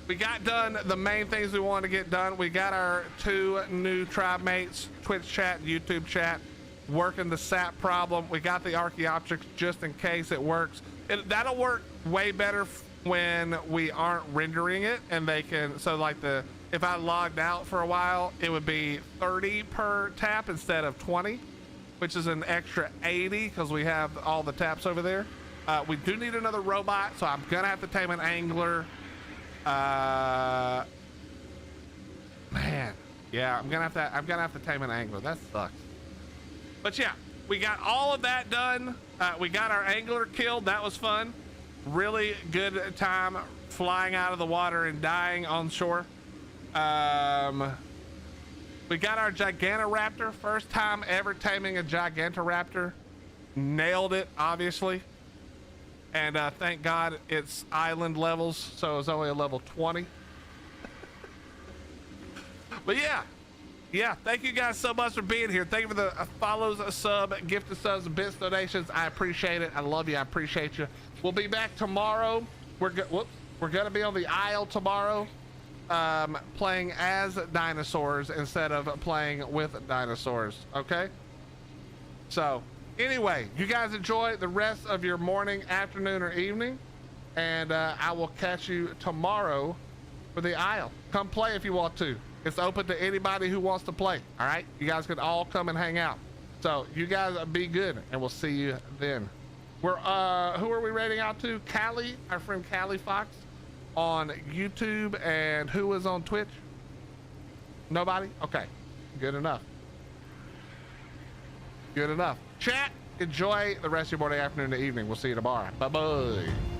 We got done the main things we wanted to get done. We got our 2 new tribe mates, Twitch chat and YouTube chat, working the sap problem. We got the Archaeopteryx just in case it works. That'll work way better when we aren't rendering it, and they can, so like if I logged out for a while, it would be 30 per tap instead of 20, which is an extra 80 because we have all the taps over there. We do need another robot, so I'm gonna have to tame an angler. Man, yeah, I'm gonna have to tame an angler. That sucks. But yeah, we got all of that done. We got our angler killed. That was fun. Really good time flying out of the water and dying on shore. We got our Gigantoraptor. First time ever taming a Gigantoraptor. Nailed it, obviously. And thank God it's island levels, so it's only a level 20. But yeah, thank you guys so much for being here. Thank you for the follows, sub, gifted subs, bits, donations. I appreciate it. I love you. I appreciate you. We'll be back tomorrow. We're gonna be on the Isle tomorrow, playing as dinosaurs instead of playing with dinosaurs. Okay. So anyway, you guys enjoy the rest of your morning, afternoon, or evening, and I will catch you tomorrow for the Isle. Come play if you want to. It's open to anybody who wants to play. All right, you guys can all come and hang out. So you guys be good, and we'll see you then. We're who are we rating out to? Callie, our friend Callie Fox on YouTube, and who is on Twitch? Nobody? Okay, good enough. Good enough. Chat, enjoy the rest of your morning, afternoon, and evening. We'll see you tomorrow. Bye-bye.